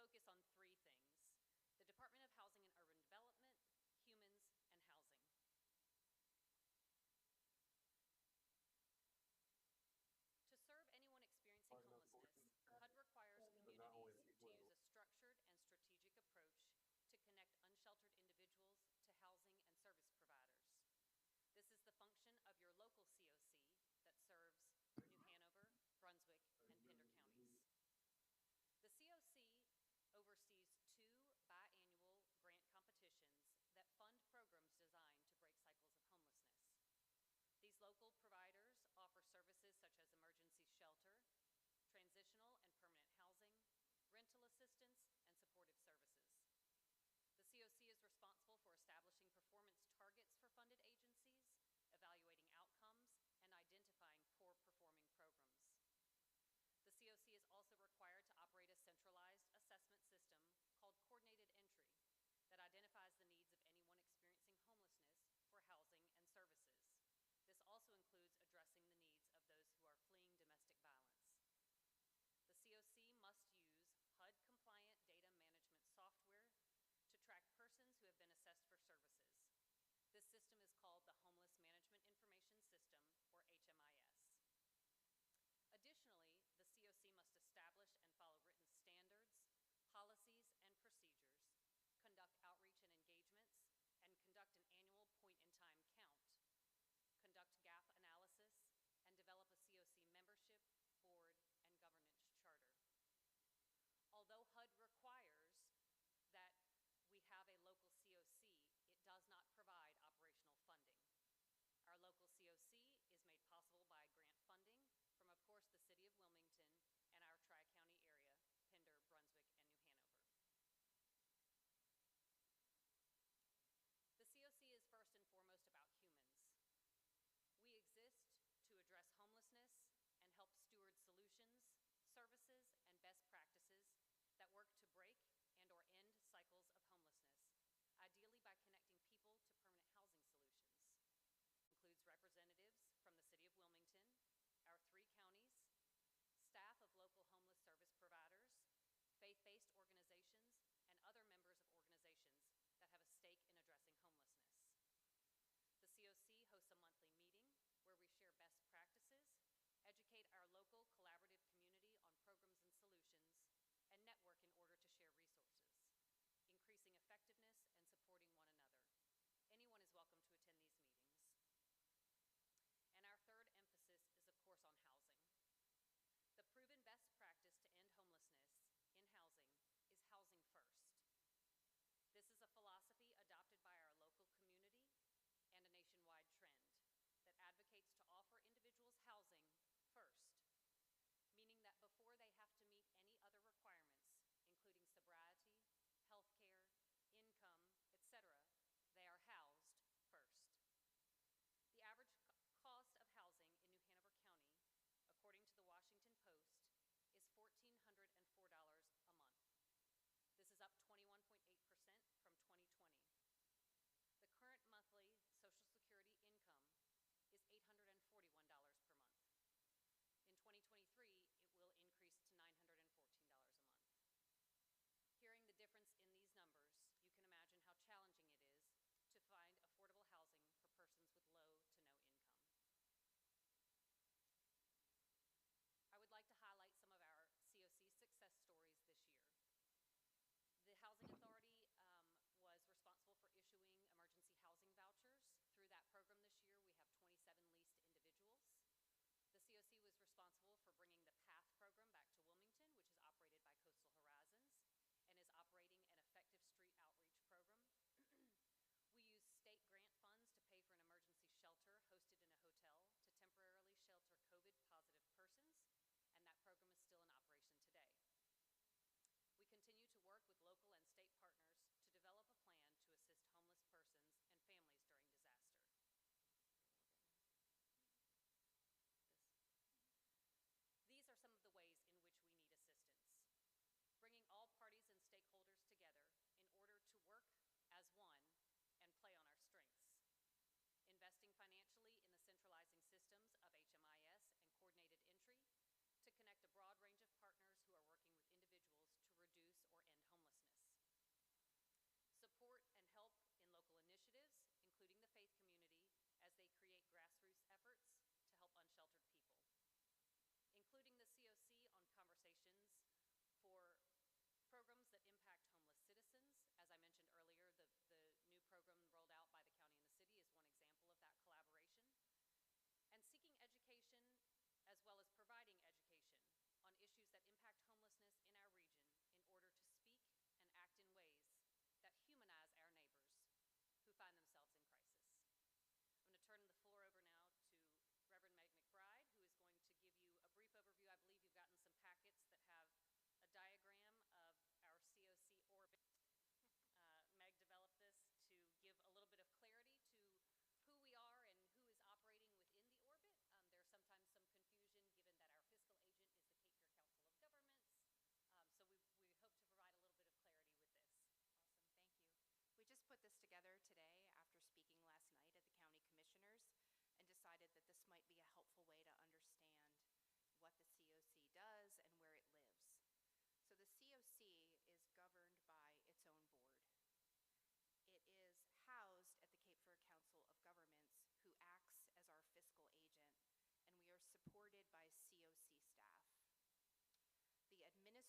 focus on three things: the Department of Housing and Urban Development, humans, and housing. To serve anyone experiencing homelessness, HUD requires communities to use a structured and strategic approach to connect unsheltered individuals to housing and service providers. This is the function of your local COC that serves New Hanover, Brunswick, and Pender counties. The COC oversees 2 biannual grant competitions that fund programs designed to break cycles of homelessness. These local providers offer services such as emergency shelter, transitional and permanent housing, rental assistance, and supportive services. The COC is responsible for establishing performance targets for funded agencies, evaluating outcomes, and identifying poor performing programs. The COC is also required to operate a centralized assessment system called Coordinated Entry that identifies the needs of anyone experiencing homelessness for housing and services. This also includes addressing the needs of those who are fleeing domestic violence. The COC must use HUD-compliant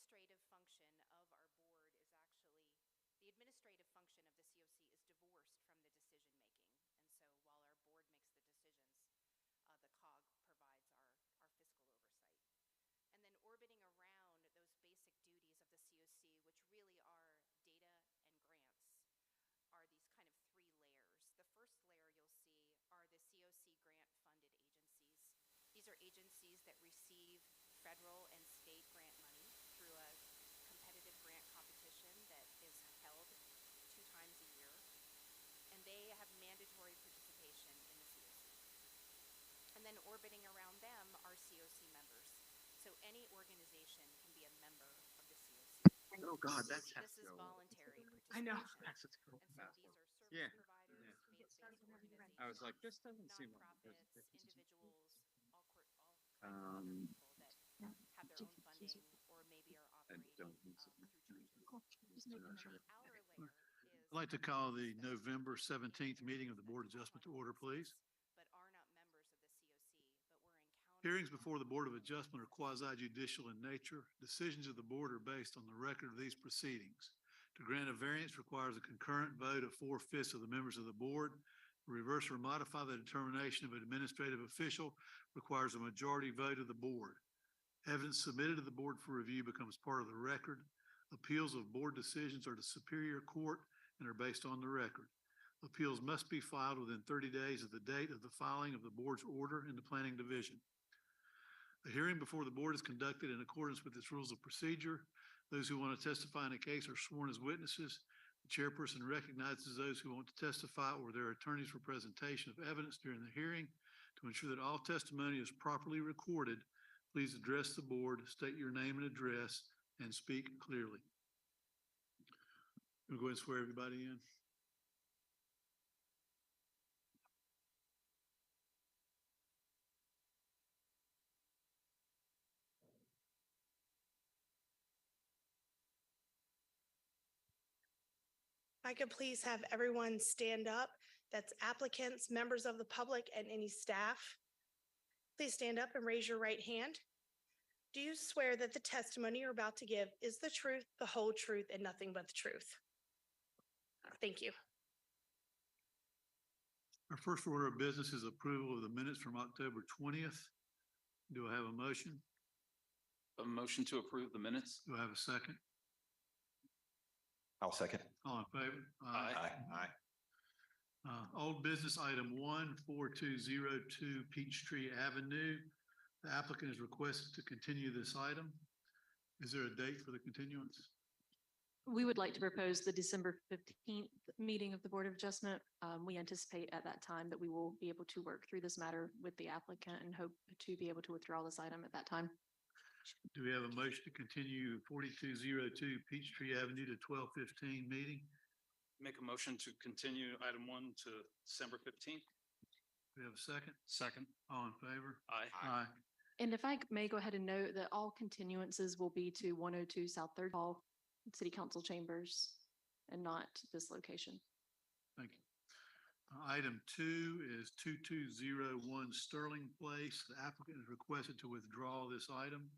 administrative function of our board is actually, the administrative function of the COC is divorced from the decision making. And so while our board makes the decisions, the COG provides our fiscal oversight. And then orbiting around those basic duties of the COC, which really are data and grants, are these kind of three layers. The first layer you'll see are the COC grant funded agencies. These are agencies that receive federal and state grant money through a competitive grant competition that is held 2 times a year, and they have mandatory participation in the COC. And then orbiting around them are COC members. So any organization can be a member of the COC. Oh God, that's This is voluntary participation. I know. And so these are service providers, faith-based organizations, I was like, this doesn't seem like nonprofits, individuals, all kinds of other people that have their own funding or maybe are operating through churches. The outer layer is. I'd like to call the November 17th meeting of the Board of Adjustment to order, please. But are not members of the COC, but we're encountering. Hearings before the Board of Adjustment are quasi-judicial in nature. Decisions of the board are based on the record of these proceedings. To grant a variance requires a concurrent vote of 4/5 of the members of the board. To reverse or modify the determination of an administrative official requires a majority vote of the board. Evidence submitted to the board for review becomes part of the record. Appeals of board decisions are to Superior Court and are based on the record. Appeals must be filed within 30 days of the date of the filing of the board's order in the Planning Division. A hearing before the board is conducted in accordance with its rules of procedure. Those who want to testify in a case are sworn as witnesses. The chairperson recognizes those who want to testify or their attorneys for presentation of evidence during the hearing. To ensure that all testimony is properly recorded, please address the board, state your name and address, and speak clearly. We'll go ahead and swear everybody in. If I could please have everyone stand up. That's applicants, members of the public, and any staff. Please stand up and raise your right hand. Do you swear that the testimony you're about to give is the truth, the whole truth, and nothing but the truth? Thank you. Our first order of business is approval of the minutes from October 20th. Do I have a motion? A motion to approve the minutes? Do I have a second? I'll second. All in favor? Aye. Old business item 14202 Peachtree Avenue. The applicant is requested to continue this item. Is there a date for the continuance? We would like to propose the December 15th meeting of the Board of Adjustment. We anticipate at that time that we will be able to work through this matter with the applicant and hope to be able to withdraw this item at that time. Do we have a motion to continue 4202 Peachtree Avenue to 12:15 meeting? Make a motion to continue item 1 to December 15th? Do we have a second? Second. All in favor? Aye. Aye. And if I may go ahead and note that all continuances will be to 102 South Third Hall, City Council Chambers, and not this location. Thank you. Item 2 is 2201 Sterling Place. The applicant is requested to withdraw this item.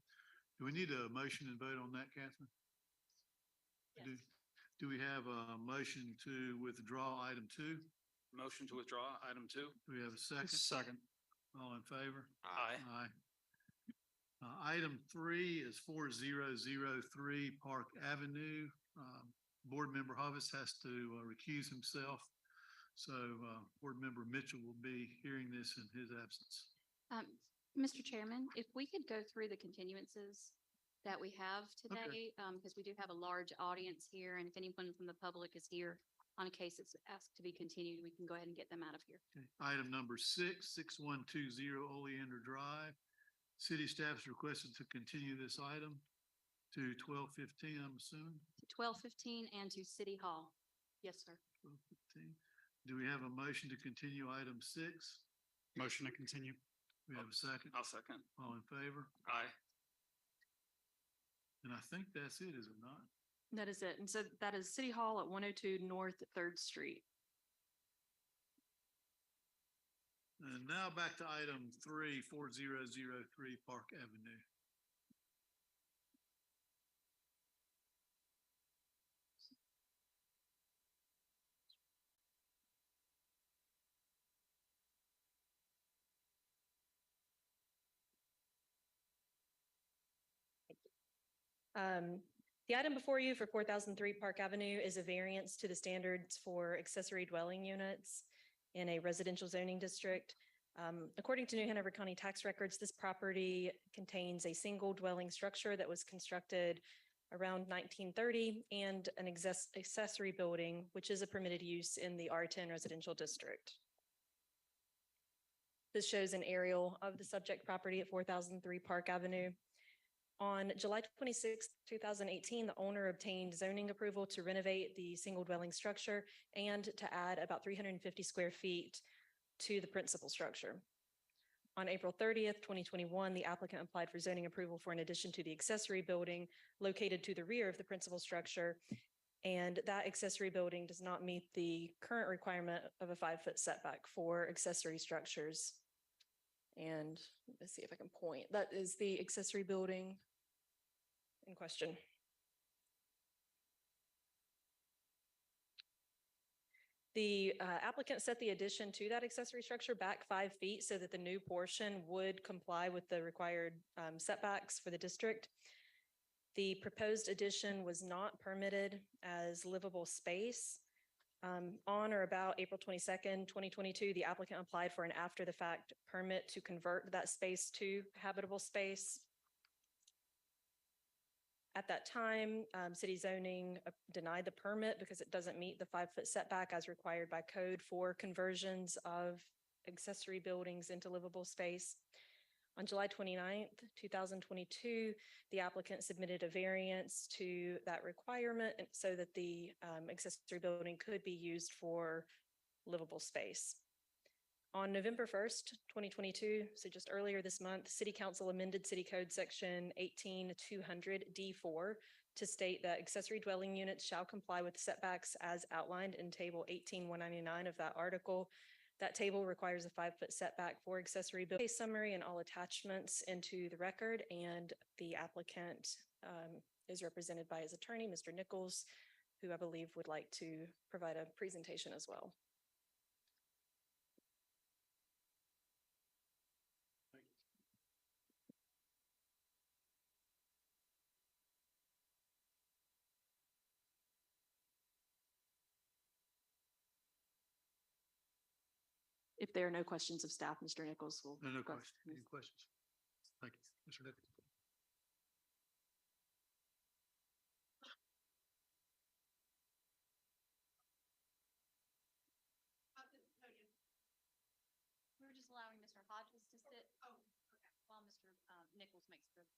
Do we need a motion and vote on that, Catherine? Yes. Do we have a motion to withdraw item 2? Motion to withdraw item 2? Do we have a second? Second. All in favor? Aye. Aye. Item 3 is 4003 Park Avenue. Board Member Hovis has to recuse himself. So Board Member Mitchell will be hearing this in his absence. Mr. Chairman, if we could go through the continuances that we have today, because we do have a large audience here, and if anyone from the public is here on a case that's asked to be continued, we can go ahead and get them out of here. Okay. Item number 6, 6120 Oleander Drive. City staff is requested to continue this item to 12:15, I'm assuming. To 12:15 and to City Hall. Yes, sir. 12:15. Do we have a motion to continue item 6? Motion to continue? We have a second. I'll second. All in favor? Aye. And I think that's it, is it not? That is it. And so that is City Hall at 102 North 3rd Street. And now back to item 3, 4003 Park Avenue. The item before you for 4003 Park Avenue is a variance to the standards for accessory dwelling units in a residential zoning district. According to New Hanover County tax records, this property contains a single dwelling structure that was constructed around 1930 and an accessory building, which is a permitted use in the R10 residential district. This shows an aerial of the subject property at 4003 Park Avenue. On July 26, 2018, the owner obtained zoning approval to renovate the single dwelling structure and to add about 350 square feet to the principal structure. On April 30th, 2021, the applicant applied for zoning approval for an addition to the accessory building located to the rear of the principal structure. And that accessory building does not meet the current requirement of a 5-foot setback for accessory structures. And let's see if I can point. That is the accessory building in question. The applicant set the addition to that accessory structure back 5 feet so that the new portion would comply with the required setbacks for the district. The proposed addition was not permitted as livable space. On or about April 22nd, 2022, the applicant applied for an after-the-fact permit to convert that space to habitable space. At that time, city zoning denied the permit because it doesn't meet the 5-foot setback as required by code for conversions of accessory buildings into livable space. On July 29th, 2022, the applicant submitted a variance to that requirement so that the accessory building could be used for livable space. On November 1st, 2022, so just earlier this month, City Council amended City Code Section 18200 D4 to state that accessory dwelling units shall comply with setbacks as outlined in Table 18199 of that article. That table requires a 5-foot setback for accessory building. Case summary and all attachments into the record, and the applicant is represented by his attorney, Mr. Nichols, who I believe would like to provide a presentation as well. If there are no questions of staff, Mr. Nichols will. No go. question. Any questions? Thank you, Mr. Nichols. We're just allowing Mr. Hodges to sit. Oh, okay. While Mr. Nichols makes the presentation.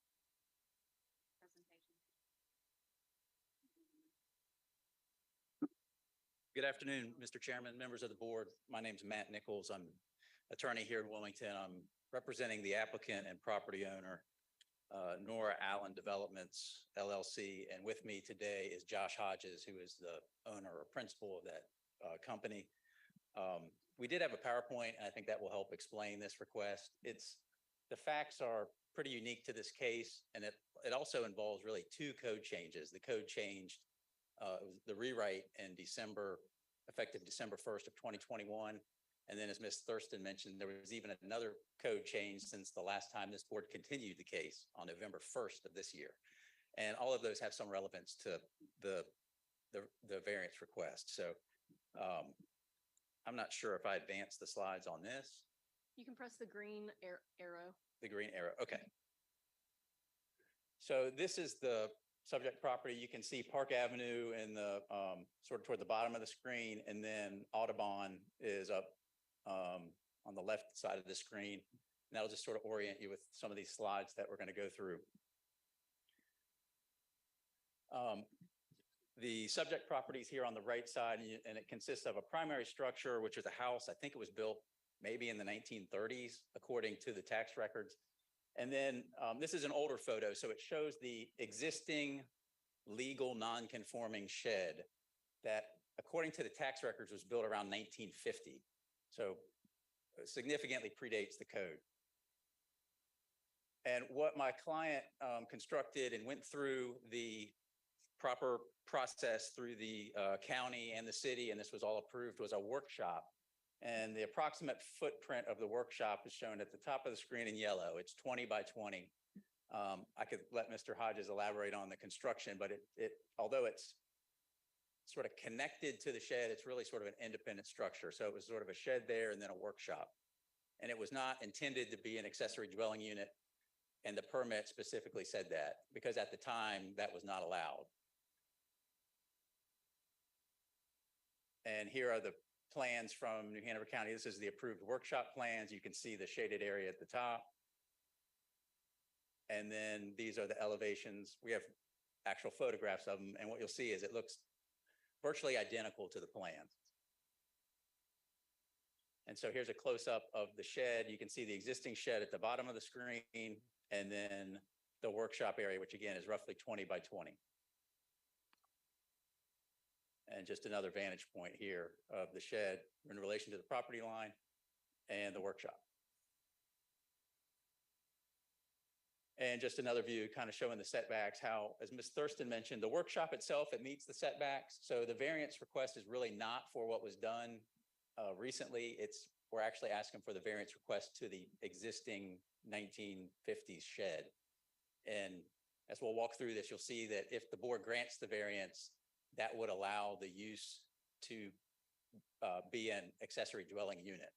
Good afternoon, Mr. Chairman, members of the board. My name is Matt Nichols. I'm attorney here in Wilmington. I'm representing the applicant and property owner, Nora Allen Developments LLC. And with me today is Josh Hodges, who is the owner or principal of that company. We did have a PowerPoint, and I think that will help explain this request. The facts are pretty unique to this case, and it also involves really two code changes. The code changed the rewrite in effective December 1st of 2021. And then as Ms. Thurston mentioned, there was even another code change since the last time this board continued the case on November 1st of this year. And all of those have some relevance to the variance request. So I'm not sure if I advanced the slides on this. You can press the green arrow. The green arrow, okay. So this is the subject property. You can see Park Avenue in the sort of toward the bottom of the screen, and then Audubon is up on the left side of the screen. And that'll just sort of orient you with some of these slides that we're going to go through. The subject property is here on the right side, and it consists of a primary structure, which is a house. I think it was built maybe in the 1930s, according to the tax records. And then this is an older photo, so it shows the existing legal non-conforming shed that, according to the tax records, was built around 1950. So significantly predates the code. And what my client constructed and went through the proper process through the county and the city, and this was all approved, was a workshop. And the approximate footprint of the workshop is shown at the top of the screen in yellow. It's 20 by 20. I could let Mr. Hodges elaborate on the construction, but although it's sort of connected to the shed, it's really sort of an independent structure. So it was sort of a shed there and then a workshop. And it was not intended to be an accessory dwelling unit. And the permit specifically said that, because at the time that was not allowed. And here are the plans from New Hanover County. This is the approved workshop plans. You can see the shaded area at the top. And then these are the elevations. We have actual photographs of them. And what you'll see is it looks virtually identical to the plans. And so here's a close-up of the shed. You can see the existing shed at the bottom of the screen, and then the workshop area, which again is roughly 20 by 20. And just another vantage point here of the shed in relation to the property line and the workshop. And just another view kind of showing the setbacks, how, as Ms. Thurston mentioned, the workshop itself, it meets the setbacks. So the variance request is really not for what was done recently. We're actually asking for the variance request to the existing 1950s shed. And as we'll walk through this, you'll see that if the board grants the variance, that would allow the use to be an accessory dwelling unit.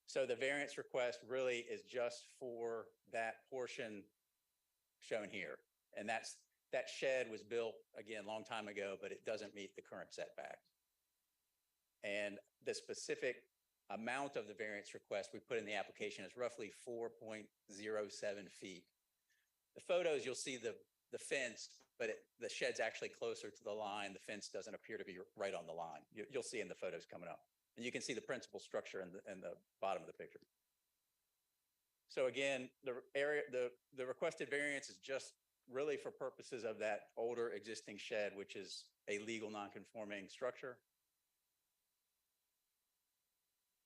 So the variance request really is just for that portion shown here. And that shed was built, again, a long time ago, but it doesn't meet the current setbacks. And the specific amount of the variance request we put in the application is roughly 4.07 feet. The photos, you'll see the fence, but the shed's actually closer to the line. The fence doesn't appear to be right on the line. You'll see in the photos coming up. And you can see the principal structure in the bottom of the picture. So again, the requested variance is just really for purposes of that older existing shed, which is a legal non-conforming structure.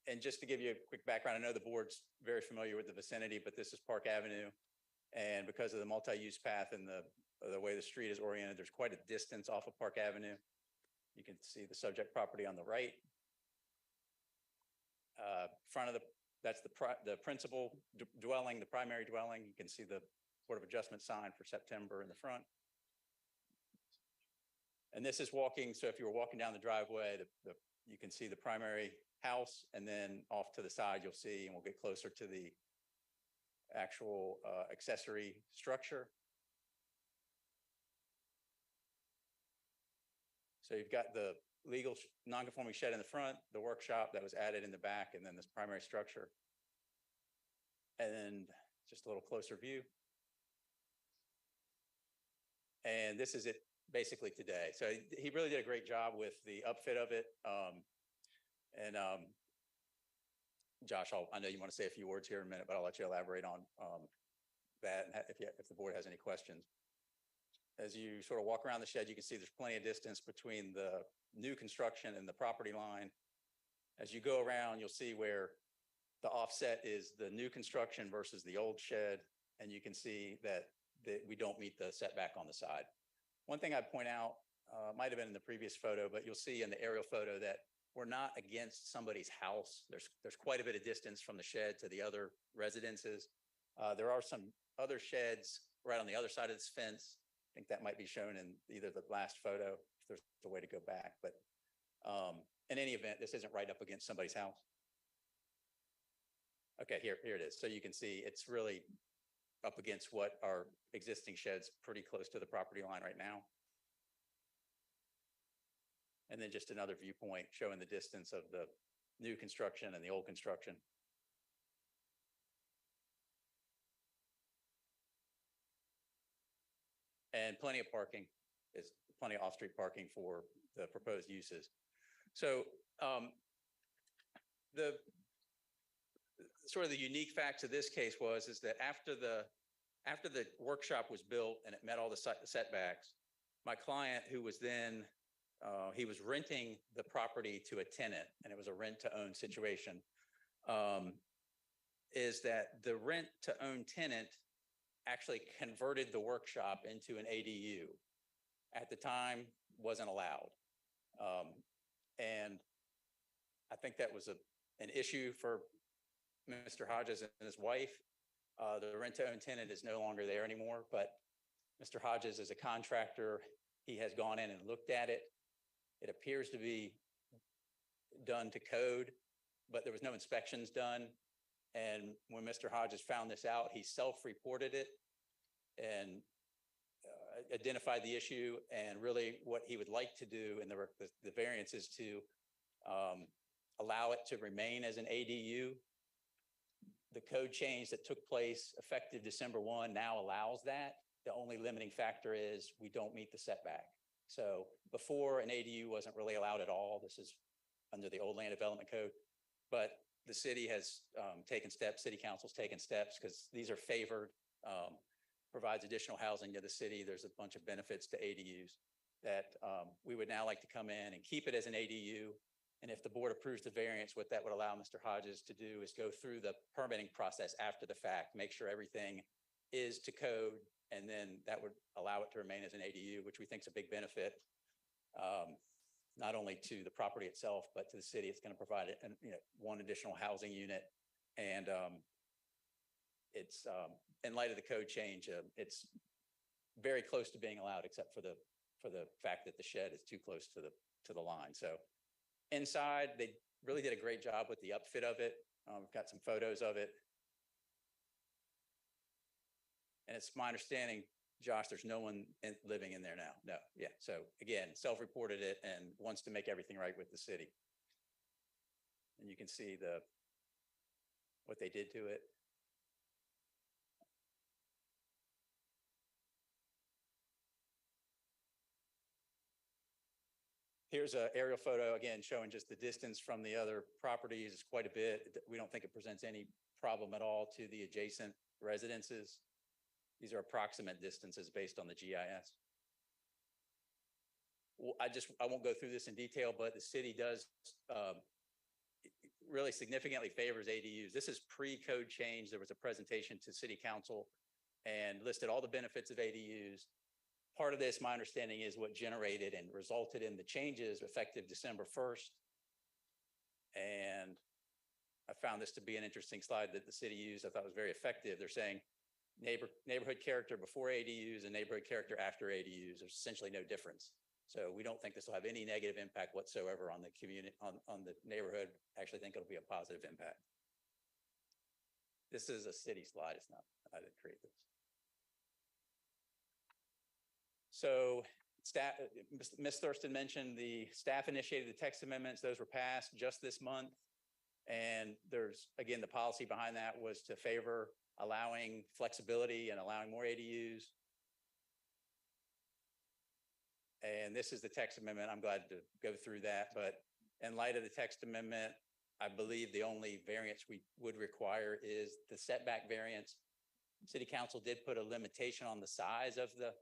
And just to give you a quick background, I know the board's very familiar with the vicinity, but this is Park Avenue. And because of the multi-use path and the way the street is oriented, there's quite a distance off of Park Avenue. You can see the subject property on the right. That's the principal dwelling, the primary dwelling. You can see the Board of Adjustment sign for September in the front. And this is walking, so if you were walking down the driveway, you can see the primary house, and then off to the side, you'll see, and we'll get closer to the actual accessory structure. So you've got the legal non-conforming shed in the front, the workshop that was added in the back, and then this primary structure. And just a little closer view. And this is it basically today. So he really did a great job with the upfit of it. Josh, I know you want to say a few words here in a minute, but I'll let you elaborate on that if the board has any questions. As you sort of walk around the shed, you can see there's plenty of distance between the new construction and the property line. As you go around, you'll see where the offset is the new construction versus the old shed. And you can see that we don't meet the setback on the side. One thing I'd point out, might have been in the previous photo, but you'll see in the aerial photo that we're not against somebody's house. There's quite a bit of distance from the shed to the other residences. There are some other sheds right on the other side of this fence. I think that might be shown in either the last photo, if there's a way to go back. But in any event, this isn't right up against somebody's house. Okay, here it is. So you can see it's really up against what our existing shed's pretty close to the property line right now. And then just another viewpoint showing the distance of the new construction and the old construction. And plenty of parking, is plenty of off-street parking for the proposed uses. So the sort of the unique facts of this case is that after the workshop was built and it met all the setbacks, my client, who was then he was renting the property to a tenant, and it was a rent-to-own situation, is that the rent-to-own tenant actually converted the workshop into an ADU. At the time, wasn't allowed. And I think that was an issue for Mr. Hodges and his wife. The rent-to-own tenant is no longer there anymore, but Mr. Hodges is a contractor. He has gone in and looked at it. It appears to be done to code, but there was no inspections done. And when Mr. Hodges found this out, he self-reported it and identified the issue. And really what he would like to do in the variance is to allow it to remain as an ADU. The code change that took place effective December 1 now allows that. The only limiting factor is we don't meet the setback. So before, an ADU wasn't really allowed at all. This is under the old land development code. But the city has taken steps, city council's taken steps because these are favored, provides additional housing to the city. There's a bunch of benefits to ADUs that we would now like to come in and keep it as an ADU. And if the board approves the variance, what that would allow Mr. Hodges to do is go through the permitting process after the fact, make sure everything is to code, and then that would allow it to remain as an ADU, which we think is a big benefit, not only to the property itself, but to the city. It's going to provide one additional housing unit. And it's in light of the code change, it's very close to being allowed, except for the fact that the shed is too close to the line. So inside, they really did a great job with the upfit of it. We've got some photos of it. And it's my understanding, Josh, there's no one living in there now. No, yeah. So again, self-reported it and wants to make everything right with the city. And you can see what they did to it. Here's an aerial photo, again, showing just the distance from the other properties. It's quite a bit. We don't think it presents any problem at all to the adjacent residences. These are approximate distances based on the GIS. Well, I won't go through this in detail, but the city does really significantly favors ADUs. This is pre-code change. There was a presentation to city council and listed all the benefits of ADUs. Part of this, my understanding, is what generated and resulted in the changes effective December 1st. And I found this to be an interesting slide that the city used. I thought it was very effective. They're saying neighborhood character before ADUs and neighborhood character after ADUs. There's essentially no difference. So we don't think this will have any negative impact whatsoever on the community, on the neighborhood. I actually think it'll be a positive impact. This is a city slide. It's not, I didn't create this. So staff, Ms. Thurston mentioned the staff initiated the text amendments. Those were passed just this month. And there's, again, the policy behind that was to favor allowing flexibility and allowing more ADUs. And this is the text amendment. I'm glad to go through that. But in light of the text amendment, I believe the only variance we would require is the setback variance. City council did put a limitation on the size of the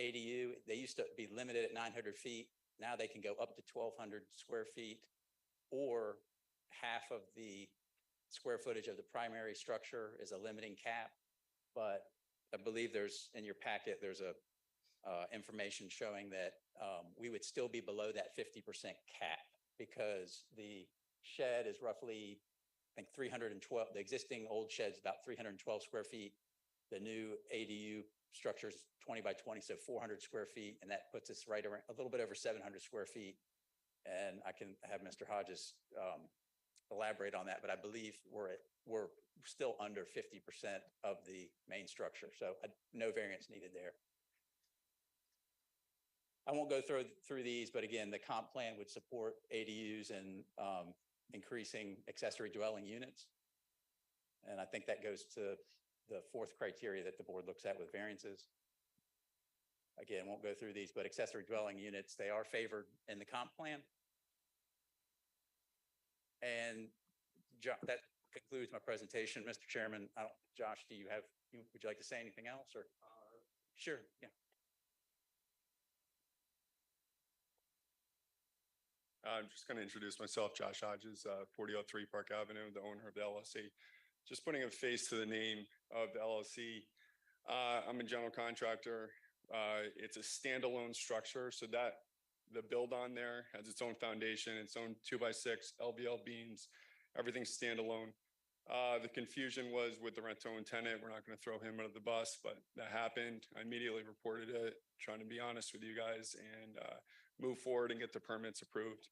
ADU. They used to be limited at 900 feet. Now they can go up to 1,200 square feet or half of the square footage of the primary structure is a limiting cap. But I believe there's in your packet, there's a information showing that we would still be below that 50% cap because the shed is roughly, I think 312, the existing old shed is about 312 square feet. The new ADU structure is 20 by 20, so 400 square feet. And that puts us right around a little bit over 700 square feet. And I can have Mr. Hodges elaborate on that, but I believe we're still under 50% of the main structure. So no variance needed there. I won't go through these, but again, the comp plan would support ADUs and increasing accessory dwelling units. And I think that goes to the fourth criteria that the board looks at with variances. Again, won't go through these, but accessory dwelling units, they are favored in the comp plan. And that concludes my presentation, Mr. Chairman. Josh, would you like to say anything else or? Sure, yeah. I'm just going to introduce myself, Josh Hodges, 4003 Park Avenue, the owner of the LLC. Just putting a face to the name of the LLC. I'm a general contractor. It's a standalone structure, so that the build on there has its own foundation, its own 2x6 LVL beams, everything's standalone. The confusion was with the rent-to-own tenant. We're not going to throw him under the bus, but that happened. I immediately reported it, trying to be honest with you guys and move forward and get the permits approved.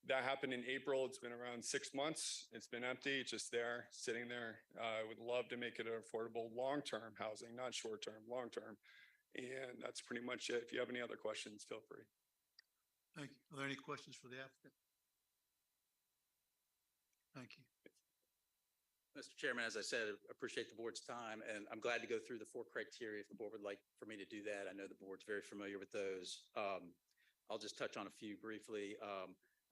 That happened in April. It's been around 6 months. It's been empty, just there, sitting there. I would love to make it an affordable, long-term housing, not short-term, long-term. And that's pretty much it. If you have any other questions, feel free. Thank you. Are there any questions for the applicant? Thank you. Mr. Chairman, as I said, I appreciate the board's time, and I'm glad to go through the 4 criteria if the board would like for me to do that. I know the board's very familiar with those. I'll just touch on a few briefly.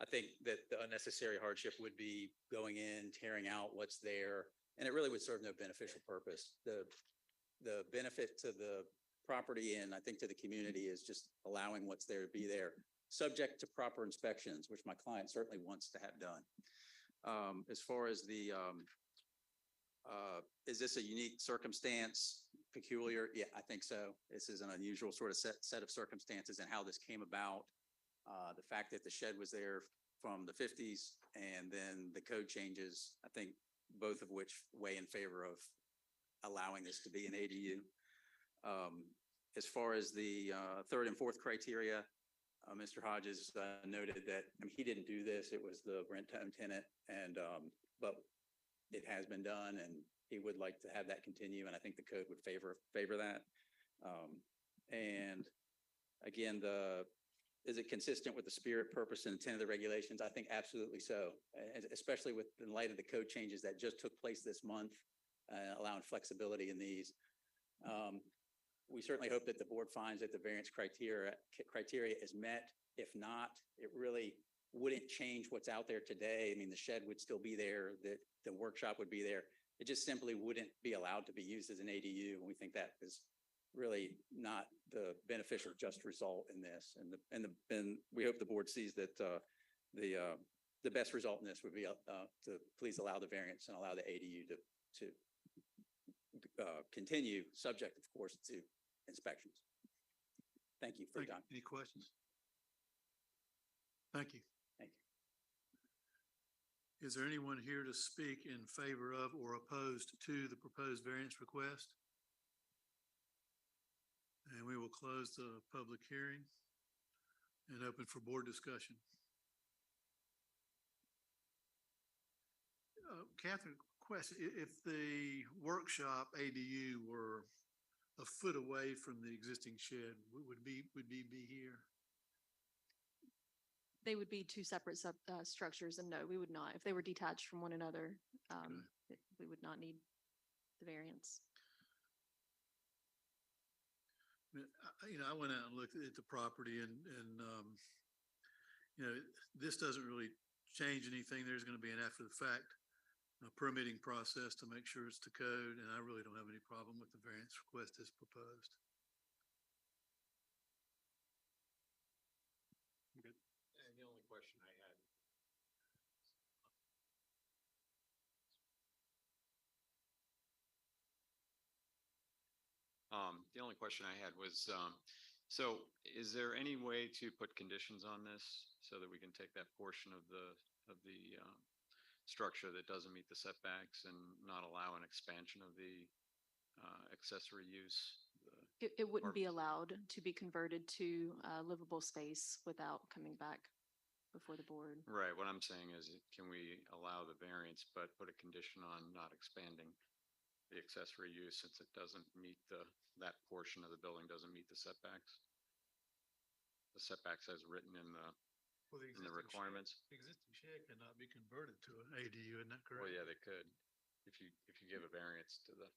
I think that the unnecessary hardship would be going in, tearing out what's there, and it really would serve no beneficial purpose. The benefit to the property and I think to the community is just allowing what's there to be there, subject to proper inspections, which my client certainly wants to have done. As far as is this a unique circumstance, peculiar? Yeah, I think so. This is an unusual sort of set of circumstances and how this came about. The fact that the shed was there from the 50s and then the code changes, I think both of which weigh in favor of allowing this to be an ADU. As far as the 3rd and 4th criteria, Mr. Hodges noted that he didn't do this. It was the rent-to-own tenant, and but it has been done, and he would like to have that continue. And I think the code would favor that. And again, is it consistent with the spirit, purpose, and intent of the regulations? I think absolutely so, especially in light of the code changes that just took place this month, allowing flexibility in these. We certainly hope that the board finds that the variance criteria is met. If not, it really wouldn't change what's out there today. I mean, the shed would still be there, the workshop would be there. It just simply wouldn't be allowed to be used as an ADU. And we think that is really not the beneficial just result in this. And we hope the board sees that the best result in this would be to please allow the variance and allow the ADU to continue, subject, of course, to inspections. Thank you for your time. Any questions? Thank you. Thank you. Is there anyone here to speak in favor of or opposed to the proposed variance request? And we will close the public hearing and open for board discussion. Catherine, question, if the workshop ADU were a foot away from the existing shed, would we be here? They would be 2 separate structures, and no, we would not. If they were detached from one another, we would not need the variance. I went out and looked at the property and this doesn't really change anything. There's going to be an after the fact permitting process to make sure it's to code, and I really don't have any problem with the variance request as proposed. Good. And the only question I had. The only question I had was, so is there any way to put conditions on this so that we can take that portion of the structure that doesn't meet the setbacks and not allow an expansion of the accessory use? It wouldn't be allowed to be converted to livable space without coming back before the board. Right. What I'm saying is, can we allow the variance, but put a condition on not expanding the accessory use since it doesn't meet that portion of the building doesn't meet the setbacks? The setbacks as written in the requirements. The existing shed cannot be converted to an ADU, isn't that correct? Well, yeah, they could. If you give a variance to the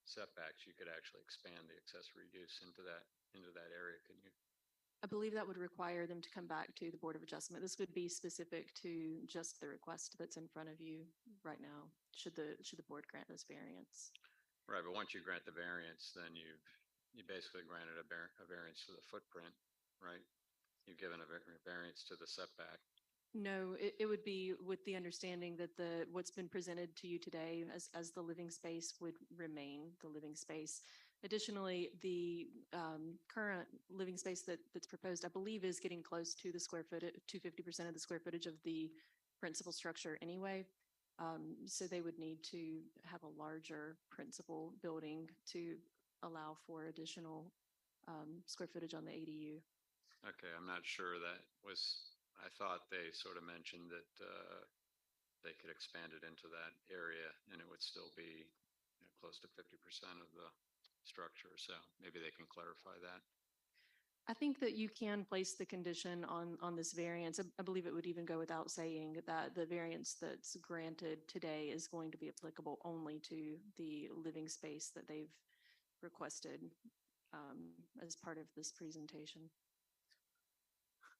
setbacks, you could actually expand the accessory use into that area, couldn't you? I believe that would require them to come back to the Board of Adjustment. This would be specific to just the request that's in front of you right now, should the board grant this variance. Right, but once you grant the variance, then you basically granted a variance to the footprint, right? You've given a variance to the setback. No, it would be with the understanding that what's been presented to you today as the living space would remain the living space. Additionally, the current living space that's proposed, I believe, is getting close to the square footage, to 50% of the square footage of the principal structure anyway. So they would need to have a larger principal building to allow for additional square footage on the ADU. Okay, I'm not sure that was, I thought they sort of mentioned that they could expand it into that area and it would still be close to 50% of the structure. So maybe they can clarify that. I think that you can place the condition on this variance. I believe it would even go without saying that the variance that's granted today is going to be applicable only to the living space that they've requested as part of this presentation.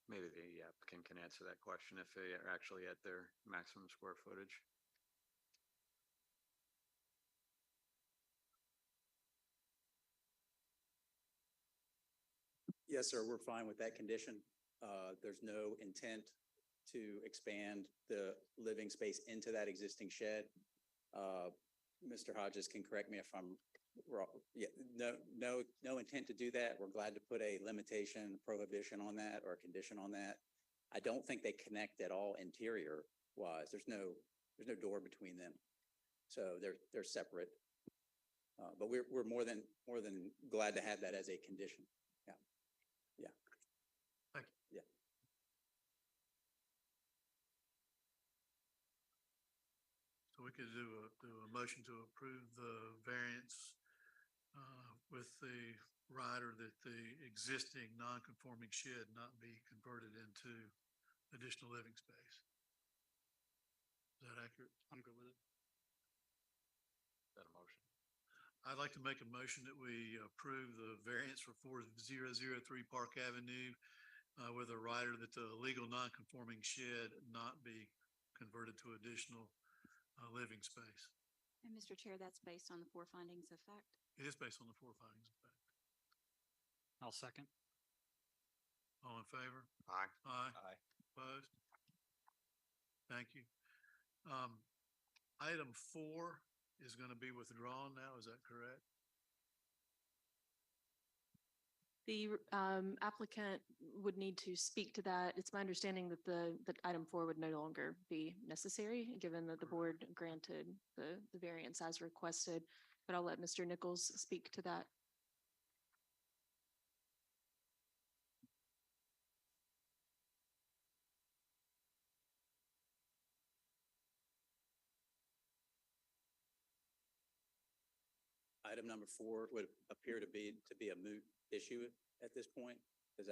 Maybe the applicant can answer that question if they are actually at their maximum square footage. Yes, sir, we're fine with that condition. There's no intent to expand the living space into that existing shed. Mr. Hodges can correct me if I'm wrong. Yeah, no intent to do that. We're glad to put a limitation, prohibition on that or a condition on that. I don't think they connect at all interior wise. There's no door between them. So they're separate. But we're more than glad to have that as a condition. Yeah. Yeah. Thank you. Yeah. So we could do a motion to approve the variance with the rider that the existing non-conforming shed not be converted into additional living space. Is that accurate? I'm good with it. Is that a motion? I'd like to make a motion that we approve the variance for 4003 Park Avenue with a rider that the legal non-conforming shed not be converted to additional living space. And Mr. Chair, that's based on the 4 findings of fact. It is based on the 4 findings of fact. I'll second. All in favor? Aye. Aye. Aye. Opposed? Thank you. Item 4 is going to be withdrawn now. Is that correct? The applicant would need to speak to that. It's my understanding that that item 4 would no longer be necessary, given that the board granted the variance as requested. But I'll let Mr. Nichols speak to that. Item number 4 would appear to be a moot issue at this point. Would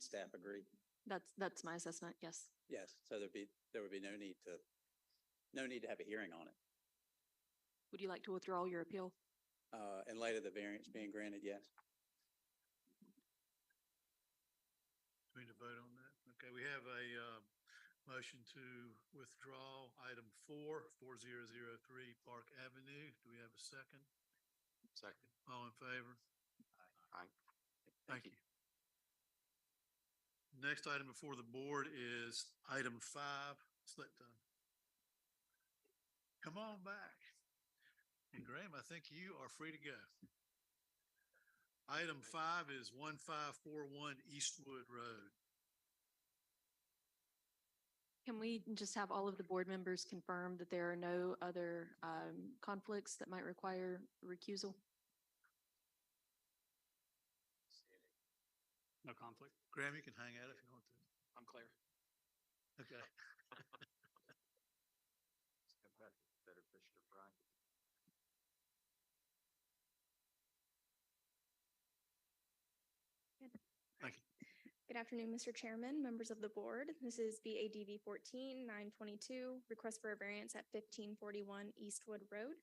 staff agree? That's my assessment. Yes. Yes, so there would be no need to have a hearing on it. Would you like to withdraw your appeal? In light of the variance being granted, yes. Do we need to vote on that? Okay, we have a motion to withdraw item 4003 Park Avenue. Do we have a second? Second. All in favor? Aye. Thank you. Next item before the board is item 5. Let's let come on back. And Graham, I think you are free to go. Item 5 is 1541 Eastwood Road. Can we just have all of the board members confirm that there are no other conflicts that might require recusal? No conflict. Graham, you can hang out if you want to. I'm clear. Okay. Better fish to fry. Thank you. Good afternoon, Mr. Chairman, members of the board. This is BADV 14-922, request for a variance at 1541 Eastwood Road.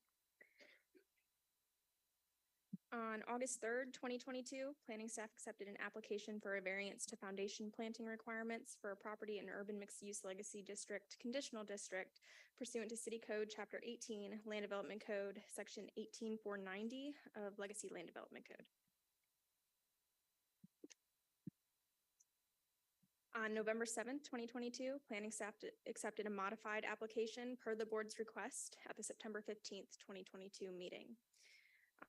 On August 3rd, 2022, planning staff accepted an application for a variance to foundation planting requirements for a property in Urban Mixed Use Legacy District Conditional District pursuant to City Code Chapter 18, Land Development Code, Section 18490 of Legacy Land Development Code. On November 7th, 2022, planning staff accepted a modified application per the board's request at the September 15th, 2022 meeting.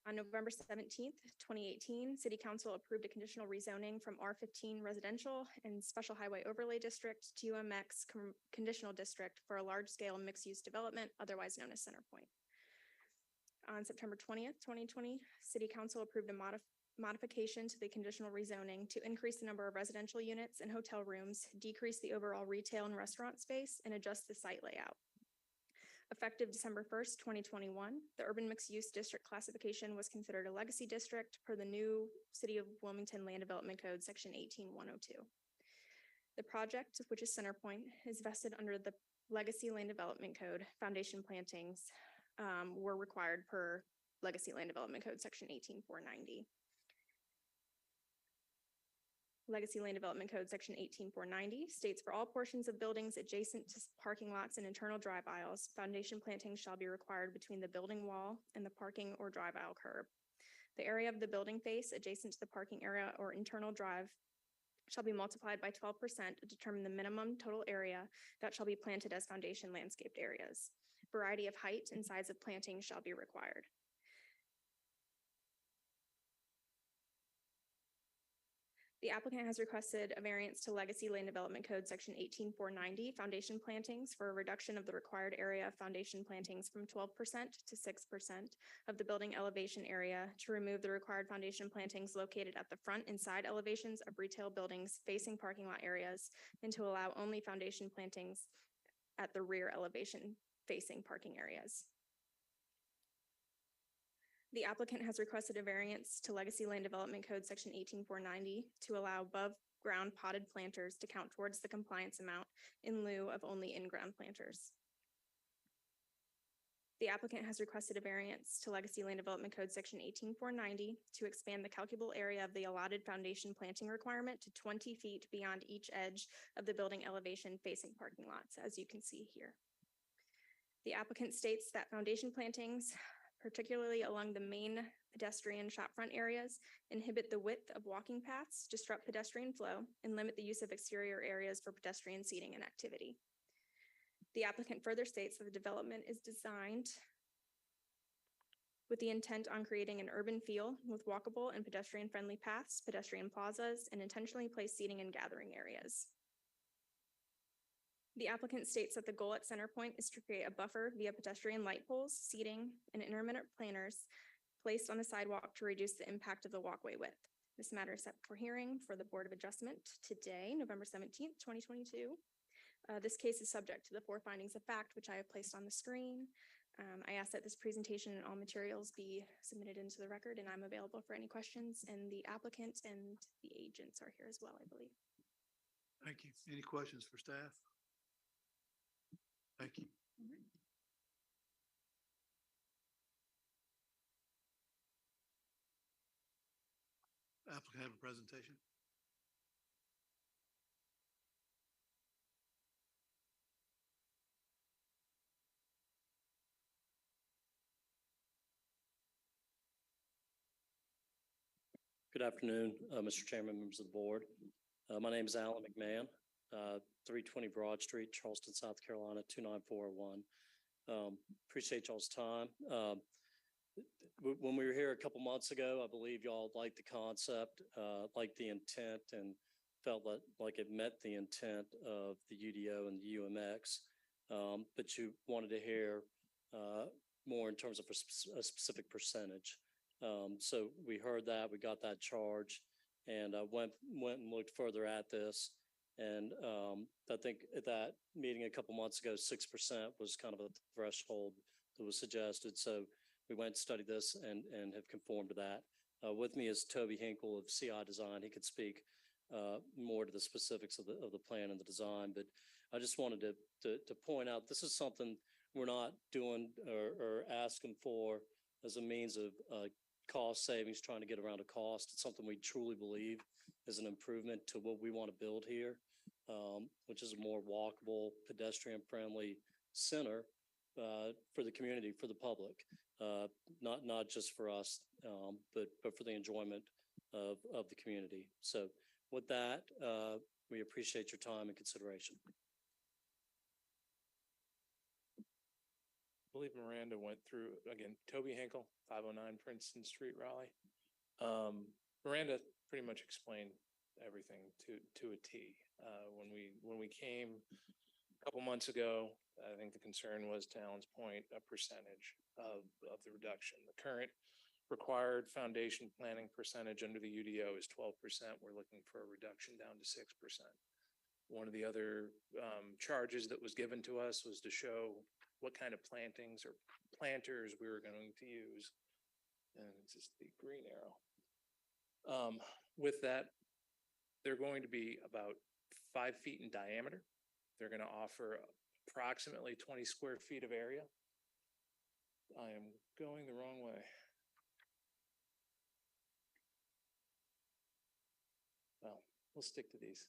On November 17th, 2018, City Council approved a conditional rezoning from R15 Residential and Special Highway Overlay District to UMX Conditional District for a large-scale mixed-use development, otherwise known as Centerpoint. On September 20th, 2020, City Council approved a modification to the conditional rezoning to increase the number of residential units and hotel rooms, decrease the overall retail and restaurant space, and adjust the site layout. Effective December 1st, 2021, the urban mixed-use district classification was considered a legacy district per the new City of Wilmington Land Development Code, Section 18102. The project, which is Centerpoint, is vested under the Legacy Land Development Code. Foundation plantings were required per Legacy Land Development Code, Section 18490. Legacy Land Development Code, Section 18490 states for all portions of buildings adjacent to parking lots and internal drive aisles, foundation plantings shall be required between the building wall and the parking or drive aisle curb. The area of the building face adjacent to the parking area or internal drive shall be multiplied by 12% to determine the minimum total area that shall be planted as foundation landscaped areas. Variety of height and size of planting shall be required. The applicant has requested a variance to Legacy Land Development Code, Section 18490, foundation plantings for a reduction of the required area of foundation plantings from 12% to 6% of the building elevation area to remove the required foundation plantings located at the front and side elevations of retail buildings facing parking lot areas, and to allow only foundation plantings at the rear elevation facing parking areas. The applicant has requested a variance to Legacy Land Development Code, Section 18490, to allow above-ground potted planters to count towards the compliance amount in lieu of only in-ground planters. The applicant has requested a variance to Legacy Land Development Code, Section 18490, to expand the calculable area of the allotted foundation planting requirement to 20 feet beyond each edge of the building elevation facing parking lots, as you can see here. The applicant states that foundation plantings, particularly along the main pedestrian shopfront areas, inhibit the width of walking paths, disrupt pedestrian flow, and limit the use of exterior areas for pedestrian seating and activity. The applicant further states that the development is designed with the intent on creating an urban feel with walkable and pedestrian-friendly paths, pedestrian plazas, and intentionally placed seating and gathering areas. The applicant states that the goal at Centerpoint is to create a buffer via pedestrian light poles, seating, and intermittent planters placed on the sidewalk to reduce the impact of the walkway width. This matter is set for hearing for the Board of Adjustment today, November 17th, 2022. This case is subject to the 4 findings of fact, which I have placed on the screen. I ask that this presentation and all materials be submitted into the record, and I'm available for any questions, and the applicant and the agents are here as well, I believe. Thank you. Any questions for staff? Thank you. Applicant have a presentation. Good afternoon, Mr. Chairman, members of the board. My name is Alan McMahon, 320 Broad Street, Charleston, South Carolina, 29401. Appreciate y'all's time. When we were here a couple months ago, I believe y'all liked the concept, liked the intent, and felt like it met the intent of the UDO and the UMX. But you wanted to hear more in terms of a specific percentage. So we heard that, we got that charge, and went and looked further at this. And I think at that meeting a couple months ago, 6% was kind of a threshold that was suggested. So we went and studied this and have conformed to that. With me is Toby Hinkle of CI Design. He could speak more to the specifics of the plan and the design. But I just wanted to point out, this is something we're not doing or asking for as a means of cost savings, trying to get around a cost. It's something we truly believe is an improvement to what we want to build here, which is a more walkable, pedestrian-friendly center for the community, for the public, not just for us, but for the enjoyment of the community. So with that, we appreciate your time and consideration. believe Miranda went through, again, Toby Hinkle, 509 Princeton Street, Raleigh. Miranda pretty much explained everything to a T. When we came a couple months ago, I think the concern was, to Alan's point, a percentage of the reduction. The current required foundation planning percentage under the UDO is 12%. We're looking for a reduction down to 6%. One of the other charges that was given to us was to show what kind of plantings or planters we were going to use. And it's just the green arrow. With that, they're going to be about 5 feet in diameter. They're going to offer approximately 20 square feet of area. I am going the wrong way. Well, we'll stick to these.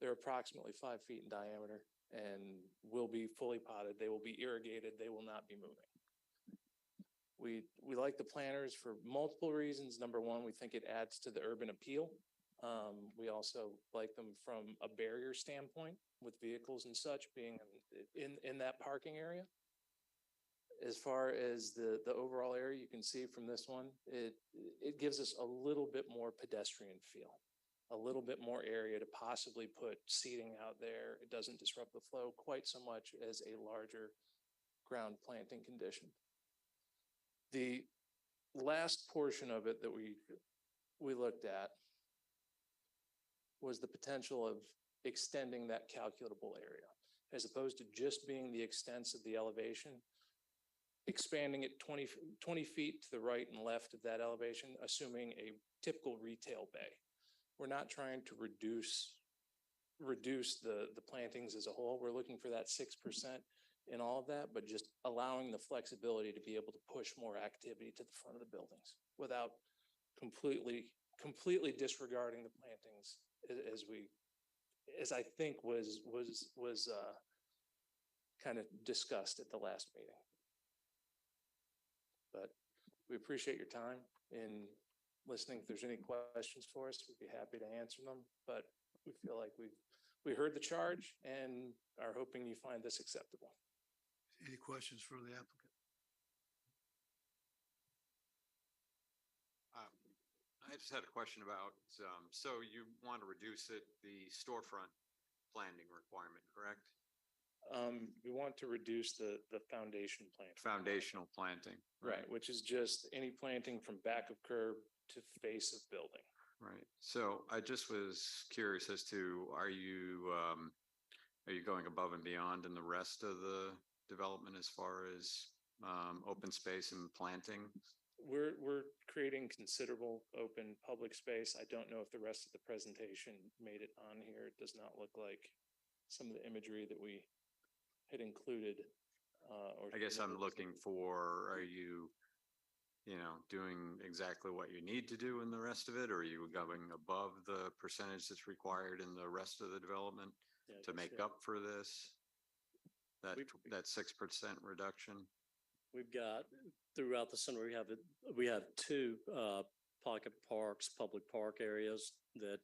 They're approximately 5 feet in diameter and will be fully potted. They will be irrigated. They will not be moving. We like the planters for multiple reasons. Number one, we think it adds to the urban appeal. We also like them from a barrier standpoint, with vehicles and such being in that parking area. As far as the overall area, you can see from this one, it gives us a little bit more pedestrian feel, a little bit more area to possibly put seating out there. It doesn't disrupt the flow quite so much as a larger ground planting condition. The last portion of it that we looked at was the potential of extending that calculable area, as opposed to just being the extents of the elevation, expanding it 20 feet to the right and left of that elevation, assuming a typical retail bay. We're not trying to reduce the plantings as a whole. We're looking for that 6% in all of that, but just allowing the flexibility to be able to push more activity to the front of the buildings without completely disregarding the plantings as I think was kind of discussed at the last meeting. But we appreciate your time in listening. If there's any questions for us, we'd be happy to answer them. But we feel like we heard the charge and are hoping you find this acceptable. Any questions for the applicant? I just had a question about, so you want to reduce the storefront planting requirement, correct? We want to reduce the foundation plant. Foundational planting. Right, which is just any planting from back of curb to face of building. Right. So I just was curious as to, are you going above and beyond in the rest of the development as far as open space and planting? We're creating considerable open public space. I don't know if the rest of the presentation made it on here. It does not look like some of the imagery that we had included. I guess I'm looking for, are you doing exactly what you need to do in the rest of it? Or are you going above the percentage that's required in the rest of the development to make up for this? That 6% reduction? We've got throughout the center, we have two pocket parks, public park areas that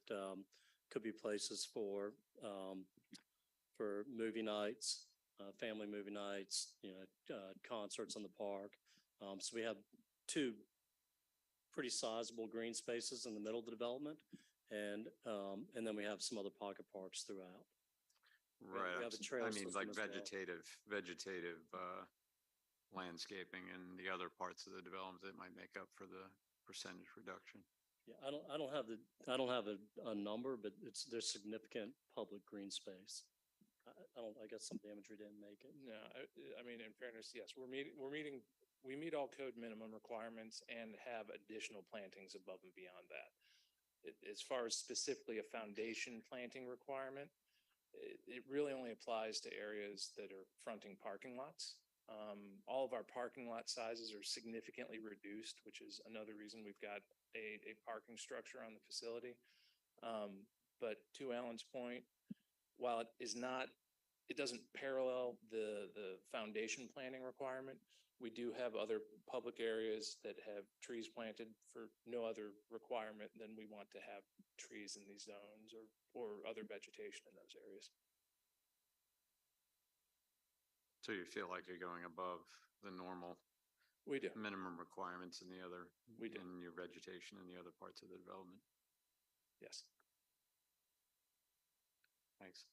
could be places for movie nights, family movie nights, concerts in the park. So we have two pretty sizable green spaces in the middle of the development, and then we have some other pocket parks throughout. Right. We have a trail I mean, system like as well. vegetative landscaping and the other parts of the development that might make up for the percentage reduction. Yeah, I don't have a number, but there's significant public green space. I guess some of the imagery didn't make it. No, I mean, in fairness, yes, we meet all code minimum requirements and have additional plantings above and beyond that. As far as specifically a foundation planting requirement, it really only applies to areas that are fronting parking lots. All of our parking lot sizes are significantly reduced, which is another reason we've got a parking structure on the facility. But to Alan's point, while it doesn't parallel the foundation planting requirement, we do have other public areas that have trees planted for no other requirement than we want to have trees in these zones or other vegetation in those areas. So you feel like you're going above the normal We do. minimum requirements in the other, We do. in your vegetation in the other parts of the development? Yes. Thanks.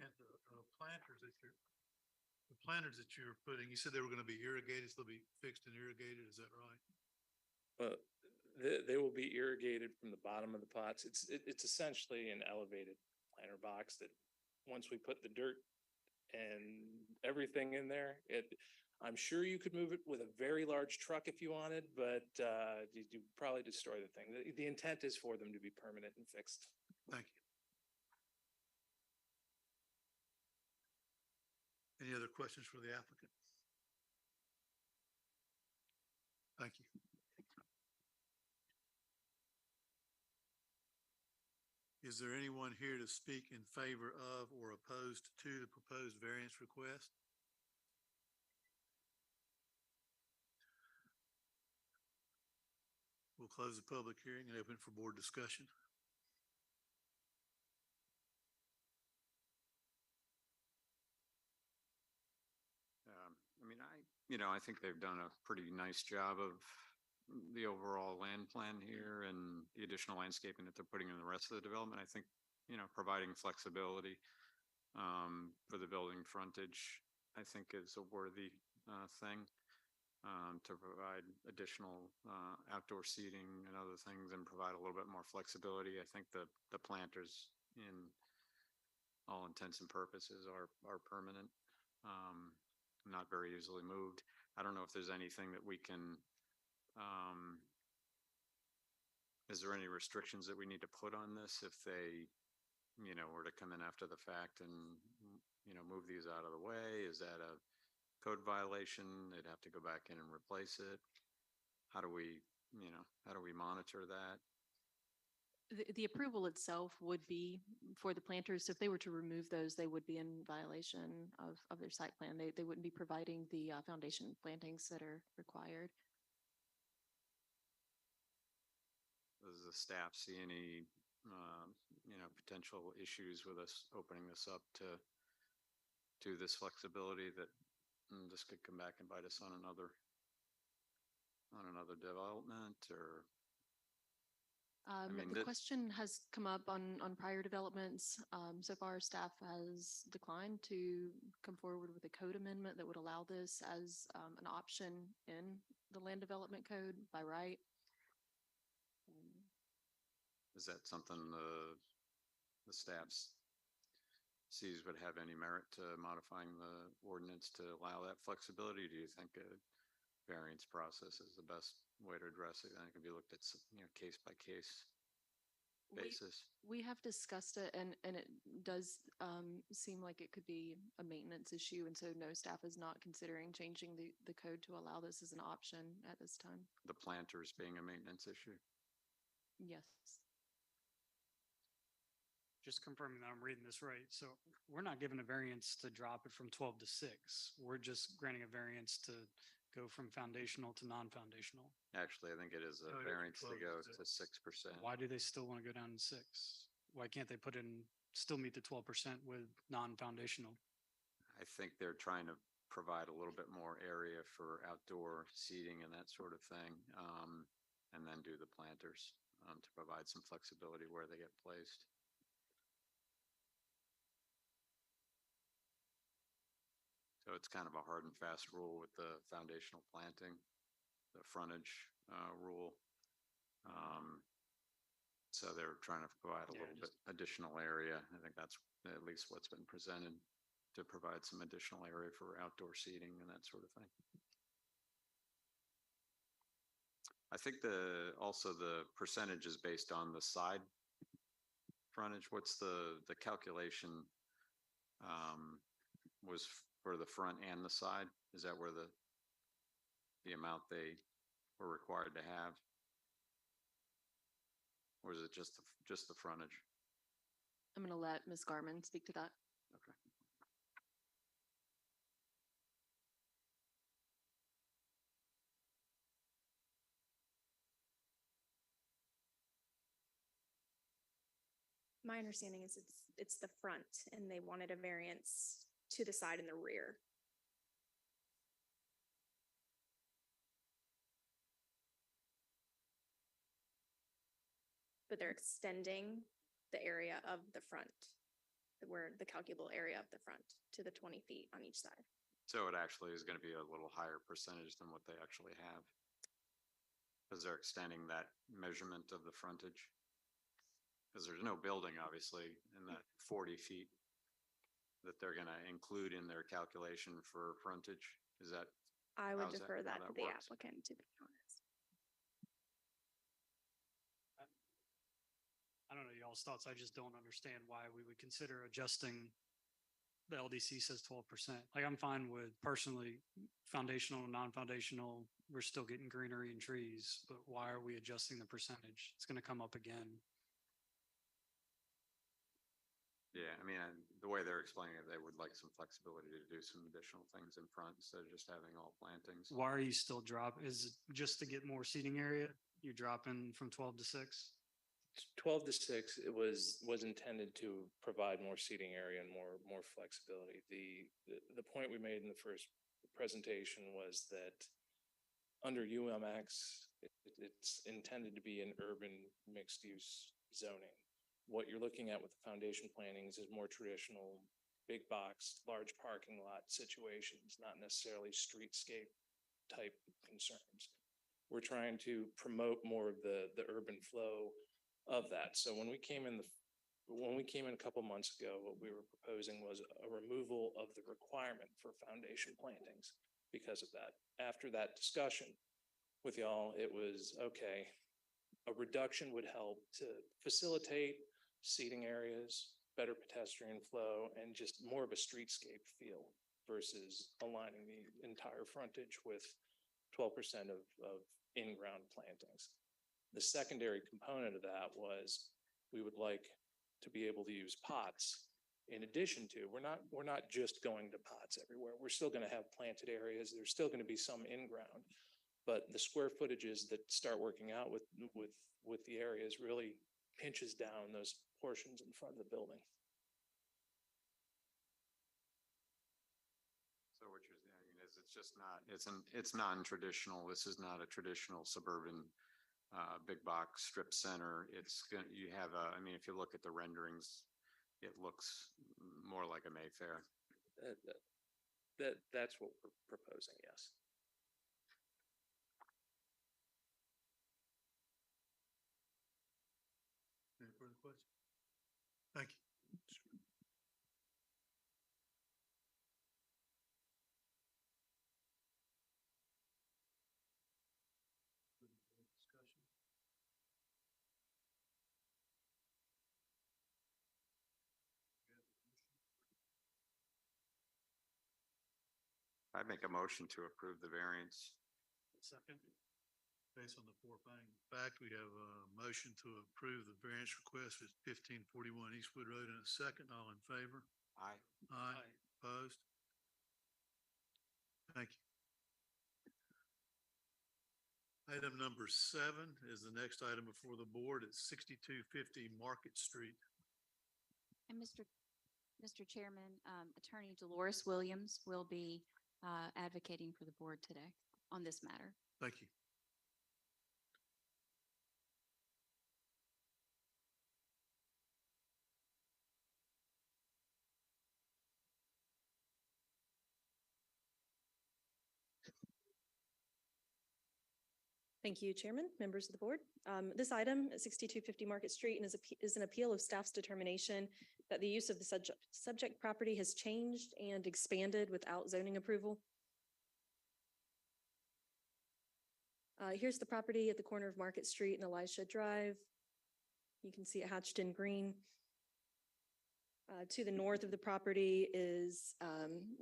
And the planters that you're putting, you said they were gonna be irrigated, so they'll be fixed and irrigated, is that right? They will be irrigated from the bottom of the pots. It's essentially an elevated planter box that once we put the dirt and everything in there, I'm sure you could move it with a very large truck if you wanted, but you probably destroy the thing. The intent is for them to be permanent and fixed. Thank you. Any other questions for the applicant? Thank you. Is there anyone here to speak in favor of or opposed to the proposed variance request? We'll close the public hearing and open it for board discussion. I think they've done a pretty nice job of the overall land plan here and the additional landscaping that they're putting in the rest of the development. I think, providing flexibility for the building frontage, I think is a worthy thing to provide additional outdoor seating and other things and provide a little bit more flexibility. I think the planters in all intents and purposes are permanent, not very easily moved. I don't know if there's anything that we can, is there any restrictions that we need to put on this if they, were to come in after the fact and, move these out of the way? Is that a code violation? They'd have to go back in and replace it. How do we monitor that? The approval itself would be for the planters. So if they were to remove those, they would be in violation of their site plan. They wouldn't be providing the foundation plantings that are required. Does the staff see any, potential issues with us opening this up to this flexibility that this could come back and bite us on another development? Or The question has come up on prior developments. So far, staff has declined to come forward with a code amendment that would allow this as an option in the land development code by right. Is that something the staff sees would have any merit to modifying the ordinance to allow that flexibility? Do you think a variance process is the best way to address it? And it can be looked at, case by case basis. We have discussed it and it does seem like it could be a maintenance issue. And so no, staff is not considering changing the code to allow this as an option at this time. The planters being a maintenance issue? Yes. Just confirming that I'm reading this right. So we're not given a variance to drop it from 12 to 6. We're just granting a variance to go from foundational to non-foundational. Actually, I think it is a variance to go to 6%. Why do they still want to go down to 6? Why can't they still meet the 12% with non-foundational? I think they're trying to provide a little bit more area for outdoor seating and that sort of thing. And then do the planters to provide some flexibility where they get placed. So it's kind of a hard and fast rule with the foundational planting, the frontage rule. So they're trying to provide a little bit additional area. I think that's at least what's been presented, to provide some additional area for outdoor seating and that sort of thing. I think also the percentage is based on the side frontage. What's the calculation was for the front and the side? Is that where the amount they were required to have? Or is it just the frontage? I'm going to let Ms. Garman speak to that. Okay. My understanding is it's the front and they wanted a variance to the side and the rear. But they're extending the area of the front, where the calculable area of the front to the 20 feet on each side. So it actually is going to be a little higher percentage than what they actually have. Because they're extending that measurement of the frontage. Because there's no building, obviously, in that 40 feet that they're going to include in their calculation for frontage. Is that, I would How's that- defer how that that to the works? applicant, to be honest. I don't know y'all's thoughts. I just don't understand why we would consider adjusting. The LDC says 12%. Like, I'm fine with personally foundational, non-foundational. We're still getting greenery and trees, but why are we adjusting the percentage? It's gonna come up again. yeah, I mean, the way they're explaining it, they would like some flexibility to do some additional things in front instead of just having all plantings. Why are you still is it just to get more seating area? You're dropping from 12 to 6? 12 to 6, it was intended to provide more seating area and more flexibility. The point we made in the first presentation was that under UMX, it's intended to be an urban mixed use zoning. What you're looking at with the foundation plantings is more traditional, big box, large parking lot situations, not necessarily streetscape type concerns. We're trying to promote more of the urban flow of that. So when we came in a couple months ago, what we were proposing was a removal of the requirement for foundation plantings because of that. After that discussion with y'all, it was okay. A reduction would help to facilitate seating areas, better pedestrian flow, and just more of a streetscape feel versus aligning the entire frontage with 12% of in-ground plantings. The secondary component of that was we would like to be able to use pots in addition to, we're not just going to pots everywhere. We're still going to have planted areas. There's still going to be some in-ground, but the square footages that start working out with the areas really pinches down those portions in front of the building. So what you're saying is it's just not, it's non-traditional. This is not a traditional suburban big box strip center. It's gonna, you have I mean, if you look at the renderings, it looks more like a Mayfair. That's what we're proposing, yes. Any further questions? Thank you. Discussion. I make a motion to approve the variance. Second. Based on the foregoing fact, we have a motion to approve the variance request at 1541 Eastwood Road in a second. All in favor? Aye. Aye. Opposed? Thank you. Item number 7 is the next item before the board at 6250 Market Street. And Mr. Chairman, Attorney Dolores Williams will be advocating for the board today on this matter. Thank you. Thank you, Chairman, members of the board. This item at 6250 Market Street is an appeal of staff's determination that the use of the subject property has changed and expanded without zoning approval. Here's the property at the corner of Market Street and Elisha Drive. You can see it hatched in green. To the north of the property is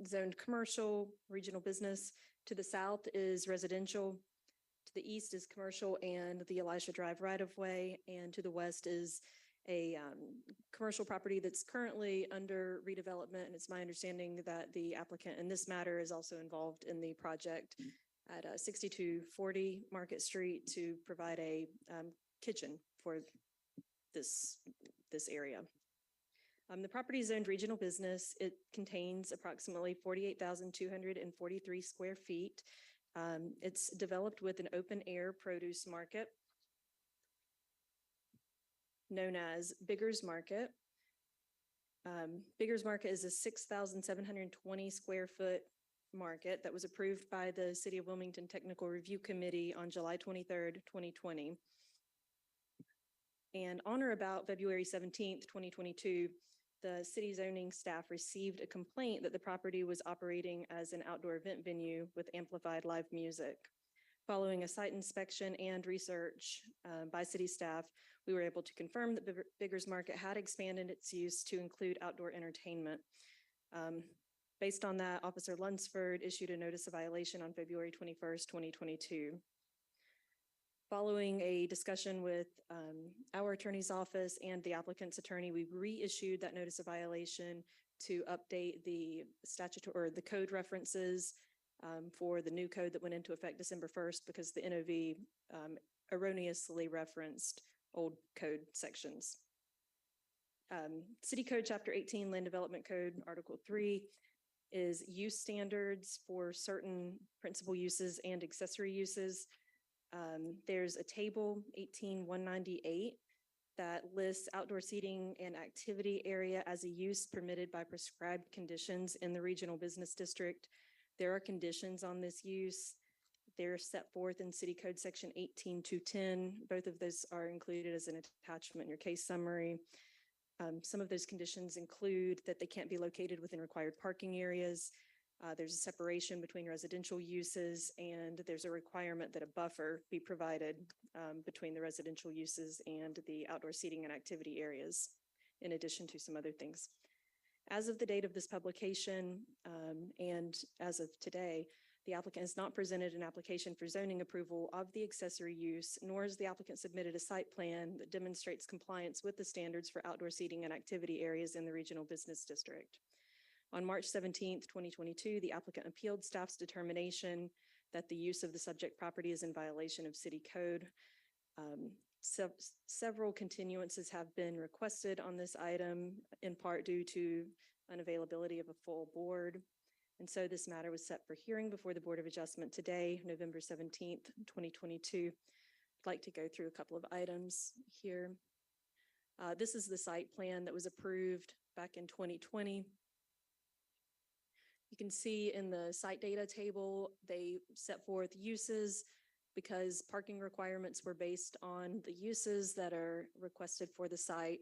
zoned commercial, regional business. To the south is residential. To the east is commercial and the Elisha Drive right-of-way, and to the west is a commercial property that's currently under redevelopment. And it's my understanding that the applicant in this matter is also involved in the project at 6240 Market Street to provide a kitchen for this area. The property is zoned regional business. It contains approximately 48,243 square feet. It's developed with an open air produce market known as Biggers Market. Biggers Market is a 6,720 square foot market that was approved by the City of Wilmington Technical Review Committee on July 23rd, 2020. And on or about February 17th, 2022, the city zoning staff received a complaint that the property was operating as an outdoor event venue with amplified live music. Following a site inspection and research by city staff, we were able to confirm that Biggers Market had expanded its use to include outdoor entertainment. Based on that, Officer Lunsford issued a notice of violation on February 21st, 2022. Following a discussion with our attorney's office and the applicant's attorney, we reissued that notice of violation to update the statute or the code references for the new code that went into effect December 1st because the NOV erroneously referenced old code sections. City Code Chapter 18, Land Development Code, Article 3 is use standards for certain principal uses and accessory uses. There's a table 18198 that lists outdoor seating and activity area as a use permitted by prescribed conditions in the regional business district. There are conditions on this use. They're set forth in City Code Section 18-210. Both of those are included as an attachment in your case summary. Some of those conditions include that they can't be located within required parking areas. There's a separation between residential uses, and there's a requirement that a buffer be provided between the residential uses and the outdoor seating and activity areas, in addition to some other things. As of the date of this publication, and as of today, the applicant has not presented an application for zoning approval of the accessory use, nor has the applicant submitted a site plan that demonstrates compliance with the standards for outdoor seating and activity areas in the regional business district. On March 17th, 2022, the applicant appealed staff's determination that the use of the subject property is in violation of city code. Several continuances have been requested on this item, in part due to unavailability of a full board. And so this matter was set for hearing before the Board of Adjustment today, November 17th, 2022. I'd like to go through a couple of items here. This is the site plan that was approved back in 2020. You can see in the site data table, they set forth uses because parking requirements were based on the uses that are requested for the site.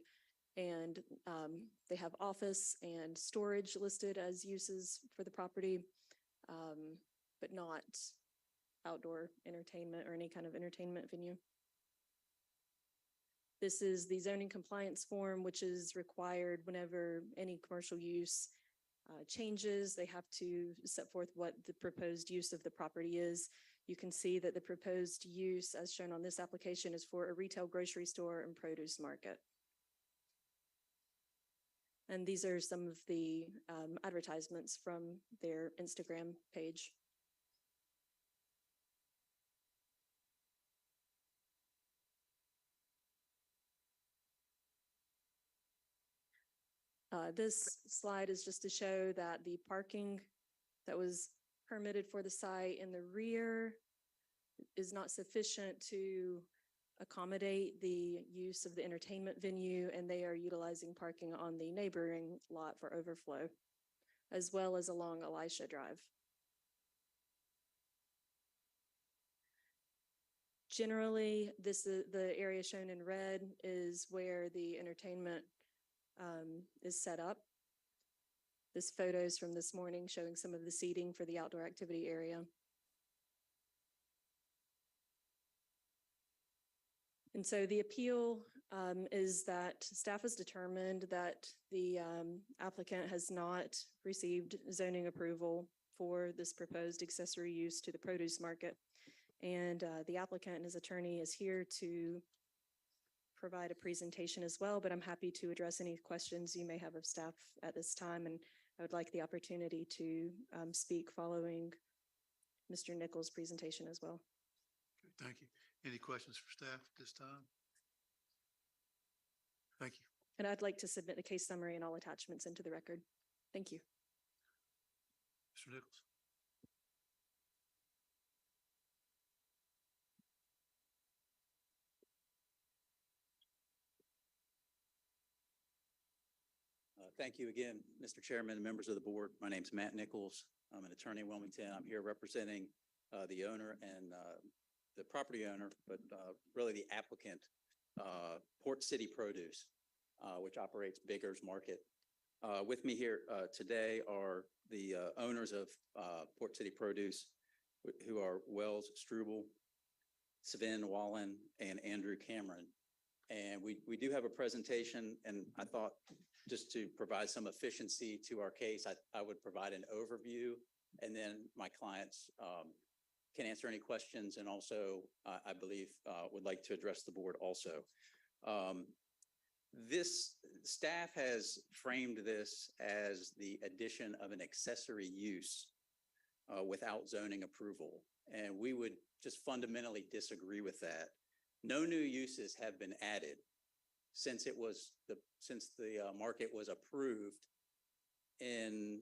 And they have office and storage listed as uses for the property, but not outdoor entertainment or any kind of entertainment venue. This is the zoning compliance form, which is required whenever any commercial use changes. They have to set forth what the proposed use of the property is. You can see that the proposed use, as shown on this application, is for a retail grocery store and produce market. And these are some of the advertisements from their Instagram page. This slide is just to show that the parking that was permitted for the site in the rear is not sufficient to accommodate the use of the entertainment venue, and they are utilizing parking on the neighboring lot for overflow, as well as along Elisha Drive. Generally, this is the area shown in red is where the entertainment is set up. This photo is from this morning showing some of the seating for the outdoor activity area. And so the appeal is that staff has determined that the applicant has not received zoning approval for this proposed accessory use to the produce market. And the applicant and his attorney is here to provide a presentation as well, but I'm happy to address any questions you may have of staff at this time. And I would like the opportunity to speak following Mr. Nichols' presentation as well. Okay, thank you. Any questions for staff at this time? Thank you. And I'd like to submit a case summary and all attachments into the record. Thank you. Mr. Nichols? Thank you again, Mr. Chairman and members of the board. My name's Matt Nichols. I'm an attorney in Wilmington. I'm here representing the owner and the property owner, but really the applicant, Port City Produce, which operates Bigger's Market. With me here today are the owners of Port City Produce, who are Wells Struble, Sven Wallen, and Andrew Cameron. And we do have a presentation, and I thought just to provide some efficiency to our case, I would provide an overview, and then my clients can answer any questions, and also, I believe, would like to address the board also. This staff has framed this as the addition of an accessory use without zoning approval, and we would just fundamentally disagree with that. No new uses have been added since the market was approved in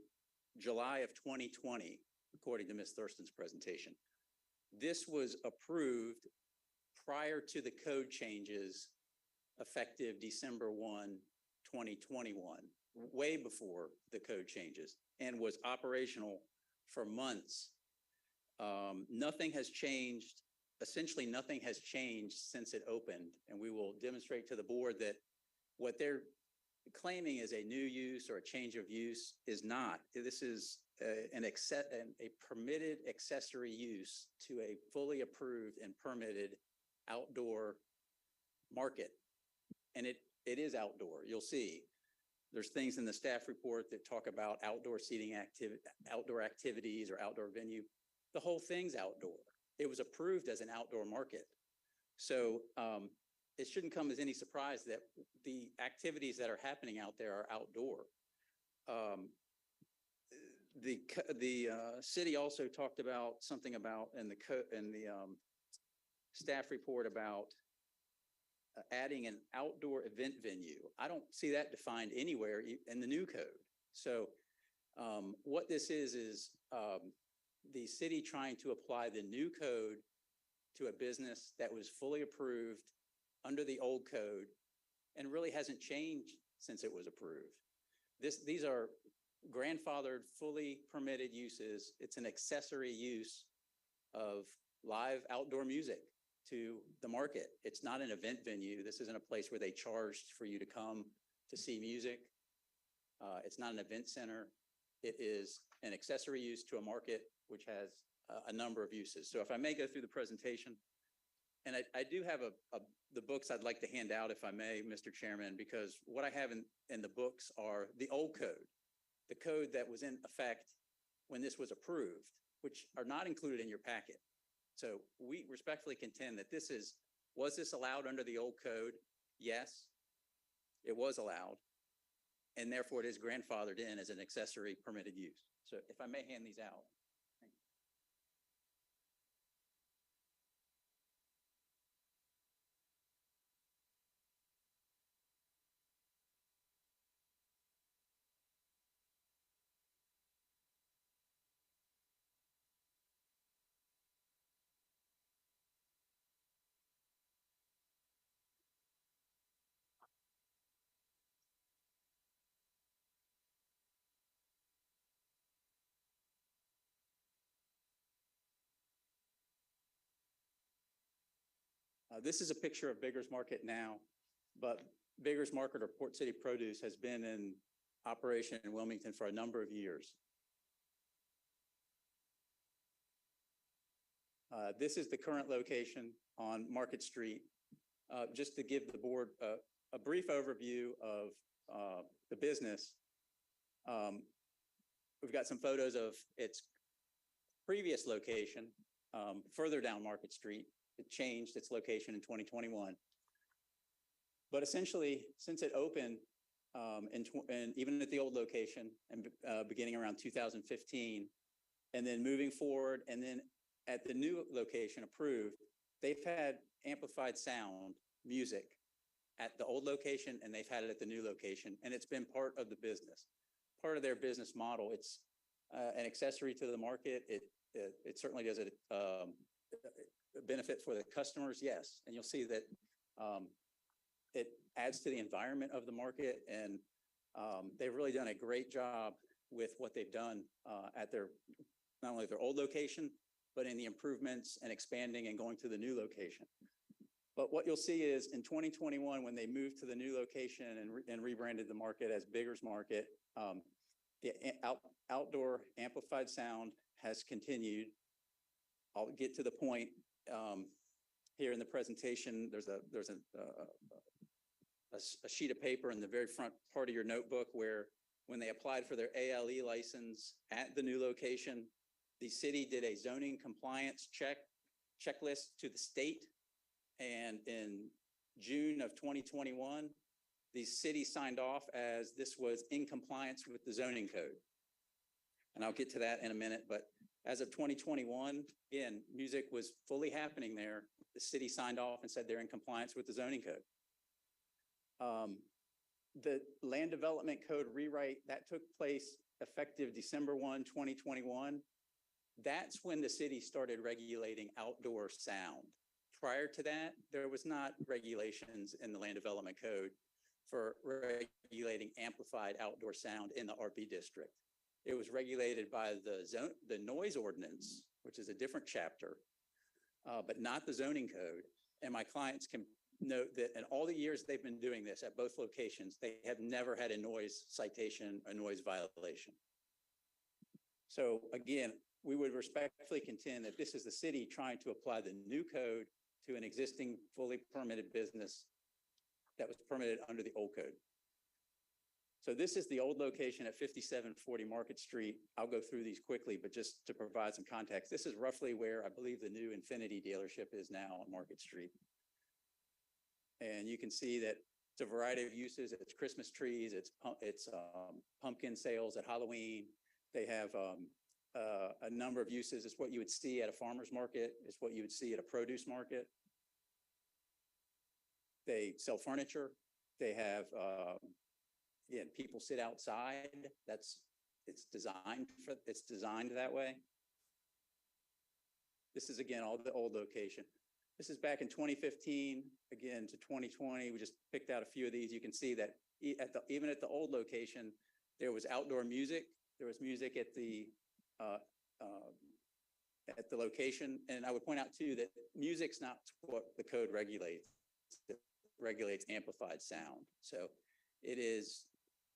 July of 2020, according to Ms. Thurston's presentation. This was approved prior to the code changes effective December 1, 2021, way before the code changes, and was operational for months. Nothing has changed. Essentially, nothing has changed since it opened, and we will demonstrate to the board that what they're claiming is a new use or a change of use is not. This is a permitted accessory use to a fully approved and permitted outdoor market. And it is outdoor. You'll see there's things in the staff report that talk about outdoor seating outdoor activities or outdoor venue. The whole thing's outdoor. It was approved as an outdoor market. So it shouldn't come as any surprise that the activities that are happening out there are outdoor. The city also talked about something about in the staff report about adding an outdoor event venue. I don't see that defined anywhere in the new code. So what this is the city trying to apply the new code to a business that was fully approved under the old code and really hasn't changed since it was approved. These are grandfathered, fully permitted uses. It's an accessory use of live outdoor music to the market. It's not an event venue. This isn't a place where they charged for you to come to see music. It's not an event center. It is an accessory use to a market which has a number of uses. So if I may go through the presentation, and I do have the books I'd like to hand out if I may, Mr. Chairman, because what I have in the books are the old code, the code that was in effect when this was approved, which are not included in your packet. So we respectfully contend that was this allowed under the old code? Yes, it was allowed. And therefore it is grandfathered in as an accessory permitted use. So if I may hand these out. Thank you. This is a picture of Bigger's Market now, but Bigger's Market or Port City Produce has been in operation in Wilmington for a number of years. This is the current location on Market Street. Just to give the board a brief overview of the business, we've got some photos of its previous location further down Market Street. It changed its location in 2021. But essentially, since it opened, and even at the old location and beginning around 2015, and then moving forward, and then at the new location approved, they've had amplified sound, music, at the old location and they've had it at the new location, and it's been part of the business, part of their business model. It's an accessory to the market. It certainly does a benefit for the customers, yes. And you'll see that it adds to the environment of the market, and they've really done a great job with what they've done at their, not only their old location, but in the improvements and expanding and going to the new location. But what you'll see is in 2021, when they moved to the new location and rebranded the market as Bigger's Market, the outdoor amplified sound has continued. I'll get to the point here in the presentation. There's a sheet of paper in the very front part of your notebook where when they applied for their ALE license at the new location, the city did a zoning compliance checklist to the state. And in June of 2021, the city signed off as this was in compliance with the zoning code. And I'll get to that in a minute, but as of 2021, again, music was fully happening there. The city signed off and said they're in compliance with the zoning code. The land development code rewrite that took place effective December 1, 2021. That's when the city started regulating outdoor sound. Prior to that, there was not regulations in the land development code for regulating amplified outdoor sound in the RB district. It was regulated by the noise ordinance, which is a different chapter, but not the zoning code. And my clients can note that in all the years they've been doing this at both locations, they have never had a noise citation, a noise violation. So again, we would respectfully contend that this is the city trying to apply the new code to an existing fully permitted business that was permitted under the old code. So this is the old location at 5740 Market Street. I'll go through these quickly, but just to provide some context, this is roughly where I believe the new Infinity dealership is now on Market Street. And you can see that it's a variety of uses. It's Christmas trees, it's pumpkin sales at Halloween. They have a number of uses. It's what you would see at a farmer's market. It's what you would see at a produce market. They sell furniture. They have, again, people sit outside. It's designed that way. This is, again, all the old location. This is back in 2015, again, to 2020. We just picked out a few of these. You can see that even at the old location, there was outdoor music. There was music at the location. And I would point out too that music's not what the code regulates. It regulates amplified sound. So it is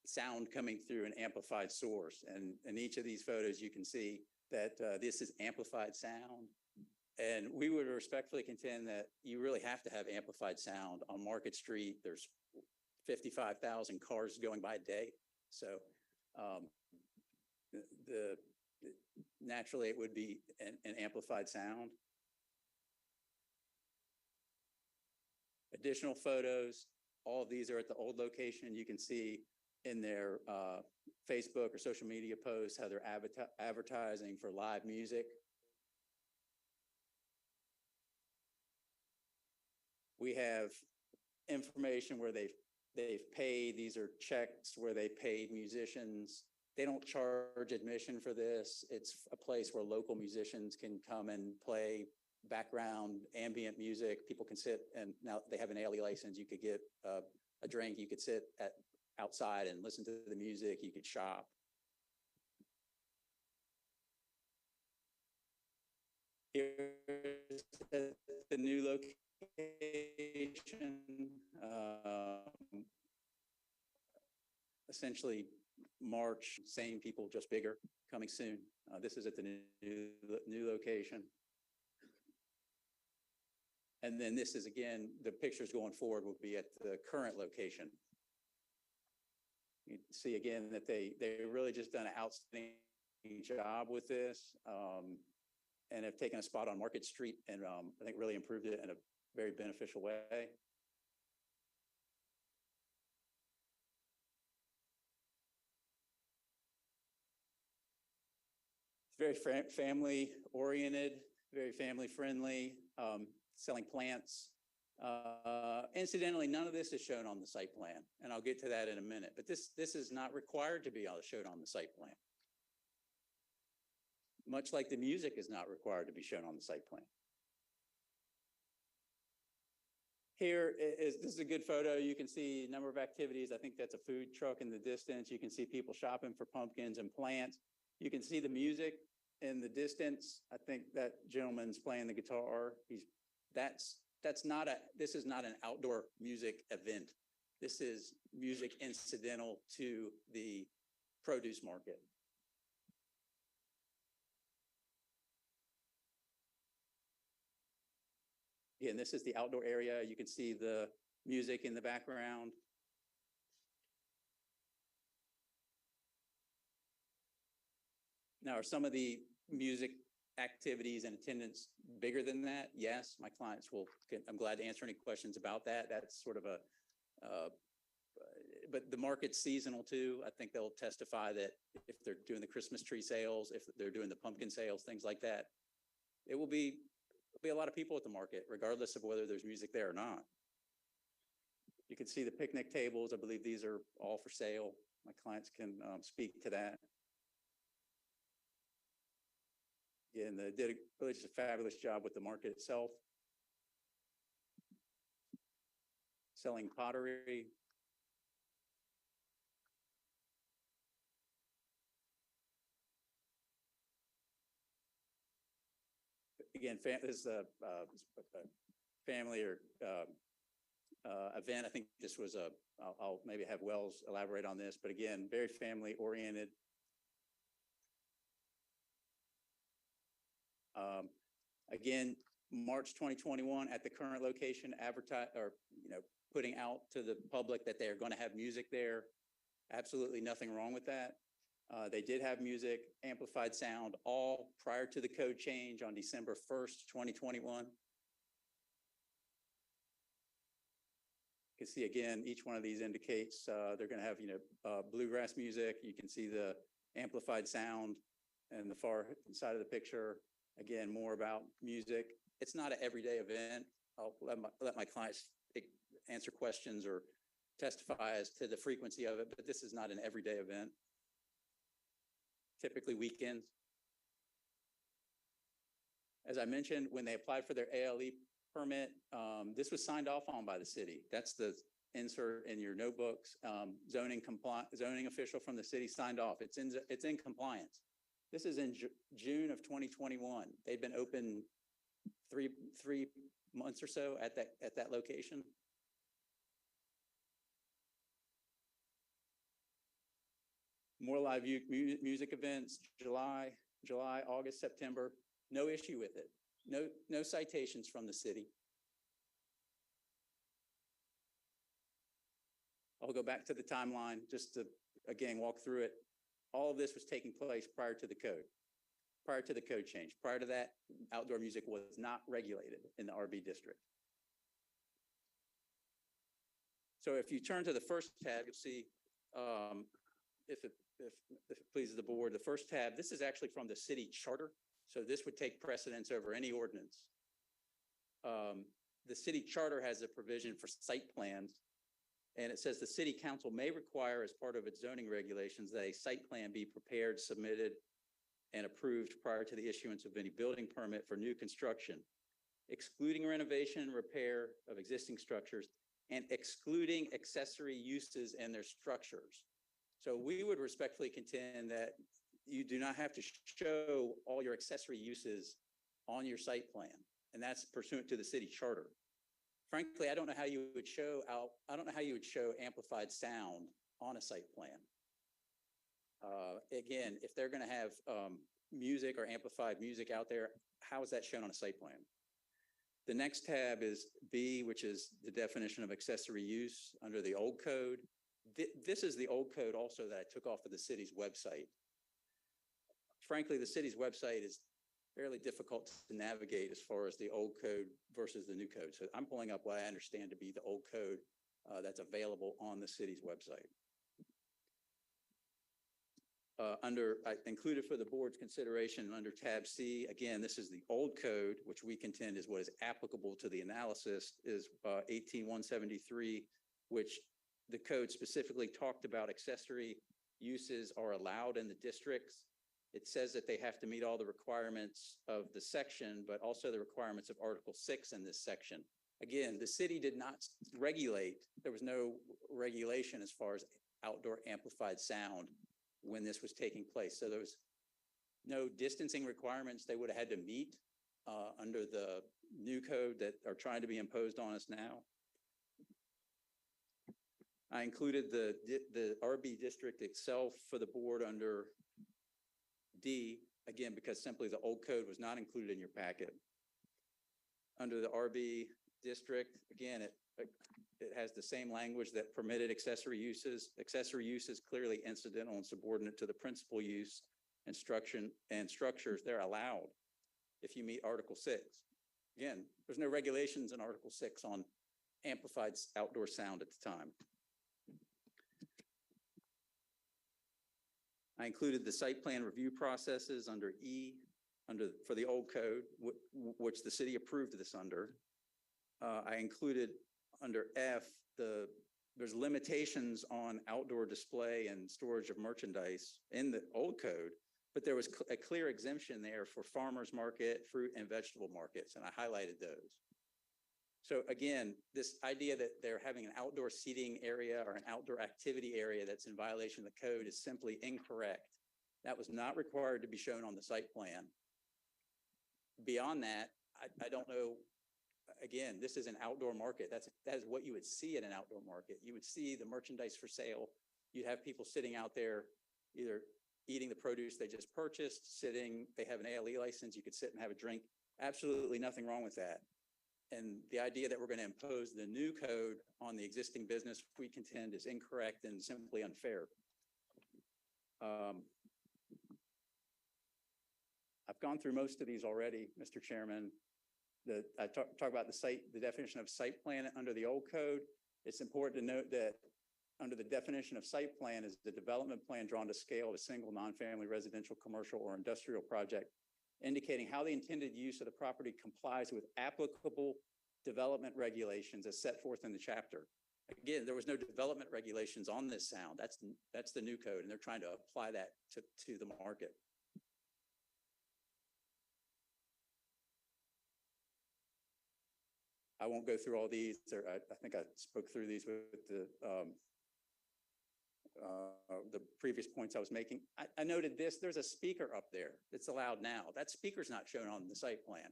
sound coming through an amplified source. And in each of these photos, you can see that this is amplified sound. And we would respectfully contend that you really have to have amplified sound on Market Street. There's 55,000 cars going by a day. So naturally it would be an amplified sound. Additional photos, all of these are at the old location. You can see in their Facebook or social media posts how they're advertising for live music. We have information where they've paid. These are checks where they paid musicians. They don't charge admission for this. It's a place where local musicians can come and play background ambient music. People can sit, and now they have an ALE license. You could get a drink. You could sit outside and listen to the music. You could shop. Here's the new location. Essentially March, same people, just bigger, coming soon. This is at the new location. And then this is, again, the pictures going forward will be at the current location. You see again that they really just done an outstanding job with this, and have taken a spot on Market Street and I think really improved it in a very beneficial way. It's very family oriented, very family friendly, selling plants, Incidentally, none of this is shown on the site plan, and I'll get to that in a minute, but this is not required to be shown on the site plan. Much like the music is not required to be shown on the site plan. Here this is a good photo. You can see a number of activities. I think that's a food truck in the distance. You can see people shopping for pumpkins and plants. You can see the music in the distance. I think that gentleman's playing the guitar. This is not an outdoor music event. This is music incidental to the produce market. Again, this is the outdoor area. You can see the music in the background. Now, are some of the music activities and attendance bigger than that? Yes, my clients I'm glad to answer any questions about that. That's sort of but the market's seasonal too. I think they'll testify that if they're doing the Christmas tree sales, if they're doing the pumpkin sales, things like that, there'll be a lot of people at the market, regardless of whether there's music there or not. You can see the picnic tables. I believe these are all for sale. My clients can speak to that. Again, the village did a fabulous job with the market itself. Selling pottery. Again, this is a family or event. I think this was I'll maybe have Wells elaborate on this, but again, very family oriented. Again, March 2021 at the current location, putting out to the public that they are going to have music there. Absolutely nothing wrong with that. They did have music, amplified sound, all prior to the code change on December 1st, 2021. You can see again, each one of these indicates they're going to have, bluegrass music. You can see the amplified sound and the far side of the picture. Again, more about music. It's not an everyday event. I'll let my clients answer questions or testify as to the frequency of it, but this is not an everyday event. Typically weekends. As I mentioned, when they applied for their ALE permit, this was signed off on by the city. That's the insert in your notebooks. Zoning official from the city signed off. It's in compliance. This is in June of 2021. They've been open three months or so at that location. More live music events, July, August, September. No issue with it. No citations from the city. I'll go back to the timeline just to, again, walk through it. All of this was taking place prior to the code change. Prior to that, outdoor music was not regulated in the RB district. So if you turn to the first tab, you'll see, if it pleases the board, the first tab, this is actually from the city charter. So this would take precedence over any ordinance. The city charter has a provision for site plans. And it says the city council may require as part of its zoning regulations that a site plan be prepared, submitted, and approved prior to the issuance of any building permit for new construction, excluding renovation and repair of existing structures and excluding accessory uses and their structures. So we would respectfully contend that you do not have to show all your accessory uses on your site plan, and that's pursuant to the city charter. Frankly, I don't know how you would show amplified sound on a site plan. Again, if they're going to have music or amplified music out there, how is that shown on a site plan? The next tab is B, which is the definition of accessory use under the old code. This is the old code also that I took off of the city's website. Frankly, the city's website is fairly difficult to navigate as far as the old code versus the new code. So I'm pulling up what I understand to be the old code that's available on the city's website. I included for the board's consideration under tab C, again, this is the old code, which we contend is what is applicable to the analysis, is 18173, which the code specifically talked about accessory uses are allowed in the districts. It says that they have to meet all the requirements of the section, but also the requirements of Article 6 in this section. Again, the city did not regulate, there was no regulation as far as outdoor amplified sound when this was taking place. So there was no distancing requirements they would have had to meet under the new code that are trying to be imposed on us now. I included the RB district itself for the board under D, again, because simply the old code was not included in your packet. Under the RB district, again, it has the same language that permitted accessory uses. Accessory uses clearly incidental and subordinate to the principal use and structures, they're allowed if you meet Article 6. Again, there's no regulations in Article 6 on amplified outdoor sound at the time. I included the site plan review processes under E, for the old code, which the city approved this under. I included under F, there's limitations on outdoor display and storage of merchandise in the old code, but there was a clear exemption there for farmers market, fruit and vegetable markets, and I highlighted those. So again, this idea that they're having an outdoor seating area or an outdoor activity area that's in violation of the code is simply incorrect. That was not required to be shown on the site plan. Beyond that, I don't know. Again, this is an outdoor market. That is what you would see at an outdoor market. You would see the merchandise for sale. You'd have people sitting out there, either eating the produce they just purchased, sitting, they have an ALE license, you could sit and have a drink. Absolutely nothing wrong with that. And the idea that we're going to impose the new code on the existing business, we contend, is incorrect and simply unfair. I've gone through most of these already, Mr. Chairman. I talk about the definition of site plan under the old code. It's important to note that under the definition of site plan is the development plan drawn to scale of a single non-family residential, commercial, or industrial project, indicating how the intended use of the property complies with applicable development regulations as set forth in the chapter. Again, there was no development regulations on this sound. That's the new code, and they're trying to apply that to the market. I won't go through all these. I think I spoke through these with the previous points I was making. I noted this, there's a speaker up there that's allowed now. That speaker's not shown on the site plan.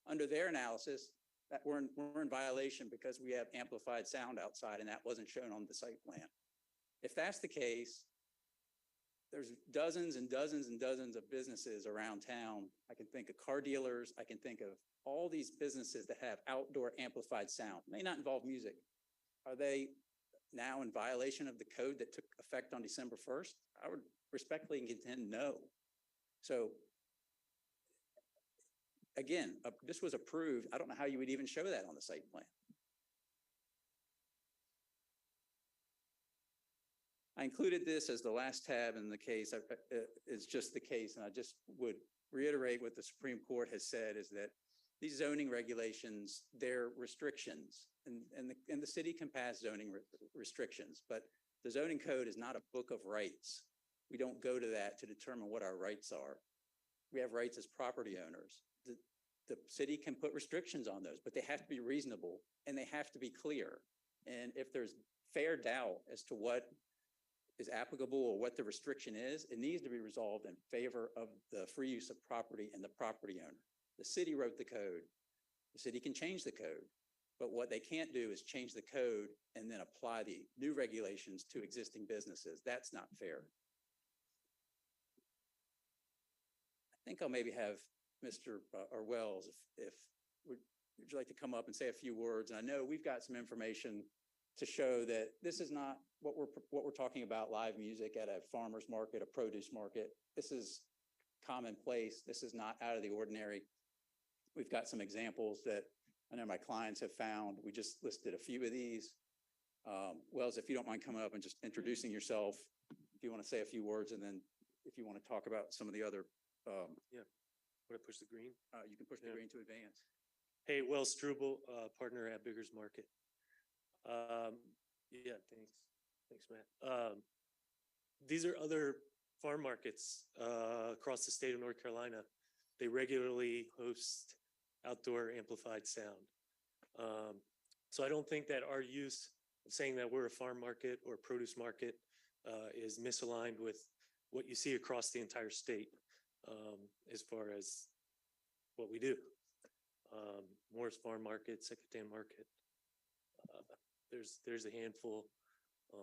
Under their analysis, that we're in violation because we have amplified sound outside and that wasn't shown on the site plan. If that's the case, there's dozens and dozens and dozens of businesses around town. I can think of car dealers. I can think of all these businesses that have outdoor amplified sound. May not involve music. Are they now in violation of the code that took effect on December 1st? I would respectfully contend no. So again, this was approved. I don't know how you would even show that on the site plan. I included this as the last tab in the case. It's just the case, and I just would reiterate what the Supreme Court has said is that these zoning regulations, they're restrictions, and the city can pass zoning restrictions, but the zoning code is not a book of rights. We don't go to that to determine what our rights are. We have rights as property owners. The city can put restrictions on those, but they have to be reasonable and they have to be clear. And if there's fair doubt as to what is applicable or what the restriction is, it needs to be resolved in favor of the free use of property and the property owner. The city wrote the code. The city can change the code, but what they can't do is change the code and then apply the new regulations to existing businesses. That's not fair. I think I'll maybe have Mr. Wells, if would you like to come up and say a few words? And I know we've got some information to show that this is not what we're talking about, live music at a farmer's market, a produce market. This is commonplace. This is not out of the ordinary. We've got some examples that I know my clients have found. We just listed a few of these. Wells, if you don't mind coming up and just introducing yourself, if you want to say a few words, and then if you want to talk about some of the other, Would I push the green? you can push the Yeah. green to advance. Hey, Wells Struble, partner at Biggers Market. Yeah, thanks. Thanks, Matt. These are other farm markets, across the state of North Carolina. They regularly host outdoor amplified sound. So I don't think that our use of saying that we're a farm market or produce market, is misaligned with what you see across the entire state, as far as what we do. Morris Farm Market, Secretary Market. There's a handful,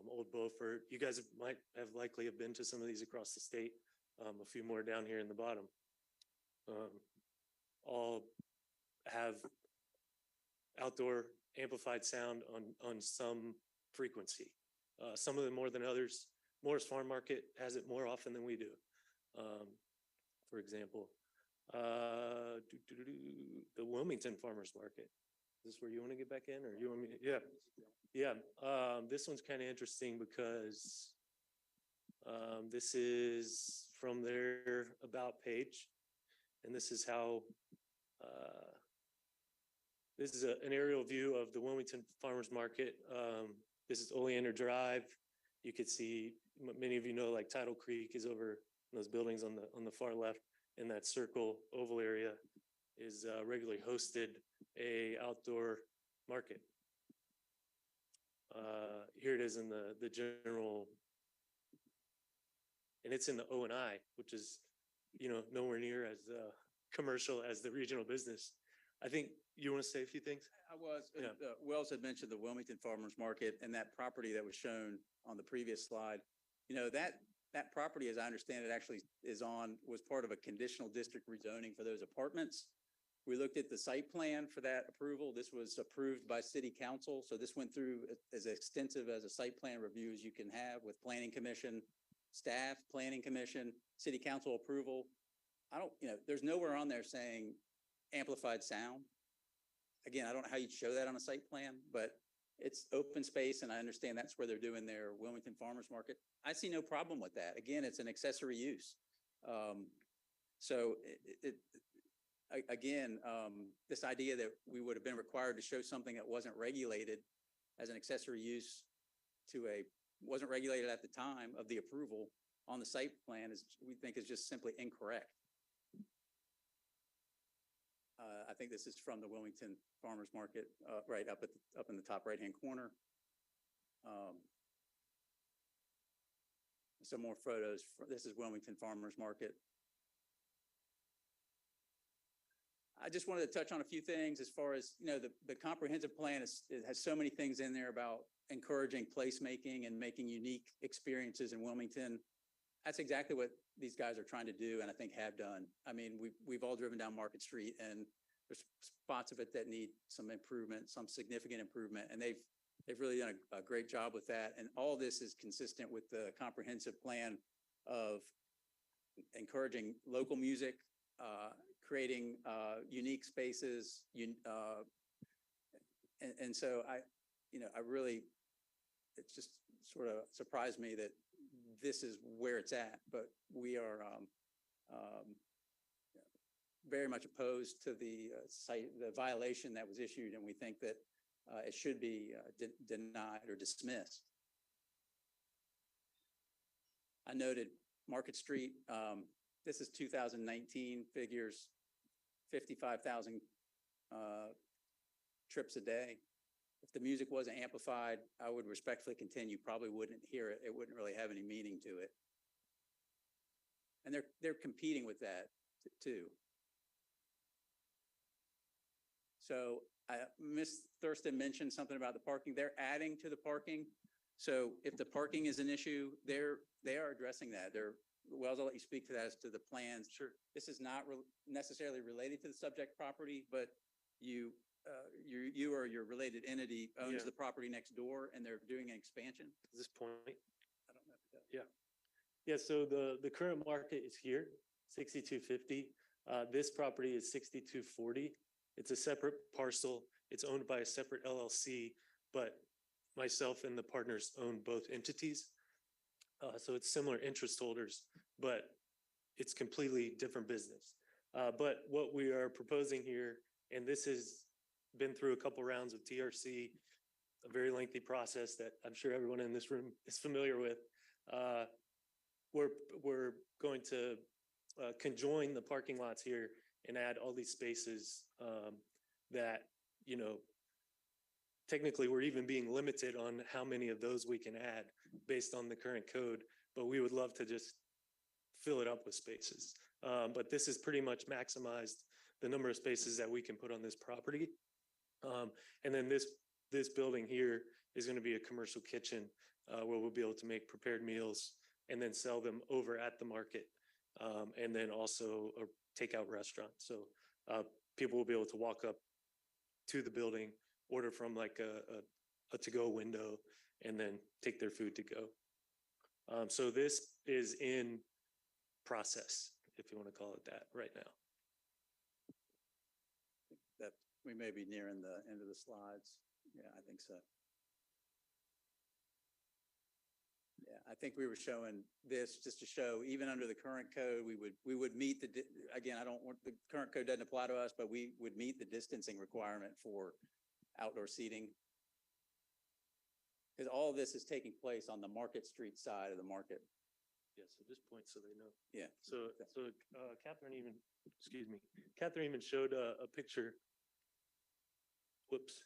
Old Beaufort. You guys might have likely have been to some of these across the state. A few more down here in the bottom. All have outdoor amplified sound on some frequency. Some of them more than others. Morris Farm Market has it more often than we do. For example, the Wilmington Farmers Market. Is this where you want to get back in, or you want me to? Yeah. Yeah. This one's kind of interesting because this is from their about page, and this is how this is an aerial view of the Wilmington Farmers Market. This is Oleander Drive. You could see, many of you know, like Tidal Creek is over in those buildings on the far left, and that circle oval area is regularly hosted a outdoor market. Here it is in the general, and it's in the O&I, which is, nowhere near as commercial as the regional business. I think you want to say a few things? I was, Yeah. Wells had mentioned the Wilmington Farmers Market and that property that was shown on the previous slide. That property, as I understand it, actually was part of a conditional district rezoning for those apartments. We looked at the site plan for that approval. This was approved by city council. So this went through as extensive as a site plan review as you can have with planning commission, staff, planning commission, city council approval. There's nowhere on there saying amplified sound. Again, I don't know how you'd show that on a site plan, but it's open space, and I understand that's where they're doing their Wilmington Farmers Market. I see no problem with that. Again, it's an accessory use. So this idea that we would have been required to show something that wasn't regulated as an accessory use wasn't regulated at the time of the approval on the site plan we think is just simply incorrect. I think this is from the Wilmington Farmers Market, right up in the top right-hand corner. Some more photos. This is Wilmington Farmers Market. I just wanted to touch on a few things as far as, the comprehensive plan has so many things in there about encouraging placemaking and making unique experiences in Wilmington. That's exactly what these guys are trying to do, and I think have done. I mean, we've all driven down Market Street, and there's spots of it that need some improvement, some significant improvement, and they've really done a great job with that. And all this is consistent with the comprehensive plan of encouraging local music, creating unique spaces, and so it's just sort of surprised me that this is where it's at, but we are very much opposed to the violation that was issued, and we think that it should be denied or dismissed. I noted Market Street. This is 2019 figures, 55,000 trips a day. If the music wasn't amplified, I would respectfully contend you probably wouldn't hear it. It wouldn't really have any meaning to it. And they're competing with that too. So Ms. Thurston mentioned something about the parking. They're adding to the parking. So if the parking is an issue, they are addressing that. Wells, I'll let you speak to that as to the plans. Sure. This is not necessarily related to the subject property, but you or your related entity owns the property next door, and they're doing an expansion. At this point. I don't know. Yeah. Yeah, so the current market is here, 6250. This property is 6240. It's a separate parcel. It's owned by a separate LLC, but myself and the partners own both entities. So it's similar interest holders, but it's completely different business. But what we are proposing here, and this has been through a couple rounds of TRC, a very lengthy process that I'm sure everyone in this room is familiar with. We're going to conjoin the parking lots here and add all these spaces that, you know, technically we're even being limited on how many of those we can add based on the current code, but we would love to just fill it up with spaces. But this is pretty much maximized the number of spaces that we can put on this property. And then this building here is going to be a commercial kitchen where we'll be able to make prepared meals and then sell them over at the market. And then also a takeout restaurant. So people will be able to walk up to the building, order from like a to-go window, and then take their food to go. So this is in process, if you want to call it that, right now. That we may be nearing the end of the slides. Yeah, I think so. Yeah, I think we were showing this just to show, even under the current code, we would meet again, I don't want, the current code doesn't apply to us, but we would meet the distancing requirement for outdoor seating. Because all of this is taking place on the Market Street side of the market. Yeah, so just point so they know. Yeah. So Catherine even, excuse me, Catherine even showed a picture. Whoops,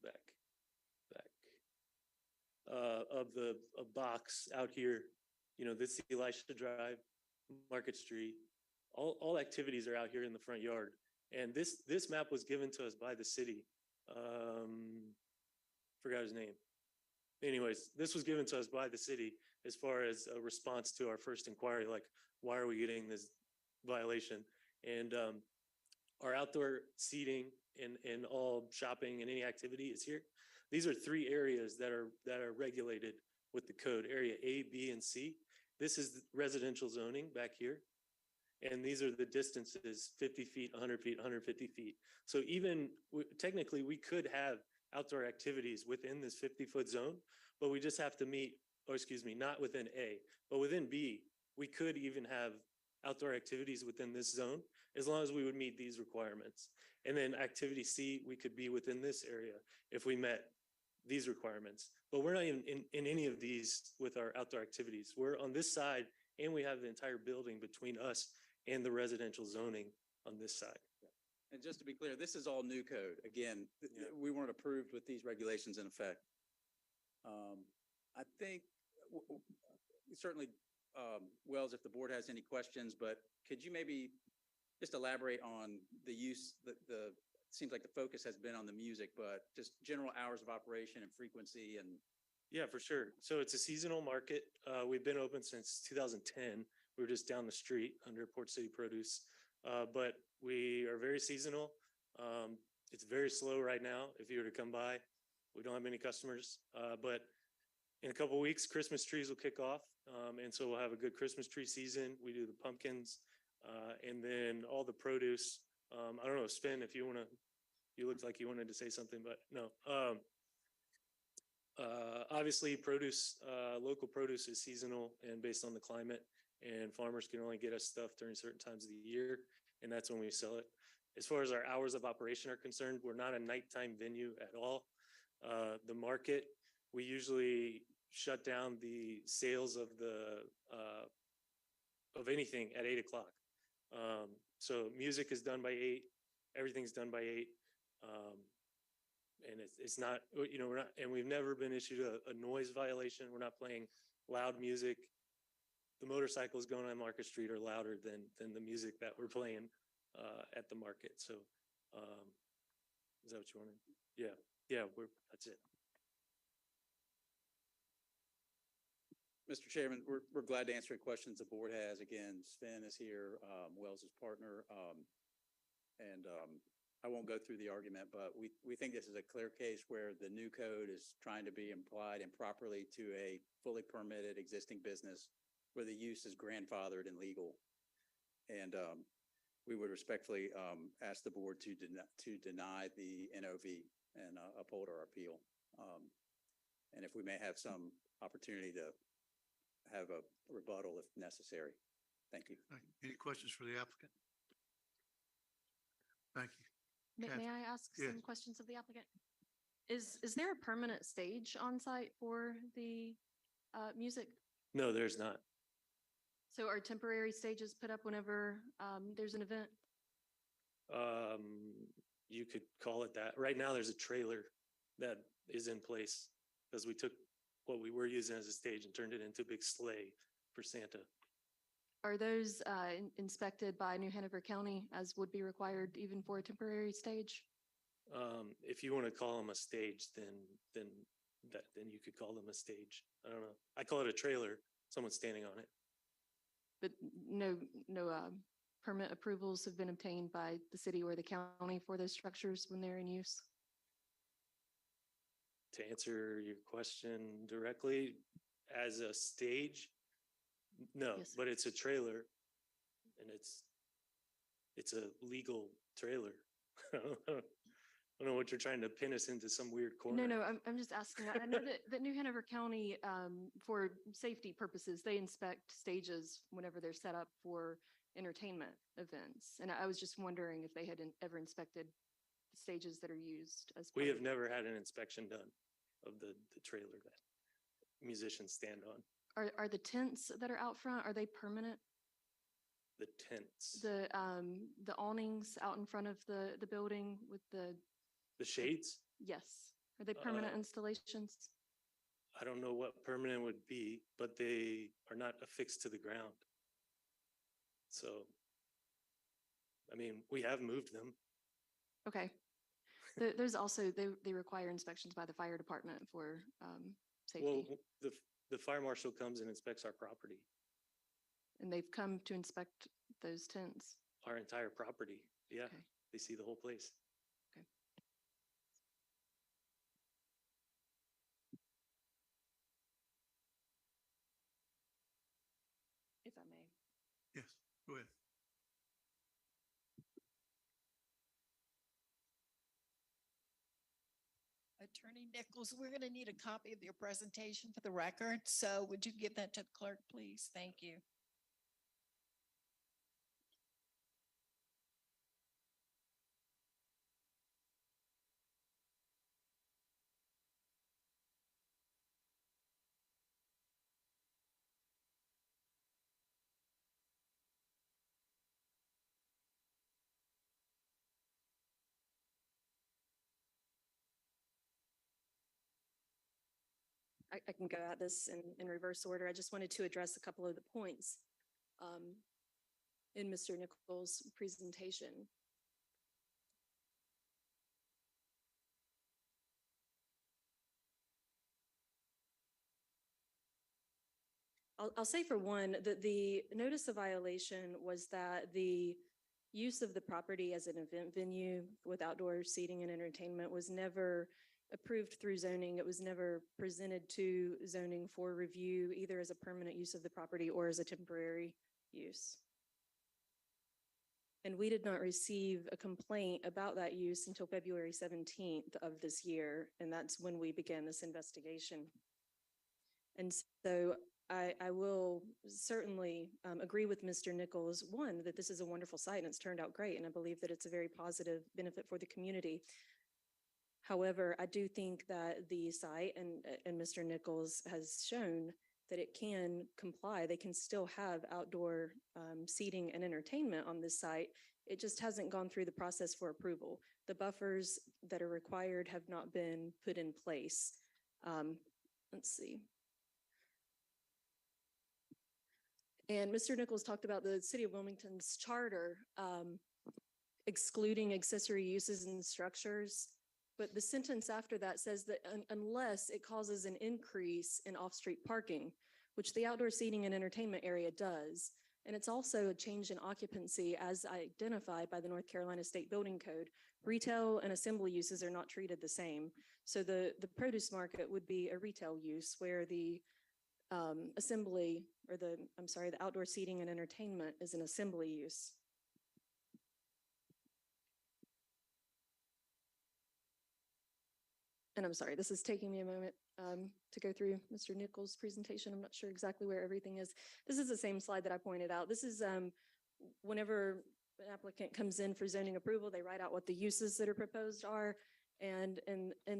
back. Of a box out here, you know, this is Elisha Drive, Market Street. All activities are out here in the front yard. And this map was given to us by the city. Forgot his name. Anyways, this was given to us by the city as far as a response to our first inquiry, like, why are we getting this violation? And our outdoor seating and all shopping and any activity is here. These are 3 areas that are regulated with the code, area A, B, and C. This is residential zoning back here. And these are the distances, 50 feet, 100 feet, 150 feet. So even technically we could have outdoor activities within this 50-foot zone, but we just have to meet, or excuse me, not within A, but within B, we could even have outdoor activities within this zone, as long as we would meet these requirements. And then activity C, we could be within this area if we met these requirements. But we're not even in any of these with our outdoor activities. We're on this side, and we have the entire building between us and the residential zoning on this side. And just to be clear, this is all new code. Again, we weren't approved with these regulations in effect. I think certainly, Wells, if the board has any questions, but could you maybe just elaborate on the use, it seems like the focus has been on the music, but just general hours of operation and frequency and. Yeah, for sure. So it's a seasonal market. We've been open since 2010. We were just down the street under Port City Produce. But we are very seasonal. It's very slow right now. If you were to come by, we don't have many customers. But in a couple of weeks, Christmas trees will kick off. And so we'll have a good Christmas tree season. We do the pumpkins and then all the produce. I don't know, Sven, if you want to, you looked like you wanted to say something, but no. Obviously, produce, local produce is seasonal and based on the climate, and farmers can only get us stuff during certain times of the year, and that's when we sell it. As far as our hours of operation are concerned, we're not a nighttime venue at all. The market, we usually shut down the sales of anything at 8 o'clock. So music is done by 8, everything's done by 8. And it's not, you know, and we've never been issued a noise violation. We're not playing loud music. The motorcycles going on Market Street are louder than the music that we're playing at the market. So is that what you wanted? Yeah, that's it. Mr. Chairman, we're glad to answer any questions the board has. Again, Sven is here, Wells' partner. I won't go through the argument, but we think this is a clear case where the new code is trying to be applied improperly to a fully permitted existing business where the use is grandfathered and legal. And we would respectfully ask the board to deny the NOV and uphold our appeal. And if we may have some opportunity to have a rebuttal if necessary. Thank you. Thank you. Any questions for the applicant? Thank you. May I ask Yes. some questions of the applicant? Is there a permanent stage on site for the music? No, there's not. So are temporary stages put up whenever there's an event? You could call it that. Right now, there's a trailer that is in place because we took what we were using as a stage and turned it into a big sleigh for Santa. Are those inspected by New Hanover County as would be required even for a temporary stage? If you want to call them a stage, then you could call them a stage. I don't know. I call it a trailer. Someone's standing on it. But no permit approvals have been obtained by the city or the county for those structures when they're in use? To answer your question directly, as a stage, no, Yes, sir. but it's a trailer and it's a legal trailer. I don't know what you're trying to pin us into some weird corner. No, I'm just asking. I know that New Hanover County, for safety purposes, they inspect stages whenever they're set up for entertainment events. And I was just wondering if they had ever inspected the stages that are used as. We part have of- never had an inspection done of the trailer that musicians stand on. Are the tents that are out front, are they permanent? The tents, The awnings out in front of the building with the, the shades. yes, are they permanent installations? I don't know what permanent would be, but they are not affixed to the ground. So, I mean, we have moved them. Okay. There's also, they require inspections by the fire department for Well, safety. the fire marshal comes and inspects our property, And they've come to inspect those tents. our entire property. Yeah, Okay. they see the whole place. Okay. If I may. Yes, go ahead. Attorney Nichols, we're going to need a copy of your presentation for the record. So would you give that to the clerk, please? Thank you. I can go at this in reverse order. I just wanted to address a couple of the points in Mr. Nichols' presentation. I'll say for one, that the notice of violation was that the use of the property as an event venue with outdoor seating and entertainment was never approved through zoning. It was never presented to zoning for review, either as a permanent use of the property or as a temporary use. And we did not receive a complaint about that use until February 17th of this year, and that's when we began this investigation. And so I will certainly agree with Mr. Nichols, one, that this is a wonderful site and it's turned out great, and I believe that it's a very positive benefit for the community. However, I do think that the site and Mr. Nichols has shown that it can comply. They can still have outdoor seating and entertainment on this site. It just hasn't gone through the process for approval. The buffers that are required have not been put in place. Let's see. And Mr. Nichols talked about the City of Wilmington's charter excluding accessory uses and structures. But the sentence after that says that unless it causes an increase in off-street parking, which the outdoor seating and entertainment area does. And it's also a change in occupancy as identified by the North Carolina State Building Code. Retail and assembly uses are not treated the same. So the produce market would be a retail use where the assembly or the outdoor seating and entertainment is an assembly use. and I'm sorry, this is taking me a moment to go through Mr. Nichols' presentation. I'm not sure exactly where everything is. This is the same slide that I pointed out. This is whenever an applicant comes in for zoning approval, they write out what the uses that are proposed are. And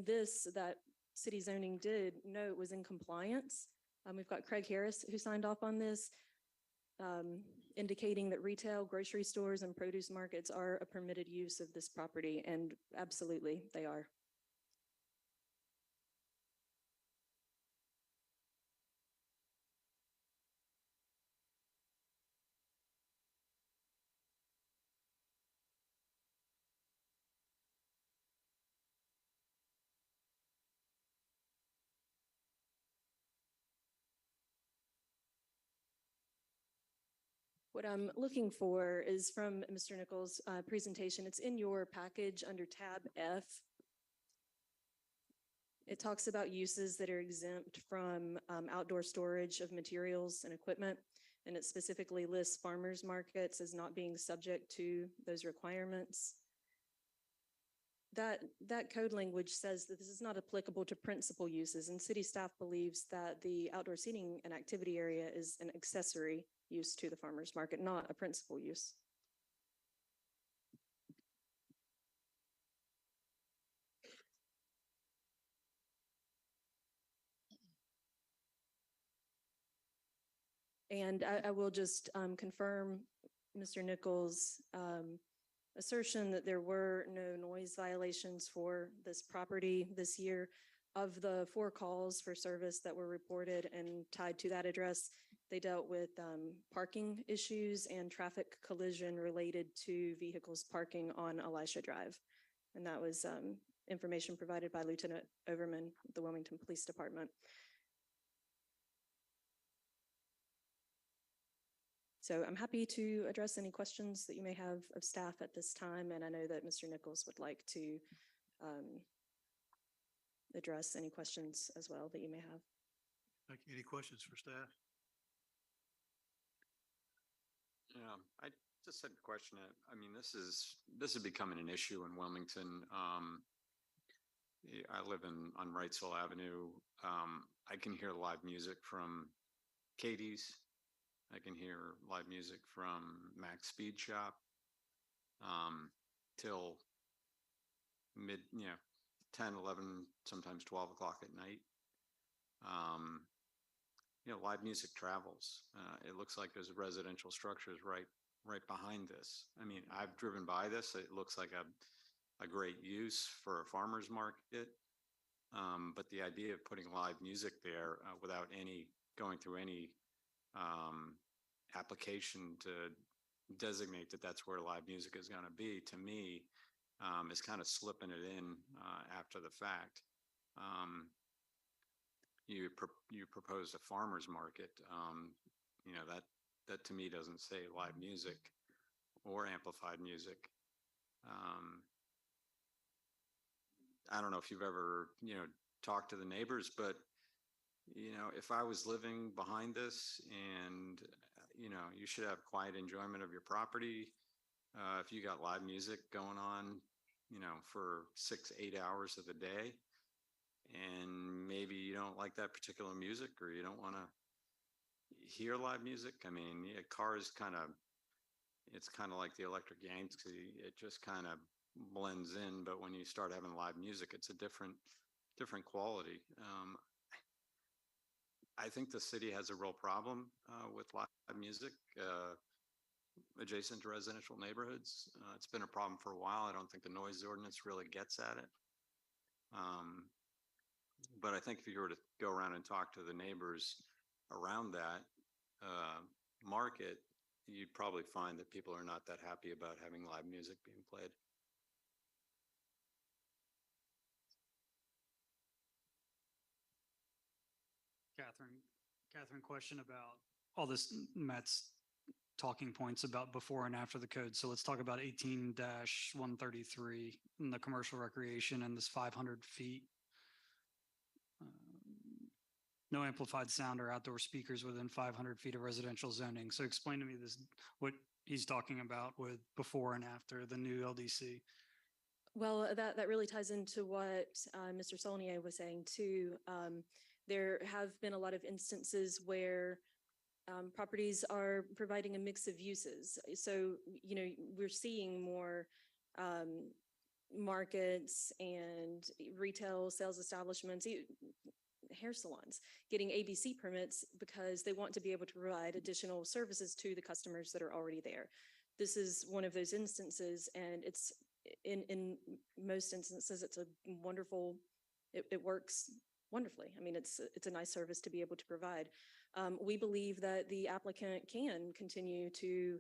this, that city zoning did note was in compliance. We've got Craig Harris who signed off on this, indicating that retail, grocery stores, and produce markets are a permitted use of this property, and absolutely, they are. What I'm looking for is from Mr. Nichols' presentation. It's in your package under tab F. It talks about uses that are exempt from outdoor storage of materials and equipment, and it specifically lists farmers markets as not being subject to those requirements. That code language says that this is not applicable to principal uses, and city staff believes that the outdoor seating and activity area is an accessory use to the farmers market, not a principal use. And I will just confirm Mr. Nichols' assertion that there were no noise violations for this property this year. Of the 4 calls for service that were reported and tied to that address, they dealt with parking issues and traffic collision related to vehicles parking on Elisha Drive. And that was information provided by Lieutenant Overman, of the Wilmington Police Department. So I'm happy to address any questions that you may have of staff at this time. And I know that Mr. Nichols would like to address any questions as well that you may have. Thank you. Any questions for staff? Yeah, I just had a question. I mean, this is becoming an issue in Wilmington. I live on Wrightsville Avenue. I can hear live music from Katie's. I can hear live music from Max Speed Shop till mid, 10, 11, sometimes 12 o'clock at night. Live music travels. It looks like there's residential structures right behind this. I mean, I've driven by this. It looks like a great use for a farmer's market. But the idea of putting live music there without going through any application to designate that that's where live music is going to be, to me, is kind of slipping it in after the fact. You proposed a farmer's market. That to me doesn't say live music or amplified music. I don't know if you've ever, talked to the neighbors, but if I was living behind this and, you should have quiet enjoyment of your property. If you got live music going on, for 6-8 hours of the day, and maybe you don't like that particular music or you don't want to hear live music. I mean, cars it's kind of like the Electric Yanks. It just kind of blends in, but when you start having live music, it's a different quality. I think the city has a real problem with live music adjacent to residential neighborhoods. It's been a problem for a while. I don't think the noise ordinance really gets at it. But I think if you were to go around and talk to the neighbors around that market, you'd probably find that people are not that happy about having live music being played. Catherine, question about all this, Matt's talking points about before and after the code. So let's talk about 18-133 in the commercial recreation and this 500 feet. No amplified sound or outdoor speakers within 500 feet of residential zoning. So explain to me what he's talking about with before and after the new LDC. Well, that really ties into what Mr. Saulnier was saying too. There have been a lot of instances where properties are providing a mix of uses. So, you know, we're seeing more markets and retail sales establishments, hair salons, getting ABC permits because they want to be able to provide additional services to the customers that are already there. This is one of those instances, and it's in most instances, it's a wonderful, it works wonderfully. I mean, it's a nice service to be able to provide. We believe that the applicant can continue to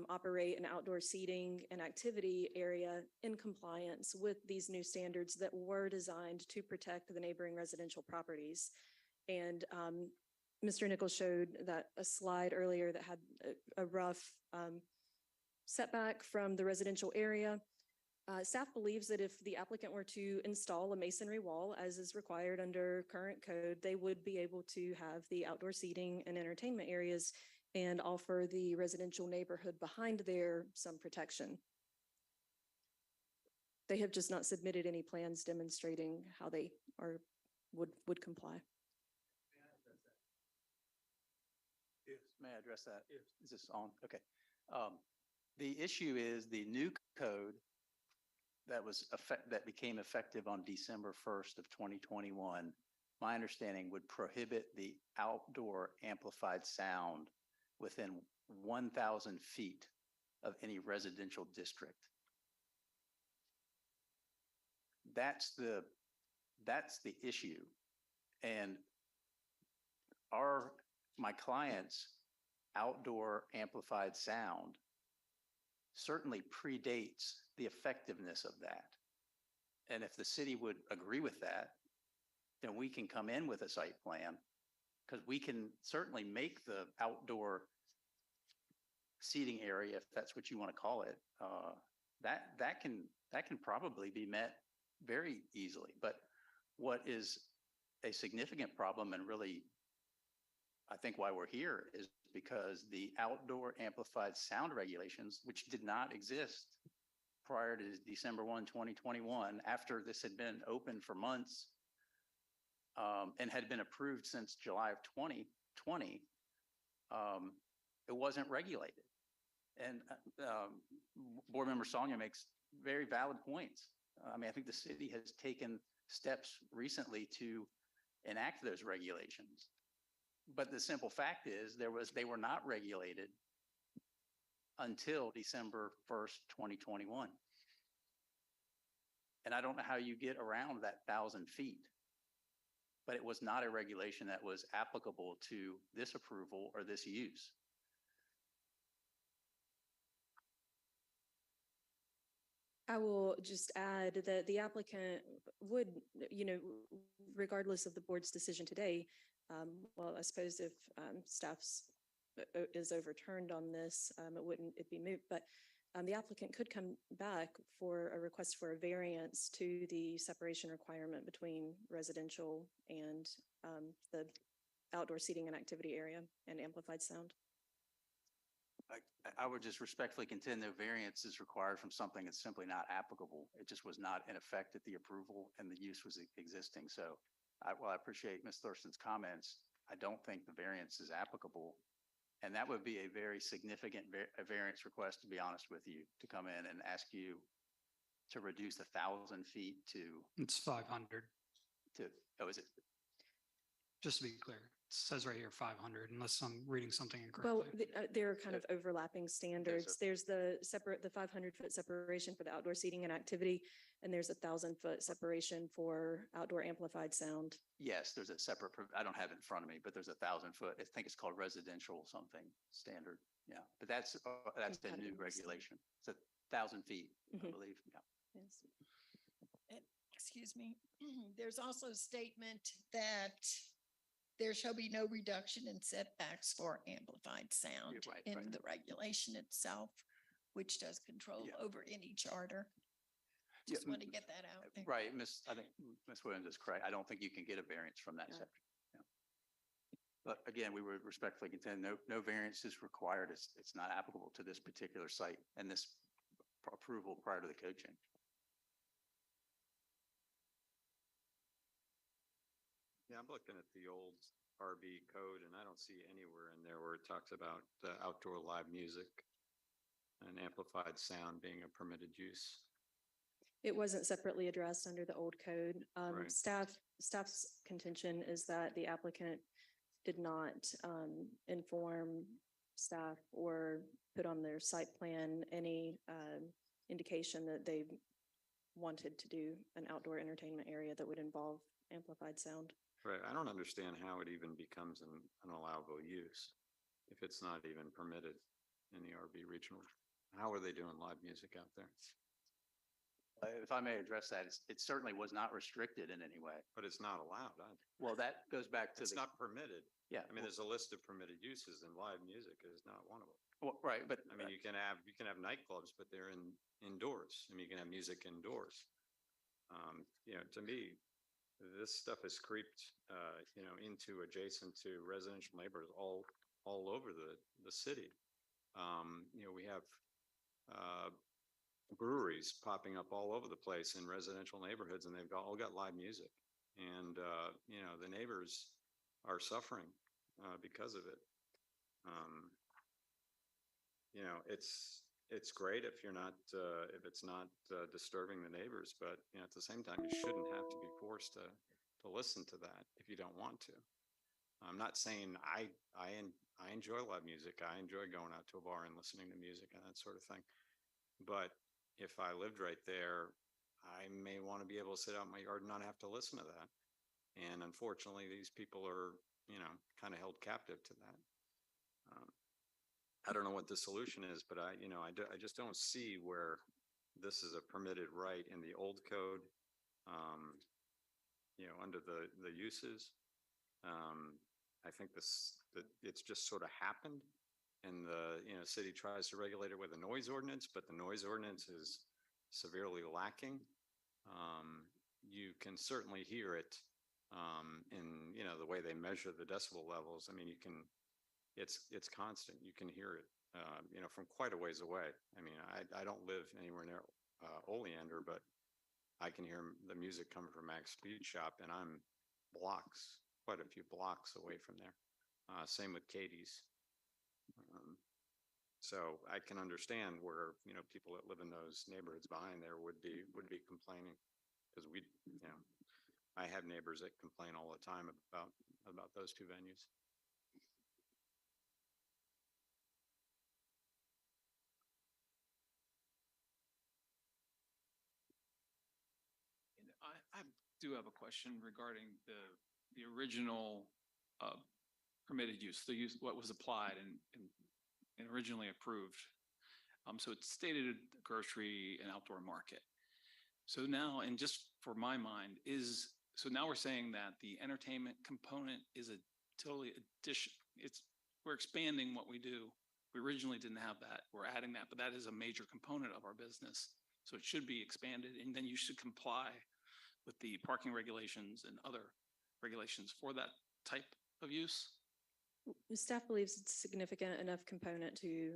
operate an outdoor seating and activity area in compliance with these new standards that were designed to protect the neighboring residential properties. And Mr. Nichols showed that a slide earlier that had a rough setback from the residential area. Staff believes that if the applicant were to install a masonry wall, as is required under current code, they would be able to have the outdoor seating and entertainment areas and offer the residential neighborhood behind there some protection. They have just not submitted any plans demonstrating how they would comply. Yes. May I address that? Yes. Is this on? Okay. The issue is the new code that became effective on December 1st of 2021, my understanding would prohibit the outdoor amplified sound within 1,000 feet of any residential district. That's the issue. And my client's outdoor amplified sound certainly predates the effectiveness of that. And if the city would agree with that, then we can come in with a site plan, because we can certainly make the outdoor seating area, if that's what you want to call it, that can probably be met very easily. But what is a significant problem, and really I think why we're here, is because the outdoor amplified sound regulations, which did not exist prior to December 1, 2021, after this had been open for months and had been approved since July of 2020, it wasn't regulated. And Board Member Sonia makes very valid points. I mean, I think the city has taken steps recently to enact those regulations. But the simple fact is they were not regulated until December 1st, 2021. And I don't know how you get around that 1,000 feet, but it was not a regulation that was applicable to this approval or this use. I will just add that the applicant would, you know, regardless of the board's decision today, well, I suppose if staff's is overturned on this, it'd be moot, but the applicant could come back for a request for a variance to the separation requirement between residential and the outdoor seating and activity area and amplified sound. I would just respectfully contend that variance is required from something that's simply not applicable. It just was not in effect at the approval and the use was existing. So while I appreciate Ms. Thurston's comments, I don't think the variance is applicable. And that would be a very significant variance request, to be honest with you, to come in and ask you to reduce 1,000 feet to. It's 500. Oh, is it? Just to be clear, it says right here 500, unless I'm reading something Well, incorrectly. there are kind of overlapping standards. There's the 500-foot separation for the outdoor seating and activity, and there's 1,000-foot separation for outdoor amplified sound. Yes, there's a separate, I don't have it in front of me, but there's 1,000-foot, I think it's called residential something standard. Yeah, but that's the new regulation. It's 1,000 feet, I believe. Yeah. Yes. And, excuse me, there's also a statement that there shall be no reduction in setbacks for amplified sound in the regulation itself, which does control over any charter. Just want to get that out there. Right, I think Ms. Williams is correct. I don't think you can get a variance from that section. Yeah. But again, we would respectfully contend no variance is required. It's not applicable to this particular site and this approval prior to the code change. Yeah, I'm looking at the old RB code and I don't see anywhere in there where it talks about outdoor live music and amplified sound being a permitted use. It wasn't separately addressed under the old code. Right. Staff's contention is that the applicant did not inform staff or put on their site plan any indication that they wanted to do an outdoor entertainment area that would involve amplified sound. Right. I don't understand how it even becomes an allowable use if it's not even permitted in the RB regional. How are they doing live music out there? If I may address that, it certainly was not restricted in any way. But it's not allowed either. Well, that goes back to It's the, not permitted. yeah, I mean, there's a list of permitted uses and live music is not one of them. well, right, but I mean, you can have nightclubs, but they're indoors. I mean, you can have music indoors. You know, to me, this stuff has creeped, you know, into adjacent to residential neighborhoods all over the city. You know, we have, breweries popping up all over the place in residential neighborhoods and they've all got live music. And, you know, the neighbors are suffering, because of it. You know, it's great if you're not, if it's not disturbing the neighbors, but you know, at the same time, you shouldn't have to be forced to listen to that if you don't want to. I'm not saying I enjoy live music. I enjoy going out to a bar and listening to music and that sort of thing. But if I lived right there, I may want to be able to sit out in my yard and not have to listen to that. And unfortunately, these people are, you know, kind of held captive to that. I don't know what the solution is, but I just don't see where this is a permitted right in the old code. You know, under the uses. I think that it's just sort of happened. And the, you know, city tries to regulate it with a noise ordinance, but the noise ordinance is severely lacking. You can certainly hear it in, you know, the way they measure the decibel levels. I mean, it's constant. You can hear it, you know, from quite a ways away. I mean, I don't live anywhere near Oleander, but I can hear the music coming from Max Speed Shop and I'm quite a few blocks away from there. Same with Katie's. So I can understand where, you know, people that live in those neighborhoods behind there would be complaining. Because you know, I have neighbors that complain all the time about those two venues. I do have a question regarding the original permitted use, the use, what was applied and originally approved. So it's stated grocery and outdoor market. So now, and just for my mind, so now we're saying that the entertainment component is a totally addition. We're expanding what we do. We originally didn't have that. We're adding that, but that is a major component of our business. So it should be expanded, and then you should comply with the parking regulations and other regulations for that type of use. Staff believes it's a significant enough component to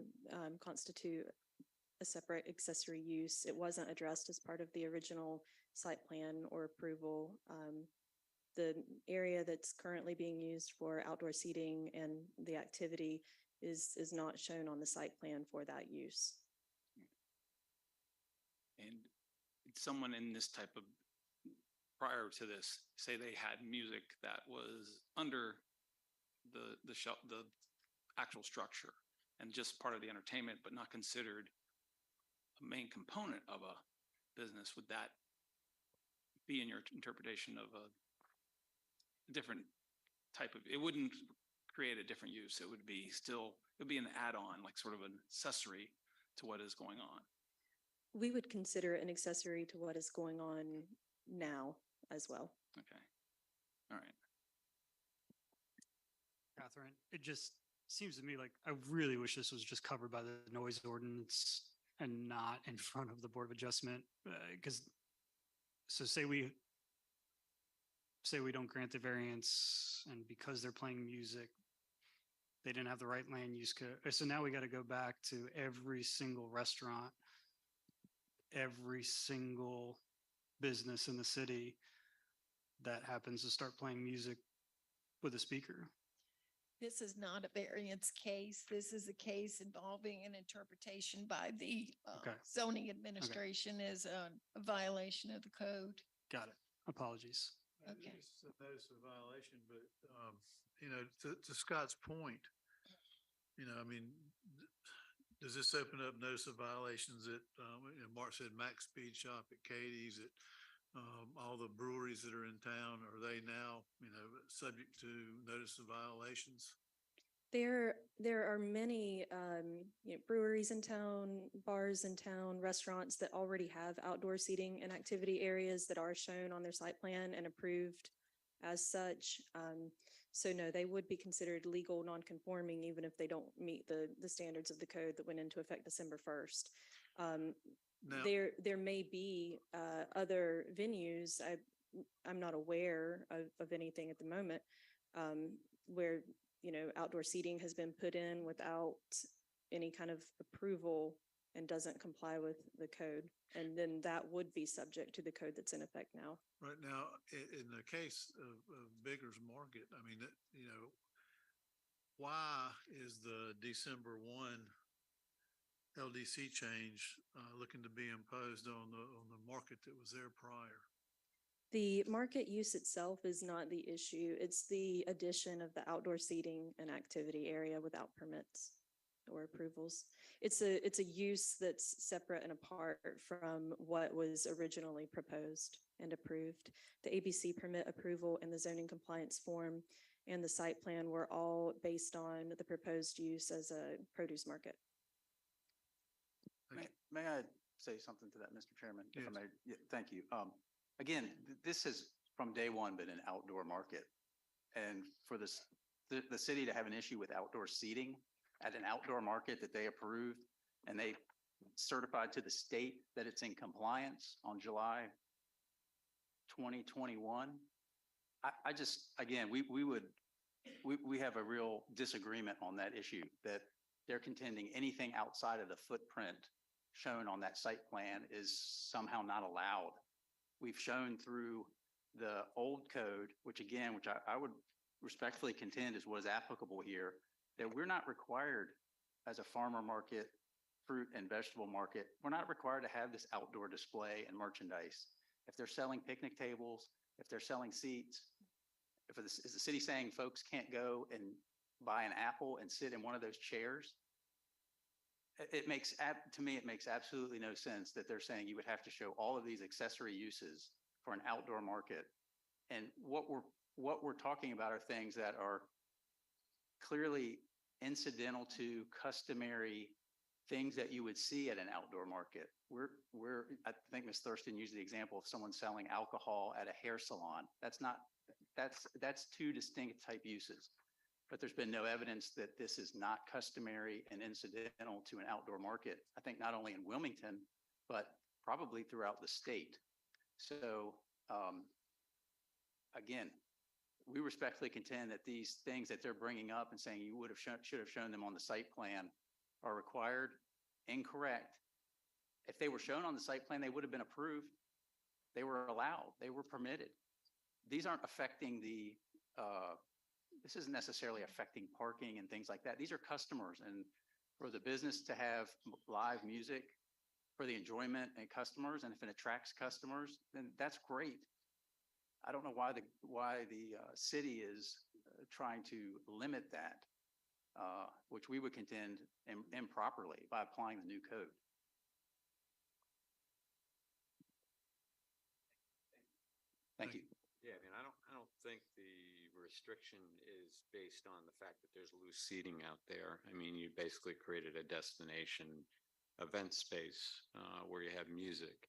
constitute a separate accessory use. It wasn't addressed as part of the original site plan or approval. The area that's currently being used for outdoor seating and the activity is not shown on the site plan for that use. And someone in this type of, prior to this, say they had music that was under the actual structure and just part of the entertainment, but not considered a main component of a business, would that be in your interpretation of a different type of, it wouldn't create a different use. It would be an add-on, like sort of an accessory to what is going on. We would consider it an accessory to what is going on now as well. Okay. All right. Catherine, it just seems to me like I really wish this was just covered by the noise ordinance and not in front of the Board of Adjustment. Because, so say we don't grant the variance and because they're playing music, they didn't have the right land use code. So now we got to go back to every single restaurant, every single business in the city that happens to start playing music with a speaker. This is not a variance case. This is a case involving an interpretation by the Okay. zoning administration as a violation of the code. Got it. Apologies. Okay. It's a notice of violation, but, you know, to Scott's point, you know, I mean, does this open up notice of violations at, you know, Mark said Max Speed Shop at Katie's, at, all the breweries that are in town, are they now, you know, subject to notice of violations? There are many, breweries in town, bars in town, restaurants that already have outdoor seating and activity areas that are shown on their site plan and approved as such. So no, they would be considered legal non-conforming even if they don't meet the standards of the code that went into effect December 1st. Now, There may be other venues, I'm not aware of anything at the moment, where, you know, outdoor seating has been put in without any kind of approval and doesn't comply with the code. And then that would be subject to the code that's in effect now. right now, in the case of Bigger's Market, I mean, you know, why is the December 1 LDC change looking to be imposed on the market that was there prior? The market use itself is not the issue. It's the addition of the outdoor seating and activity area without permits or approvals. It's a use that's separate and apart from what was originally proposed and approved. The ABC permit approval and the zoning compliance form and the site plan were all based on the proposed use as a produce market. May I say something to that, Mr. Chairman? If I Yes. may? Yeah, thank you. Again, this has from day one been an outdoor market. And for this, the city to have an issue with outdoor seating at an outdoor market that they approved and they certified to the state that it's in compliance on July 2021. I just, again, we have a real disagreement on that issue, that they're contending anything outside of the footprint shown on that site plan is somehow not allowed. We've shown through the old code, which I would respectfully contend is what is applicable here, that we're not required as a farmer market, fruit and vegetable market, we're not required to have this outdoor display and merchandise. If they're selling picnic tables, if they're selling seats, is the city saying folks can't go and buy an apple and sit in one of those chairs? To me, it makes absolutely no sense that they're saying you would have to show all of these accessory uses for an outdoor market. And what we're talking about are things that are clearly incidental to customary things that you would see at an outdoor market. I think Ms. Thurston used the example of someone selling alcohol at a hair salon. That's two distinct type uses. But there's been no evidence that this is not customary and incidental to an outdoor market, I think not only in Wilmington, but probably throughout the state. So again, we respectfully contend that these things that they're bringing up and saying you should have shown them on the site plan are required, incorrect. If they were shown on the site plan, they would have been approved. They were allowed, they were permitted. These aren't affecting this isn't necessarily affecting parking and things like that. These are customers, and for the business to have live music for the enjoyment and customers, and if it attracts customers, then that's great. I don't know why the city is trying to limit that, which we would contend improperly by applying the new code. Thank you. Yeah, I mean, I don't think the restriction is based on the fact that there's loose seating out there. I mean, you basically created a destination event space where you have music.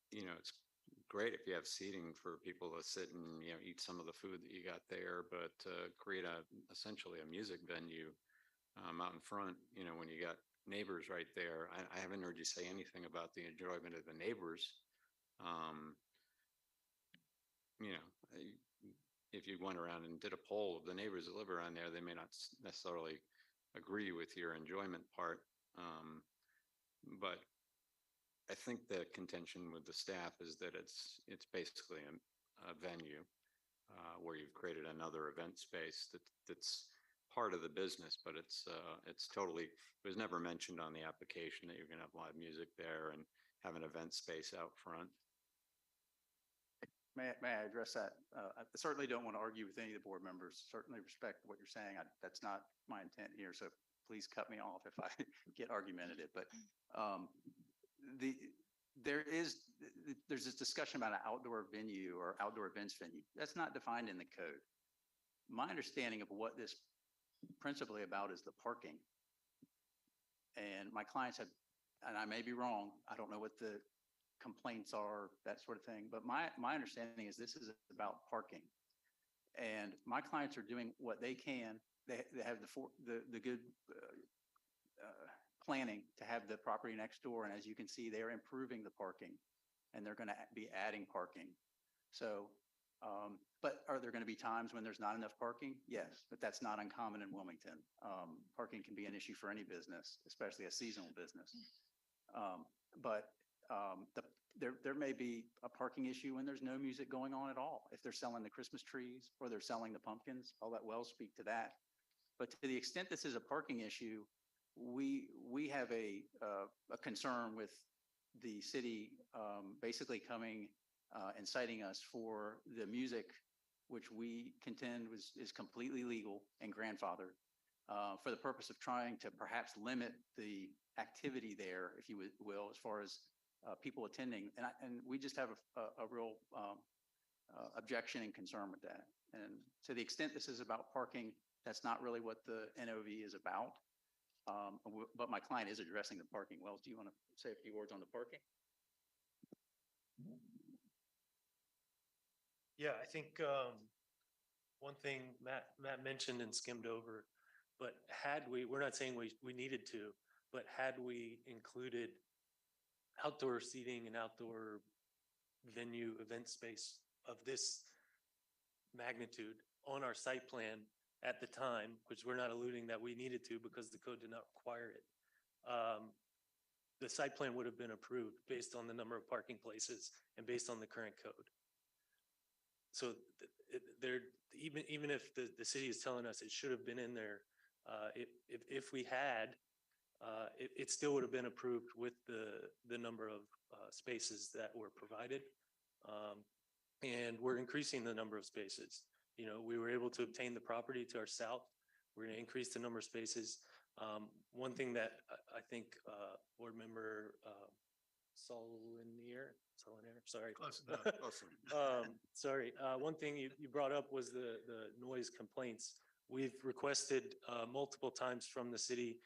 You know, it's great if you have seating for people to sit and, you know, eat some of the food that you got there, but create essentially a music venue out in front, you know, when you got neighbors right there. I haven't heard you say anything about the enjoyment of the neighbors. You know, if you went around and did a poll of the neighbors that live around there, they may not necessarily agree with your enjoyment part. But I think the contention with the staff is that it's basically a venue where you've created another event space that's part of the business, but it's totally, it was never mentioned on the application that you're gonna have live music there and have an event space out front. May I address that? I certainly don't want to argue with any of the board members. Certainly respect what you're saying. That's not my intent here, so please cut me off if I get argumentative. But there's this discussion about an outdoor venue or outdoor events venue. That's not defined in the code. My understanding of what this principally about is the parking. And my clients have, and I may be wrong, I don't know what the complaints are, that sort of thing, but my understanding is this is about parking. And my clients are doing what they can. They have the good planning to have the property next door. And as you can see, they're improving the parking and they're going to be adding parking. So, but are there going to be times when there's not enough parking? Yes, but that's not uncommon in Wilmington. Parking can be an issue for any business, especially a seasonal business. There may be a parking issue when there's no music going on at all. If they're selling the Christmas trees or they're selling the pumpkins, I'll let Wells speak to that. But to the extent this is a parking issue, we have a concern with the city basically coming and citing us for the music, which we contend is completely legal and grandfathered, for the purpose of trying to perhaps limit the activity there, if you will, as far as people attending. And we just have a real objection and concern with that. And to the extent this is about parking, that's not really what the NOV is about. But my client is addressing the parking. Wells, do you want to say a few words on the parking? Yeah, I think one thing Matt mentioned and skimmed over, but we're not saying we needed to, but had we included outdoor seating and outdoor venue event space of this magnitude on our site plan at the time, which we're not alluding that we needed to because the code did not require it, the site plan would have been approved based on the number of parking places and based on the current code. So even if the city is telling us it should have been in there, if we had, it still would have been approved with the number of spaces that were provided. And we're increasing the number of spaces. You know, we were able to obtain the property to our south. We're going to increase the number of spaces. One thing that I think board member Solinier, sorry. Close enough. Sorry. One thing you brought up was the noise complaints. We've requested multiple times from the city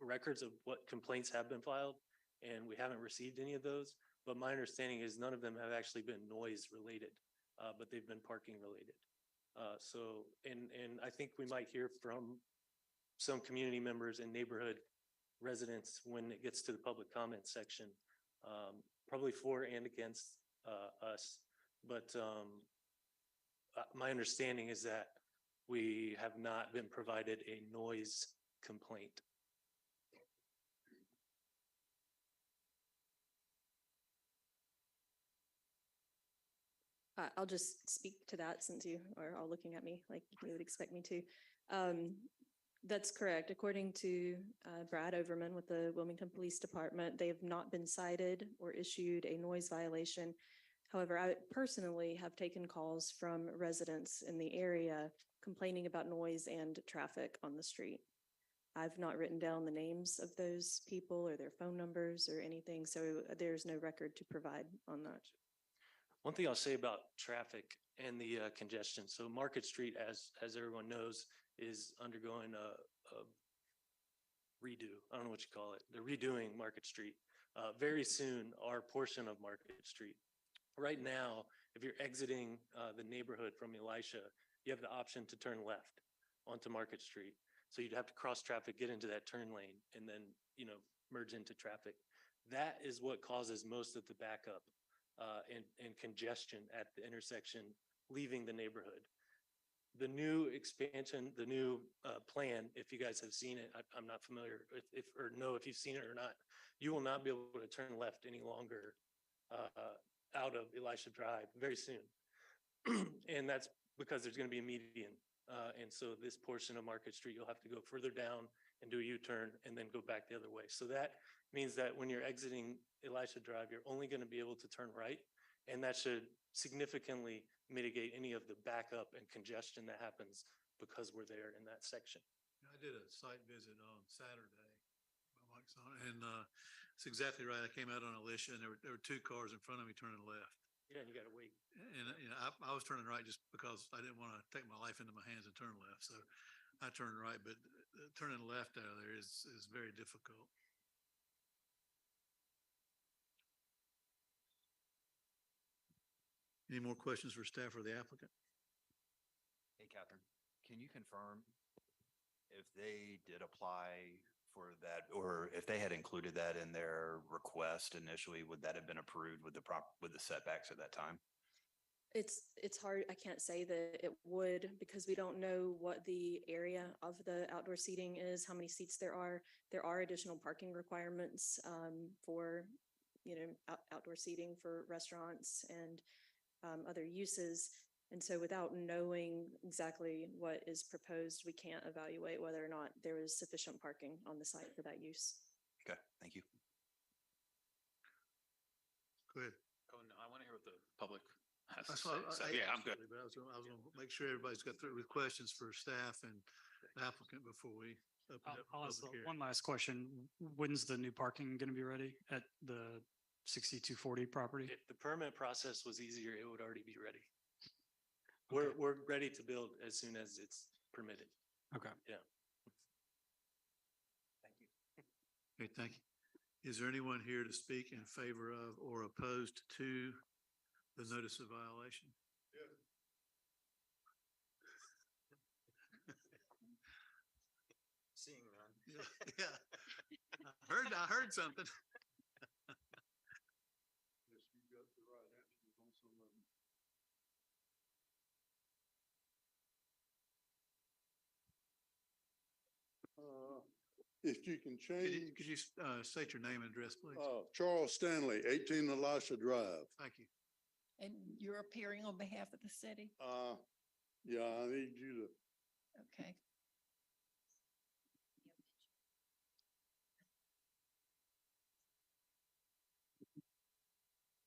records of what complaints have been filed, and we haven't received any of those. But my understanding is none of them have actually been noise related, but they've been parking related. And I think we might hear from some community members and neighborhood residents when it gets to the public comment section, probably for and against us. But my understanding is that we have not been provided a noise complaint. I'll just speak to that since you are all looking at me like you would expect me to. That's correct. According to Brad Overman with the Wilmington Police Department, they have not been cited or issued a noise violation. However, I personally have taken calls from residents in the area complaining about noise and traffic on the street. I've not written down the names of those people or their phone numbers or anything, so there's no record to provide on that. One thing I'll say about traffic and the congestion. So Market Street, as everyone knows, is undergoing a redo. I don't know what you call it. They're redoing Market Street. Very soon, our portion of Market Street. Right now, if you're exiting the neighborhood from Elisha, you have the option to turn left onto Market Street. So you'd have to cross traffic, get into that turn lane, and then, you know, merge into traffic. That is what causes most of the backup and congestion at the intersection leaving the neighborhood. the new expansion, the new plan, if you guys have seen it, I'm not familiar if or know if you've seen it or not. You will not be able to turn left any longer out of Elisha Drive very soon. And that's because there's going to be a median. And so this portion of Market Street, you'll have to go further down and do a U-turn and then go back the other way. So that means that when you're exiting Elisha Drive, you're only going to be able to turn right. And that should significantly mitigate any of the backup and congestion that happens because we're there in that section. I did a site visit on Saturday. My mic's on, and it's exactly right. I came out on Alicia and there were two cars in front of me turning left. Yeah, and you got to wait. And, I was turning right just because I didn't want to take my life into my hands and turn left. So I turned right, but turning left out of there is very difficult. Any more questions for staff or the applicant? Hey, Catherine, can you confirm if they did apply for that, or if they had included that in their request initially, would that have been approved with the setbacks at that time? It's hard. I can't say that it would because we don't know what the area of the outdoor seating is, how many seats there are. There are additional parking requirements for, outdoor seating for restaurants and other uses. And so without knowing exactly what is proposed, we can't evaluate whether or not there is sufficient parking on the site for that use. Okay, thank you. Go ahead. Oh, no, I want to hear what the public has to That's say. what So, yeah, I'm good. But I was gonna make sure everybody's got through with questions for staff and the applicant before we open up. I'll ask public hearing. one last question. When's the new parking going to be ready at the 6240 property? If the permit process was easier, it would already be ready. We're ready to build as soon as it's permitted. Okay. Yeah. Thank you. Okay, thank you. Is there anyone here to speak in favor of or opposed to the notice of violation? Seeing none. Yeah. I heard something. If you can change. Could you state your name and address, please? Charles Stanley, 18 Elisha Drive. Thank you. And you're appearing on behalf of the city? Yeah, I need you to. Okay.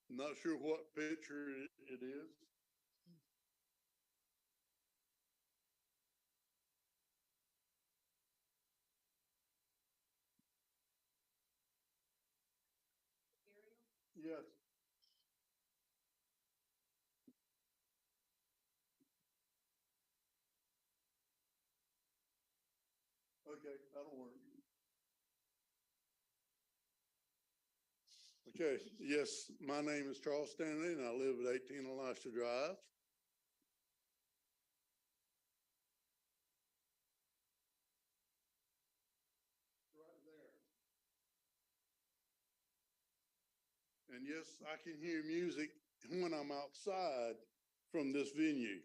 Not sure what picture it is. Yes. Okay, that'll work. Okay, yes, my name is Charles Stanley and I live at 18 Elisha Drive. Right there. And yes, I can hear music when I'm outside from this venue.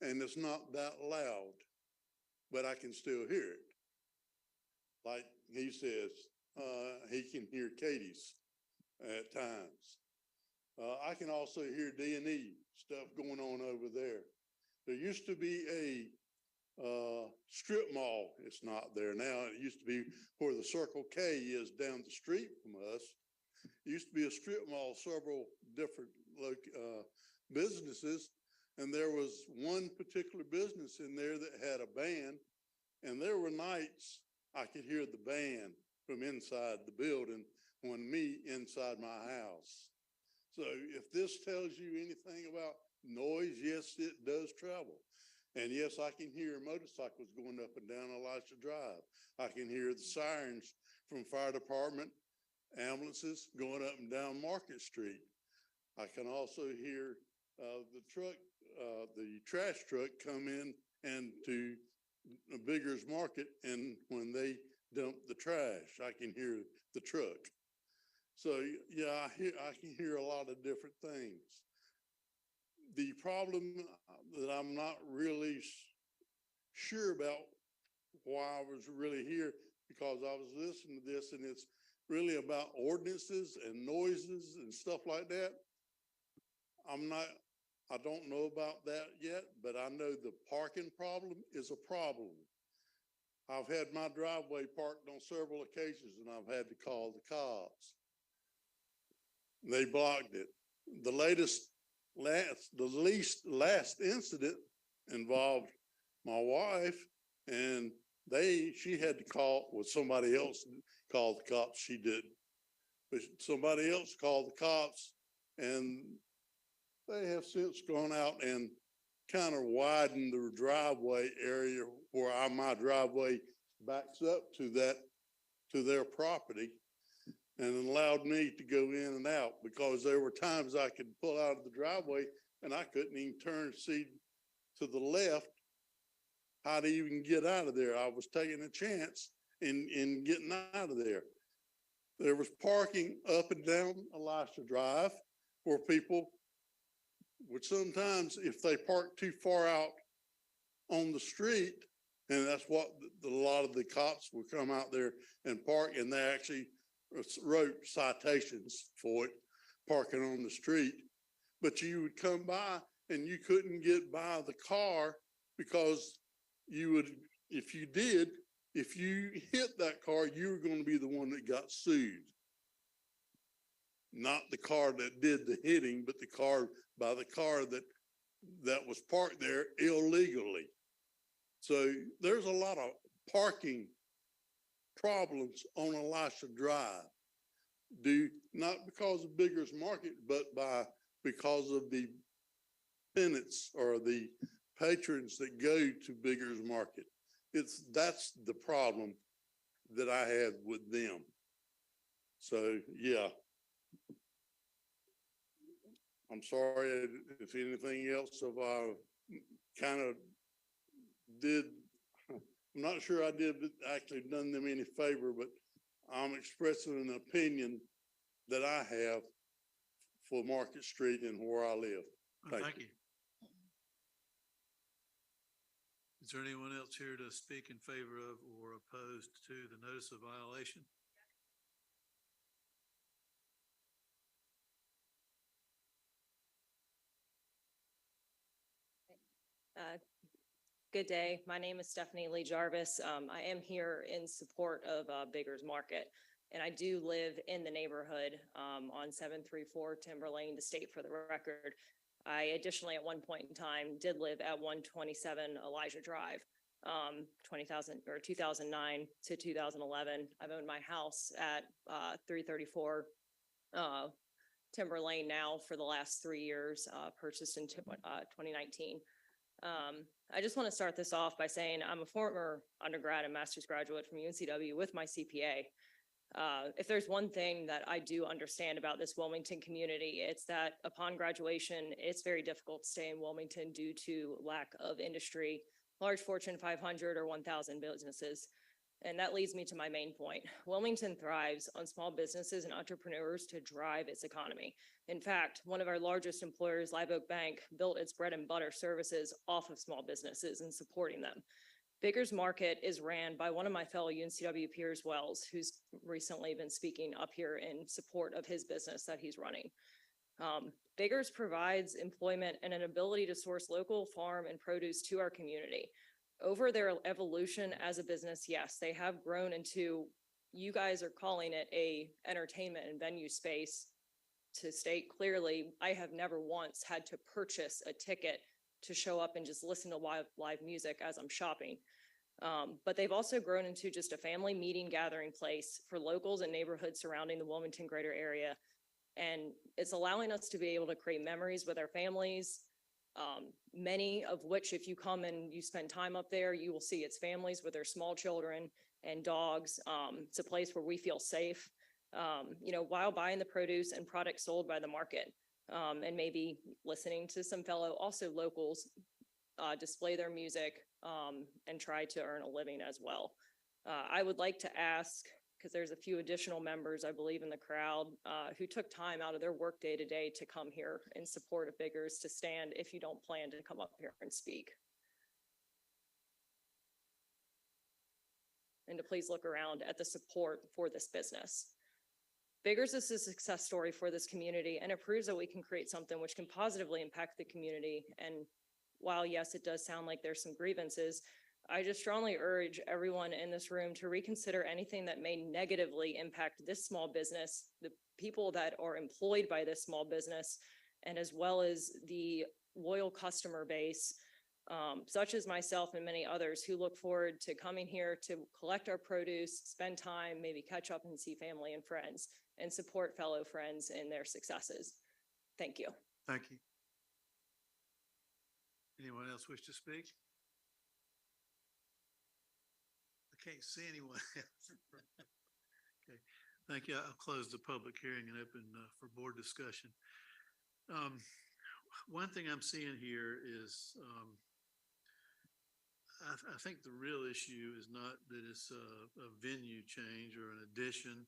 And it's not that loud, but I can still hear it. Like he says, he can hear Katie's at times. I can also hear D&E stuff going on over there. There used to be a strip mall. It's not there now. It used to be where the Circle K is down the street from us. It used to be a strip mall, several different businesses. And there was one particular business in there that had a band. And there were nights I could hear the band from inside the building when me inside my house. So if this tells you anything about noise, yes, it does travel. And yes, I can hear motorcycles going up and down Elisha Drive. I can hear the sirens from fire department, ambulances going up and down Market Street. I can also hear the trash truck come in and to Bigger's Market, and when they dump the trash, I can hear the truck. So yeah, I can hear a lot of different things. the problem that I'm not really sure about why I was really here, because I was listening to this and it's really about ordinances and noises and stuff like that. I don't know about that yet, but I know the parking problem is a problem. I've had my driveway parked on several occasions and I've had to call the cops. They blocked it. The last incident involved my wife, and she had to call, somebody else called the cops. She didn't, but somebody else called the cops, and they have since gone out and kind of widened the driveway area where my driveway backs up to their property, and allowed me to go in and out, because there were times I could pull out of the driveway and I couldn't even turn, see to the left how to even get out of there. I was taking a chance in getting out of there. There was parking up and down Elisha Drive where people would sometimes, if they parked too far out on the street, and that's what a lot of the cops would come out there and park, and they actually wrote citations for it, parking on the street. But you would come by and you couldn't get by the car, because you would, if you hit that car, you were going to be the one that got sued. Not the car that did the hitting, but the car that was parked there illegally. So there's a lot of parking problems on Elisha Drive, not because of Biggers Market, but because of the tenants or the patrons that go to Biggers Market. That's the problem that I have with them. So, yeah. I'm sorry if anything else of kind of did. I'm not sure I did actually done them any favor, but I'm expressing an opinion that I have for Market Street and where I live. Thank you. Is there anyone else here to speak in favor of or opposed to the notice of violation? Good day. My name is Stephanie Lee Jarvis. I am here in support of Biggers Market, and I do live in the neighborhood on 734 Timber Lane, to state for the record. I additionally, at one point in time, did live at 127 Elijah Drive, 2009 to 2011. I've owned my house at 334 Timber Lane now for the last 3 years, purchased in 2019. I just want to start this off by saying I'm a former undergrad and master's graduate from UNCW with my CPA. If there's one thing that I do understand about this Wilmington community, it's that upon graduation, it's very difficult to stay in Wilmington due to lack of industry, large Fortune 500 or 1,000 businesses. And that leads me to my main point. Wilmington thrives on small businesses and entrepreneurs to drive its economy. In fact, one of our largest employers, Live Oak Bank, built its bread and butter services off of small businesses and supporting them. Biggers Market is ran by one of my fellow UNCW peers, Wells, who's recently been speaking up here in support of his business that he's running. Biggers provides employment and an ability to source local farm and produce to our community. Over their evolution as a business, yes, they have grown into, you guys are calling it a entertainment and venue space. To state clearly, I have never once had to purchase a ticket to show up and just listen to live music as I'm shopping. But they've also grown into just a family meeting gathering place for locals and neighborhoods surrounding the Wilmington greater area. And it's allowing us to be able to create memories with our families, many of which, if you come and you spend time up there, you will see it's families with their small children and dogs. It's a place where we feel safe, while buying the produce and products sold by the market, and maybe listening to some fellow also locals display their music and try to earn a living as well. I would like to ask because there's a few additional members, I believe, in the crowd who took time out of their workday today to come here in support of Biggers, to stand if you don't plan to come up here and speak. And to please look around at the support for this business. Biggers is a success story for this community, and it proves that we can create something which can positively impact the community. And while, yes, it does sound like there's some grievances, I just strongly urge everyone in this room to reconsider anything that may negatively impact this small business, the people that are employed by this small business, and as well as the loyal customer base, such as myself and many others who look forward to coming here to collect our produce, spend time, maybe catch up and see family and friends, and support fellow friends in their successes. Thank you. Thank you. Anyone else wish to speak? I can't see anyone else. Okay, thank you. I'll close the public hearing and open for board discussion. One thing I'm seeing here is I think the real issue is not that it's a venue change or an addition.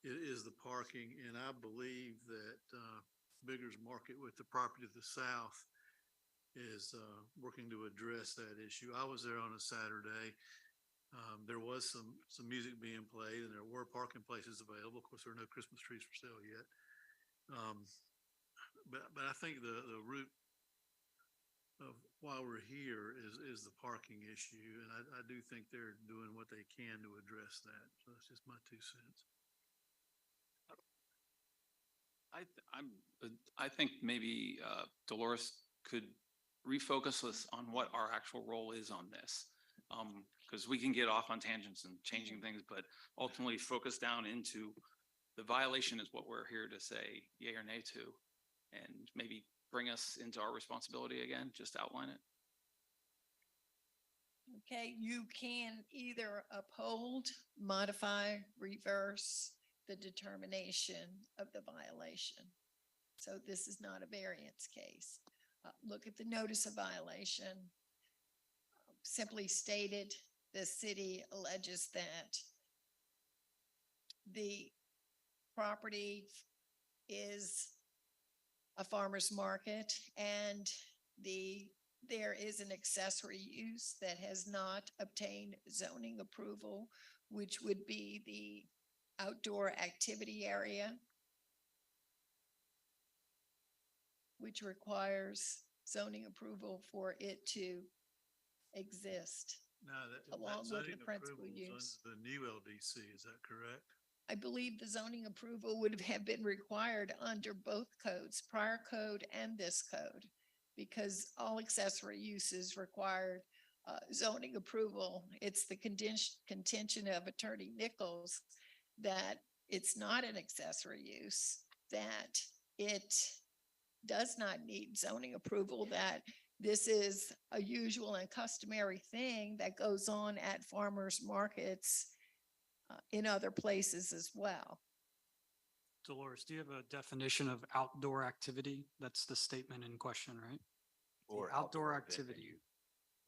It is the parking, and I believe that Biggers Market with the property to the south is working to address that issue. I was there on a Saturday. There was some music being played, and there were parking places available. Of course, there are no Christmas trees for sale yet. But I think the root of why we're here is the parking issue, and I do think they're doing what they can to address that. So that's just my 2 cents. I think maybe Dolores could refocus us on what our actual role is on this. Because we can get off on tangents and changing things, but ultimately focus down into the violation is what we're here to say yay or nay to, and maybe bring us into our responsibility again, just outline it. Okay, you can either uphold, modify, reverse the determination of the violation. So this is not a variance case. Look at the notice of violation. Simply stated, the city alleges that the property is a farmer's market and there is an accessory use that has not obtained zoning approval, which would be the outdoor activity area, which requires zoning approval for it to exist. No, along with the zoning principal approval is use. under the new LDC, is that correct? I believe the zoning approval would have been required under both codes, prior code and this code, because all accessory uses required zoning approval. It's the contention of Attorney Nichols that it's not an accessory use, that it does not need zoning approval, that this is a usual and customary thing that goes on at farmers markets in other places as well. Dolores, do you have a definition of outdoor activity? That's the statement in question, right? Or The outdoor outdoor activity. venue.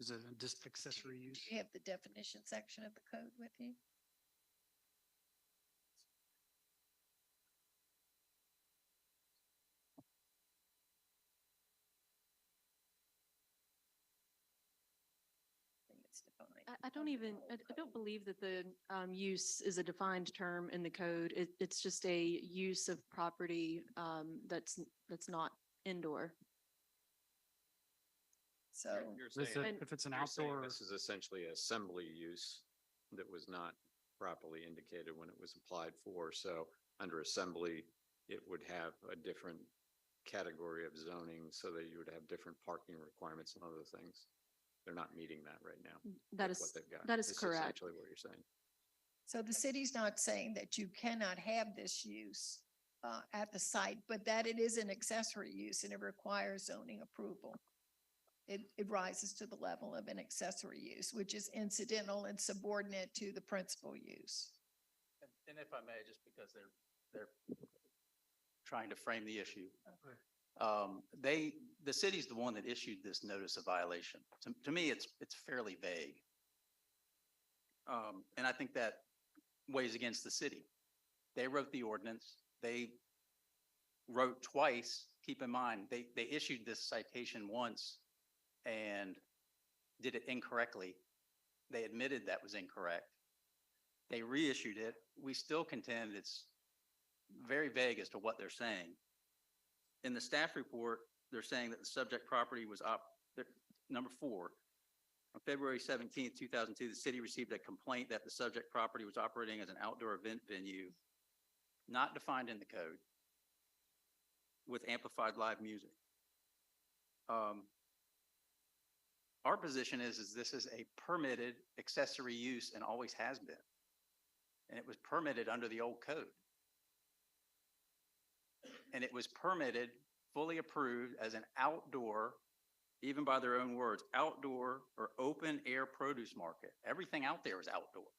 Is it a just accessory use? Do you have the definition section of the code with you? I think it's defined. I don't even, I don't believe that the use is a defined term in the code. It's just a use of property that's not indoor. So You're Is saying- it- If it's an you're saying outdoor, This is essentially assembly use that was not properly indicated when it was applied for. So under assembly, it would have a different category of zoning so that you would have different parking requirements and other things. They're not meeting that right now. That with is, what they've got. that is It's correct. Essentially what you're saying. So the city's not saying that you cannot have this use at the site, but that it is an accessory use and it requires zoning approval. It rises to the level of an accessory use, which is incidental and subordinate to the principal use. And if I may, just because they're trying to frame the issue. The city's the one that issued this notice of violation. To me, it's fairly vague. And I think that weighs against the city. They wrote the ordinance. They wrote twice. Keep in mind, they issued this citation once and did it incorrectly. They admitted that was incorrect. They reissued it. We still contend it's very vague as to what they're saying. In the staff report, they're saying that the subject property was number 4. On February 17th, 2002, the city received a complaint that the subject property was operating as an outdoor event venue not defined in the code with amplified live music. Our position is this is a permitted accessory use and always has been. And it was permitted under the old code. And it was permitted, fully approved as an outdoor, even by their own words, outdoor or open air produce market. Everything out there is outdoor.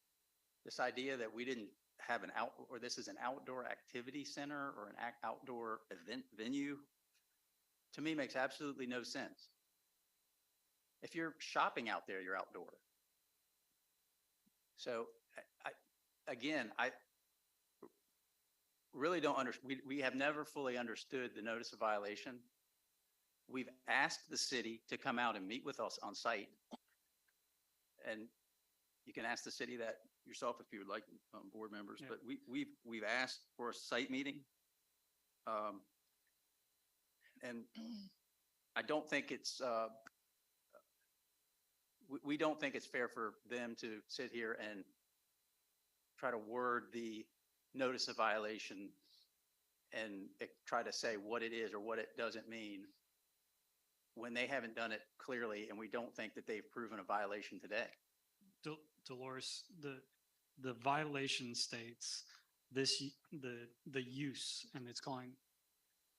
This idea that we didn't have or this is an outdoor activity center or an outdoor event venue, to me makes absolutely no sense. If you're shopping out there, you're outdoor. So I really don't understand. We have never fully understood the notice of violation. We've asked the city to come out and meet with us on site. And you can ask the city that yourself if you would like, board members, but we've asked for a site meeting. And I don't think it's, we don't think it's fair for them to sit here and try to word the notice of violation and try to say what it is or what it doesn't mean when they haven't done it clearly, and we don't think that they've proven a violation today. Dolores, the violation states the use, and it's calling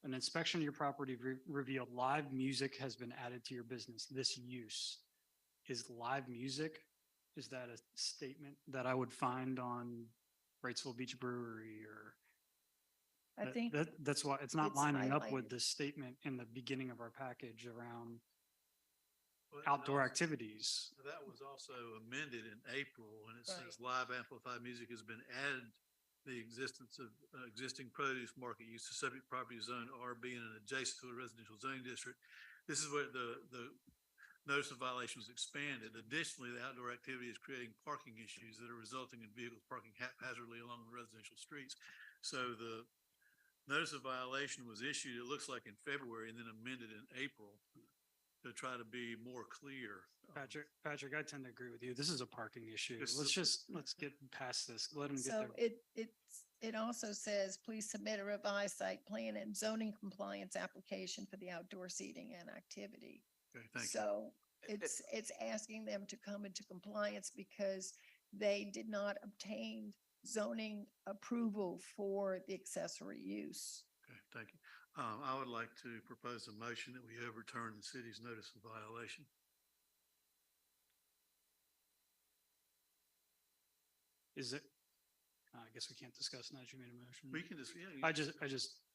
an inspection of your property revealed live music has been added to your business. This use is live music. Is that a statement that I would find on Wrightsville Beach Brewery or? I think That's why it's not it's lining up with highlighted. the statement in the beginning of our package around Well, outdoor also, activities. That was also amended in April, and it Right. says live amplified music has been added. The existence of existing produce market use to subject property zone RB and adjacent to a residential zoning district. This is where the notice of violation was expanded. Additionally, the outdoor activity is creating parking issues that are resulting in vehicles parking haphazardly along the residential streets. So the notice of violation was issued, it looks like in February, and then amended in April to try to be more clear. Patrick, I tend to agree with you. This is a parking issue. This Let's get past this. Let them get So their. it also says, please submit a revised site plan and zoning compliance application for the outdoor seating and activity. Okay, thank you. So it's asking them to come into compliance because they did not obtain zoning approval for the accessory use. Okay, thank you. I would like to propose a motion that we overturn the city's notice of violation. Is it? I guess we can't discuss now that you made a motion. We can just, yeah.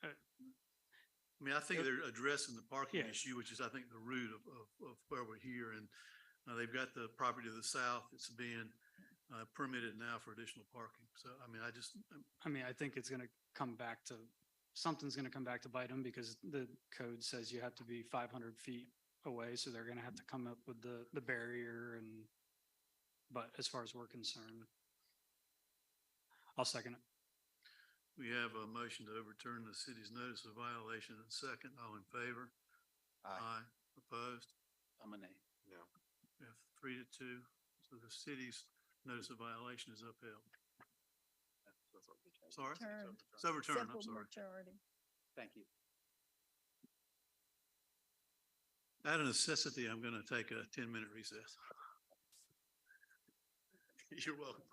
I mean, I think they're addressing the parking Yeah. issue, which is, I think, the root of where we're here. And they've got the property to the south that's being permitted now for additional parking. So, I mean, I think it's gonna come back to, something's gonna come back to bite them because the code says you have to be 500 feet away. So they're gonna have to come up with the barrier but as far as we're concerned, I'll second it. we have a motion to overturn the city's notice of violation and second. All in favor? Aye. Opposed? I'm a nay. No. We have 3-2. So the city's notice of violation is upheld. Sorry? Turned. It's overturned, I'm Simple sorry. majority. Thank you. Out of necessity, I'm going to take a 10-minute recess. You're welcome.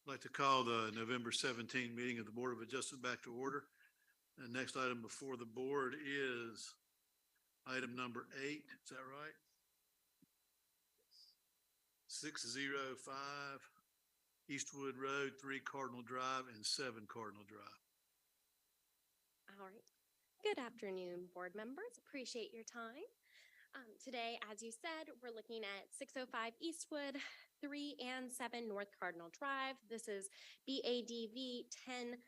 I'd like to call the November 17 meeting of the Board of Adjustment back to order. The next item before the board is item number 8. Is that right? 605 Eastwood Road, 3 Cardinal Drive and 7 Cardinal Drive. All right. Good afternoon, board members. Appreciate your time. Today, as you said, we're looking at 605 Eastwood, 3 and 7 North Cardinal Drive. This is BADV 10-822.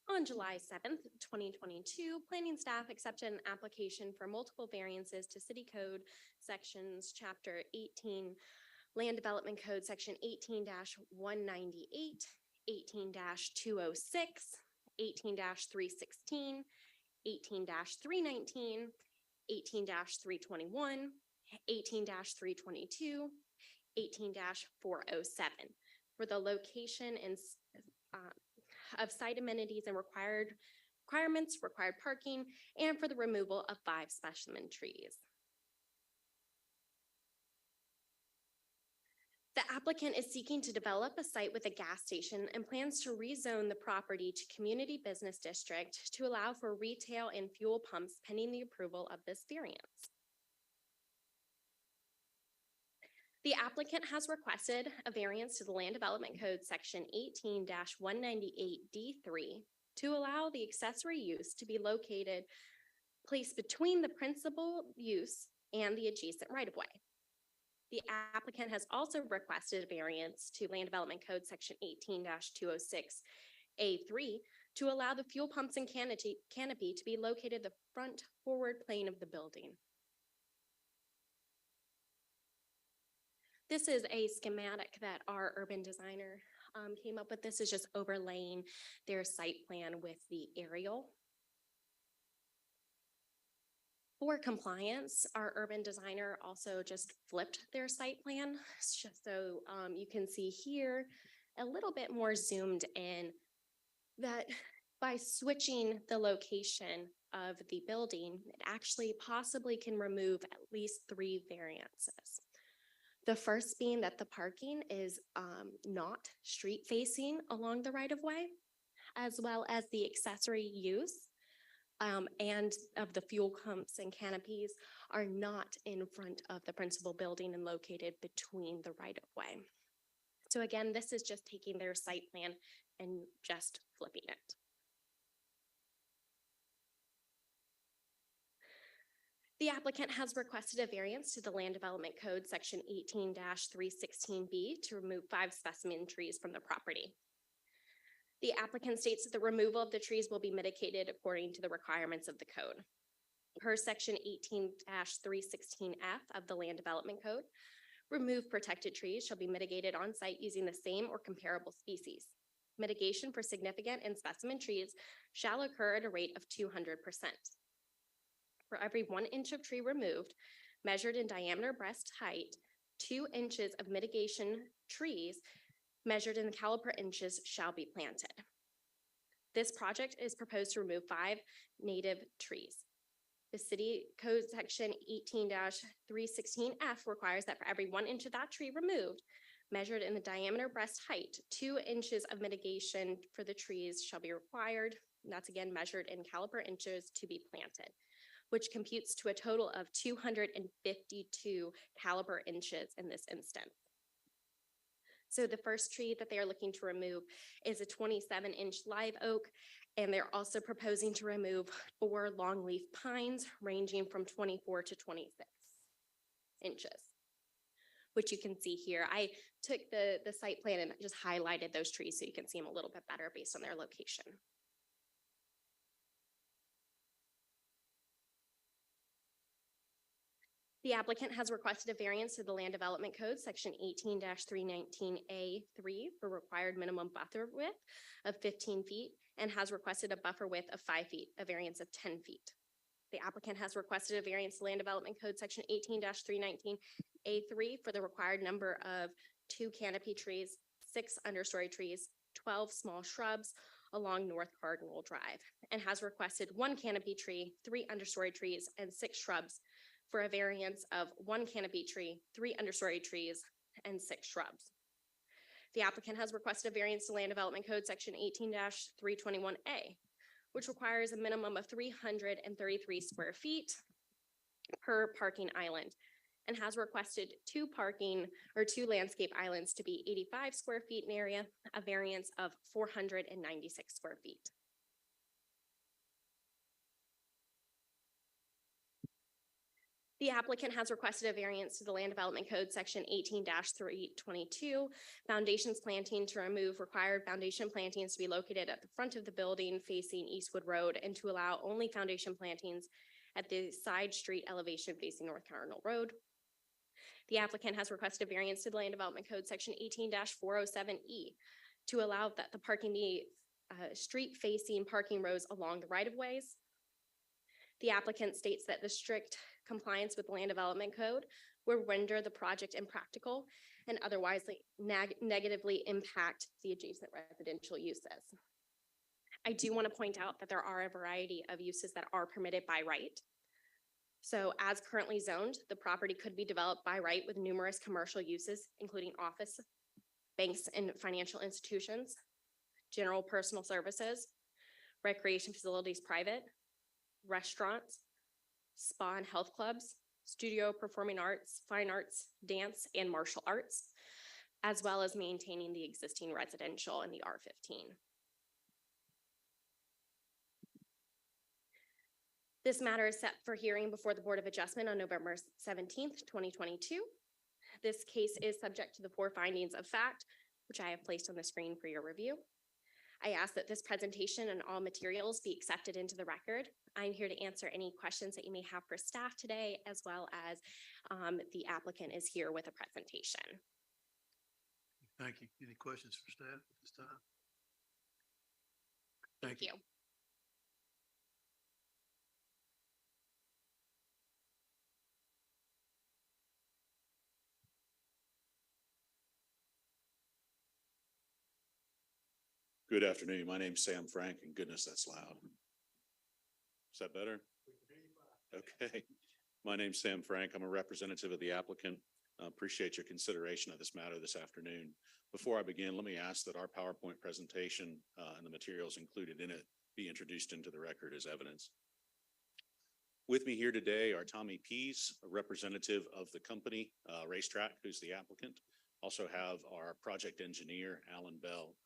On July 7th, 2022, planning staff accepted an application for multiple variances to City Code Sections Chapter 18, Land Development Code Section 18-198, 18-206, 18-316, 18-319, 18-321, 18-322, 18-407 for the location and of site amenities and requirements, required parking, and for the removal of 5 specimen trees. The applicant is seeking to develop a site with a gas station and plans to rezone the property to community business district to allow for retail and fuel pumps pending the approval of this variance. The applicant has requested a variance to the Land Development Code Section 18-198D3 to allow the accessory use to be placed between the principal use and the adjacent right-of-way. The applicant has also requested a variance to Land Development Code Section 18-206A3 to allow the fuel pumps and canopy to be located the front forward plane of the building. This is a schematic that our urban designer came up with. This is just overlaying their site plan with the aerial. For compliance, our urban designer also just flipped their site plan. It's just so you can see here a little bit more zoomed in that by switching the location of the building, it actually possibly can remove at least 3 variances. The first being that the parking is not street facing along the right of way, as well as the accessory use and of the fuel pumps and canopies are not in front of the principal building and located between the right of way. So again, this is just taking their site plan and just flipping it. The applicant has requested a variance to the Land Development Code Section 18-316B to remove 5 specimen trees from the property. The applicant states that the removal of the trees will be mitigated according to the requirements of the code. Per Section 18-316F of the Land Development Code, removed protected trees shall be mitigated on site using the same or comparable species. Mitigation for significant and specimen trees shall occur at a rate of 200%. For every 1 inch of tree removed, measured in diameter breast height, 2 inches of mitigation trees measured in the caliper inches shall be planted. This project is proposed to remove 5 native trees. The city code section 18-316F requires that for every 1 inch of that tree removed, measured in the diameter breast height, 2 inches of mitigation for the trees shall be required. And that's again measured in caliper inches to be planted, which computes to a total of 252 caliber inches in this instance. So the first tree that they are looking to remove is a 27-inch live oak, and they're also proposing to remove 4 longleaf pines ranging from 24 to 26 inches, which you can see here. I took the site plan and just highlighted those trees so you can see them a little bit better based on their location. The applicant has requested a variance to the Land Development Code, Section 18-319A3 for required minimum buffer width of 15 feet and has requested a buffer width of 5 feet, a variance of 10 feet. The applicant has requested a variance to Land Development Code, Section 18-319A3 for the required number of 2 canopy trees, 6 understory trees, 12 small shrubs, along North Cardinal Drive and has requested 1 canopy tree, 3 understory trees, and 6 shrubs for a variance of 1 canopy tree, 3 understory trees, and 6 shrubs. The applicant has requested a variance to Land Development Code Section 18-321A, which requires a minimum of 333 square feet per parking island, and has requested 2 landscape islands to be 85 square feet in area, a variance of 496 square feet. The applicant has requested a variance to the Land Development Code Section 18-322, foundations planting to remove required foundation plantings to be located at the front of the building facing Eastwood Road and to allow only foundation plantings at the side street elevation facing North Cardinal Road. The applicant has requested a variance to the Land Development Code Section 18-407E to allow that the parking be street-facing parking rows along the right-of-ways. The applicant states that the strict compliance with the Land Development Code will render the project impractical and otherwise negatively impact the adjacent residential uses. I do want to point out that there are a variety of uses that are permitted by right. So as currently zoned, the property could be developed by right with numerous commercial uses, including office, banks and financial institutions, general personal services, recreation facilities private, restaurants, spa and health clubs, studio, performing arts, fine arts, dance, and martial arts, as well as maintaining the existing residential in the R15. This matter is set for hearing before the Board of Adjustment on November 17th, 2022. This case is subject to the 4 findings of fact, which I have placed on the screen for your review. I ask that this presentation and all materials be accepted into the record. I'm here to answer any questions that you may have for staff today, as well as the applicant is here with a presentation. Thank you. Any questions for staff at this time? Thank you. Good afternoon. My name's Sam Frank, and goodness, that's loud. Is that better? Okay. My name's Sam Frank. I'm a representative of the applicant. Appreciate your consideration of this matter this afternoon. Before I begin, let me ask that our PowerPoint presentation and the materials included in it be introduced into the record as evidence. With me here today are Tommy Pease, a representative of the company, Racetrack, who's the applicant. Also have our project engineer, Alan Bell.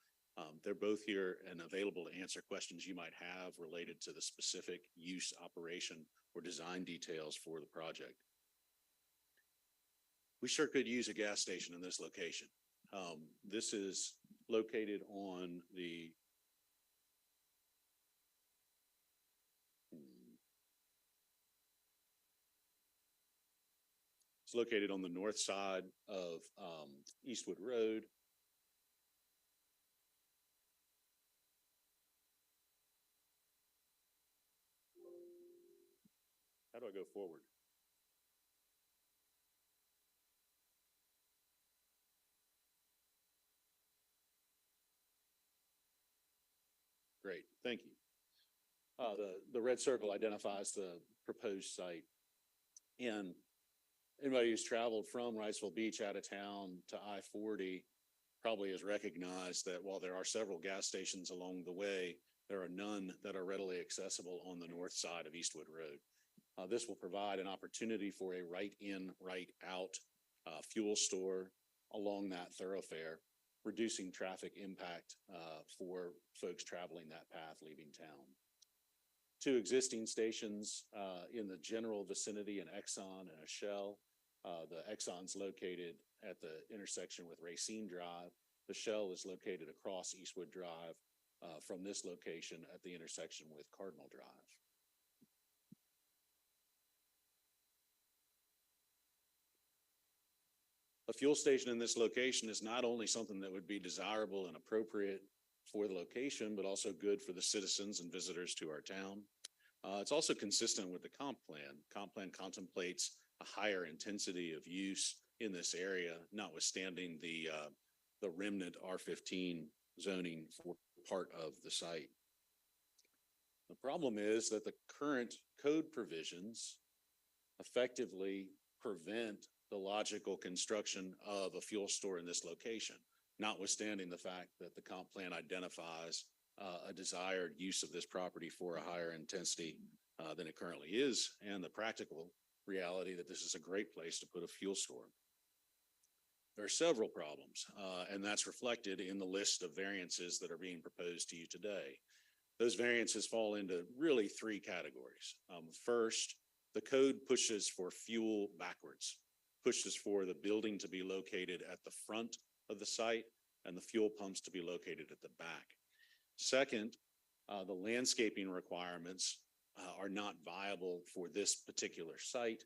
They're both here and available to answer questions you might have related to the specific use, operation, or design details for the project. We sure could use a gas station in this location. This is located on the It's located on the north side of Eastwood Road. How do I go forward? Great, thank you. The red circle identifies the proposed site. And anybody who's traveled from Wrightsville Beach out of town to I-40 probably has recognized that while there are several gas stations along the way, there are none that are readily accessible on the north side of Eastwood Road. This will provide an opportunity for a right in, right out fuel store along that thoroughfare, reducing traffic impact for folks traveling that path leaving town. 2 existing stations in the general vicinity, an Exxon and a Shell. The Exxon's located at the intersection with Racine Drive. The Shell is located across Eastwood Drive from this location at the intersection with Cardinal Drive. A fuel station in this location is not only something that would be desirable and appropriate for the location, but also good for the citizens and visitors to our town. It's also consistent with the comp plan. Comp plan contemplates a higher intensity of use in this area, notwithstanding the remnant R15 zoning for part of the site. The problem is that the current code provisions effectively prevent the logical construction of a fuel store in this location, notwithstanding the fact that the comp plan identifies a desired use of this property for a higher intensity than it currently is, and the practical reality that this is a great place to put a fuel store. There are several problems, and that's reflected in the list of variances that are being proposed to you today. Those variances fall into really three categories. First, the code pushes for fuel backwards, pushes for the building to be located at the front of the site and the fuel pumps to be located at the back. Second, the landscaping requirements are not viable for this particular site.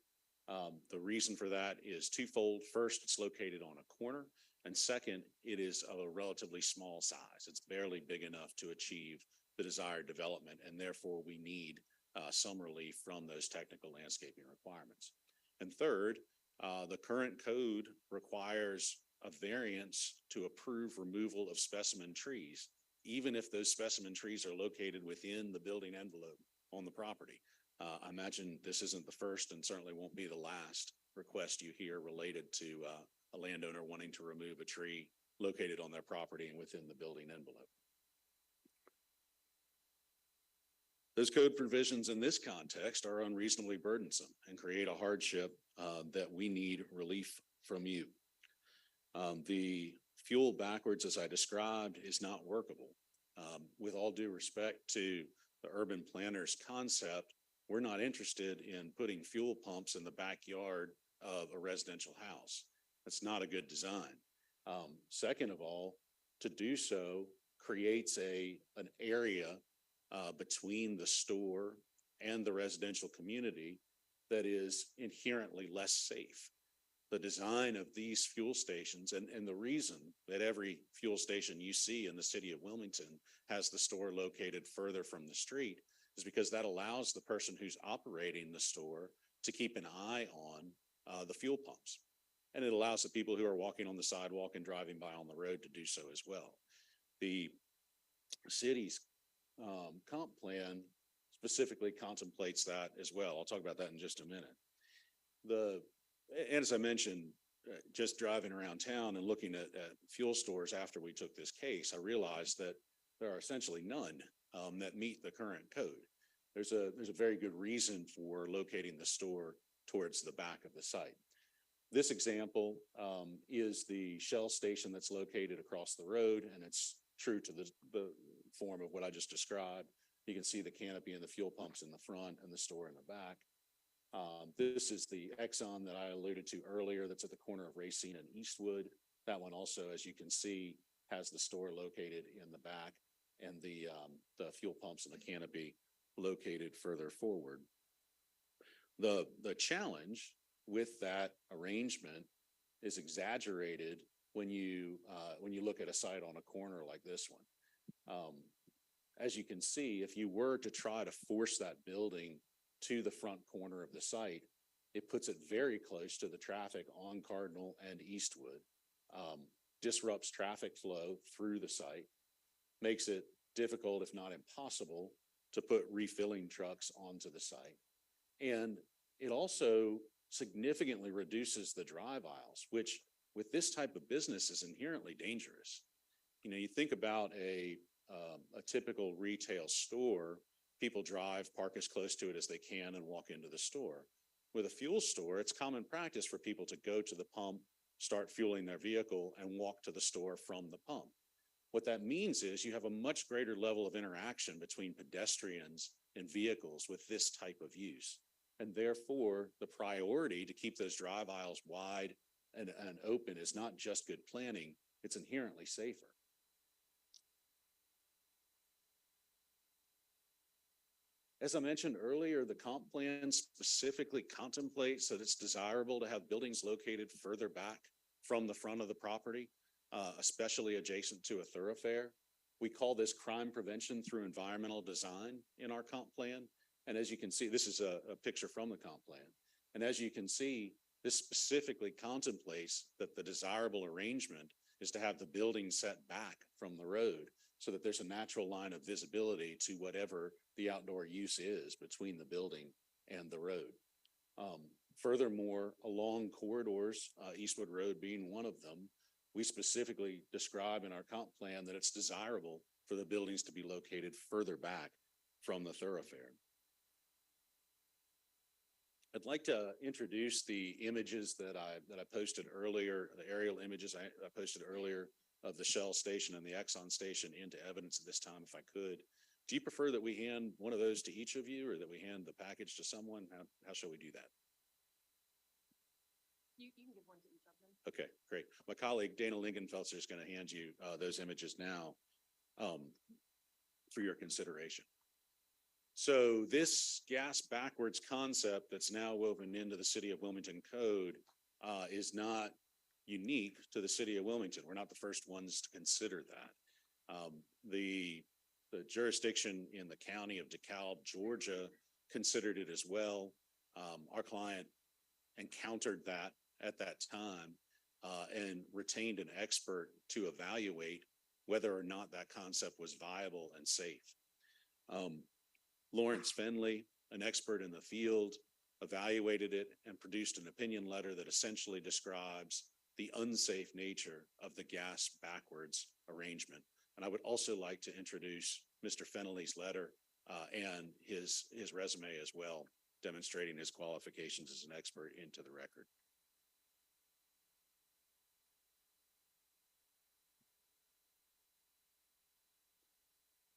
The reason for that is twofold. First, it's located on a corner. And second, it is of a relatively small size. It's barely big enough to achieve the desired development, and therefore we need some relief from those technical landscaping requirements. And third, the current code requires a variance to approve removal of specimen trees, even if those specimen trees are located within the building envelope on the property. I imagine this isn't the first and certainly won't be the last request you hear related to a landowner wanting to remove a tree located on their property and within the building envelope. Those code provisions in this context are unreasonably burdensome and create a hardship that we need relief from you. The fuel backwards, as I described, is not workable. With all due respect to the urban planner's concept, we're not interested in putting fuel pumps in the backyard of a residential house. That's not a good design. Second of all, to do so creates an area between the store and the residential community that is inherently less safe. The design of these fuel stations and the reason that every fuel station you see in the city of Wilmington has the store located further from the street is because that allows the person who's operating the store to keep an eye on the fuel pumps. And it allows the people who are walking on the sidewalk and driving by on the road to do so as well. The city's comp plan specifically contemplates that as well. I'll talk about that in just a minute. And as I mentioned, just driving around town and looking at fuel stores after we took this case, I realized that there are essentially none that meet the current code. There's a very good reason for locating the store towards the back of the site. This example is the Shell station that's located across the road, and it's true to the form of what I just described. You can see the canopy and the fuel pumps in the front and the store in the back. This is the Exxon that I alluded to earlier that's at the corner of Racine and Eastwood. That one also, as you can see, has the store located in the back and the fuel pumps and the canopy located further forward. The challenge with that arrangement is exaggerated when you look at a site on a corner like this one. As you can see, if you were to try to force that building to the front corner of the site, it puts it very close to the traffic on Cardinal and Eastwood, disrupts traffic flow through the site, makes it difficult, if not impossible, to put refilling trucks onto the site. And it also significantly reduces the drive aisles, which with this type of business is inherently dangerous. You know, you think about a typical retail store, people drive, park as close to it as they can and walk into the store. With a fuel store, it's common practice for people to go to the pump, start fueling their vehicle, and walk to the store from the pump. What that means is you have a much greater level of interaction between pedestrians and vehicles with this type of use. And therefore, the priority to keep those drive aisles wide and open is not just good planning, it's inherently safer. As I mentioned earlier, the comp plan specifically contemplates that it's desirable to have buildings located further back from the front of the property, especially adjacent to a thoroughfare. We call this crime prevention through environmental design in our comp plan. And as you can see, this is a picture from the comp plan. And as you can see, this specifically contemplates that the desirable arrangement is to have the building set back from the road so that there's a natural line of visibility to whatever the outdoor use is between the building and the road. Furthermore, along corridors, Eastwood Road being one of them, we specifically describe in our comp plan that it's desirable for the buildings to be located further back from the thoroughfare. I'd like to introduce the images that I posted earlier, the aerial images I posted earlier of the Shell station and the Exxon station into evidence at this time, if I could. Do you prefer that we hand one of those to each of you, or that we hand the package to someone? How shall we do that? You can give one to each of them. Okay, great. My colleague Dana Lingenfelser is going to hand you those images now for your consideration. So this gas backwards concept that's now woven into the City of Wilmington Code is not unique to the City of Wilmington. We're not the first ones to consider that. The jurisdiction in the county of DeKalb, Georgia, considered it as well. Our client encountered that at that time and retained an expert to evaluate whether or not that concept was viable and safe. Lawrence Fenley, an expert in the field, evaluated it and produced an opinion letter that essentially describes the unsafe nature of the gas backwards arrangement. And I would also like to introduce Mr. Fenley's letter and his resume as well, demonstrating his qualifications as an expert into the record.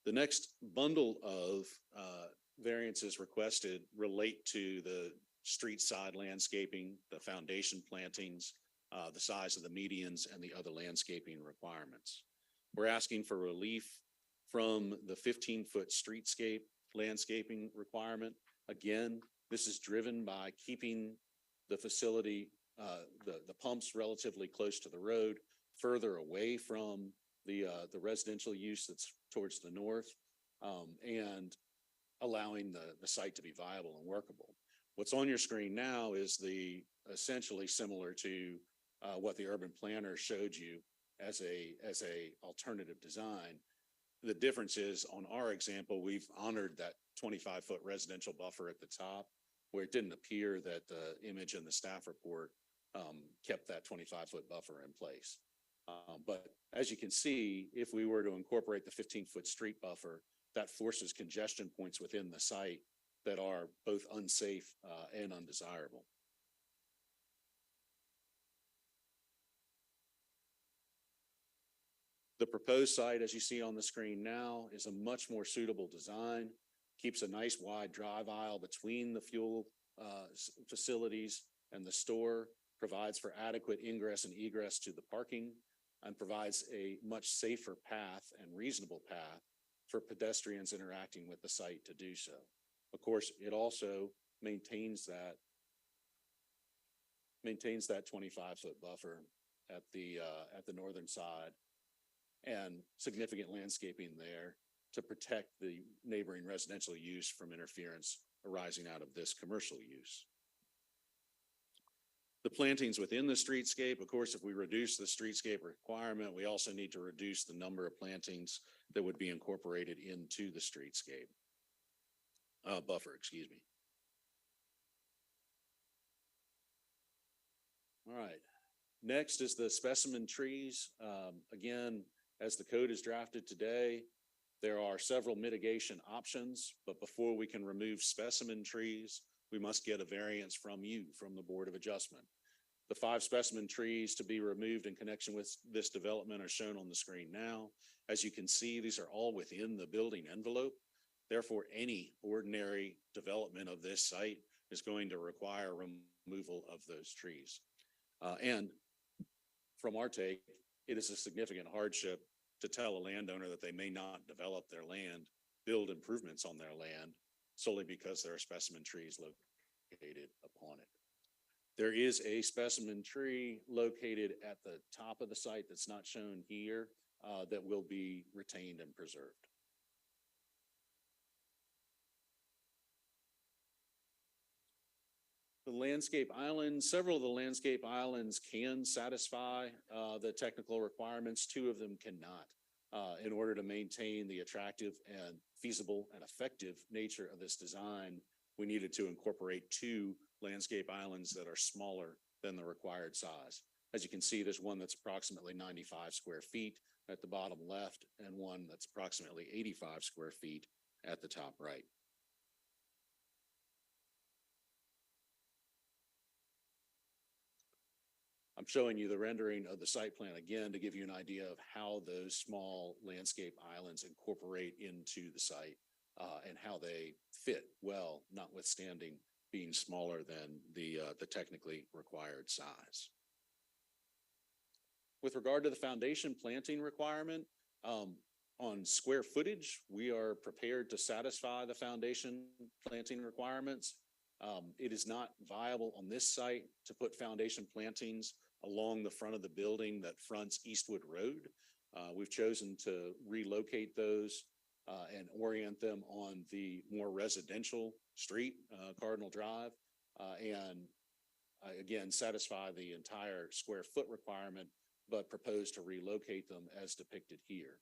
The next bundle of variances requested relate to the street side landscaping, the foundation plantings, the size of the medians, and the other landscaping requirements. We're asking for relief from the 15-foot streetscape landscaping requirement. Again, this is driven by keeping the facility, the pumps relatively close to the road, further away from the residential use that's towards the north, and allowing the site to be viable and workable. What's on your screen now is the essentially similar to what the urban planner showed you as a alternative design. The difference is, on our example, we've honored that 25-foot residential buffer at the top, where it didn't appear that the image in the staff report kept that 25-foot buffer in place. But as you can see, if we were to incorporate the 15-foot street buffer, that forces congestion points within the site that are both unsafe and undesirable. The proposed site, as you see on the screen now, is a much more suitable design, keeps a nice wide drive aisle between the fuel facilities and the store, provides for adequate ingress and egress to the parking, and provides a much safer path and reasonable path for pedestrians interacting with the site to do so. Of course, it also maintains that 25-foot buffer at the northern side, and significant landscaping there to protect the neighboring residential use from interference arising out of this commercial use. The plantings within the streetscape, of course, if we reduce the streetscape requirement, we also need to reduce the number of plantings that would be incorporated into the streetscape buffer, excuse me. All right. Next is the specimen trees. Again, as the code is drafted today, there are several mitigation options, but before we can remove specimen trees, we must get a variance from you, from the Board of Adjustment. The 5 specimen trees to be removed in connection with this development are shown on the screen now. As you can see, these are all within the building envelope. Therefore, any ordinary development of this site is going to require removal of those trees. And from our take, it is a significant hardship to tell a landowner that they may not develop their land, build improvements on their land, solely because there are specimen trees located upon it. There is a specimen tree located at the top of the site that's not shown here that will be retained and preserved. The landscape islands, several of the landscape islands can satisfy the technical requirements. 2 of them cannot. In order to maintain the attractive and feasible and effective nature of this design, we needed to incorporate two landscape islands that are smaller than the required size. As you can see, there's one that's approximately 95 square feet at the bottom left and one that's approximately 85 square feet at the top right. I'm showing you the rendering of the site plan again to give you an idea of how those small landscape islands incorporate into the site and how they fit well, notwithstanding being smaller than the technically required size. With regard to the foundation planting requirement, on square footage, we are prepared to satisfy the foundation planting requirements. It is not viable on this site to put foundation plantings along the front of the building that fronts Eastwood Road. We've chosen to relocate those and orient them on the more residential street, Cardinal Drive, and again, satisfy the entire square foot requirement, but propose to relocate them as depicted here.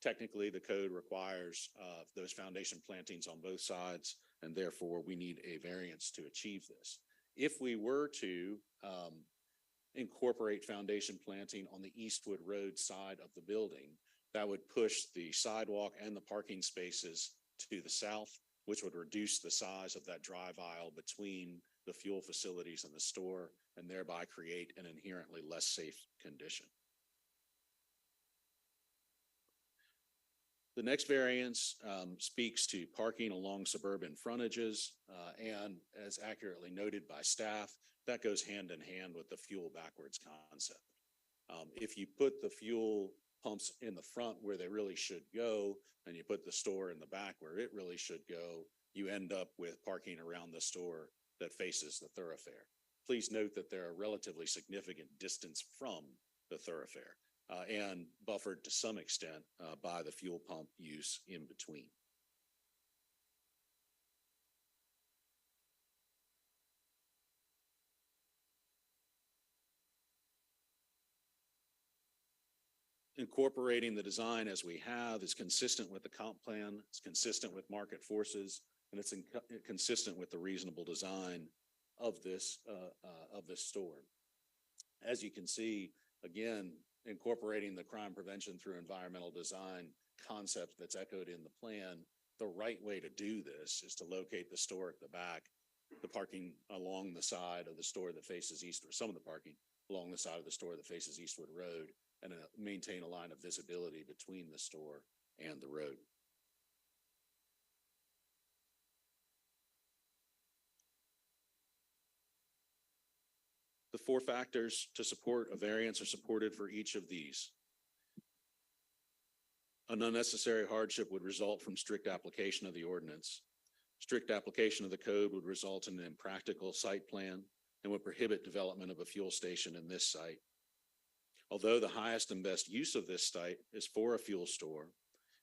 Technically, the code requires those foundation plantings on both sides, and therefore we need a variance to achieve this. If we were to incorporate foundation planting on the Eastwood Road side of the building, that would push the sidewalk and the parking spaces to the south, which would reduce the size of that drive aisle between the fuel facilities and the store, and thereby create an inherently less safe condition. The next variance speaks to parking along suburban frontages, and as accurately noted by staff, that goes hand in hand with the fuel backwards concept. If you put the fuel pumps in the front where they really should go, and you put the store in the back where it really should go, you end up with parking around the store that faces the thoroughfare. Please note that there are relatively significant distance from the thoroughfare and buffered to some extent by the fuel pump use in between. Incorporating the design as we have is consistent with the comp plan, it's consistent with market forces, and it's consistent with the reasonable design of this store. As you can see, again, incorporating the crime prevention through environmental design concept that's echoed in the plan, the right way to do this is to locate the store at the back, the parking along the side of the store that faces east, or some of the parking along the side of the store that faces Eastwood Road, and maintain a line of visibility between the store and the road. The four factors to support a variance are supported for each of these. An unnecessary hardship would result from strict application of the ordinance. Strict application of the code would result in an impractical site plan and would prohibit development of a fuel station in this site. Although the highest and best use of this site is for a fuel store,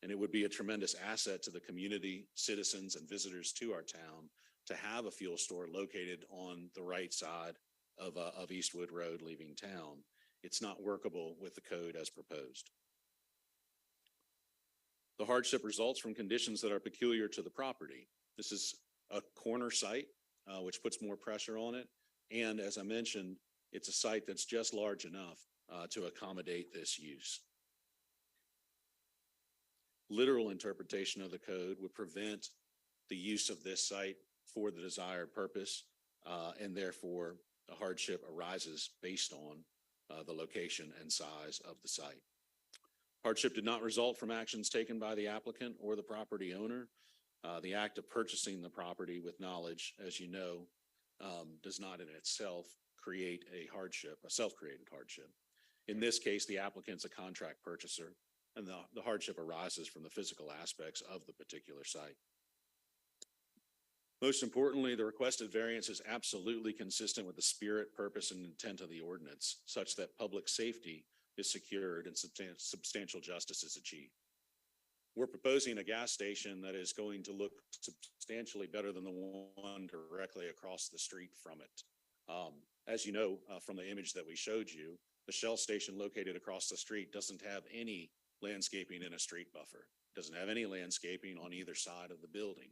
and it would be a tremendous asset to the community, citizens, and visitors to our town to have a fuel store located on the right side of Eastwood Road leaving town, it's not workable with the code as proposed. The hardship results from conditions that are peculiar to the property. This is a corner site, which puts more pressure on it. And as I mentioned, it's a site that's just large enough to accommodate this use. Literal interpretation of the code would prevent the use of this site for the desired purpose, and therefore the hardship arises based on the location and size of the site. Hardship did not result from actions taken by the applicant or the property owner. The act of purchasing the property with knowledge, as you know, does not in itself create a hardship, a self-created hardship. In this case, the applicant's a contract purchaser, and the hardship arises from the physical aspects of the particular site. Most importantly, the requested variance is absolutely consistent with the spirit, purpose, and intent of the ordinance, such that public safety is secured and substantial justice is achieved. We're proposing a gas station that is going to look substantially better than the one directly across the street from it. As you know, from the image that we showed you, the Shell station located across the street doesn't have any landscaping and a street buffer. Doesn't have any landscaping on either side of the building.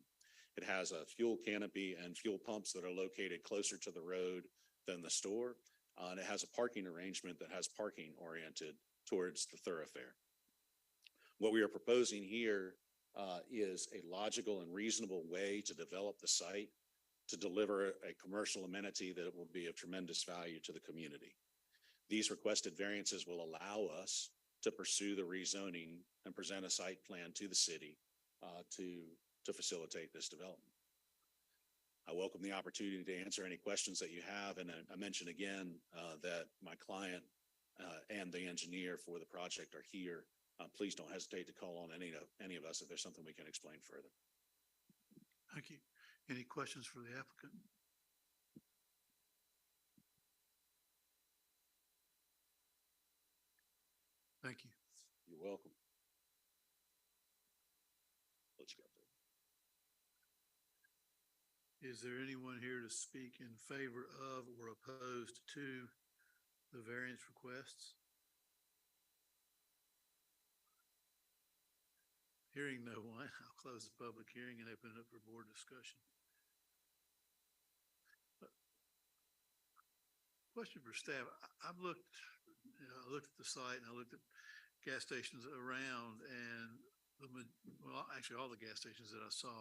It has a fuel canopy and fuel pumps that are located closer to the road than the store. And it has a parking arrangement that has parking oriented towards the thoroughfare. What we are proposing here is a logical and reasonable way to develop the site to deliver a commercial amenity that will be of tremendous value to the community. These requested variances will allow us to pursue the rezoning and present a site plan to the city to facilitate this development. I welcome the opportunity to answer any questions that you have. And I mention again that my client and the engineer for the project are here. Please don't hesitate to call on any of us if there's something we can explain further. Thank you. Any questions for the applicant? Thank you. You're welcome. Let's go. Is there anyone here to speak in favor of or opposed to the variance requests? Hearing no one, I'll close the public hearing and open it up for board discussion. Question for staff. I looked at the site and I looked at gas stations around, and actually all the gas stations that I saw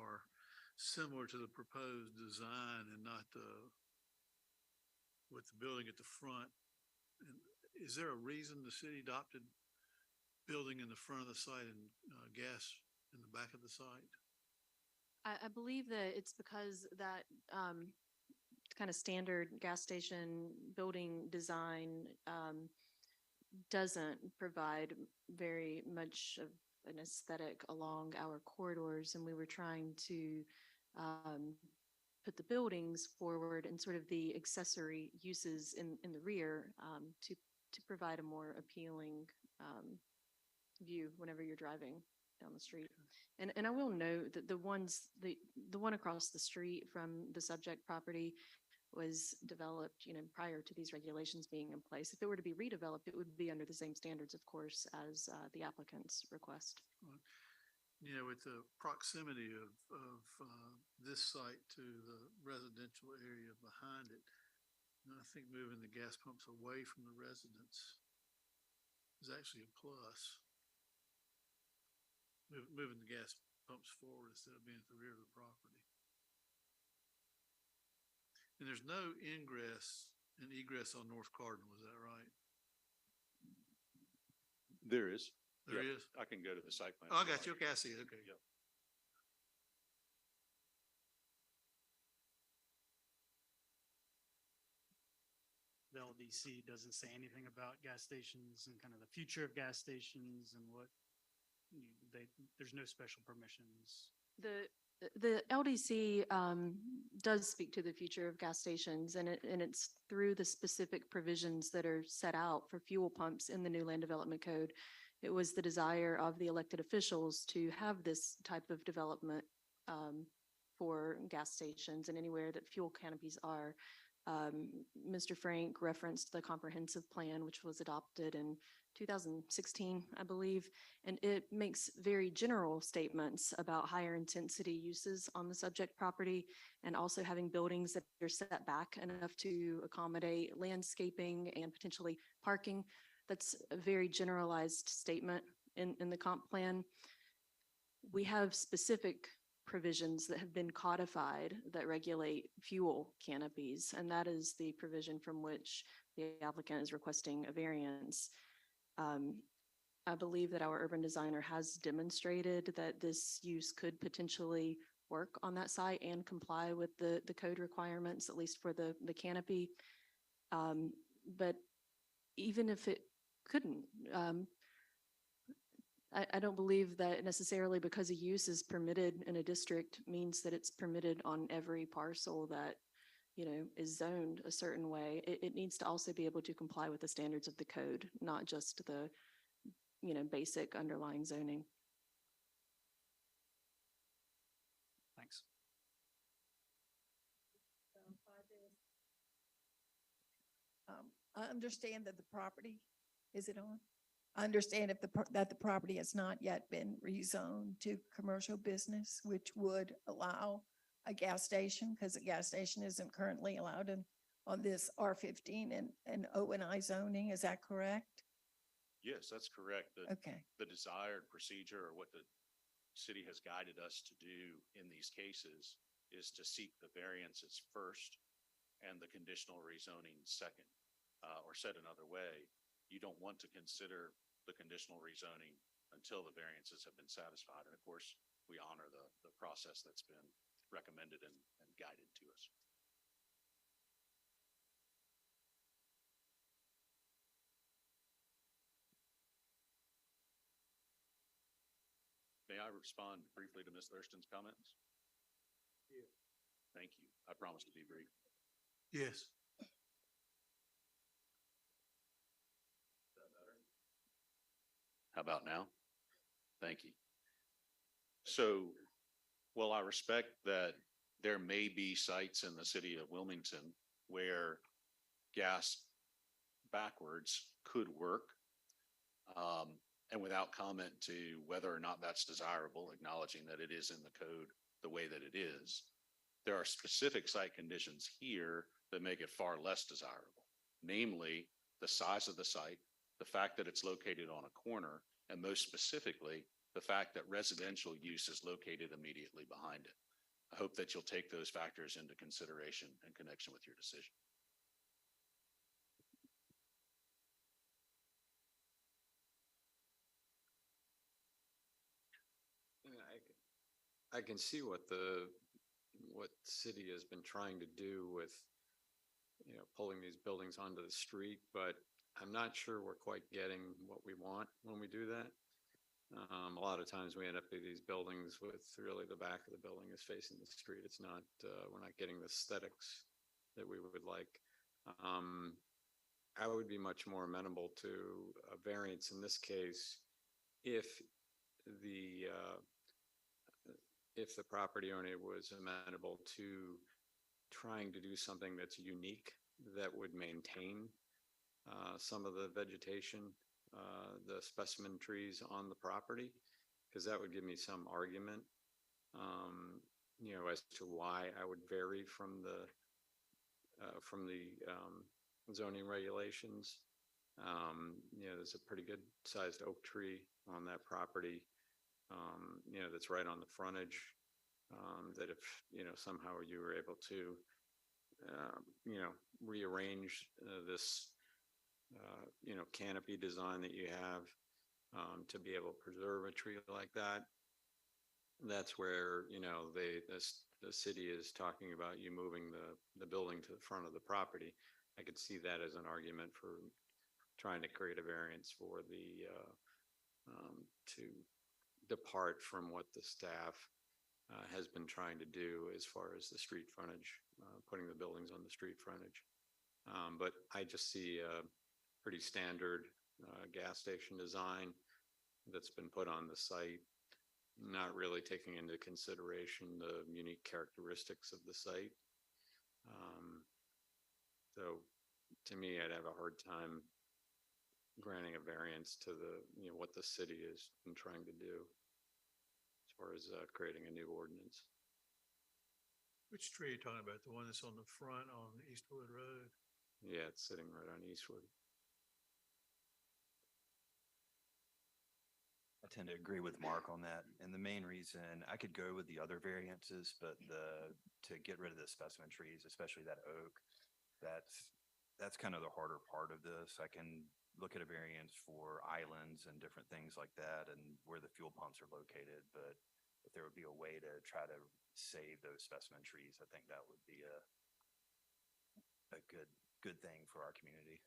are similar to the proposed design and not with the building at the front. And is there a reason the city adopted building in the front of the site and gas in the back of the site? I believe that it's because that kind of standard gas station building design doesn't provide very much of an aesthetic along our corridors, and we were trying to put the buildings forward and sort of the accessory uses in the rear to provide a more appealing view whenever you're driving down the street. And I will note that the one across the street from the subject property was developed, prior to these regulations being in place. If it were to be redeveloped, it would be under the same standards, of course, as the applicant's request. With the proximity of this site to the residential area behind it, I think moving the gas pumps away from the residents is actually a plus. Moving the gas pumps forward instead of being at the rear of the property. And there's no ingress and egress on North Cardinal, is that right? There is. There Yep. is? I can go to the site plan. Oh, I got you. Okay, I see it. Okay. Yep. The LDC doesn't say anything about gas stations and kind of the future of gas stations and what there's no special permissions. The LDC does speak to the future of gas stations, and it's through the specific provisions that are set out for fuel pumps in the new land development code. It was the desire of the elected officials to have this type of development for gas stations and anywhere that fuel canopies are. Mr. Frank referenced the comprehensive plan, which was adopted in 2016, I believe, and it makes very general statements about higher intensity uses on the subject property and also having buildings that are set back enough to accommodate landscaping and potentially parking. That's a very generalized statement in the comp plan. We have specific provisions that have been codified that regulate fuel canopies, and that is the provision from which the applicant is requesting a variance. I believe that our urban designer has demonstrated that this use could potentially work on that site and comply with the code requirements, at least for the canopy. But even if it couldn't, I don't believe that necessarily because a use is permitted in a district means that it's permitted on every parcel that, is zoned a certain way. It needs to also be able to comply with the standards of the code, not just the, basic underlying zoning. Thanks. I understand that the property, is it on? I understand if that the property has not yet been rezoned to commercial business, which would allow a gas station, because a gas station isn't currently allowed on this R15 and O and I zoning. Is that correct? Yes, that's correct. Okay. The desired procedure or what the city has guided us to do in these cases is to seek the variances first and the conditional rezoning second. Or said another way, you don't want to consider the conditional rezoning until the variances have been satisfied. And of course, we honor the process that's been recommended and guided to us. May I respond briefly to Ms. Thurston's comments? Yeah. Thank you. I promise to be brief. Yes. How about now? Thank you. So, while I respect that there may be sites in the city of Wilmington where gas backwards could work, and without comment to whether or not that's desirable, acknowledging that it is in the code the way that it is, there are specific site conditions here that make it far less desirable, namely the size of the site, the fact that it's located on a corner, and most specifically, the fact that residential use is located immediately behind it. I hope that you'll take those factors into consideration in connection with your decision. I can see what city has been trying to do with, pulling these buildings onto the street, but I'm not sure we're quite getting what we want when we do that. A lot of times we end up with these buildings with really the back of the building is facing the street. It's not, we're not getting the aesthetics that we would like. I would be much more amenable to a variance in this case if the property owner was amenable to trying to do something that's unique that would maintain some of the vegetation, the specimen trees on the property, because that would give me some argument, as to why I would vary from the zoning regulations. There's a pretty good sized oak tree on that property, that's right on the frontage, that if, somehow you were able to, rearrange this, canopy design that you have, to be able to preserve a tree like that. That's where, the city is talking about you moving the building to the front of the property. I could see that as an argument for trying to create a variance for to depart from what the staff has been trying to do as far as the street frontage, putting the buildings on the street frontage. But I just see a pretty standard gas station design that's been put on the site, not really taking into consideration the unique characteristics of the site. So to me, I'd have a hard time granting a variance to what the city has been trying to do as far as creating a new ordinance. Which tree are you talking about? The one that's on the front on Eastwood Road? Yeah, it's sitting right on Eastwood. I tend to agree with Mark on that. And the main reason I could go with the other variances, but to get rid of the specimen trees, especially that oak, that's kind of the harder part of this. I can look at a variance for islands and different things like that and where the fuel pumps are located. But if there would be a way to try to save those specimen trees, I think that would be a good thing for our community.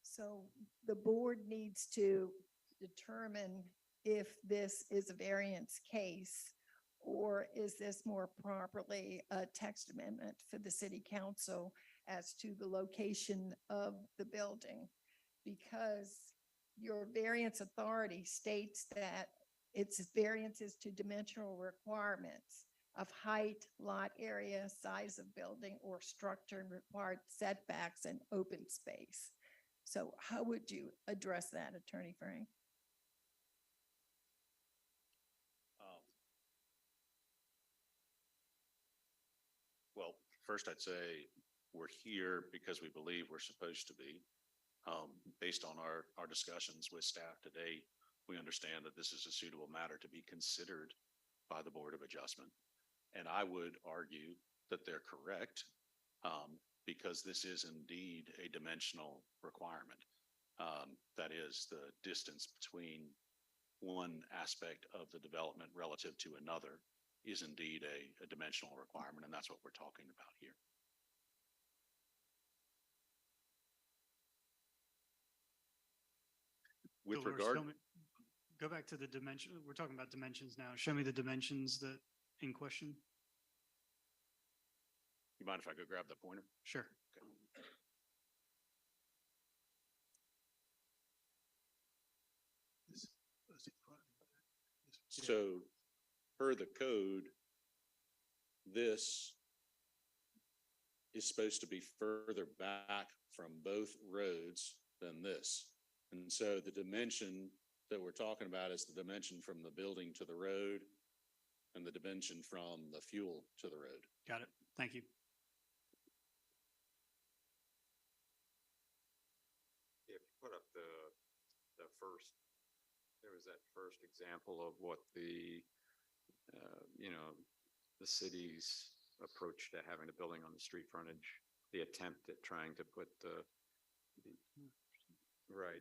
So the board needs to determine if this is a variance case, or is this more properly a text amendment for the city council as to the location of the building? Because your variance authority states that it's variances to dimensional requirements of height, lot area, size of building or structure, and required setbacks and open space. So how would you address that, Attorney Frank? Well, first I'd say we're here because we believe we're supposed to be. Based on our discussions with staff today, we understand that this is a suitable matter to be considered by the Board of Adjustment. And I would argue that they're correct, because this is indeed a dimensional requirement. That is, the distance between one aspect of the development relative to another is indeed a dimensional requirement, and that's what we're talking about here. With Dolores, regard, go back to the dimension. We're talking about dimensions now. Show me the dimensions that in question. you mind if I go grab the pointer? Sure. So per the code, this is supposed to be further back from both roads than this. And so the dimension that we're talking about is the dimension from the building to the road and the dimension from the fuel to the road. Got it. Thank you. If you put up the first, there was that first example of what the, the city's approach to having a building on the street frontage, the attempt at trying to put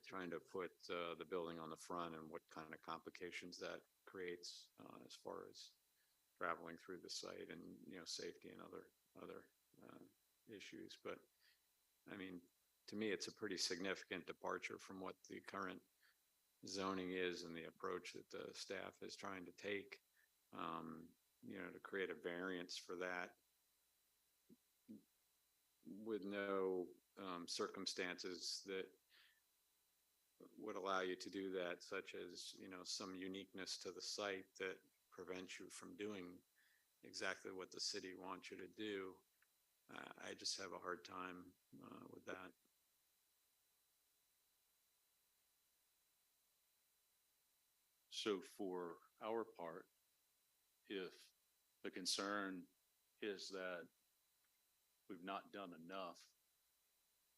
trying to put the building on the front and what kind of complications that creates as far as traveling through the site and, safety and other issues. But I mean, to me, it's a pretty significant departure from what the current zoning is and the approach that the staff is trying to take, to create a variance for that with no circumstances that would allow you to do that, such as, some uniqueness to the site that prevents you from doing exactly what the city wants you to do. I just have a hard time with that. So for our part, if the concern is that we've not done enough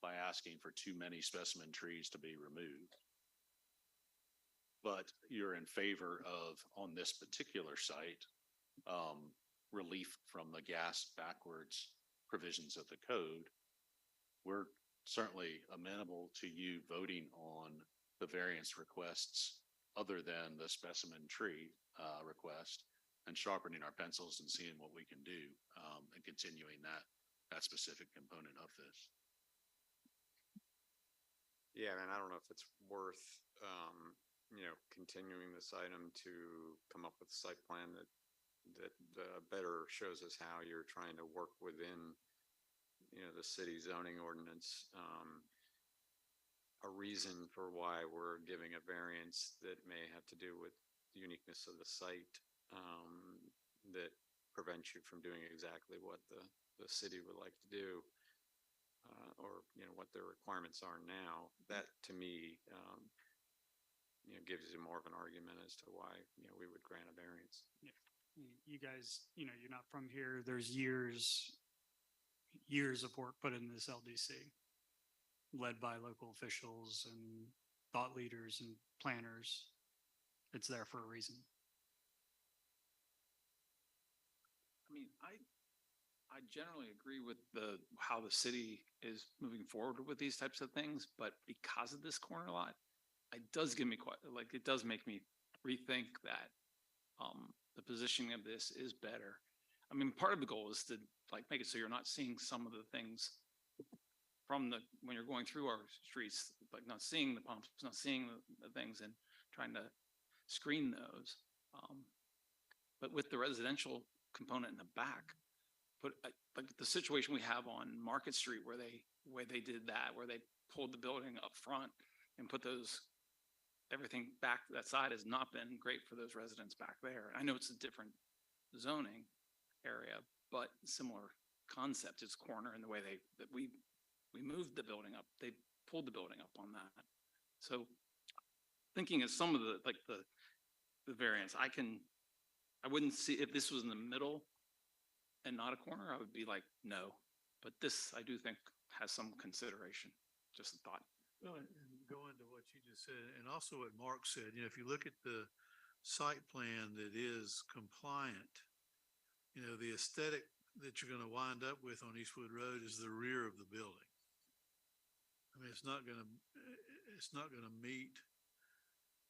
by asking for too many specimen trees to be removed, but you're in favor of, on this particular site, relief from the gas backwards provisions of the code, we're certainly amenable to you voting on the variance requests other than the specimen tree request, and sharpening our pencils and seeing what we can do, and continuing that specific component of this. Yeah, and I don't know if it's worth, continuing this item to come up with a site plan that better shows us how you're trying to work within, the city zoning ordinance. A reason for why we're giving a variance that may have to do with the uniqueness of the site, that prevents you from doing exactly what the city would like to do. Or, what their requirements are now. That to me, gives you more of an argument as to why, we would grant a variance. You guys, you're not from here. There's years of work put in this LDC, led by local officials and thought leaders and planners. It's there for a reason. I mean, I generally agree with how the city is moving forward with these types of things, but because of this corner lot, it does give me it does make me rethink that the positioning of this is better. I mean, part of the goal is to make it so you're not seeing some of the things from when you're going through our streets, not seeing the pumps, not seeing the things, and trying to screen those. But with the residential component in the back, the situation we have on Market Street where they did that, where they pulled the building up front and put everything back that side, has not been great for those residents back there. I know it's a different zoning area, but similar concept. It's corner, and the way that we moved the building up, they pulled the building up on that. So thinking of some of the, like the variants, I wouldn't see, if this was in the middle and not a corner, I would be like, no. But this, I do think, has some consideration, just a thought. Well, and go into what you just said, and also what Mark said, you know, if you look at the site plan that is compliant, you know, the aesthetic that you're gonna wind up with on Eastwood Road is the rear of the building. I mean, it's not gonna meet,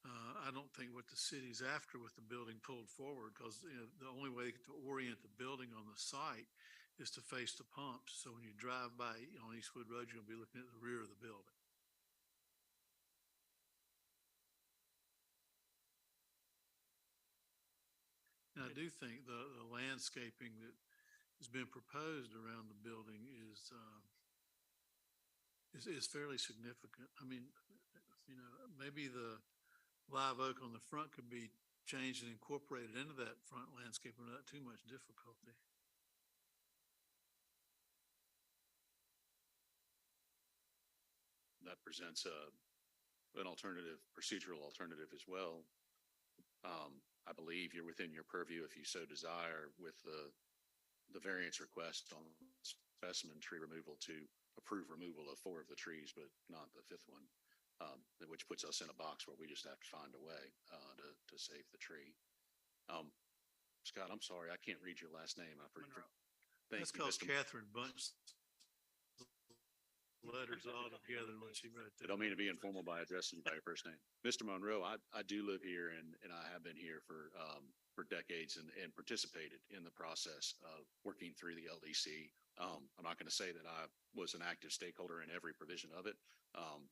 I don't think what the city's after with the building pulled forward, because, you know, the only way to orient the building on the site is to face the pumps. So when you drive by on Eastwood Road, you're gonna be looking at the rear of the building. And I do think the landscaping that has been proposed around the building is fairly significant. I mean, you know, maybe the live oak on the front could be changed and incorporated into that front landscape without too much difficulty. That presents an alternative, procedural alternative as well. I believe you're within your purview if you so desire with the variance request on specimen tree removal to approve removal of 4 of the trees, but not the 5th one. Which puts us in a box where we just have to find a way to save the tree. Scott, I'm sorry, I can't read your last name. That's Thank you, because Mr. Catherine bunched letters all together when she wrote I that. don't mean to be informal by addressing you by your first name. Mr. Monroe, I do live here and I have been here for decades and participated in the process of working through the LDC. I'm not going to say that I was an active stakeholder in every provision of it,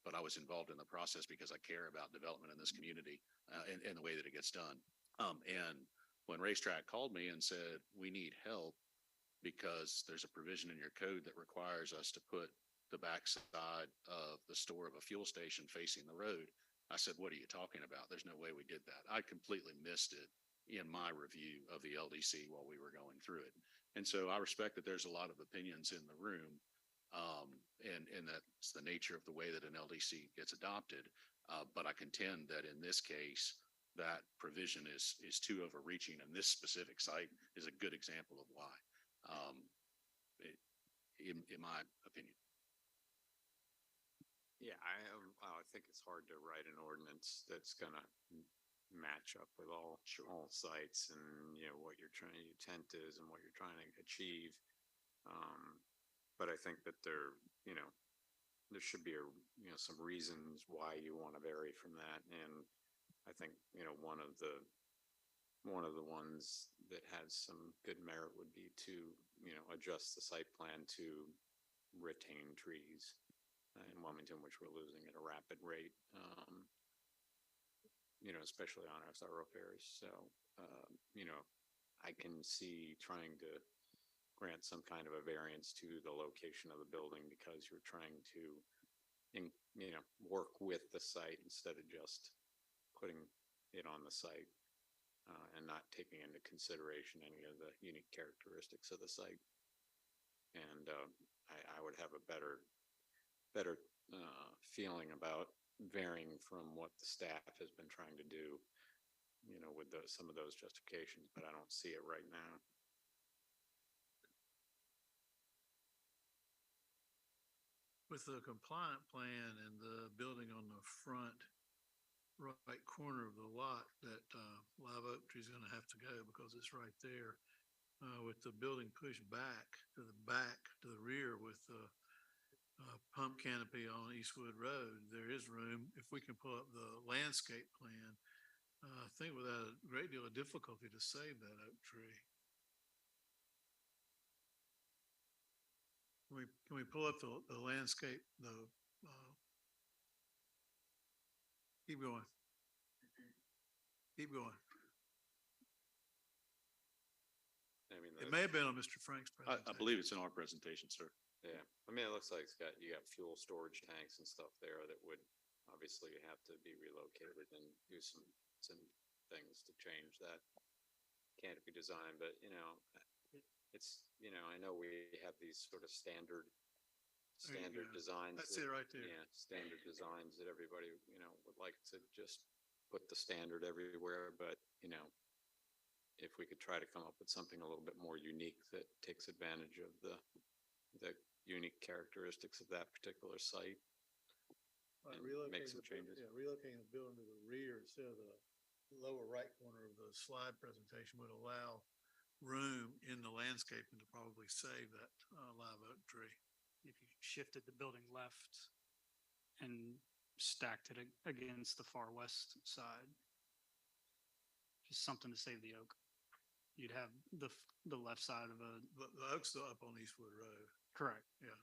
but I was involved in the process because I care about development in this community and the way that it gets done. And when Racetrack called me and said, we need help because there's a provision in your code that requires us to put the backside of the store of a fuel station facing the road, I said, what are you talking about? There's no way we did that. I completely missed it in my review of the LDC while we were going through it. And so I respect that there's a lot of opinions in the room, and that's the nature of the way that an LDC gets adopted. But I contend that in this case, that provision is too overreaching, and this specific site is a good example of why, in my opinion. Yeah, I think it's hard to write an ordinance that's gonna match up with all sites and, you know, what your intent is and what you're trying to achieve. But I think that there should be some reasons why you want to vary from that. And I think, one of the ones that has some good merit would be to, adjust the site plan to retain trees in Wilmington, which we're losing at a rapid rate, especially on our thoroughfares. So, I can see trying to grant some kind of a variance to the location of the building because you're trying to, work with the site instead of just putting it on the site and not taking into consideration any of the unique characteristics of the site. And I would have a better feeling about varying from what the staff has been trying to do, with some of those justifications, but I don't see it right now. With the compliant plan and the building on the front right corner of the lot, that live oak tree is going to have to go because it's right there. With the building pushed back to the rear with the pump canopy on Eastwood Road, there is room. If we can pull up the landscape plan, I think without a great deal of difficulty to save that oak tree. Can we pull up the landscape, keep going. Keep going. It may have been on Mr. Frank's presentation. I believe it's in our presentation, sir. Yeah, I mean, it looks like you got fuel storage tanks and stuff there that would obviously have to be relocated and do some things to change that canopy design, but, it's, I know we have these sort of standard There you standard go. designs. That's that- it right there. Yeah, standard designs that everybody, would like to just put the standard everywhere, but, if we could try to come up with something a little bit more unique that takes advantage of the unique characteristics of that particular site. Right, and make relocating some the buil- changes. Yeah, relocating the building to the rear instead of the lower right corner of the slide presentation would allow room in the landscaping to probably save that live oak tree. If you shifted the building left and stacked it against the far west side. Just something to save the oak. You'd have the left side of a, The oak's still up on Eastwood Road. correct. Yeah.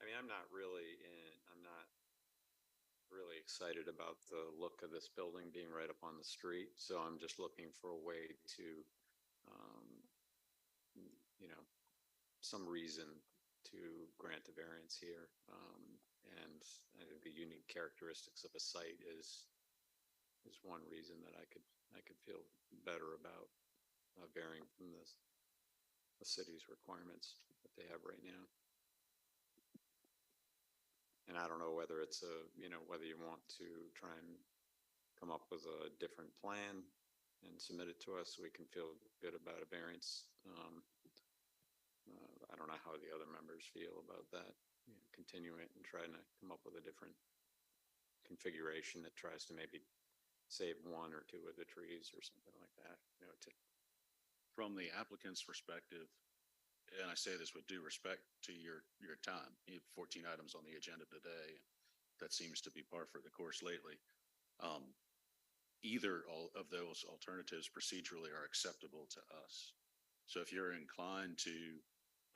I mean, I'm not really excited about the look of this building being right up on the street, so I'm just looking for a way to, some reason to grant a variance here. And I think the unique characteristics of a site is one reason that I could feel better about varying from the city's requirements that they have right now. And I don't know whether it's whether you want to try and come up with a different plan and submit it to us so we can feel good about a variance. I don't know how the other members feel about that, continuing it and trying to come up with a different configuration that tries to maybe save one or two of the trees or something like that, From the applicant's perspective, and I say this with due respect to your time, you have 14 items on the agenda today. That seems to be par for the course lately. Either of those alternatives procedurally are acceptable to us. So if you're inclined to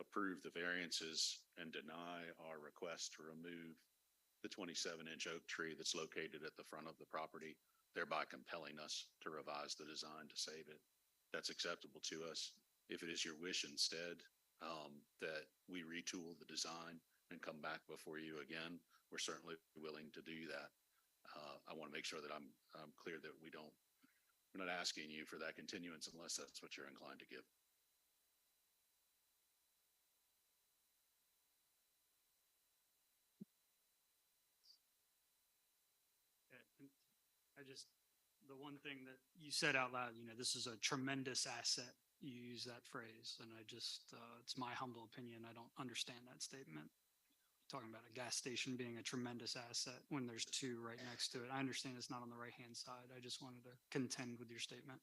approve the variances and deny our request to remove the 27-inch oak tree that's located at the front of the property, thereby compelling us to revise the design to save it, that's acceptable to us. If it is your wish instead, that we retool the design and come back before you again, we're certainly willing to do that. I want to make sure that I'm clear that we're not asking you for that continuance unless that's what you're inclined to give. The one thing that you said out loud, this is a tremendous asset. You use that phrase, and it's my humble opinion. I don't understand that statement. Talking about a gas station being a tremendous asset when there's two right next to it. I understand it's not on the right-hand side. I just wanted to contend with your statement.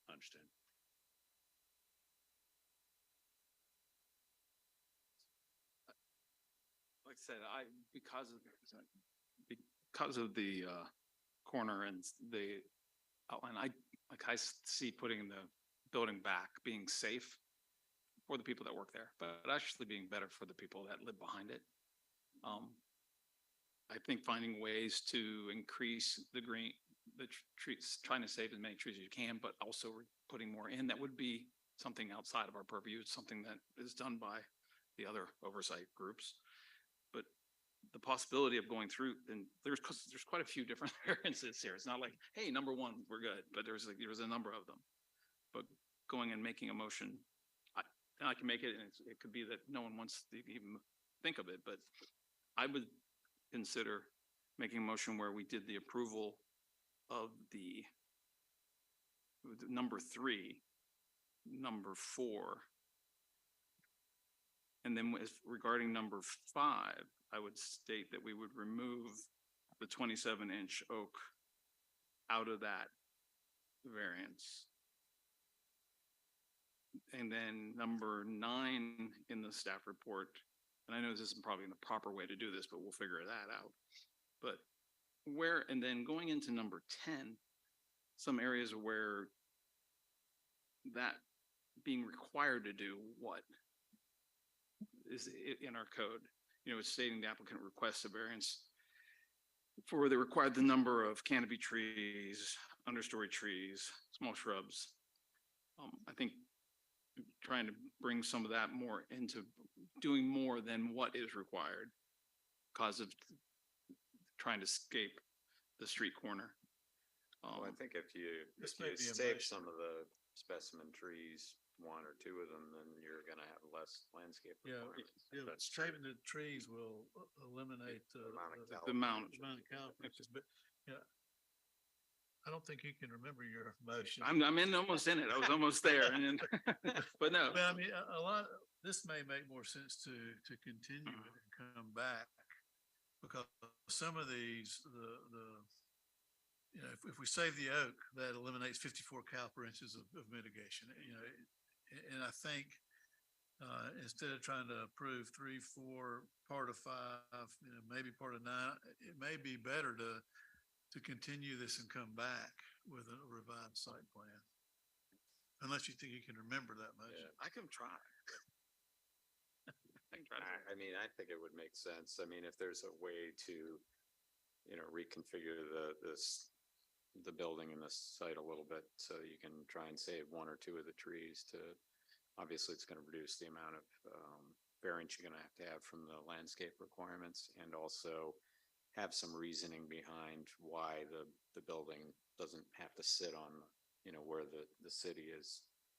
I understand. Like I said, because of the corner and the outline, I see putting the building back being safe for the people that work there, but actually being better for the people that live behind it. I think finding ways to increase the trees, trying to save as many trees as you can, but also putting more in, that would be something outside of our purview. It's something that is done by the other oversight groups. But the possibility of going through, and there's quite a few different variances here. It's not like, hey, number one, we're good, but there's a number of them. But going and making a motion, I can make it, and it could be that no one wants to even think of it, but I would consider making a motion where we did the approval of the number 3, number 4. And then regarding number 5, I would state that we would remove the 27-inch oak out of that variance. And then number 9 in the staff report, and I know this isn't probably the proper way to do this, but we'll figure that out. But and then going into number 10, some areas where that being required to do what is in our code, it's stating the applicant requests a variance for the number of canopy trees, understory trees, small shrubs. I think trying to bring some of that more into doing more than what is required because of trying to escape the street corner. Well, I think if you This may be a save motion. some of the specimen trees one or two of them, then you're gonna have less landscape Yeah, requirements. yeah, shaving the trees will eliminate The amount. amount of calibrations, but yeah. I don't think you can remember your motion. I'm almost in it. I was almost there and then, but no. But I mean, a lot, this may make more sense to continue it and come back. Because some of these, you know, if we save the oak, that eliminates 54 caliper inches of mitigation, you know. And I think, instead of trying to approve 3, 4, part of 5, you know, maybe part of 9, it may be better to continue this and come back with a revised site plan. Unless you think you can remember that motion. I can try. I mean, I think it would make sense. I mean, if there's a way to, you know, reconfigure the building and the site a little bit, so you can try and save 1 or 2 of the trees to, obviously it's gonna reduce the amount of, variance you're gonna have from the landscape requirements, and also have some reasoning behind why the building doesn't have to sit on, you know, where the city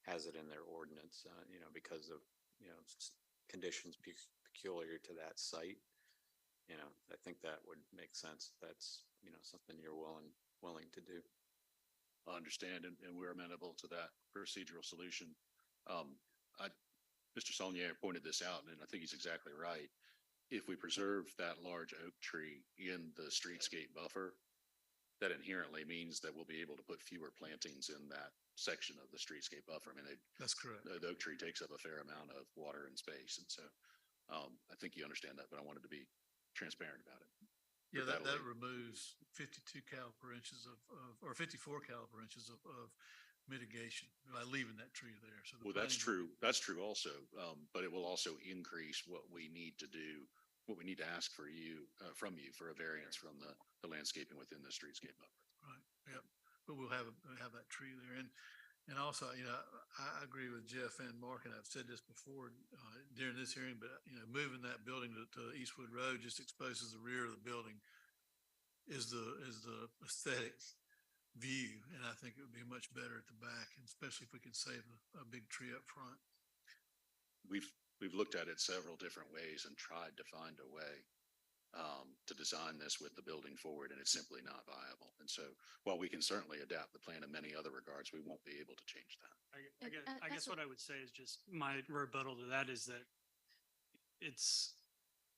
has it in their ordinance, you know, because of, you know, conditions peculiar to that site. You know, I think that would make sense. That's, you know, something you're willing to do. I understand, and we're amenable to that procedural solution. Mr. Saulnier pointed this out, and I think he's exactly right. If we preserve that large oak tree in the streetscape buffer, that inherently means that we'll be able to put fewer plantings in that section of the streetscape buffer. I mean, That's correct. the oak tree takes up a fair amount of water and space, and so I think you understand that, but I wanted to be transparent about it. Yeah, But that that'll- removes 52 caliper inches or 54 caliper inches of mitigation by leaving that tree there. So the Well, that's planning- true. That's true also. But it will also increase what we need to do, what we need to ask from you for a variance from the landscaping within the streetscape buffer. Right, yep. But we'll have that tree there. And also, you know, I agree with Jeff and Mark, and I've said this before, during this hearing, but, you know, moving that building to Eastwood Road just exposes the rear of the building is the aesthetic view. And I think it would be much better at the back, and especially if we can save a big tree up front. We've looked at it several different ways and tried to find a way to design this with the building forward, and it's simply not viable. And so while we can certainly adapt the plan in many other regards, we won't be able to change that. I guess what I would say is just my rebuttal to that is that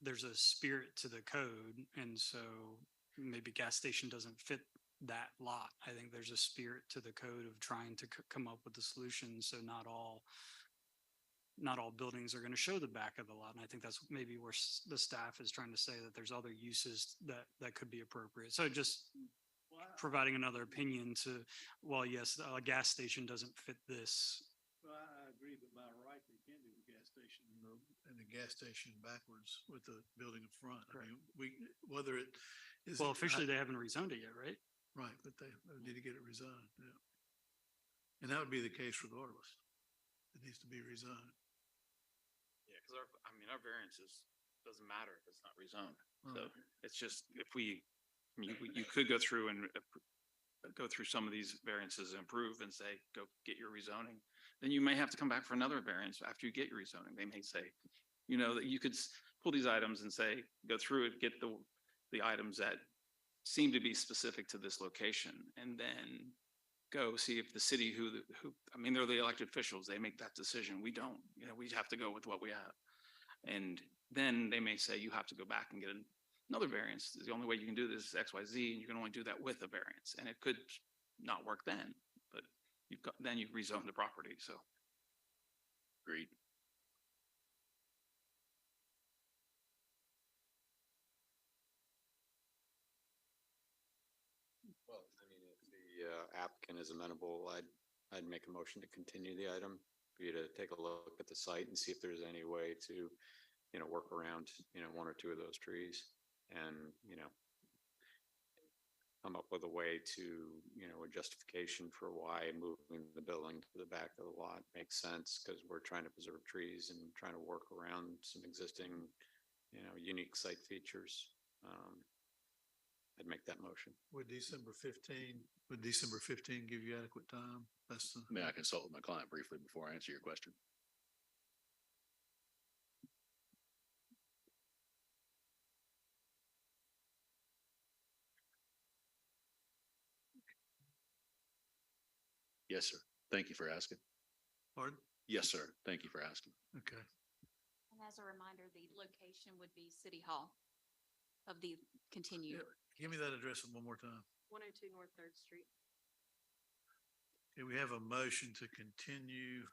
there's a spirit to the code, and so maybe gas station doesn't fit that lot. I think there's a spirit to the code of trying to come up with a solution, so not all buildings are going to show the back of the lot. And I think that's maybe where the staff is trying to say that there's other uses that could be appropriate. So just providing another opinion to, well, yes, a gas station doesn't fit this. Well, I agree, but by right, they can do the gas station and the gas station backwards with the building in front. I mean, whether it is. Well, officially, they haven't rezoned it yet, right? Right, but they need to get it rezoned, yeah. And that would be the case regardless. It needs to be rezoned. Yeah, because our variances, doesn't matter if it's not rezoned. So Right. it's just, you could go through and go through some of these variances and approve and say, go get your rezoning. Then you may have to come back for another variance after you get your rezoning. They may say, you know, that you could pull these items and say, go through it, get the items that seem to be specific to this location, and then go see if the city they're the elected officials, they make that decision. We don't, you know, we have to go with what we have. And then they may say, you have to go back and get another variance. The only way you can do this is X, Y, Z, and you can only do that with a variance. And it could not work then, but then you've rezoned the property, so. Agreed. Well, I mean, if the applicant is amenable, I'd make a motion to continue the item for you to take a look at the site and see if there's any way to, you know, work around, you know, 1 or 2 of those trees and, you know, come up with a way to, you know, a justification for why moving the building to the back of the lot makes sense, because we're trying to preserve trees and trying to work around some existing, you know, unique site features. I'd make that motion. Would December 15 give you adequate time? That's the. May I consult with my client briefly before I answer your question? Yes, sir. Thank you for asking. Pardon? Yes, sir. Thank you for asking. Okay. And as a reminder, the location would be City Hall of the continued. Give me that address one more time. 102 North Third Street. Okay, we have a motion to continue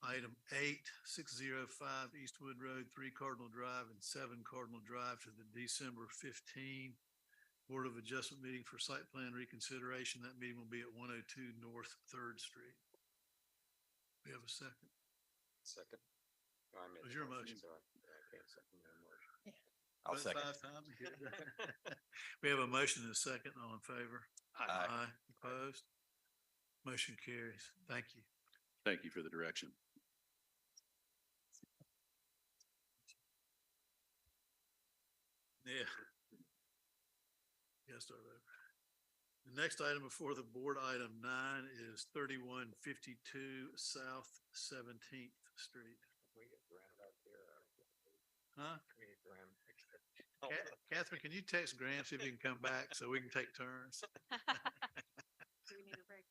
item 8605 Eastwood Road, 3 Cardinal Drive and 7 Cardinal Drive to the December 15 Board of Adjustment meeting for site plan reconsideration. That meeting will be at 102 North Third Street. We have a second. Second. Was your motion? I can't second your motion. I'll Vote second. 5 times. We have a motion and a second. All in favor? Aye. Opposed? Motion carries. Thank you. Thank you for the direction. Yeah. Yeah, start over. The next item before the board, item 9, is 3152 South 17th Street. Huh? Catherine, can you text Grant, see if he can come back so we can take turns? Do we need a break?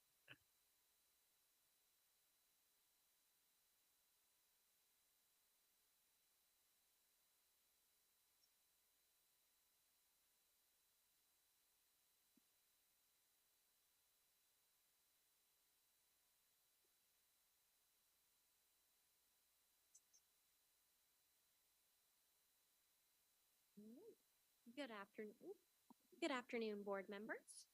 Good afternoon. Good afternoon, board members.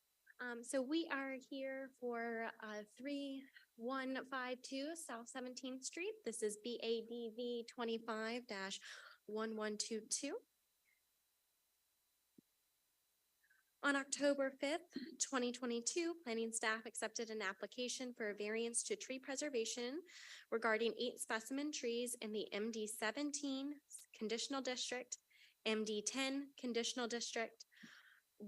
So we are here for 3152 South 17th Street. This is BADV 25-1122. On October 5th, 2022, planning staff accepted an application for a variance to tree preservation regarding 8 specimen trees in the MD 17 conditional district, MD 10 conditional district,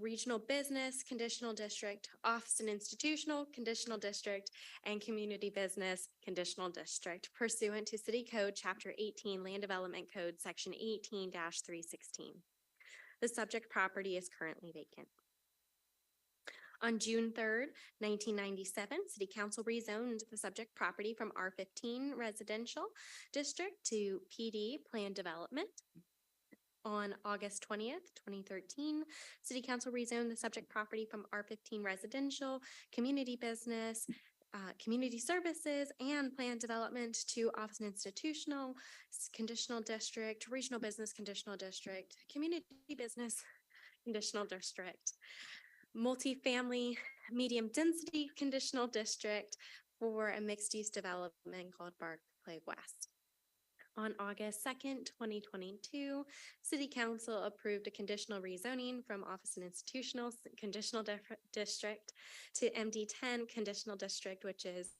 regional business conditional district, office and institutional conditional district, and community business conditional district pursuant to City Code Chapter 18 Land Development Code Section 18-316. The subject property is currently vacant. On June 3rd, 1997, City Council rezoned the subject property from R15 Residential District to PD Planned Development. On August 20th, 2013, City Council rezoned the subject property from R15 Residential, Community Business, Community Services, and Planned Development to Office and Institutional Conditional District, Regional Business Conditional District, Community Business Conditional District, Multifamily Medium Density Conditional District for a mixed-use development called Barclay West. On August 2nd, 2022, City Council approved a conditional rezoning from Office and Institutional Conditional District to MD 10 Conditional District, which is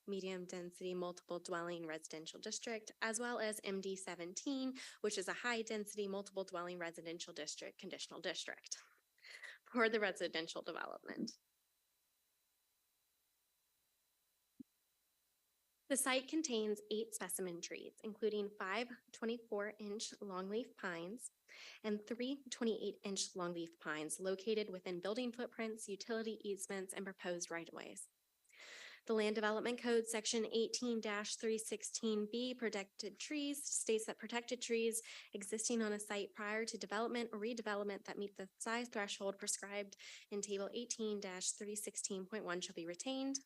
Medium Density Multiple Dwelling Residential District, as well as MD 17, which is a High Density Multiple Dwelling Residential District Conditional District for the residential development. The site contains 8 specimen trees, including 5 24-inch longleaf pines and 3 28-inch longleaf pines located within building footprints, utility easements, and proposed right-of-ways. The Land Development Code Section 18-316B protected trees states that protected trees existing on a site prior to development or redevelopment that meet the size threshold prescribed in Table 18-316.1 shall be retained.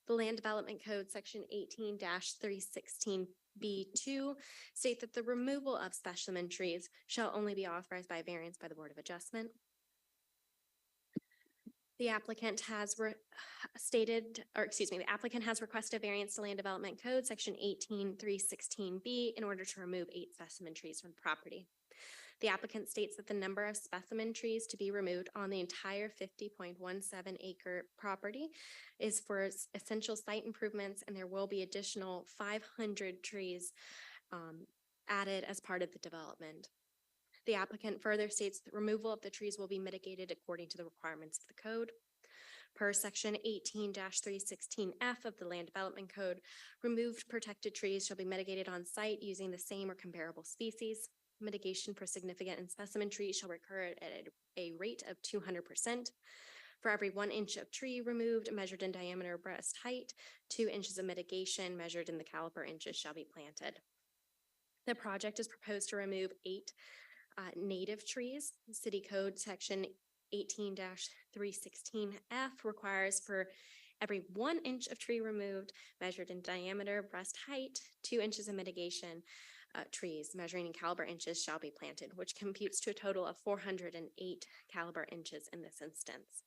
The Land Development Code Section 18-316B2 state that the removal of specimen trees shall only be authorized by variance by the Board of Adjustment. The applicant has the applicant has requested variance to Land Development Code Section 18-316B in order to remove 8 specimen trees from the property. The applicant states that the number of specimen trees to be removed on the entire 50.17 acre property is for essential site improvements, and there will be additional 500 trees added as part of the development. The applicant further states that removal of the trees will be mitigated according to the requirements of the code. Per section 18-316F of the Land Development Code, removed protected trees shall be mitigated on site using the same or comparable species. Mitigation for significant and specimen trees shall recur at a rate of 200%. For every 1 inch of tree removed, measured in diameter breast height, 2 inches of mitigation measured in the caliper inches shall be planted. The project is proposed to remove 8 native trees. City Code Section 18-316F requires for every 1 inch of tree removed, measured in diameter breast height, 2 inches of mitigation trees measuring in caliber inches shall be planted, which computes to a total of 408 caliber inches in this instance.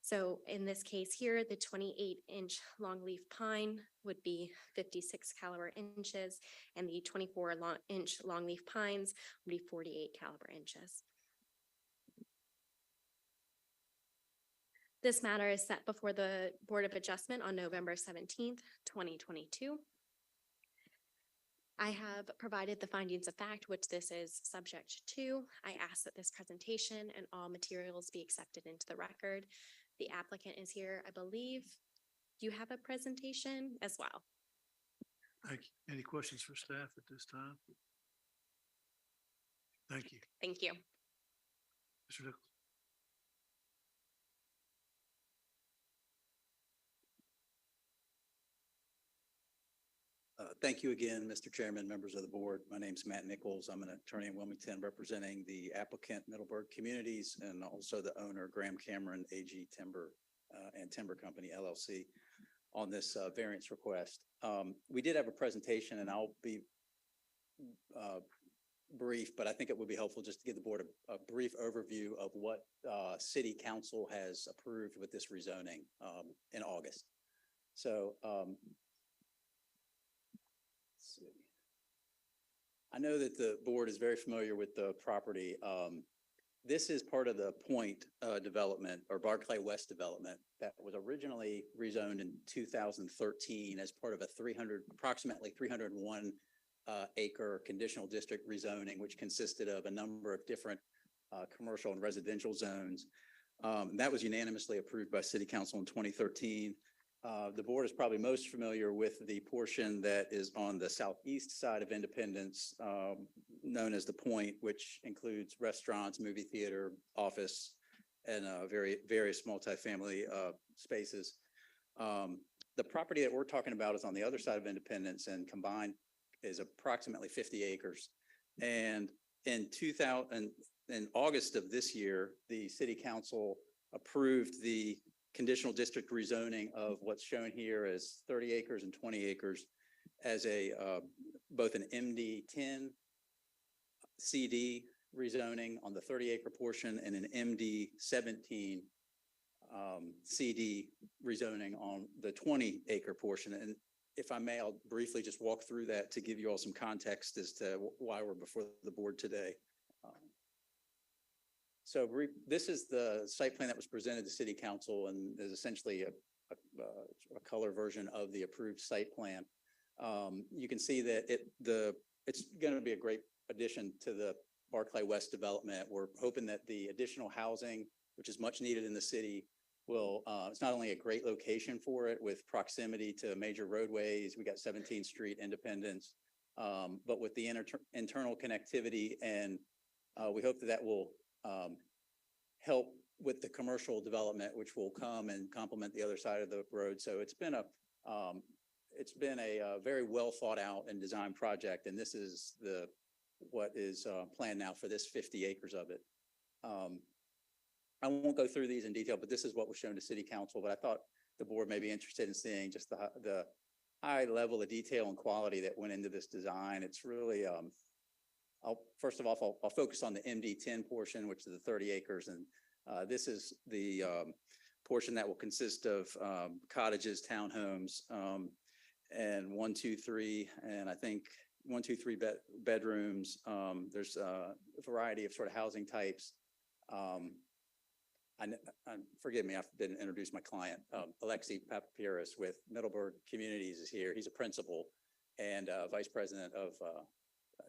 So in this case here, the 28-inch longleaf pine would be 56 caliber inches, and the 24-inch longleaf pines would be 48 caliber inches. This matter is set before the Board of Adjustment on November 17th, 2022. I have provided the findings of fact, which this is subject to. I ask that this presentation and all materials be accepted into the record. The applicant is here, I believe. Do you have a presentation as well? Thank you. Any questions for staff at this time? Thank you. Thank you. Mr. Nichols. Thank you again, Mr. Chairman, members of the board. My name is Matt Nichols. I'm an attorney in Wilmington representing the applicant Middleburg Communities and also the owner Graham Cameron AG Timber and Timber Company LLC on this variance request. We did have a presentation and I'll be brief, but I think it would be helpful just to give the board a brief overview of what City Council has approved with this rezoning in August. So let's see. I know that the board is very familiar with the property. This is part of the Point development or Barclay West development that was originally rezoned in 2013 as part of a approximately 301 acre conditional district rezoning, which consisted of a number of different commercial and residential zones. That was unanimously approved by City Council in 2013. The board is probably most familiar with the portion that is on the southeast side of Independence, known as the Point, which includes restaurants, movie theater, office, and various multifamily spaces. The property that we're talking about is on the other side of Independence and combined is approximately 50 acres. And in August of this year, the City Council approved the conditional district rezoning of what's shown here as 30 acres and 20 acres as both an MD10 CD rezoning on the 30-acre portion and an MD17 CD rezoning on the 20-acre portion. And if I may, I'll briefly just walk through that to give you all some context as to why we're before the board today. So this is the site plan that was presented to City Council and is essentially a color version of the approved site plan. You can see that it's going to be a great addition to the Barclay West development. We're hoping that the additional housing, which is much needed in the city, will, it's not only a great location for it with proximity to major roadways, we got 17th Street, Independence, but with the internal connectivity, and we hope that that will help with the commercial development, which will come and complement the other side of the road. So it's been a very well thought out and designed project, and this is what is planned now for this 50 acres of it. I won't go through these in detail, but this is what was shown to City Council. But I thought the board may be interested in seeing just the high level of detail and quality that went into this design. It's really, first of all, I'll focus on the MD10 portion, which is the 30 acres. And this is the portion that will consist of cottages, townhomes, and 1, 2, 3, and I think 1, 2, 3 bedrooms. There's a variety of sort of housing types. Forgive me, I didn't introduce my client. Alexi Papapiris with Middleburg Communities is here. He's a principal and vice president of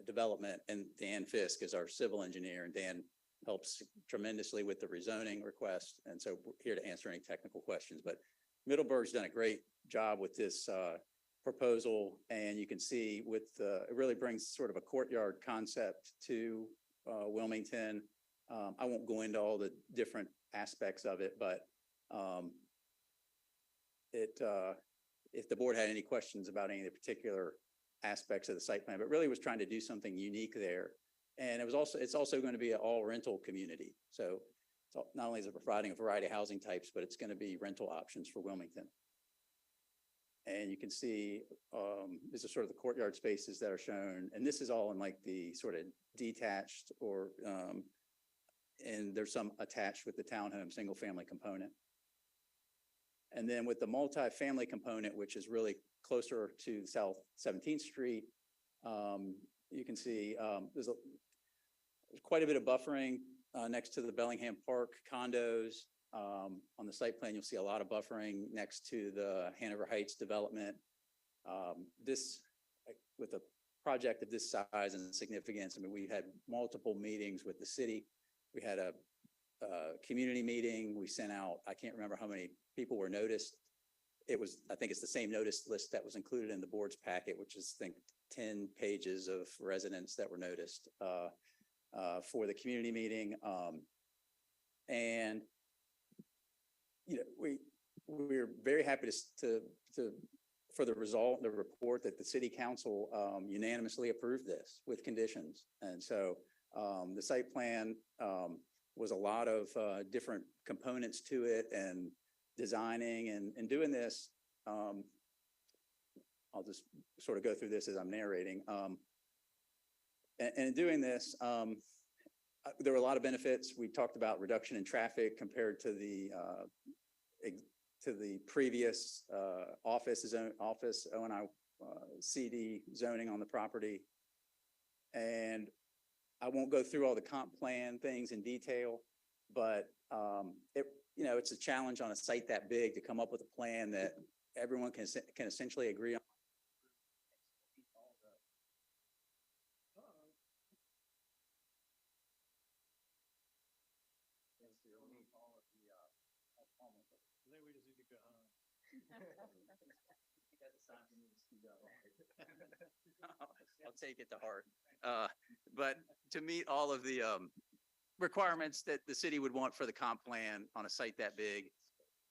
development, and Dan Fisk is our civil engineer, and Dan helps tremendously with the rezoning request. And so we're here to answer any technical questions, but Middleburg's done a great job with this proposal. And you can see with, it really brings sort of a courtyard concept to Wilmington. I won't go into all the different aspects of it, but if the board had any questions about any of the particular aspects of the site plan, but really was trying to do something unique there. And it's also going to be an all rental community. So not only is it providing a variety of housing types, but it's going to be rental options for Wilmington. And you can see, these are sort of the courtyard spaces that are shown. And this is all in like the sort of detached or, and there's some attached with the townhome single family component. And then with the multifamily component, which is really closer to South 17th Street, you can see there's quite a bit of buffering next to the Bellingham Park condos. On the site plan, you'll see a lot of buffering next to the Hanover Heights development. With a project of this size and significance, I mean, we had multiple meetings with the city. We had a community meeting. We sent out, I can't remember how many people were noticed. I think it's the same notice list that was included in the board's packet, which is, I think, 10 pages of residents that were noticed for the community meeting. And, you know, we're very happy for the result, the report that the city council unanimously approved this with conditions. And so the site plan was a lot of different components to it, and designing and doing this. I'll just sort of go through this as I'm narrating. And in doing this, there were a lot of benefits. We talked about reduction in traffic compared to the previous office O&I CD zoning on the property. And I won't go through all the comp plan things in detail, but it's a challenge on a site that big to come up with a plan that everyone can essentially agree on. I'll take it to heart. But to meet all of the requirements that the city would want for the comp plan on a site that big,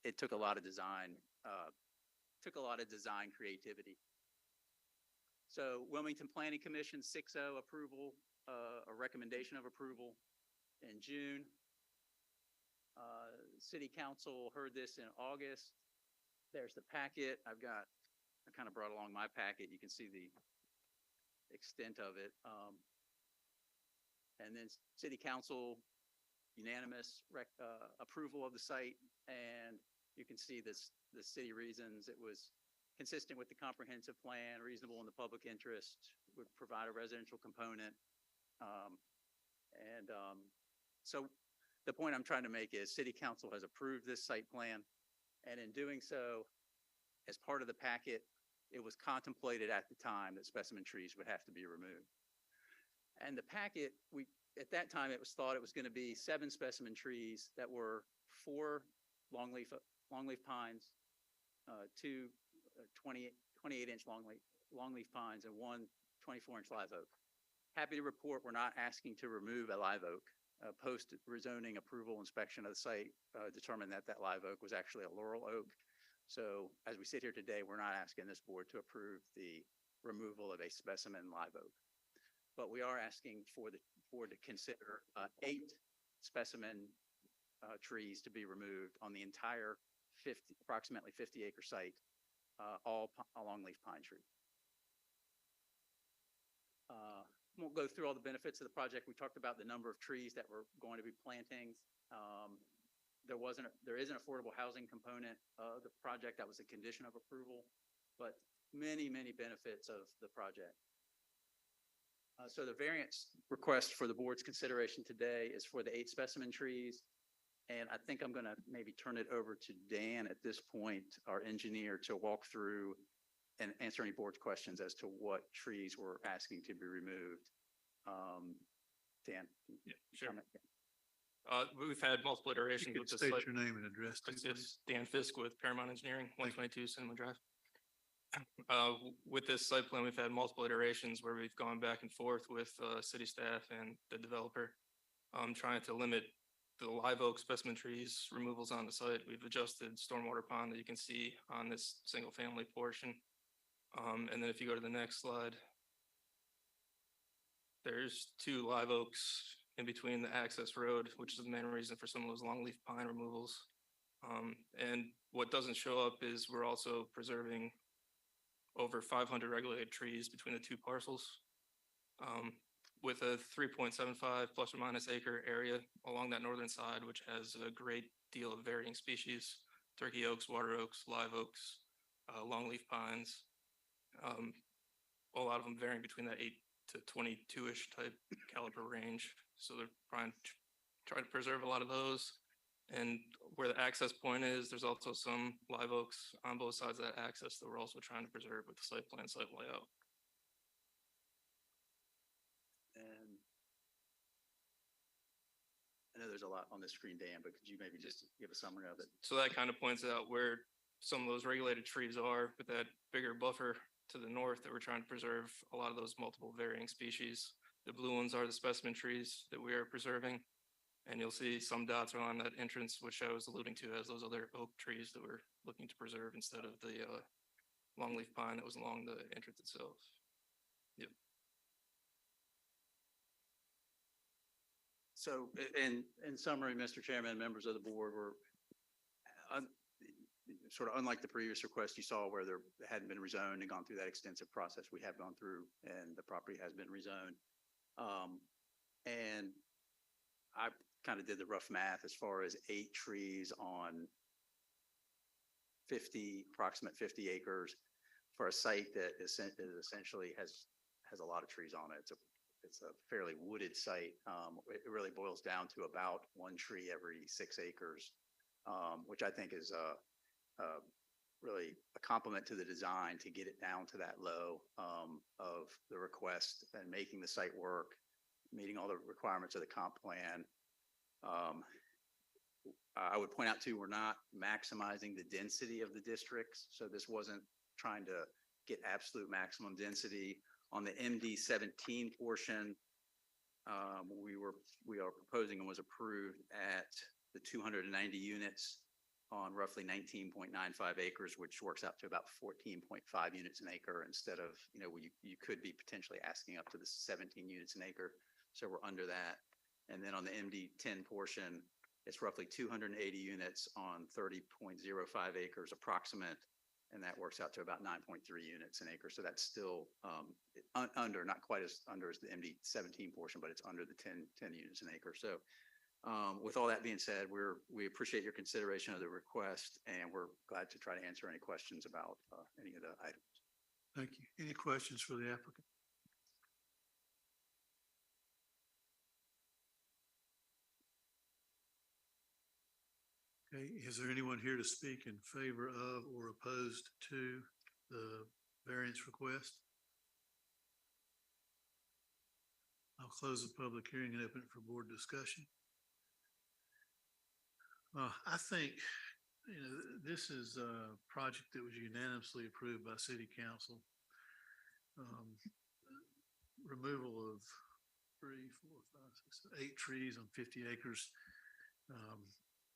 it took a lot of design, creativity. So Wilmington Planning Commission 6-0 approval, a recommendation of approval in June. City Council heard this in August. There's the packet. I kind of brought along my packet. You can see the extent of it. And then City Council unanimous approval of the site. And you can see the city reasons. It was consistent with the comprehensive plan, reasonable in the public interest, would provide a residential component. So the point I'm trying to make is City Council has approved this site plan. And in doing so, as part of the packet, it was contemplated at the time that specimen trees would have to be removed. And the packet, at that time, it was thought it was going to be 7 specimen trees that were 4 longleaf pines, 2 28-inch longleaf pines, and 1 24-inch live oak. Happy to report we're not asking to remove a live oak. Post rezoning approval inspection of the site determined that live oak was actually a laurel oak. So as we sit here today, we're not asking this board to approve the removal of a specimen live oak. But we are asking for the board to consider 8 specimen trees to be removed on the entire approximately 50-acre site, all longleaf pine tree. Won't go through all the benefits of the project. We talked about the number of trees that we're going to be planting. There is an affordable housing component of the project that was a condition of approval, but many, many benefits of the project. So the variance request for the board's consideration today is for the 8 specimen trees. And I think I'm going to maybe turn it over to Dan at this point, our engineer, to walk through and answer any board's questions as to what trees we're asking to be removed. Dan? Yeah, sure. comment? We've had multiple You iterations could with this. state site- your name and address. too, It's please. it's Dan Fisk with Paramount Engineering, 122 Cinema Drive. With this site plan, we've had multiple iterations where we've gone back and forth with city staff and the developer, trying to limit the live oak specimen trees removals on the site. We've adjusted stormwater pond that you can see on this single family portion. And then if you go to the next slide, there's 2 live oaks in between the access road, which is the main reason for some of those longleaf pine removals. And what doesn't show up is we're also preserving over 500 regulated trees between the 2 parcels. With a 3.75 plus or minus acre area along that northern side, which has a great deal of varying species, turkey oaks, water oaks, live oaks, longleaf pines. A lot of them varying between that 8 to 22-ish type caliber range. So they're trying to preserve a lot of those. And where the access point is, there's also some live oaks on both sides of that access that we're also trying to preserve with the site plan, site layout. And I know there's a lot on the screen, Dan, but could you maybe just give a summary of it? So that kind of points out where some of those regulated trees are with that bigger buffer to the north that we're trying to preserve a lot of those multiple varying species. The blue ones are the specimen trees that we are preserving. And you'll see some dots around that entrance, which I was alluding to as those other oak trees that we're looking to preserve instead of the longleaf pine that was along the entrance itself. Yep. So in summary, Mr. Chairman, members of the board, were sort of unlike the previous request you saw where there hadn't been rezoned and gone through that extensive process we have gone through and the property has been rezoned. And I kind of did the rough math as far as 8 trees on approximate 50 acres for a site that is essentially has a lot of trees on it. It's a fairly wooded site. It really boils down to about 1 tree every 6 acres, which I think is really a compliment to the design to get it down to that low of the request and making the site work, meeting all the requirements of the comp plan. I would point out too, we're not maximizing the density of the districts. So this wasn't trying to get absolute maximum density. On the MD 17 portion, we are proposing and was approved at the 290 units on roughly 19.95 acres, which works out to about 14.5 units an acre instead of, you could be potentially asking up to the 17 units an acre. So we're under that. And then on the MD 10 portion, it's roughly 280 units on 30.05 acres approximate. And that works out to about 9.3 units an acre. So that's still under, not quite as under as the MD 17 portion, but it's under the 10 units an acre. So with all that being said, we appreciate your consideration of the request and we're glad to try to answer any questions about any of the items. Thank you. Any questions for the applicant? Okay, is there anyone here to speak in favor of or opposed to the variance request? I'll close the public hearing and open it for board discussion. I think, this is a project that was unanimously approved by city council. Removal of 3, 4, 5, 6, 8 trees on 50 acres.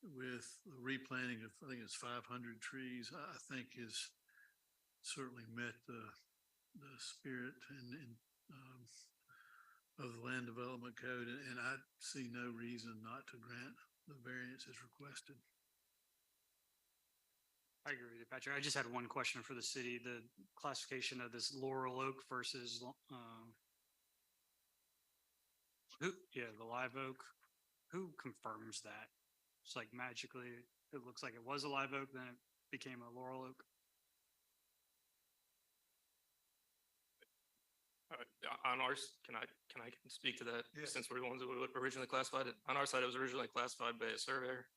With the replanting of, I think it's 500 trees, I think is certainly met the spirit and of the land development code, and I see no reason not to grant the variance as requested. I agree with you, Patrick. I just had one question for the city, the classification of this laurel oak versus, the live oak. Who confirms that? It's like magically, it looks like it was a live oak, then it became a laurel oak. On ours, can I speak to that? Yes. Since we're the ones that originally classified it. On our side, it was originally classified by a surveyor.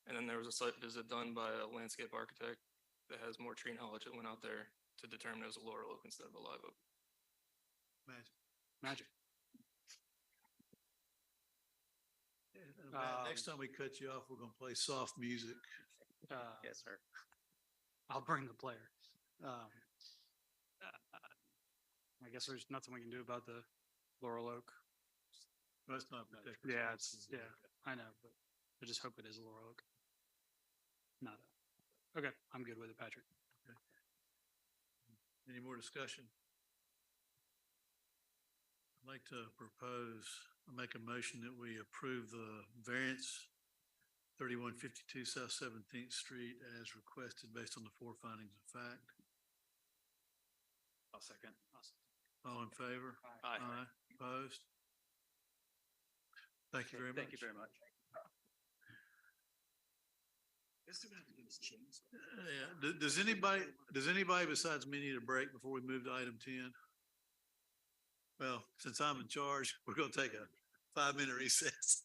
And then there was a site visit done by a landscape architect that has more tree knowledge that went out there to determine it was a laurel oak instead of a live oak. Magic. Magic. Matt, next time we cut you off, we're gonna play soft music. Yes, sir. I'll bring the player. Um, I guess there's nothing we can do about the laurel oak. That's not protected. Yeah, I know, but I just hope it is a laurel oak. Not okay, I'm good with it, Patrick. Any more discussion? I'd like to make a motion that we approve the variance 3152 South 17th Street as requested based on the four findings of fact. I'll second. All in favor? Aye. Opposed? Thank you very much. Thank you very much. Yeah, does anybody besides me need a break before we move to item 10? Well, since I'm in charge, we're gonna take a 5-minute recess.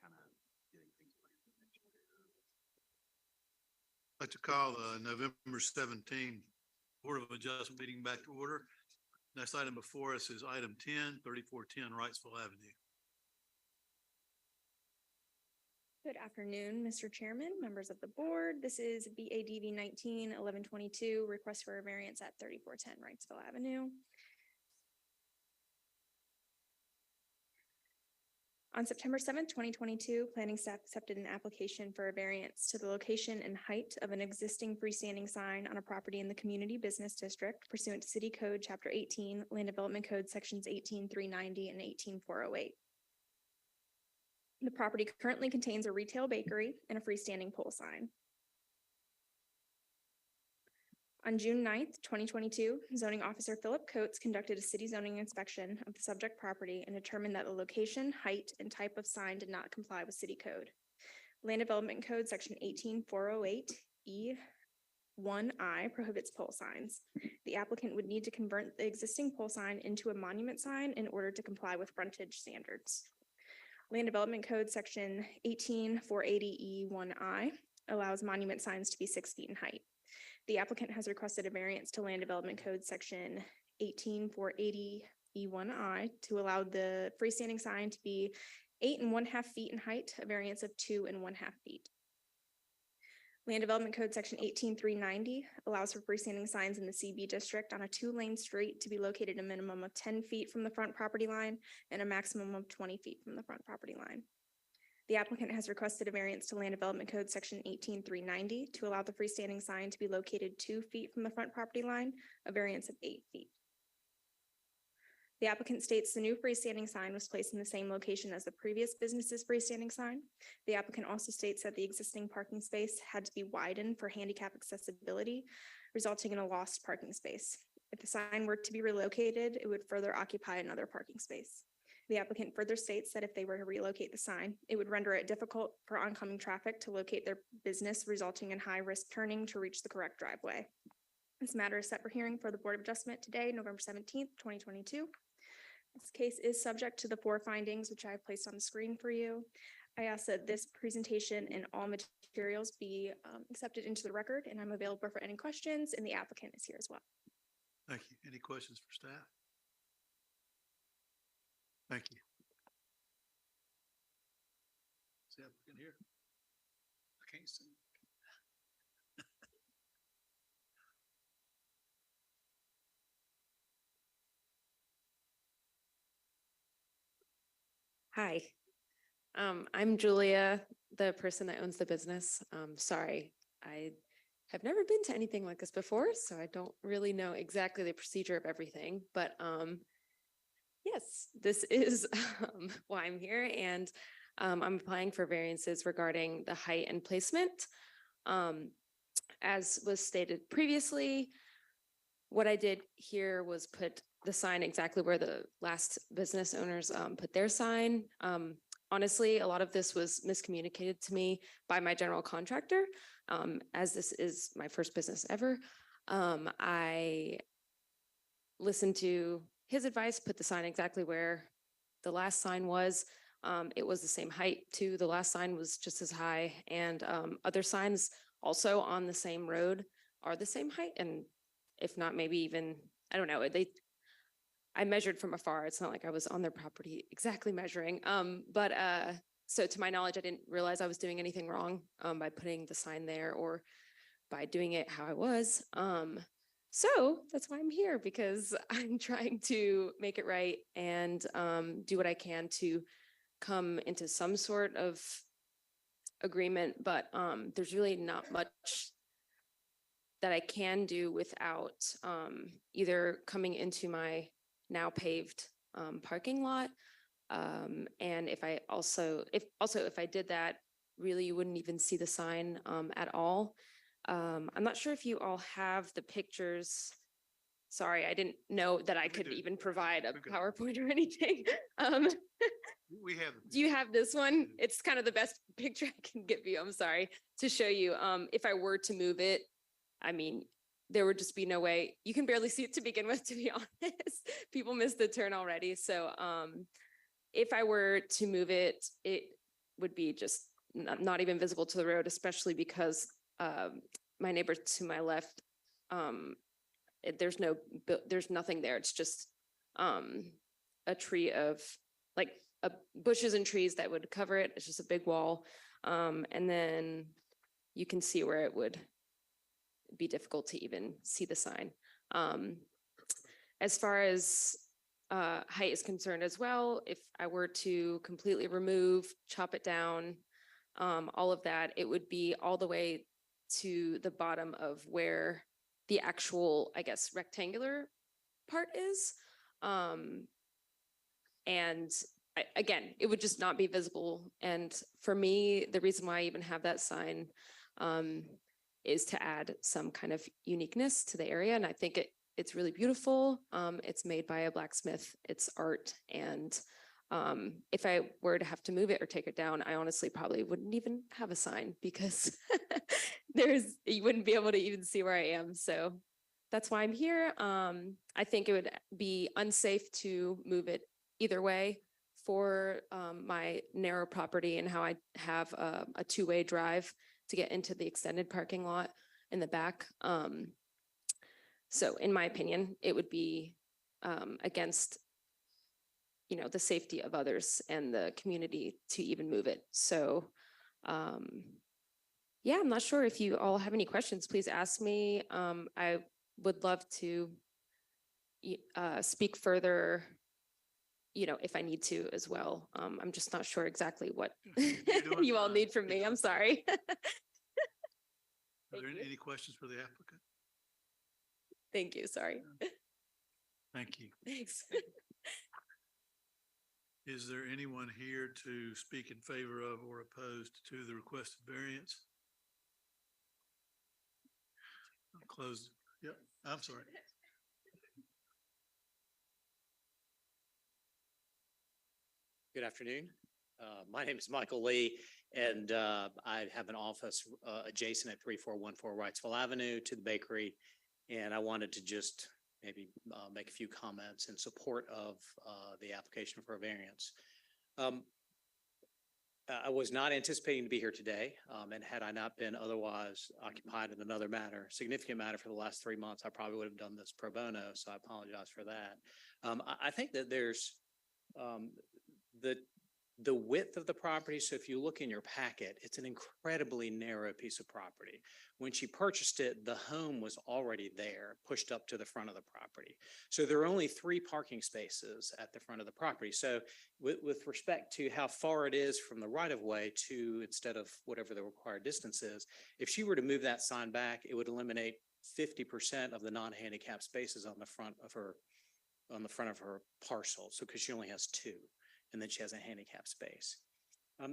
kind of getting things planned for next year. I'd like to call the November 17 Board of Adjustment meeting back to order. Next item before us is item 10, 3410 Wrightsville Avenue. Good afternoon, Mr. Chairman, members of the board. This is BADV 19-1122, request for a variance at 3410 Wrightsville Avenue. On September 7th, 2022, planning staff accepted an application for a variance to the location and height of an existing freestanding sign on a property in the Community Business District pursuant to City Code Chapter 18, Land Development Code Sections 18390 and 18408. The property currently contains a retail bakery and a freestanding pole sign. On June 9th, 2022, zoning officer Philip Coates conducted a city zoning inspection of the subject property and determined that the location, height, and type of sign did not comply with city code. Land Development Code Section 18408E1I prohibits pole signs. The applicant would need to convert the existing pole sign into a monument sign in order to comply with frontage standards. Land Development Code Section 18480E1I allows monument signs to be 6 feet in height. The applicant has requested a variance to Land Development Code Section 18480E1I to allow the freestanding sign to be 8.5 feet in height, a variance of 2.5 feet. Land Development Code Section 18390 allows for freestanding signs in the CB district on a 2-lane street to be located a minimum of 10 feet from the front property line and a maximum of 20 feet from the front property line. The applicant has requested a variance to Land Development Code Section 18390 to allow the freestanding sign to be located 2 feet from the front property line, a variance of 8 feet. The applicant states the new freestanding sign was placed in the same location as the previous business's freestanding sign. The applicant also states that the existing parking space had to be widened for handicap accessibility, resulting in a lost parking space. If the sign were to be relocated, it would further occupy another parking space. The applicant further states that if they were to relocate the sign, it would render it difficult for oncoming traffic to locate their business, resulting in high-risk turning to reach the correct driveway. This matter is set for hearing for the Board of Adjustment today, November 17th, 2022. This case is subject to the 4 findings, which I have placed on the screen for you. I ask that this presentation and all materials be accepted into the record, and I'm available for any questions, and the applicant is here as well. Thank you. Any questions for staff? Thank you. Is the applicant here? I can't see. Hi, I'm Julia, the person that owns the business. Sorry, I have never been to anything like this before, so I don't really know exactly the procedure of everything, but yes, this is why I'm here, and I'm applying for variances regarding the height and placement. As was stated previously, what I did here was put the sign exactly where the last business owners put their sign. Honestly, a lot of this was miscommunicated to me by my general contractor, as this is my first business ever. I listened to his advice, put the sign exactly where the last sign was. It was the same height too. The last sign was just as high, and other signs also on the same road are the same height, and if not, maybe even, I don't know, I measured from afar. It's not like I was on their property exactly measuring. So to my knowledge, I didn't realize I was doing anything wrong by putting the sign there or by doing it how I was. So that's why I'm here, because I'm trying to make it right and do what I can to come into some sort of agreement, but there's really not much that I can do without either coming into my now paved parking lot. And if I did that, really you wouldn't even see the sign at all. I'm not sure if you all have the pictures. Sorry, I didn't know that I could even provide a PowerPoint or anything. We have. Do you have this one? It's kind of the best picture I can give you. I'm sorry to show you. If I were to move it, I mean, there would just be no way. You can barely see it to begin with, to be honest. People missed the turn already. So if I were to move it, would be just not even visible to the road, especially because my neighbor to my left, there's nothing there. It's just a tree of like bushes and trees that would cover it. It's just a big wall. And then you can see where it would be difficult to even see the sign. As far as height is concerned as well, if I were to completely remove, chop it down, all of that, it would be all the way to the bottom of where the actual, I guess, rectangular part is. And again, it would just not be visible. And for me, the reason why I even have that sign is to add some kind of uniqueness to the area. And I think it's really beautiful. It's made by a blacksmith. It's art. And if I were to have to move it or take it down, I honestly probably wouldn't even have a sign because you wouldn't be able to even see where I am. So that's why I'm here. I think it would be unsafe to move it either way for my narrow property and how I have a two-way drive to get into the extended parking lot in the back. So in my opinion, it would be against, the safety of others and the community to even move it. So yeah, I'm not sure if you all have any questions, please ask me. I would love to speak further, if I need to as well. I'm just not sure exactly what you all need from me. I'm sorry. Are there any questions for the applicant? Thank you. Sorry. Thank you. Thanks. Is there anyone here to speak in favor of or opposed to the requested variance? I'll close. Yep, I'm sorry. Good afternoon. My name is Michael Lee, and I have an office adjacent at 3414 Wrightsville Avenue to the bakery. And I wanted to just maybe make a few comments in support of the application for a variance. I was not anticipating to be here today, and had I not been otherwise occupied in another matter, significant matter for the last 3 months, I probably would have done this pro bono, so I apologize for that. I think that there's the width of the property. So if you look in your packet, it's an incredibly narrow piece of property. When she purchased it, the home was already there, pushed up to the front of the property. So there are only 3 parking spaces at the front of the property. So with respect to how far it is from the right of way to, instead of whatever the required distance is, if she were to move that sign back, it would eliminate 50% of the non-handicapped spaces on the front of her parcel. So because she only has 2. And then she has a handicap space.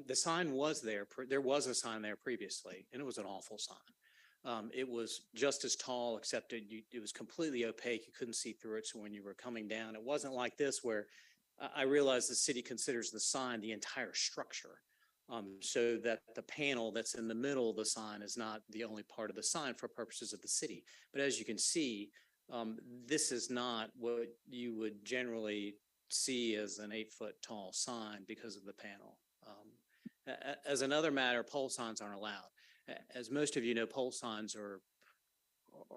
The sign was there. There was a sign there previously, and it was an awful sign. It was just as tall, except it was completely opaque. You couldn't see through it. So when you were coming down, it wasn't like this where I realize the city considers the sign the entire structure. So that the panel that's in the middle of the sign is not the only part of the sign for purposes of the city. But as you can see, this is not what you would generally see as an 8-foot tall sign because of the panel. As another matter, pole signs aren't allowed. As most of you know, pole signs are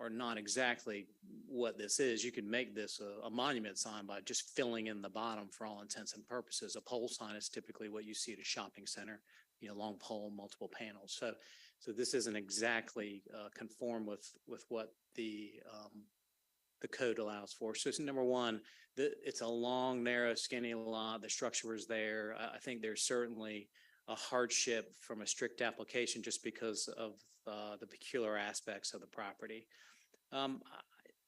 not exactly what this is. You can make this a monument sign by just filling in the bottom for all intents and purposes. A pole sign is typically what you see at a shopping center, long pole, multiple panels. So this isn't exactly conform with what the code allows for. So number one, it's a long, narrow, skinny lot. The structure is there. I think there's certainly a hardship from a strict application just because of the peculiar aspects of the property.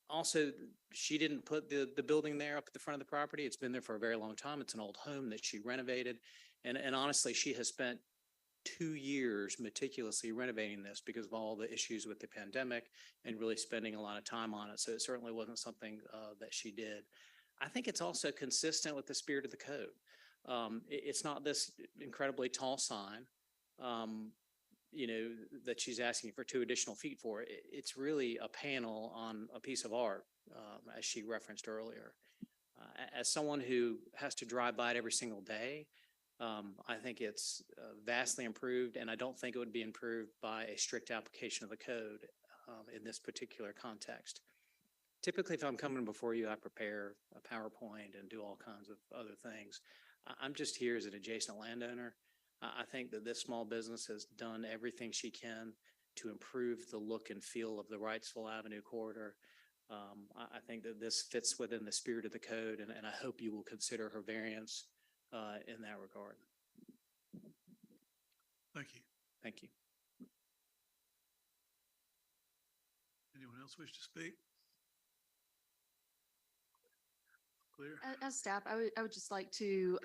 Also, she didn't put the building there up at the front of the property. It's been there for a very long time. It's an old home that she renovated. And honestly, she has spent 2 years meticulously renovating this because of all the issues with the pandemic and really spending a lot of time on it. So it certainly wasn't something that she did. I think it's also consistent with the spirit of the code. It's not this incredibly tall sign, that she's asking for 2 additional feet for. It's really a panel on a piece of art, as she referenced earlier. As someone who has to drive by it every single day, I think it's vastly improved, and I don't think it would be improved by a strict application of the code in this particular context. Typically, if I'm coming before you, I prepare a PowerPoint and do all kinds of other things. I'm just here as an adjacent landowner. I think that this small business has done everything she can to improve the look and feel of the Wrightsville Avenue corridor. I think that this fits within the spirit of the code, and I hope you will consider her variance in that regard. Thank you. Thank you. Anyone else wish to speak? Clear? As staff, I would just like to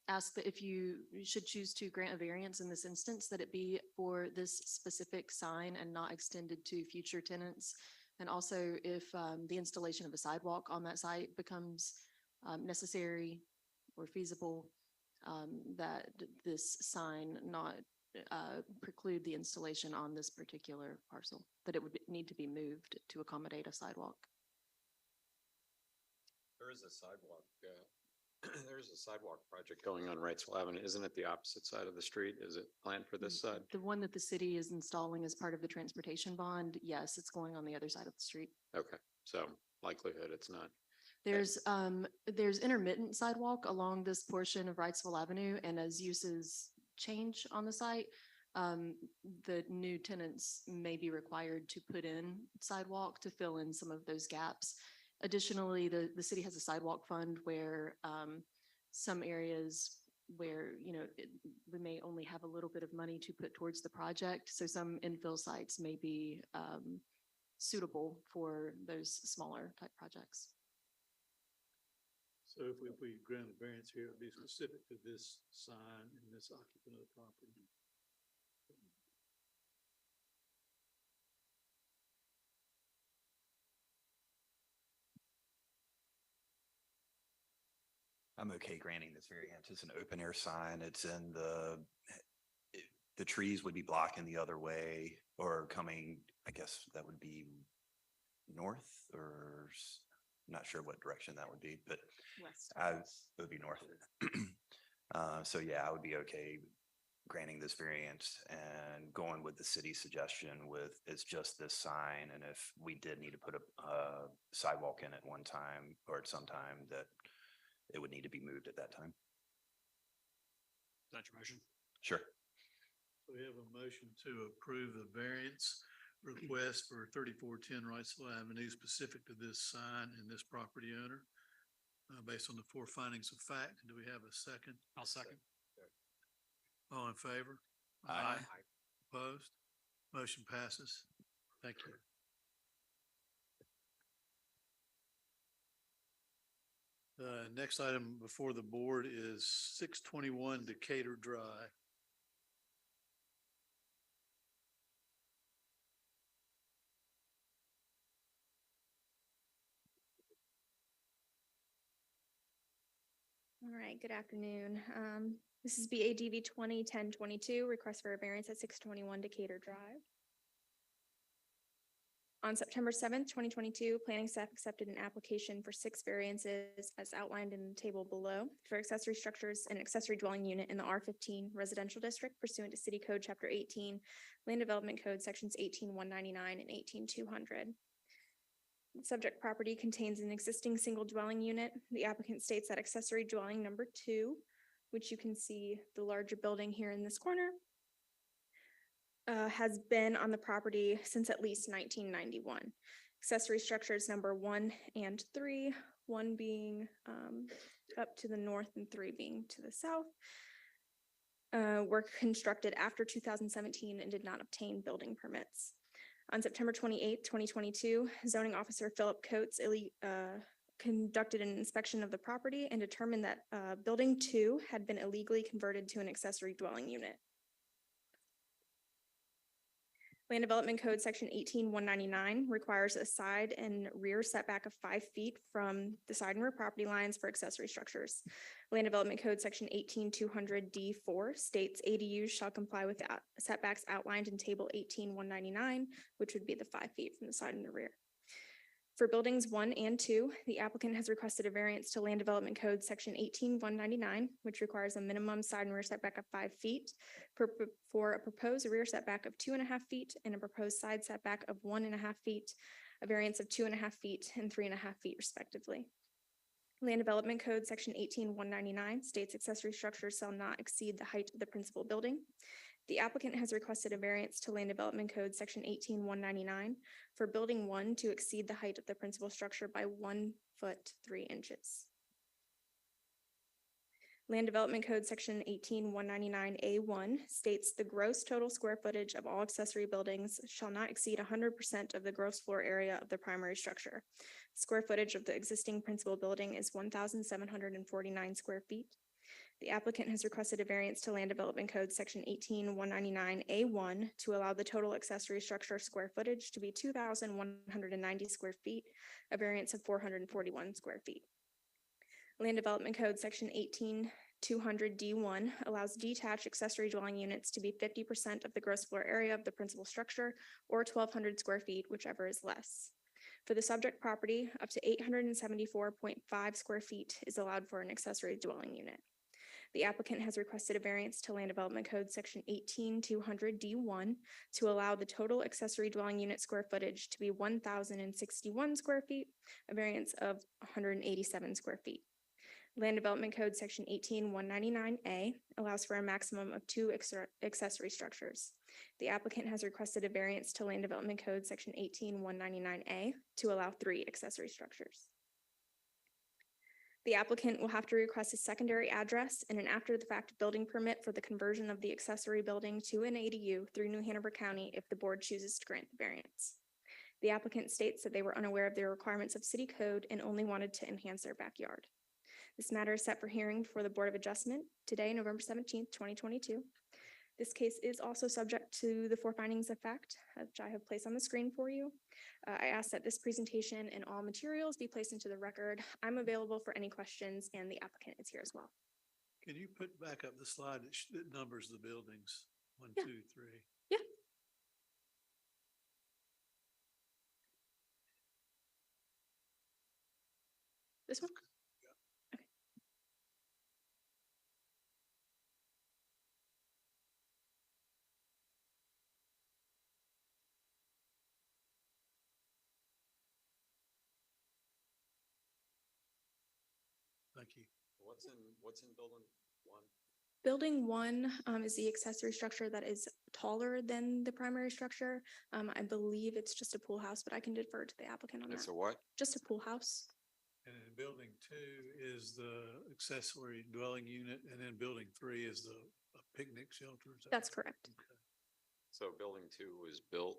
ask that if you should choose to grant a variance in this instance, that it be for this specific sign and not extended to future tenants. And also if the installation of a sidewalk on that site becomes necessary or feasible, that this sign not preclude the installation on this particular parcel, that it would need to be moved to accommodate a sidewalk. There is a sidewalk, there's a sidewalk project going on Wrightsville Avenue. Isn't it the opposite side of the street? Is it planned for this side? The one that the city is installing as part of the transportation bond, yes, it's going on the other side of the street. Okay, so likelihood it's not. There's intermittent sidewalk along this portion of Wrightsville Avenue, and as uses change on the site, the new tenants may be required to put in sidewalk to fill in some of those gaps. Additionally, the city has a sidewalk fund where some areas where, we may only have a little bit of money to put towards the project. So some infill sites may be suitable for those smaller type projects. So if we grant a variance here, it would be specific to this sign and this occupant of the property. I'm okay granting this variance. It's an open air sign. It's in the trees would be blocking the other way or coming, I guess that would be north or not sure what direction that would be, but it would be north. So yeah, I would be okay granting this variance and going with the city's suggestion with it's just this sign. And if we did need to put a sidewalk in at one time or at some time, that it would need to be moved at that time. Is that your motion? Sure. So we have a motion to approve the variance request for 3410 Wrightsville Avenue specific to this sign and this property owner based on the 4 findings of fact. Do we have a second? I'll second. All in favor? Aye. Opposed? Motion passes. Thank you. The next item before the board is 621 Decatur Drive. All right, good afternoon. This is BADV 2010-22, request for a variance at 621 Decatur Drive. On September 7th, 2022, planning staff accepted an application for 6 variances as outlined in the table below for accessory structures and accessory dwelling unit in the R15 residential district pursuant to City Code Chapter 18, Land Development Code Sections 18199 and 18200. The subject property contains an existing single dwelling unit. The applicant states that accessory dwelling number 2, which you can see the larger building here in this corner, has been on the property since at least 1991. Accessory structures number 1 and 3, 1 being up to the north and 3 being to the south, were constructed after 2017 and did not obtain building permits. On September 28th, 2022, zoning officer Philip Coates conducted an inspection of the property and determined that building 2 had been illegally converted to an accessory dwelling unit. Land Development Code Section 18199 requires a side and rear setback of 5 feet from the side and rear property lines for accessory structures. Land Development Code Section 18200 D4 states ADUs shall comply with the setbacks outlined in Table 18199, which would be the 5 feet from the side and the rear. For buildings 1 and 2, the applicant has requested a variance to Land Development Code Section 18199, which requires a minimum side and rear setback of 5 feet for a proposed rear setback of 2.5 feet and a proposed side setback of 1.5 feet, a variance of 2.5 feet and 3.5 feet respectively. Land Development Code Section 18199 states accessory structures shall not exceed the height of the principal building. The applicant has requested a variance to Land Development Code Section 18199 for Building 1 to exceed the height of the principal structure by 1 foot 3 inches. Land Development Code Section 18199A1 states the gross total square footage of all accessory buildings shall not exceed 100% of the gross floor area of the primary structure. Square footage of the existing principal building is 1,749 square feet. The applicant has requested a variance to Land Development Code Section 18199A1 to allow the total accessory structure square footage to be 2,190 square feet, a variance of 441 square feet. Land Development Code Section 18200D1 allows detached accessory dwelling units to be 50% of the gross floor area of the principal structure or 1,200 square feet, whichever is less. For the subject property, up to 874.5 square feet is allowed for an accessory dwelling unit. The applicant has requested a variance to Land Development Code Section 18200D1 to allow the total accessory dwelling unit square footage to be 1,061 square feet, a variance of 187 square feet. Land Development Code Section 18199A allows for a maximum of 2 accessory structures. The applicant has requested a variance to Land Development Code Section 18199A to allow 3 accessory structures. The applicant will have to request a secondary address and an after-the-fact building permit for the conversion of the accessory building to an ADU through New Hanover County if the board chooses to grant the variance. The applicant states that they were unaware of the requirements of city code and only wanted to enhance their backyard. This matter is set for hearing before the Board of Adjustment today, November 17th, 2022. This case is also subject to the 4 findings of fact, which I have placed on the screen for you. I ask that this presentation and all materials be placed into the record. I'm available for any questions, and the applicant is here as well. Can you put back up the slide that numbers the buildings? 1, Yeah. 2, 3. Yeah. This one? Okay. Thank you. What's in building 1? Building 1 is the accessory structure that is taller than the primary structure. I believe it's just a pool house, but I can defer to the applicant on that. It's a what? Just a pool house. And then building 2 is the accessory dwelling unit, and then building 3 is the a picnic shelter. Is that That's right? correct. So building 2 was built,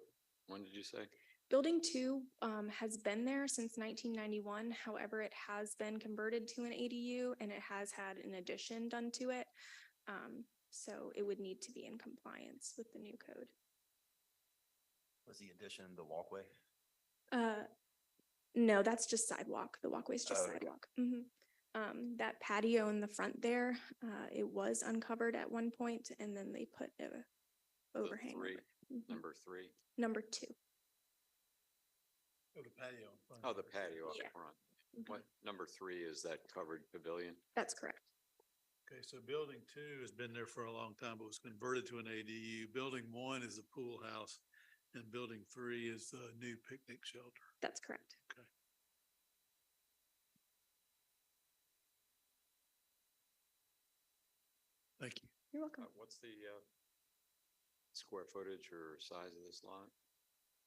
when did you say? Building 2 has been there since 1991. However, it has been converted to an ADU and it has had an addition done to it. So it would need to be in compliance with the new code. Was the addition the walkway? No, that's just sidewalk. The walkway is just Oh, okay. sidewalk. That patio in the front there, it was uncovered at one point and then they put a The overhang. 3, over it. number 3. Number 2. Oh, the patio. in front. Oh, the patio up Yeah. front. What, number 3 is that covered pavilion? That's correct. Okay, so building 2 has been there for a long time, but was converted to an ADU. Building 1 is the pool house, and building 3 is the new picnic shelter. That's correct. Okay. Thank you. You're welcome. What's the square footage or size of this lot?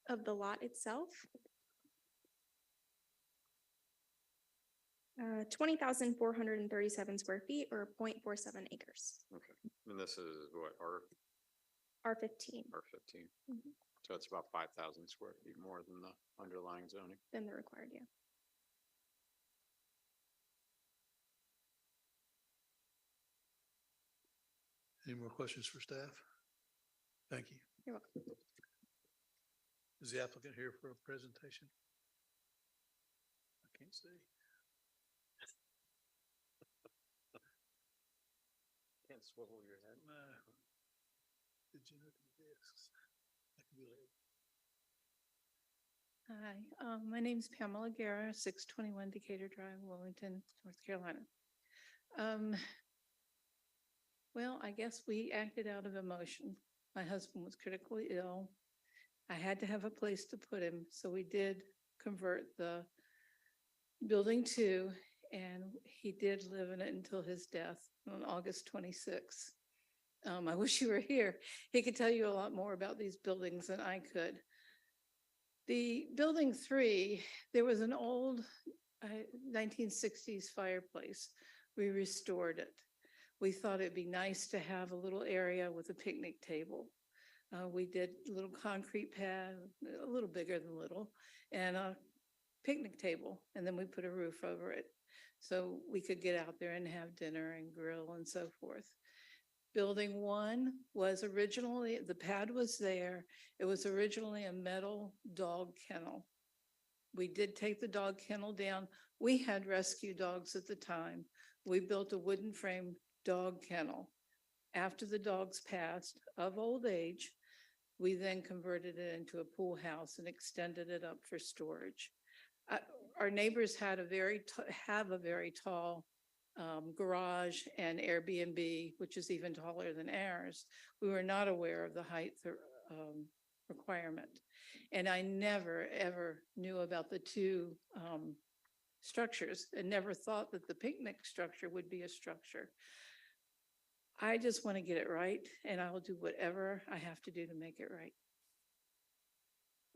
Of the lot itself. 20,437 square feet or 0.47 acres, Okay, and this is what, R15 R15? Mhm. So it's about 5,000 square feet more than the underlying zoning. than the required, yeah. Any more questions for staff? Thank you. You're welcome. Is the applicant here for a presentation? I can't see. Can't swivel your head. No. Did you look at the discs? I can do it. Hi, my name's Pamela Guerra, 621 Decatur Drive, Wilmington, North Carolina. Um, Well, I guess we acted out of emotion. My husband was critically ill. I had to have a place to put him, so we did convert the building two, and he did live in it until his death on August 26th. I wish you were here. He could tell you a lot more about these buildings than I could. The building three, there was an old 1960s fireplace. We restored it. We thought it'd be nice to have a little area with a picnic table. We did a little concrete pad, a little bigger than little, and a picnic table, and then we put a roof over it. So we could get out there and have dinner and grill and so forth. Building one was originally, the pad was there. It was originally a metal dog kennel. We did take the dog kennel down. We had rescue dogs at the time. We built a wooden frame dog kennel. After the dogs passed of old age, we then converted it into a pool house and extended it up for storage. Our neighbors had have a very tall garage and Airbnb, which is even taller than ours. We were not aware of the height requirement. And I never, ever knew about the two structures and never thought that the picnic structure would be a structure. I just want to get it right, and I will do whatever I have to do to make it right.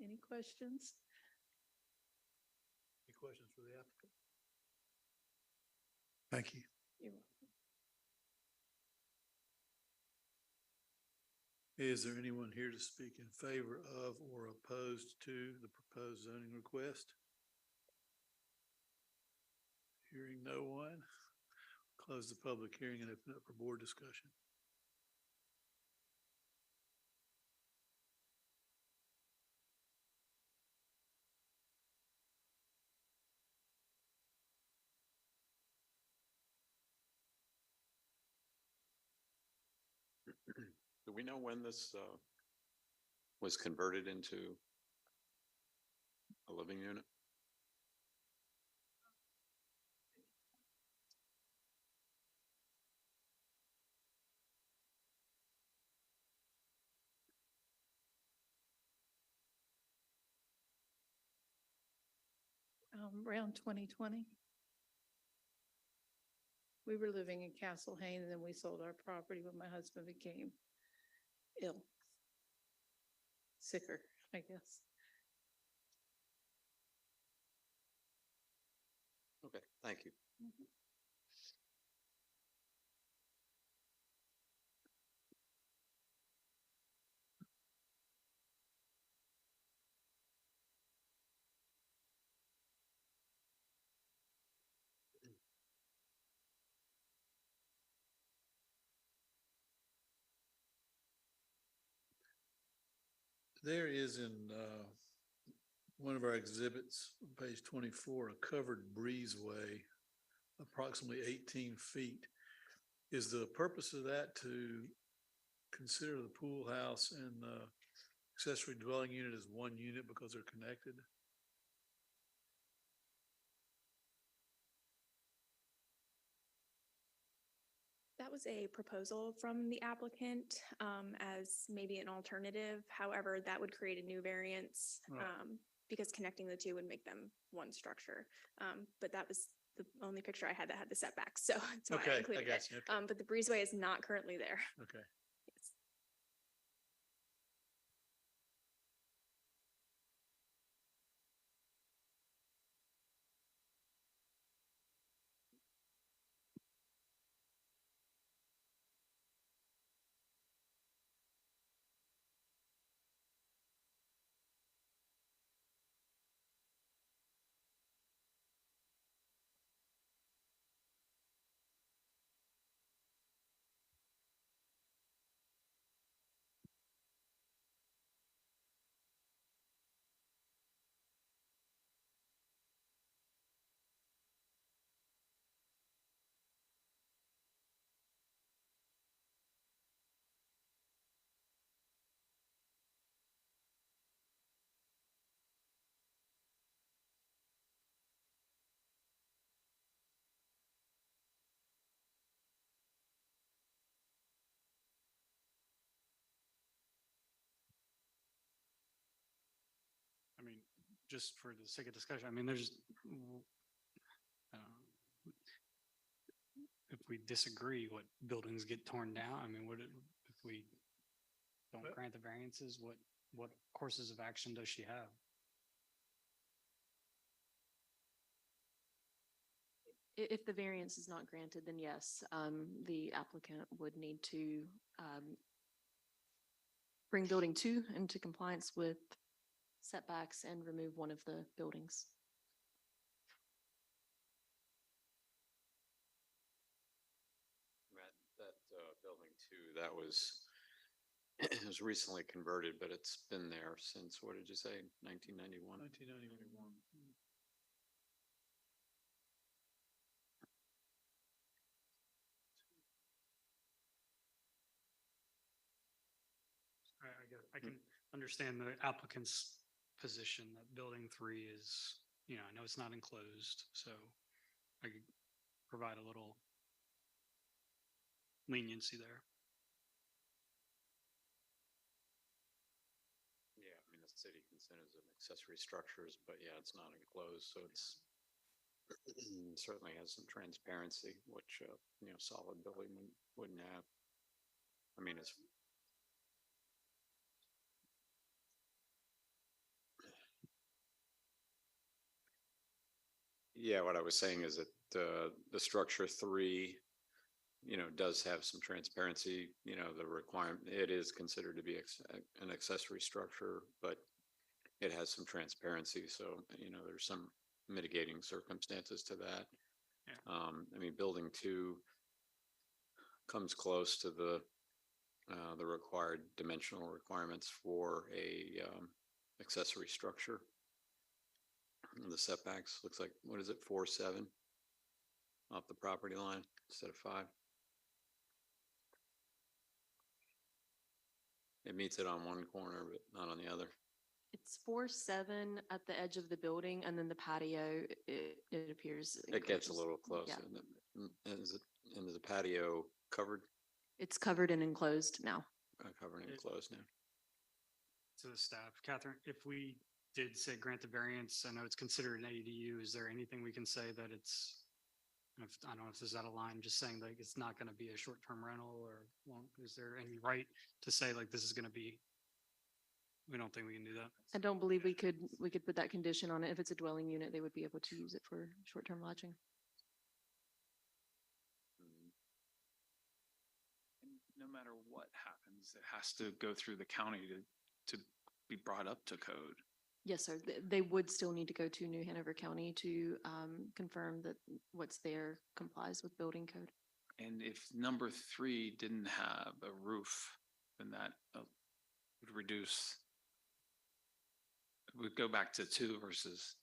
Any questions? Any questions for the applicant? Thank you. You're welcome. Is there anyone here to speak in favor of or opposed to the proposed zoning request? Hearing no one, close the public hearing and open up for board discussion. Do we know when this was converted into a living unit? Around 2020. We were living in Castle Hayne, and then we sold our property when my husband became ill. Sicker, I guess. Okay, thank you. There is in one of our exhibits, page 24, a covered breezeway, approximately 18 feet. Is the purpose of that to consider the pool house and the accessory dwelling unit as one unit because they're connected? That was a proposal from the applicant as maybe an alternative. However, that would create a new variance Right. because connecting the two would make them one structure. But that was the only picture I had that had the setbacks, so that's why I Okay, I included got it. you. Okay. But the breezeway is not currently there. Okay. Yes. just for the sake of discussion, I mean, there's, if we disagree, what buildings get torn down? I mean, if we don't grant the variances, what courses of action does she have? If the variance is not granted, then yes, the applicant would need to bring building 2 into compliance with setbacks and remove one of the buildings. That building too, that was, it was recently converted, but it's been there since, what did you say, 1991? 1991. I guess I can understand the applicant's position that building 3 is, I know it's not enclosed, so I could provide a little leniency there. Yeah, I mean, the city considers it accessory structures, but yeah, it's not enclosed, so it's certainly has some transparency, which, solid building wouldn't have. I mean, it's yeah, what I was saying is that the structure 3, does have some transparency, the requirement, it is considered to be an accessory structure, but it has some transparency. So, there's some mitigating circumstances to that. Yeah. I mean, building 2 comes close to the required dimensional requirements for a accessory structure. The setbacks looks like, what is it, 4.7 off the property line instead of 5. It meets it on one corner, but not on the other. It's 4.7 at the edge of the building, and then the patio, it appears. It gets a enclosed. little closer. Yeah. And is the patio covered? It's covered and enclosed now. Covered and enclosed now. To the staff, Catherine, if we did say grant the variance, I know it's considered an ADU, is there anything we can say that it's, I don't know if this is out of line, just saying like it's not going to be a short-term rental, or is there any right to say like this is going to be? We don't think we can do that. I don't believe we could put that condition on it. If it's a dwelling unit, they would be able to use it for short-term lodging. And no matter what happens, it has to go through the county to be brought up to code. Yes, sir. They would still need to go to New Hanover County to confirm that what's there complies with building code. And if number 3 didn't have a roof, then that would reduce. We'd go back to 2 versus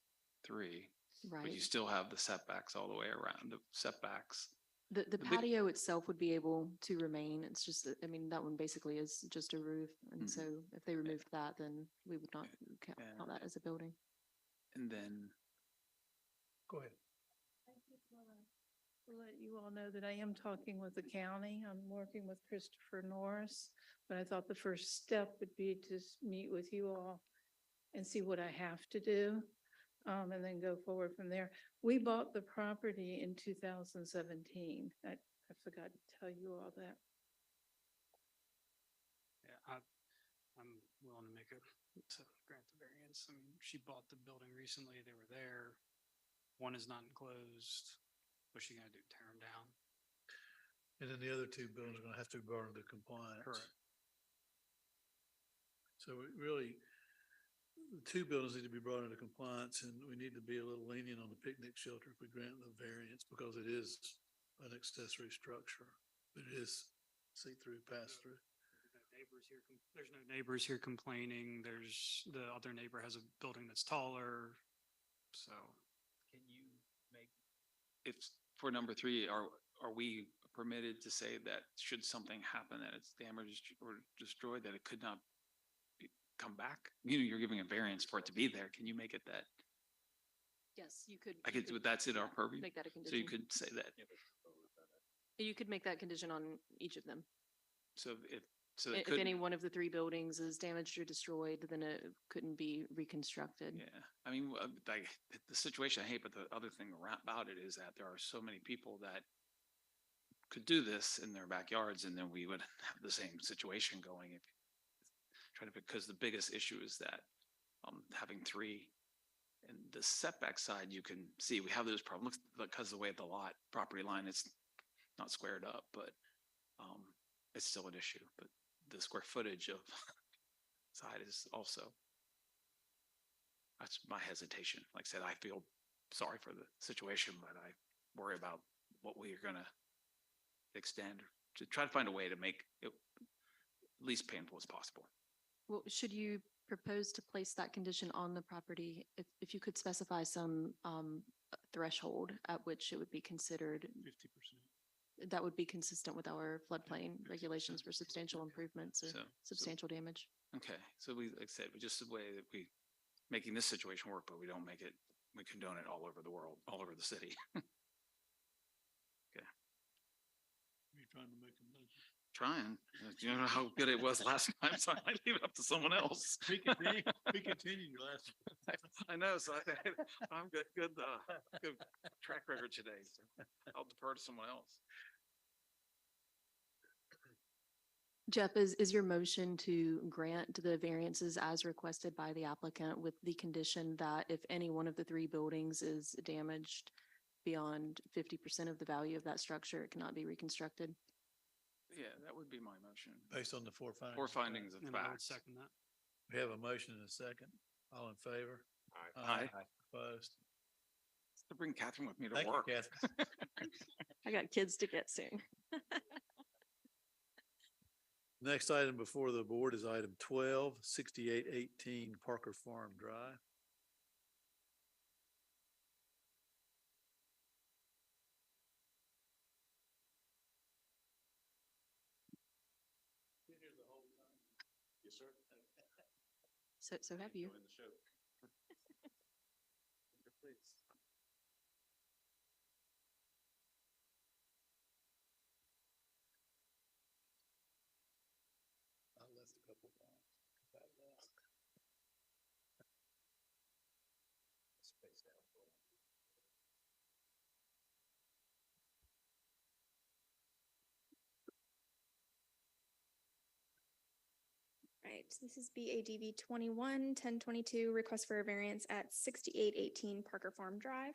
3. But you Right. still have the setbacks all the way around, the setbacks. The big- patio itself would be able to remain. It's just, that, I mean, that one basically is just a roof. And Mhm. so if they removed that, then we would not count that as a building. And then, Go ahead. I just wanna let you all know that I am talking with the county. I'm working with Christopher Norris, but I thought the first step would be to meet with you all and see what I have to do, and then go forward from there. We bought the property in 2017. I forgot to tell you all that. Yeah, I'm willing to make a, to grant the variance. I mean, she bought the building recently, they were there. One is not enclosed. What's she gonna do, tear them down? And then the other 2 buildings are gonna have to be brought into compliance. Correct. So we really, the 2 buildings need to be brought into compliance, and we need to be a little lenient on the picnic shelter if we grant the variance, because it is an accessory structure. It is see-through, pass-through. There's no neighbors here complaining. There's, the other neighbor has a building that's taller. So can you make, if for number 3, are we permitted to say that should something happen, that it's damaged or destroyed, that it could not come back? You're giving a variance for it to be there. Can you make it that? Yes, you could. I could, that's in our purview. Make that a So you condition. could say that. You could make that condition on each of them. So if So they If couldn't- any one of the three buildings is damaged or destroyed, then it couldn't be reconstructed. Yeah, I mean, like, the situation I hate, but the other thing about it is that there are so many people that could do this in their backyards, and then we would have the same situation going if because the biggest issue is that having three and the setback side, you can see we have those problems because the way the lot property line is not squared up, but it's still an issue. But the square footage of side is also, that's my hesitation. Like I said, I feel sorry for the situation, but I worry about what we are gonna extend to try to find a way to make it least painful as possible. Well, should you propose to place that condition on the property, if you could specify some threshold at which it would be considered? 50%. That would be consistent with our floodplain regulations for substantial improvements or substantial damage. Okay, so we, like I said, we just the way that we making this situation work, but we don't make it, we condone it all over the world, all over the city. Okay, You're trying to make a motion. trying. You know how good it was last time, so I might leave it up to someone else. We continued your last. I know, so I'm good, good track record today. So I'll defer to someone else. Jeff, is your motion to grant the variances as requested by the applicant with the condition that if any one of the three buildings is damaged beyond 50% of the value of that structure, it cannot be reconstructed? Yeah, that would be my motion. Based on the four findings. Four findings of And I would fact. second that. We have a motion and a second. All in favor? Aye. Opposed? To bring Catherine with me to Thank you, work. Catherine. I got kids to get soon. Next item before the board is item 12, 6818 Parker Farm Drive. Yes, sir. So have you. Enjoying the show. Please. I left a couple times. Spaced out. Right, this is BADV 21-1022 request for a variance at 6818 Parker Farm Drive.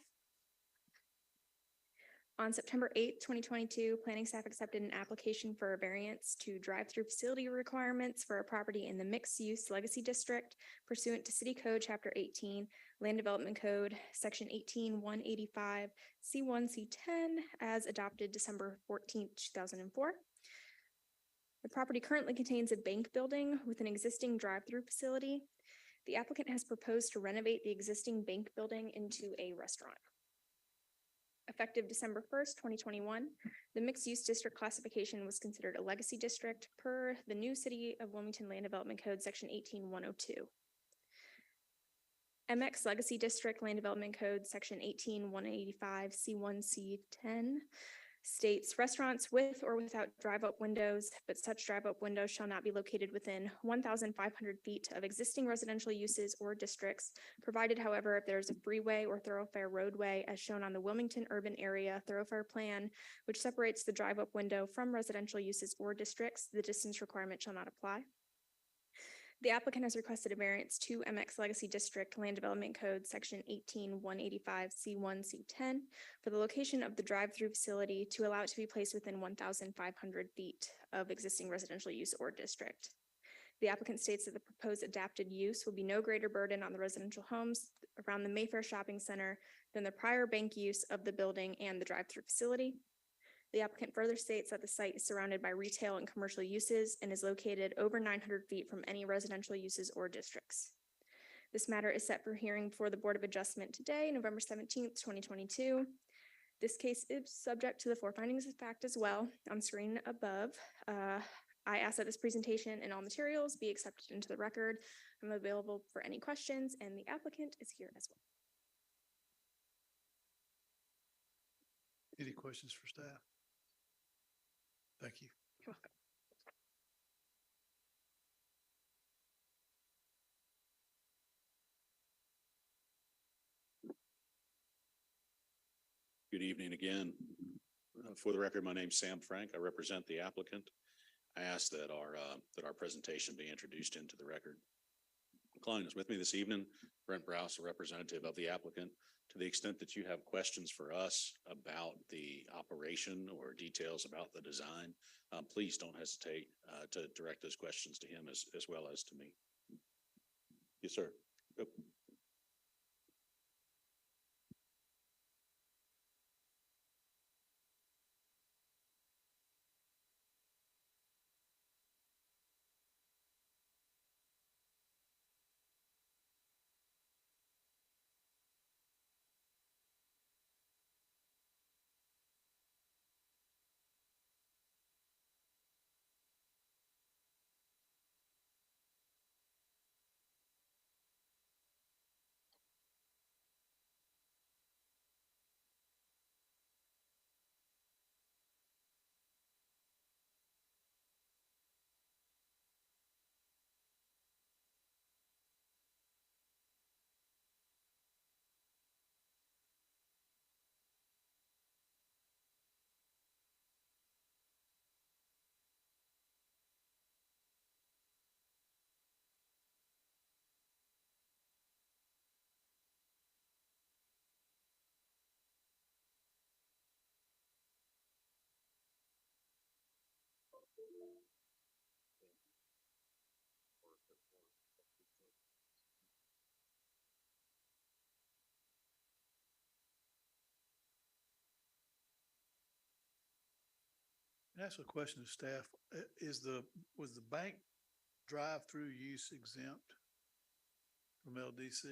On September 8th, 2022, planning staff accepted an application for a variance to drive-through facility requirements for a property in the mixed-use legacy district pursuant to City Code Chapter 18, Land Development Code, Section 18185, C1, C10, as adopted December 14th, 2004. The property currently contains a bank building with an existing drive-through facility. The applicant has proposed to renovate the existing bank building into a restaurant. Effective December 1st, 2021, the mixed-use district classification was considered a legacy district per the new City of Wilmington Land Development Code, Section 18102. MX Legacy District Land Development Code, Section 18185, C1, C10, states restaurants with or without drive-up windows, but such drive-up windows shall not be located within 1,500 feet of existing residential uses or districts, provided however, if there is a freeway or thoroughfare roadway as shown on the Wilmington Urban Area Thoroughfare Plan, which separates the drive-up window from residential uses or districts, the distance requirement shall not apply. The applicant has requested a variance to MX Legacy District Land Development Code, Section 18185, C1, C10, for the location of the drive-through facility to allow it to be placed within 1,500 feet of existing residential use or district. The applicant states that the proposed adapted use will be no greater burden on the residential homes around the Mayfair Shopping Center than the prior bank use of the building and the drive-through facility. The applicant further states that the site is surrounded by retail and commercial uses and is located over 900 feet from any residential uses or districts. This matter is set for hearing before the Board of Adjustment today, November 17th, 2022. This case is subject to the four findings of fact as well on screen above. I ask that this presentation and all materials be accepted into the record. I'm available for any questions, and the applicant is here as well. Any questions for staff? Thank you. You're welcome. Good evening again. For the record, my name's Sam Frank. I represent the applicant. I ask that our presentation be introduced into the record. Klein is with me this evening. Brent Browse, a representative of the applicant. To the extent that you have questions for us about the operation or details about the design, please don't hesitate to direct those questions to him as well as to me. Yes, sir. Yep. Can I ask a question to staff? Was the bank drive-through use exempt from LDC?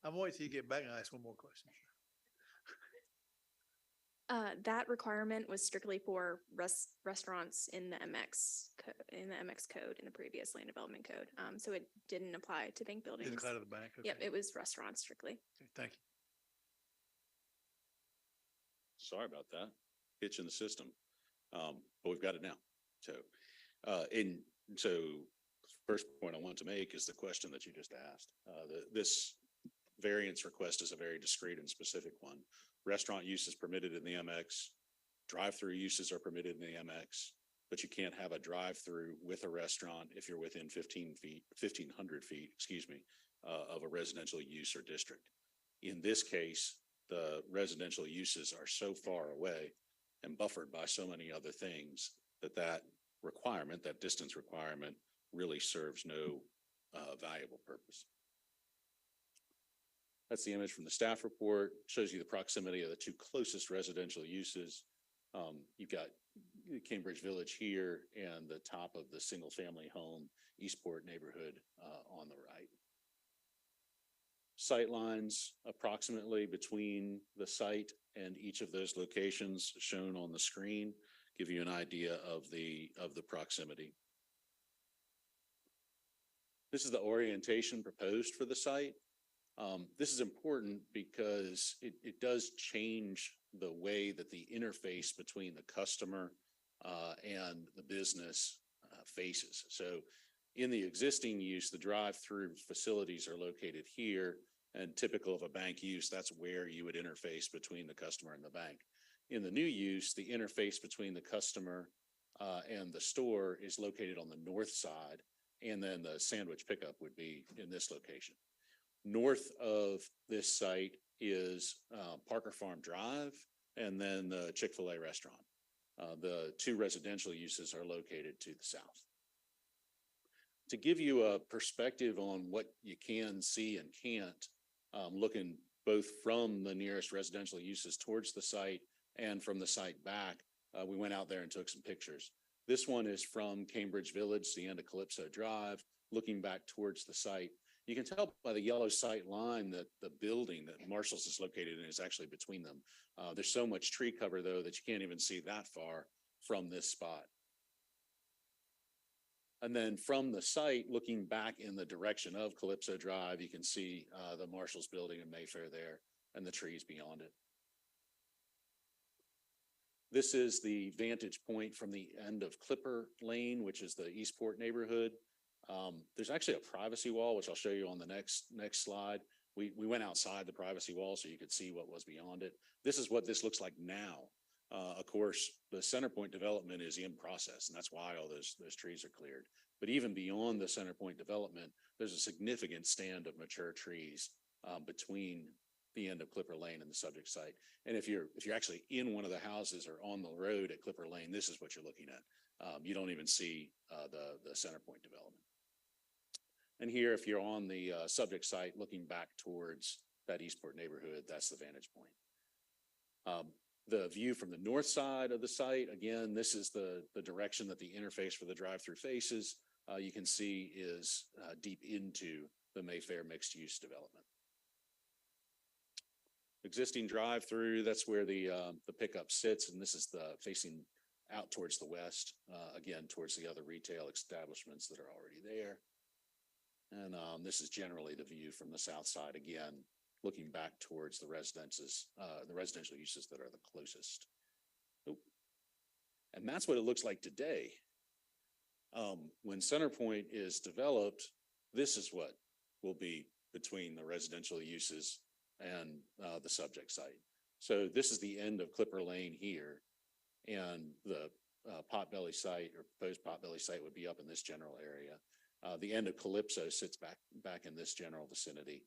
I'm waiting till you get back and ask one more question. That requirement was strictly for restaurants in the MX code, in the previous land development code. So it didn't apply to bank buildings. Didn't apply to the bank? Yep, Okay. it was restaurants strictly. Okay, thank you. Sorry about that. Hitch in the system. But we've got it now. So first point I want to make is the question that you just asked. This variance request is a very discrete and specific one. Restaurant use is permitted in the MX. Drive-through uses are permitted in the MX, but you can't have a drive-through with a restaurant if you're within 1,500 feet, of a residential use or district. In this case, the residential uses are so far away and buffered by so many other things that requirement, that distance requirement, really serves no valuable purpose. That's the image from the staff report. Shows you the proximity of the two closest residential uses. You've got Cambridge Village here and the top of the single-family home Eastport neighborhood on the right. Sight lines approximately between the site and each of those locations shown on the screen give you an idea of the proximity. This is the orientation proposed for the site. This is important because it does change the way that the interface between the customer and the business faces. So in the existing use, the drive-through facilities are located here, and typical of a bank use, that's where you would interface between the customer and the bank. In the new use, the interface between the customer and the store is located on the north side, and then the sandwich pickup would be in this location. North of this site is Parker Farm Drive, and then the Chick-fil-A restaurant. The two residential uses are located to the south. To give you a perspective on what you can see and can't, looking both from the nearest residential uses towards the site and from the site back, we went out there and took some pictures. This one is from Cambridge Village, the end of Calypso Drive, looking back towards the site. You can tell by the yellow sight line that the building that Marshall's is located in is actually between them. There's so much tree cover, though, that you can't even see that far from this spot. And then from the site, looking back in the direction of Calypso Drive, you can see the Marshall's building in Mayfair there and the trees beyond it. This is the vantage point from the end of Clipper Lane, which is the Eastport neighborhood. There's actually a privacy wall, which I'll show you on the next slide. We went outside the privacy wall so you could see what was beyond it. This is what this looks like now. Of course, the CenterPoint development is in process, and that's why all those trees are cleared. But even beyond the CenterPoint development, there's a significant stand of mature trees between the end of Clipper Lane and the subject site. And if you're actually in one of the houses or on the road at Clipper Lane, this is what you're looking at. You don't even see the CenterPoint development. And here, if you're on the subject site looking back towards that Eastport neighborhood, that's the vantage point. The view from the north side of the site, again, this is the direction that the interface for the drive-through faces. You can see is deep into the Mayfair mixed-use development. Existing drive-through, that's where the pickup sits, and this is the facing out towards the west, again, towards the other retail establishments that are already there. And this is generally the view from the south side, again, looking back towards the residential uses that are the closest. Oop. And that's what it looks like today. When CenterPoint is developed, this is what will be between the residential uses and the subject site. So this is the end of Clipper Lane here, and the Potbelly site or proposed Potbelly site would be up in this general area. The end of Calypso sits back in this general vicinity.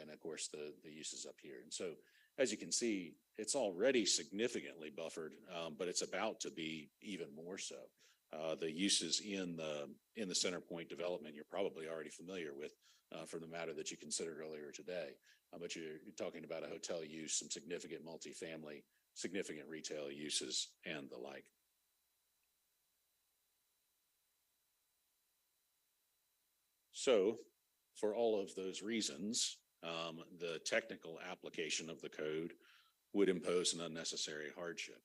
And of course, the uses up here. And so, as you can see, it's already significantly buffered, but it's about to be even more so. The uses in the CenterPoint development, you're probably already familiar with from the matter that you considered earlier today. But you're talking about a hotel use, some significant multifamily, significant retail uses, and the like. So, for all of those reasons, the technical application of the code would impose an unnecessary hardship.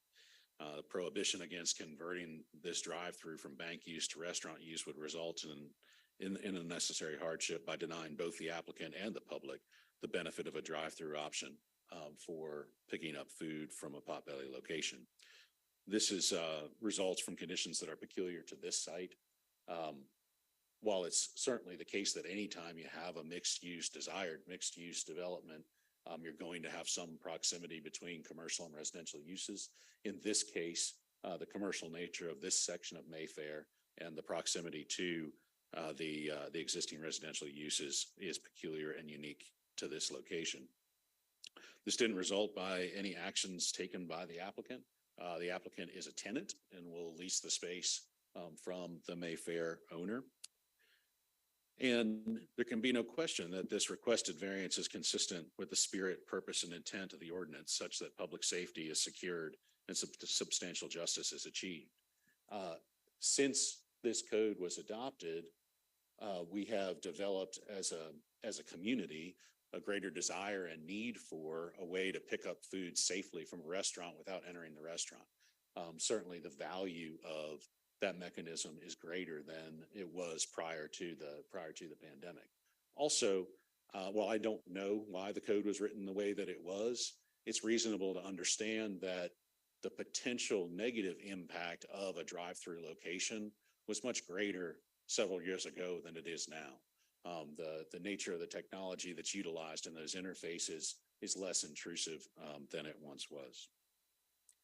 The prohibition against converting this drive-through from bank use to restaurant use would result in a necessary hardship by denying both the applicant and the public the benefit of a drive-through option for picking up food from a Potbelly location. This is results from conditions that are peculiar to this site. While it's certainly the case that anytime you have a desired mixed use development, you're going to have some proximity between commercial and residential uses. In this case, the commercial nature of this section of Mayfair and the proximity to the existing residential uses is peculiar and unique to this location. This didn't result by any actions taken by the applicant. The applicant is a tenant and will lease the space from the Mayfair owner. And there can be no question that this requested variance is consistent with the spirit, purpose, and intent of the ordinance, such that public safety is secured and substantial justice is achieved. Since this code was adopted, we have developed as a community a greater desire and need for a way to pick up food safely from a restaurant without entering the restaurant. Certainly the value of that mechanism is greater than it was prior to the pandemic. Also, while I don't know why the code was written the way that it was, it's reasonable to understand that the potential negative impact of a drive-through location was much greater several years ago than it is now. The nature of the technology that's utilized in those interfaces is less intrusive than it once was.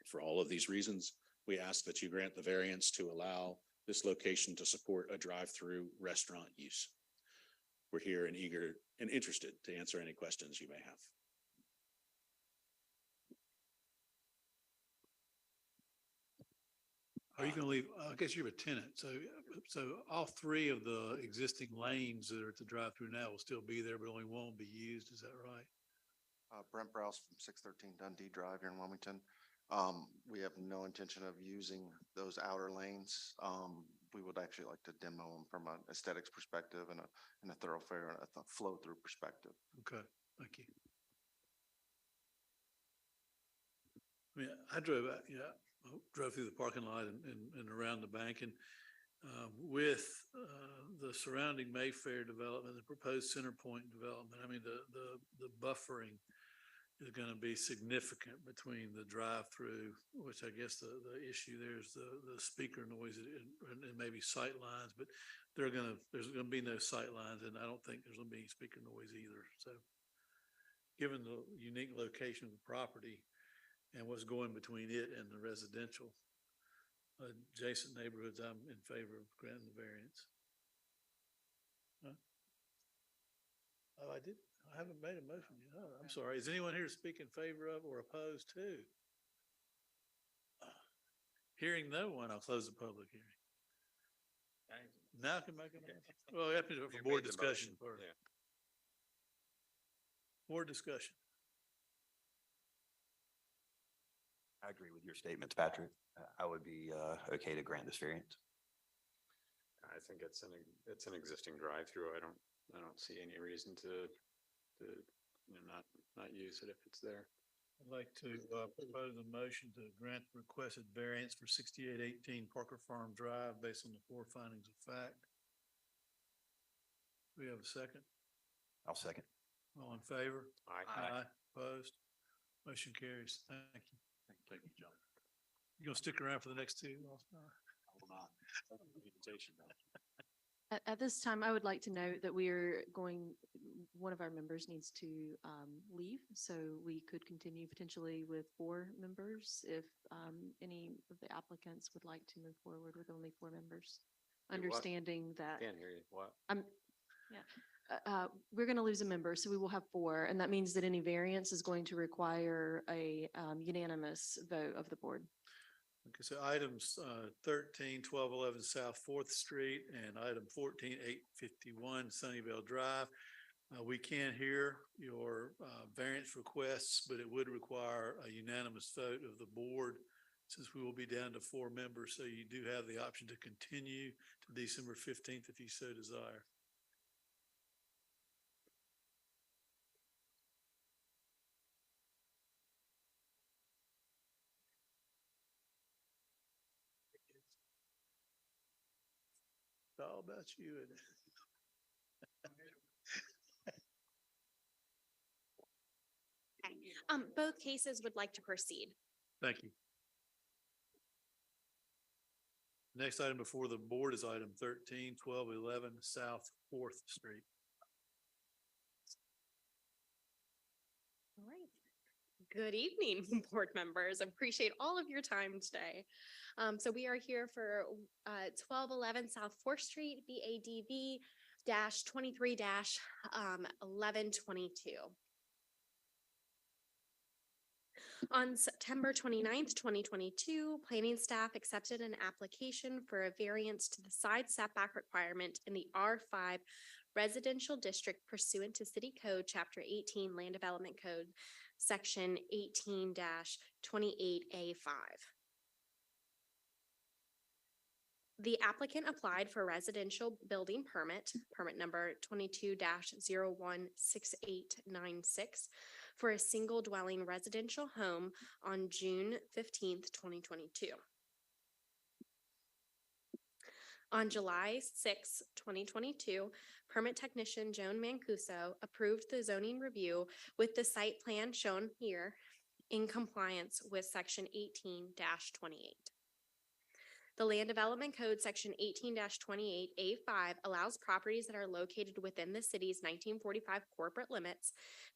For all of these reasons, we ask that you grant the variance to allow this location to support a drive-through restaurant use. We're here and eager and interested to answer any questions you may have. Are you going to leave? I guess you're a tenant. So all three of the existing lanes that are at the drive-through now will still be there, but only one will be used. Is that right? Brent Browse from 613 Dundee Drive here in Wilmington. We have no intention of using those outer lanes. We would actually like to demo them from an aesthetics perspective and a thoroughfare and a flow through perspective. Okay, thank you. I mean, I drove out, drove through the parking lot and around the bank, and with the surrounding Mayfair development, the proposed CenterPoint development, I mean, the buffering is going to be significant between the drive-through, which I guess the issue there is the speaker noise and maybe sight lines, but there's going to be no sight lines, and I don't think there's going to be any speaker noise either. So given the unique location of the property and what's going between it and the residential adjacent neighborhoods, I'm in favor of granting the variance. Huh? Oh, I did. I haven't made a motion yet. Oh, I'm sorry. Is anyone here to speak in favor of or opposed to? Hearing no one, I'll close the public hearing. Now I can make a motion. Well, we have to do it for board discussion first. Board discussion. I agree with your statements, Patrick. I would be okay to grant this variance. I think it's an existing drive-through. I don't see any reason to not use it if it's there. I'd like to propose a motion to grant the requested variance for 6818 Parker Farm Drive based on the four findings of fact. We have a second. I'll second. All in favor? Aye. Opposed? Motion carries. Thank you. Thank you, John. You gonna stick around for the next two? At this time, I would like to note that one of our members needs to leave, so we could continue potentially with 4 members if any of the applicants would like to move forward with only 4 members. what? Understanding that. Can't hear you. What? We're going to lose a member, so we will have 4, and that means that any variance is going to require a unanimous vote of the board. Okay, so items 13, 12, 11 South 4th Street and item 14, 851 Sunnyvale Drive. We can hear your variance requests, but it would require a unanimous vote of the board since we will be down to 4 members. So you do have the option to continue to December 15th if you so desire. It's all about you. Isn't it? Both cases would like to proceed. Thank you. Next item before the board is item 13, 12, 11 South 4th Street. All right. Good evening, board members. Appreciate all of your time today. So we are here for 1211 South 4th Street, BADV -23-1122. On September 29th, 2022, planning staff accepted an application for a variance to the side setback requirement in the R5 residential district pursuant to City Code, Chapter 18, Land Development Code, Section 18-28A5. The applicant applied for residential building permit number 22-016896 for a single dwelling residential home on June 15th, 2022. On July 6, 2022, permit technician Joan Mancuso approved the zoning review with the site plan shown here in compliance with Section 18-28. The Land Development Code, Section 18-28A5 allows properties that are located within the city's 1945 corporate limits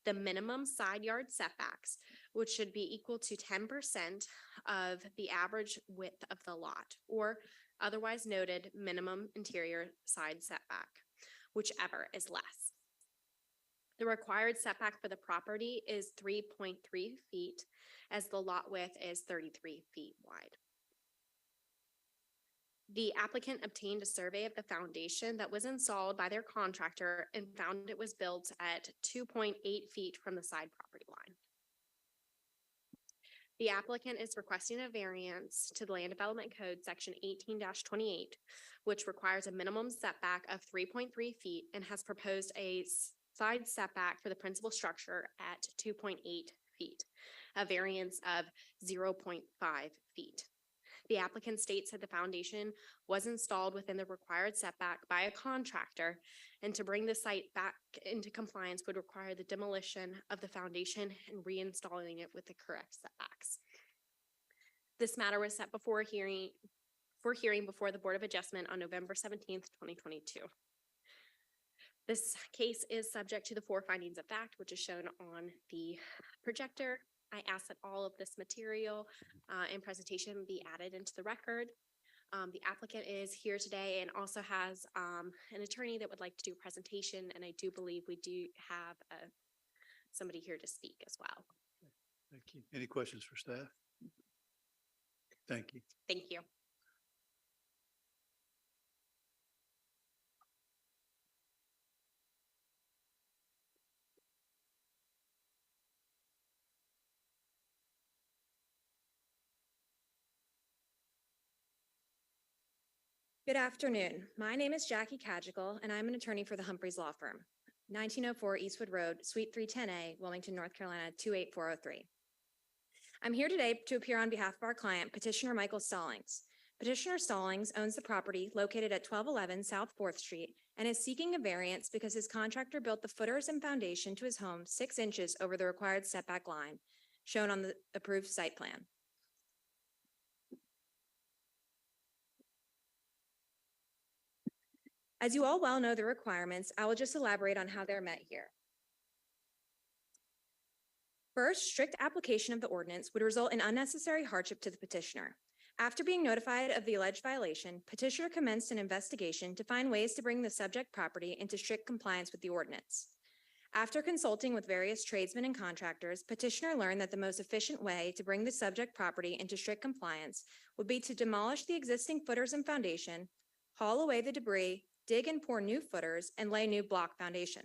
the minimum side yard setbacks, which should be equal to 10% of the average width of the lot, or otherwise noted minimum interior side setback, whichever is less. The required setback for the property is 3.3 feet, as the lot width is 33 feet wide. The applicant obtained a survey of the foundation that was installed by their contractor and found it was built at 2.8 feet from the side property line. The applicant is requesting a variance to the Land Development Code, Section 18-28, which requires a minimum setback of 3.3 feet and has proposed a side setback for the principal structure at 2.8 feet, a variance of 0.5 feet. The applicant states that the foundation was installed within the required setback by a contractor, and to bring the site back into compliance would require the demolition of the foundation and reinstalling it with the correct setbacks. This matter was set for hearing before the Board of Adjustment on November 17th, 2022. This case is subject to the 4 findings of fact, which is shown on the projector. I ask that all of this material and presentation be added into the record. The applicant is here today and also has an attorney that would like to do a presentation, and I do believe we do have somebody here to speak as well. Thank you. Any questions for staff? Thank you. Thank you. Good afternoon. My name is Jackie Kajigal, and I'm an attorney for the Humphreys Law Firm, 1904 Eastwood Road, Suite 310A, Wilmington, North Carolina, 28403. I'm here today to appear on behalf of our client, petitioner Michael Stallings. Petitioner Stallings owns the property located at 1211 South 4th Street and is seeking a variance because his contractor built the footers and foundation to his home 6 inches over the required setback line, shown on the approved site plan. As you all well know the requirements, I will just elaborate on how they're met here. First, strict application of the ordinance would result in unnecessary hardship to the petitioner. After being notified of the alleged violation, petitioner commenced an investigation to find ways to bring the subject property into strict compliance with the ordinance. After consulting with various tradesmen and contractors, petitioner learned that the most efficient way to bring the subject property into strict compliance would be to demolish the existing footers and foundation, haul away the debris, dig and pour new footers, and lay new block foundation.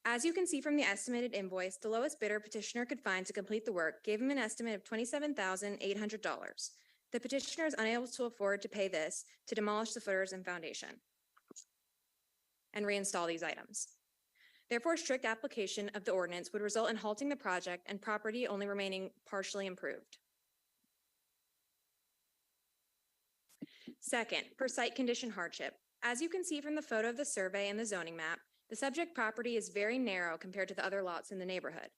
As you can see from the estimated invoice, the lowest bidder petitioner could find to complete the work gave him an estimate of $27,800. The petitioner is unable to afford to pay this to demolish the footers and foundation and reinstall these items. Therefore, strict application of the ordinance would result in halting the project and property only remaining partially improved. Second, for site condition hardship. As you can see from the photo of the survey and the zoning map, the subject property is very narrow compared to the other lots in the neighborhood.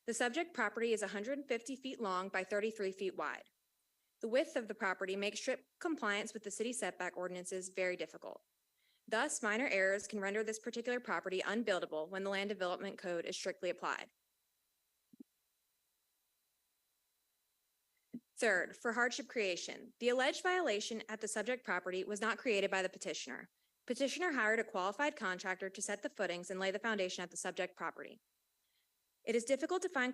The subject property is 150 feet long by 33 feet wide. The width of the property makes strict compliance with the city setback ordinances very difficult. Thus, minor errors can render this particular property unbuildable when the land development code is strictly applied. Third, for hardship creation, the alleged violation at the subject property was not created by the petitioner. Petitioner hired a qualified contractor to set the footings and lay the foundation at the subject property. It is difficult to find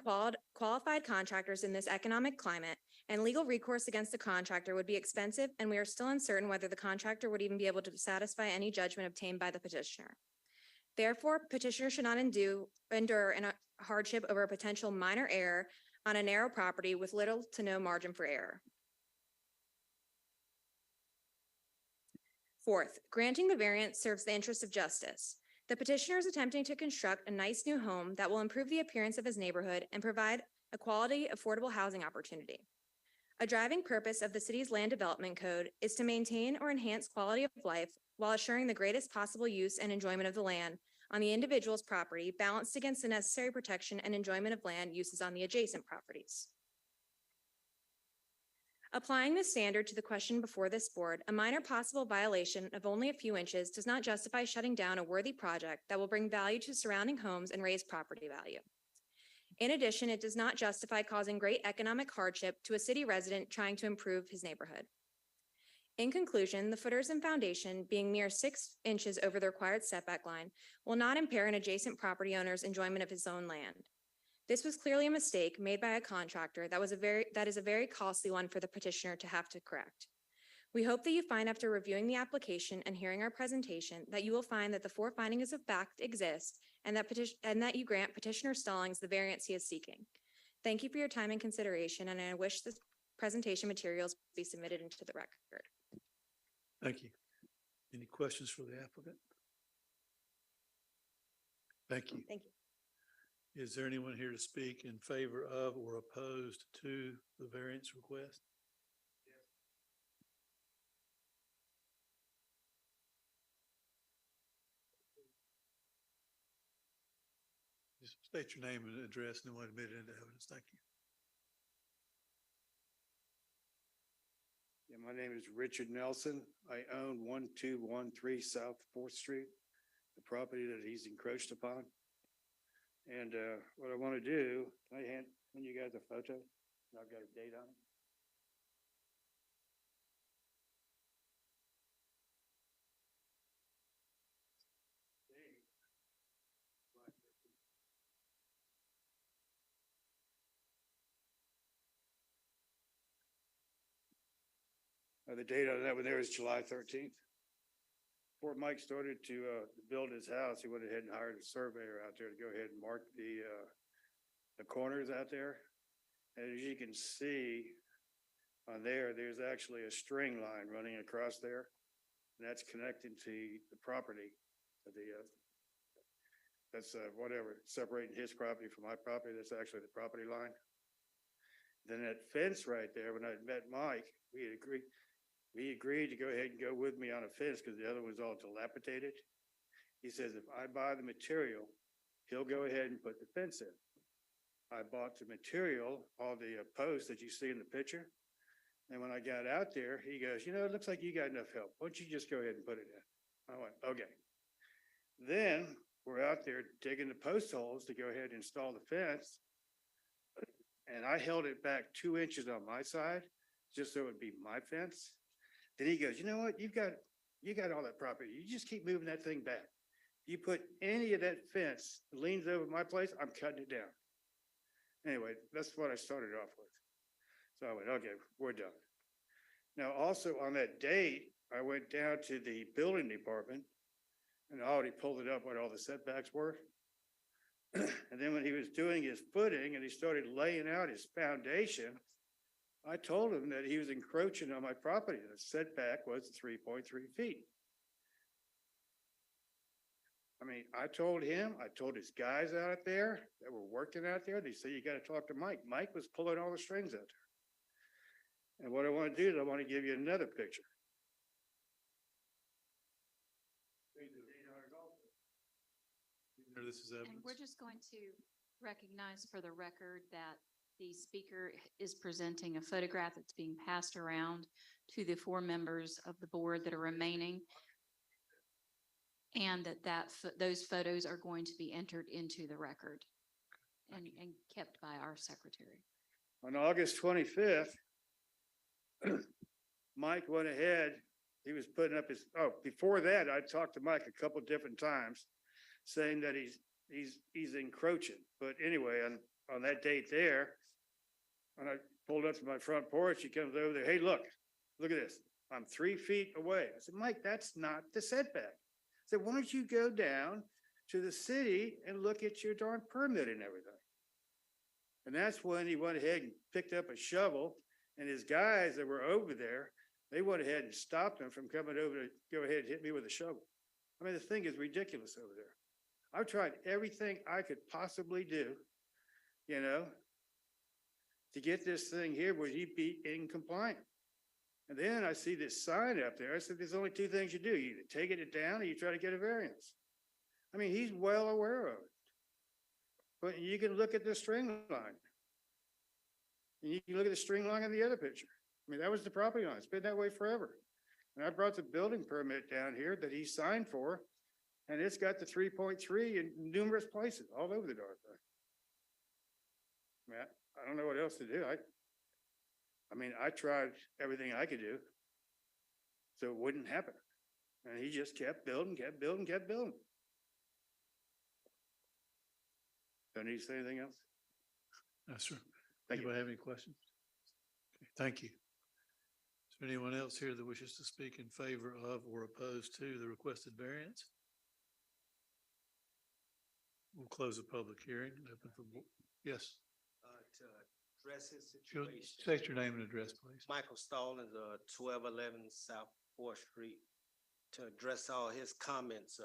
qualified contractors in this economic climate, and legal recourse against the contractor would be expensive, and we are still uncertain whether the contractor would even be able to satisfy any judgment obtained by the petitioner. Therefore, petitioner should not endure a hardship over a potential minor error on a narrow property with little to no margin for error. Fourth, granting the variance serves the interest of justice. The petitioner is attempting to construct a nice new home that will improve the appearance of his neighborhood and provide a quality, affordable housing opportunity. A driving purpose of the city's land development code is to maintain or enhance quality of life while assuring the greatest possible use and enjoyment of the land on the individual's property, balanced against the necessary protection and enjoyment of land uses on the adjacent properties. Applying this standard to the question before this board, a minor possible violation of only a few inches does not justify shutting down a worthy project that will bring value to surrounding homes and raise property value. In addition, it does not justify causing great economic hardship to a city resident trying to improve his neighborhood. In conclusion, the footers and foundation, being mere 6 inches over the required setback line, will not impair an adjacent property owner's enjoyment of his own land. This was clearly a mistake made by a contractor that is a very costly one for the petitioner to have to correct. We hope that you find, after reviewing the application and hearing our presentation, that you will find that the 4 findings of fact exist and that you grant petitioner Stallings the variance he is seeking. Thank you for your time and consideration, and I wish the presentation materials be submitted into the record. Thank you. Any questions for the applicant? Thank you. Thank you. Is there anyone here to speak in favor of or opposed to the variance request? Just state your name and address and then we'll admit it into evidence. Thank you. Yeah, my name is Richard Nelson. I own 1213 South Fourth Street, the property that he's encroached upon. And what I want to do, I hand you guys a photo, and I've got a date on it. The date on that one there is July 13th. Before Mike started to build his house, he went ahead and hired a surveyor out there to go ahead and mark the corners out there. And as you can see on there, there's actually a string line running across there. And that's connecting to the property of the, that's whatever, separating his property from my property. That's actually the property line. Then that fence right there, when I met Mike, we agreed to go ahead and go with me on a fence because the other was all dilapidated. He says, if I buy the material, he'll go ahead and put the fence in. I bought the material, all the posts that you see in the picture. And when I got out there, he goes, you know, it looks like you got enough help. Why don't you just go ahead and put it in? I went, okay. Then we're out there digging the post holes to go ahead and install the fence. And I held it back 2 inches on my side, just so it would be my fence. Then he goes, you know what? You got all that property. You just keep moving that thing back. You put any of that fence that leans over my place, I'm cutting it down. Anyway, that's what I started off with. So I went, okay, we're done. Now, also on that date, I went down to the building department and I already pulled it up what all the setbacks were. And then when he was doing his footing and he started laying out his foundation, I told him that he was encroaching on my property. The setback was 3.3 feet. I mean, I told him, I told his guys out there that were working out there, they said, you got to talk to Mike. Mike was pulling all the strings out there. And what I want to do is I want to give you another picture. This is And evidence. we're just going to recognize for the record that the speaker is presenting a photograph that's being passed around to the 4 members of the board that are remaining. And those photos are going to be entered into the record and kept by our secretary. On August 25th, Mike went ahead, he was putting up his, before that, I talked to Mike a couple different times saying that he's encroaching. But anyway, on that date there, when I pulled up to my front porch, he comes over there, hey, look at this. I'm 3 feet away. I said, Mike, that's not the setback. I said, why don't you go down to the city and look at your darn permit and everything? And that's when he went ahead and picked up a shovel, and his guys that were over there, they went ahead and stopped him from coming over to go ahead and hit me with a shovel. I mean, the thing is ridiculous over there. I've tried everything I could possibly do, you know, to get this thing here where he'd be in compliance. And then I see this sign up there. I said, there's only 2 things you do. You either take it down or you try to get a variance. I mean, he's well aware of it. But you can look at the string line. And you can look at the string line in the other picture. I mean, that was the property line. It's been that way forever. And I brought the building permit down here that he signed for, and it's got the 3.3 in numerous places all over the darn thing. Man, I don't know what else to do. I mean, I tried everything I could do, so it wouldn't happen. And he just kept building, kept building, kept building. Don't need to say anything else? No, sir. Thank you. Anybody have any questions? Okay, thank you. Is there anyone else here that wishes to speak in favor of or opposed to the requested variance? We'll close the public hearing and open for, yes. To address his Sure. situation. State your name and address, please. Michael Stallings, 1211 South 4th Street. To address all his comments,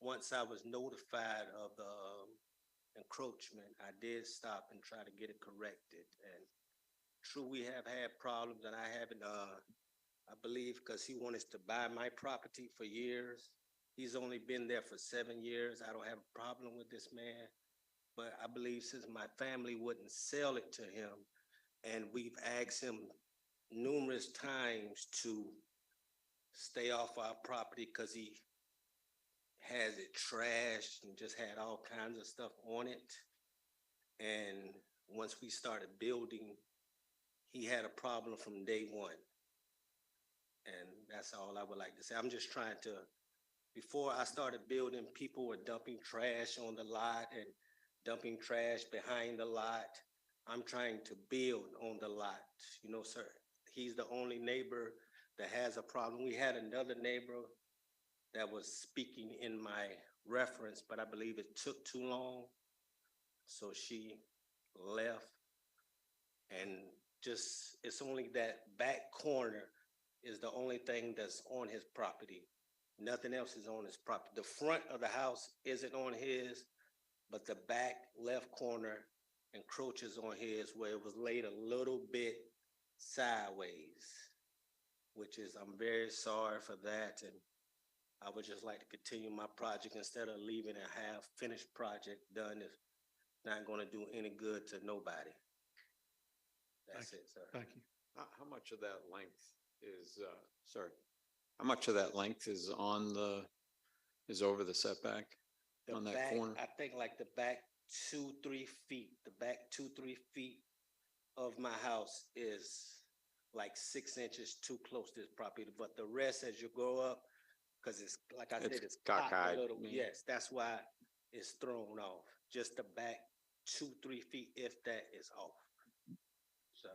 once I was notified of the encroachment, I did stop and try to get it corrected. And true, we have had problems, and I haven't, I believe, because he wanted to buy my property for years. He's only been there for 7 years. I don't have a problem with this man. But I believe since my family wouldn't sell it to him, and we've asked him numerous times to stay off our property because he has it trashed and just had all kinds of stuff on it. And once we started building, he had a problem from day one. And that's all I would like to say. I'm just trying to, before I started building, people were dumping trash on the lot and dumping trash behind the lot. I'm trying to build on the lot, you know, sir. He's the only neighbor that has a problem. We had another neighbor that was speaking in my reference, but I believe it took too long. So she left. And just, it's only that back corner is the only thing that's on his property. Nothing else is on his property. The front of the house isn't on his, but the back left corner encroaches on his where it was laid a little bit sideways, which is, I'm very sorry for that. And I would just like to continue my project instead of leaving a half-finished project done. It's not going to do any good to nobody. That's it, sir. Thank you. How much of that length is, how much of that length is is over the setback The on that back, corner? I think like the back 2-3 feet, the back 2-3 feet of my house is like 6 inches too close to this property, but the rest as you go up, because it's, like I said, It's it's cocked cockeyed, a little, yeah. yes, that's why it's thrown off. Just the back 2-3 feet, if that is off, sir.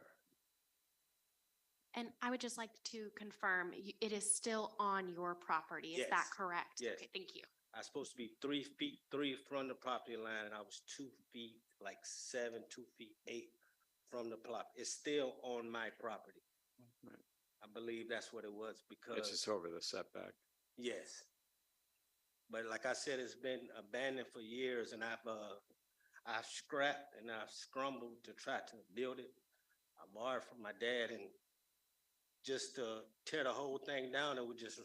And I would just like to confirm, it is still on your property. Is that Yes. correct? Yes. Okay, thank you. I was supposed to be 3 feet, 3 from the property line, and I was 2 feet, like 7, 2 feet 8 from the plot. It's still on my property. Right. I believe that's what it was It's because, just over the setback. yes. But like I said, it's been abandoned for years and I've scrapped and I've scrambled to try to build it. I borrowed from my dad and just to tear the whole thing down, it would just,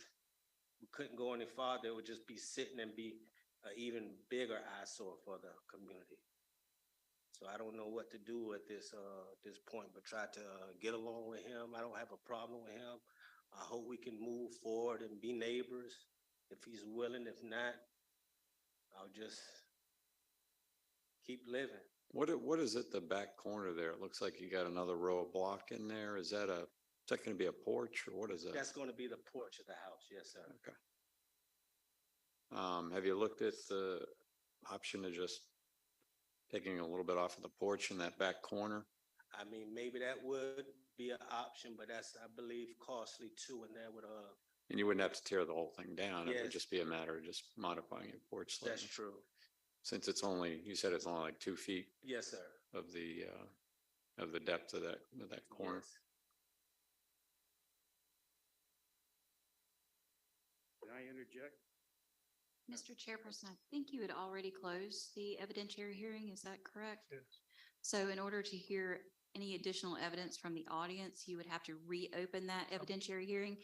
we couldn't go any farther. It would just be sitting and be an even bigger eyesore for the community. So I don't know what to do at this point, but try to get along with him. I don't have a problem with him. I hope we can move forward and be neighbors if he's willing. If not, I'll just keep living. What is it, the back corner there? It looks like you got another row of block in there. Is that gonna be a porch or what is that? That's going to be the porch of the house. Yes, sir. Okay. Have you looked at the option of just taking a little bit off of the porch in that back corner? I mean, maybe that would be an option, but that's, I believe, costly too, and that would, And you wouldn't have to tear the whole thing down. It Yes. would just be a matter of just modifying your porch that's slightly. true. Since it's only, you said it's only like 2 feet Yes, sir. of the depth of that corner. Yes. Can I interject? Mr. Chairperson, I think you had already closed the evidentiary hearing. Is that correct? Yes. So in order to hear any additional evidence from the audience, you would have to reopen that evidentiary hearing.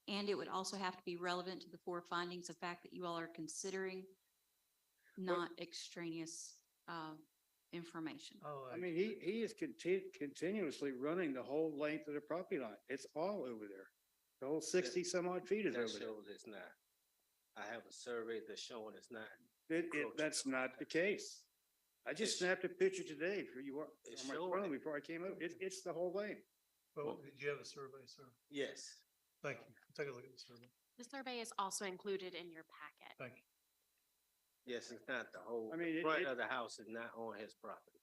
And it would also have to be relevant to the 4 findings of fact that you all are considering, not extraneous information. Oh, I mean, he is continuously running the whole length of the property line. It's all over there. The whole 60 some odd feet is That over there. shows it's not. I have a survey that's showing it's not. That's not the case. I just snapped a picture today for you It's on my showing phone it. before I came over. It's the whole lane. Well, did you have a survey, sir? Yes. Thank you. Take a look at the survey. The survey is also included in your packet. Thank you. Yes, it's not the whole, I mean, the front of the house is not on his property.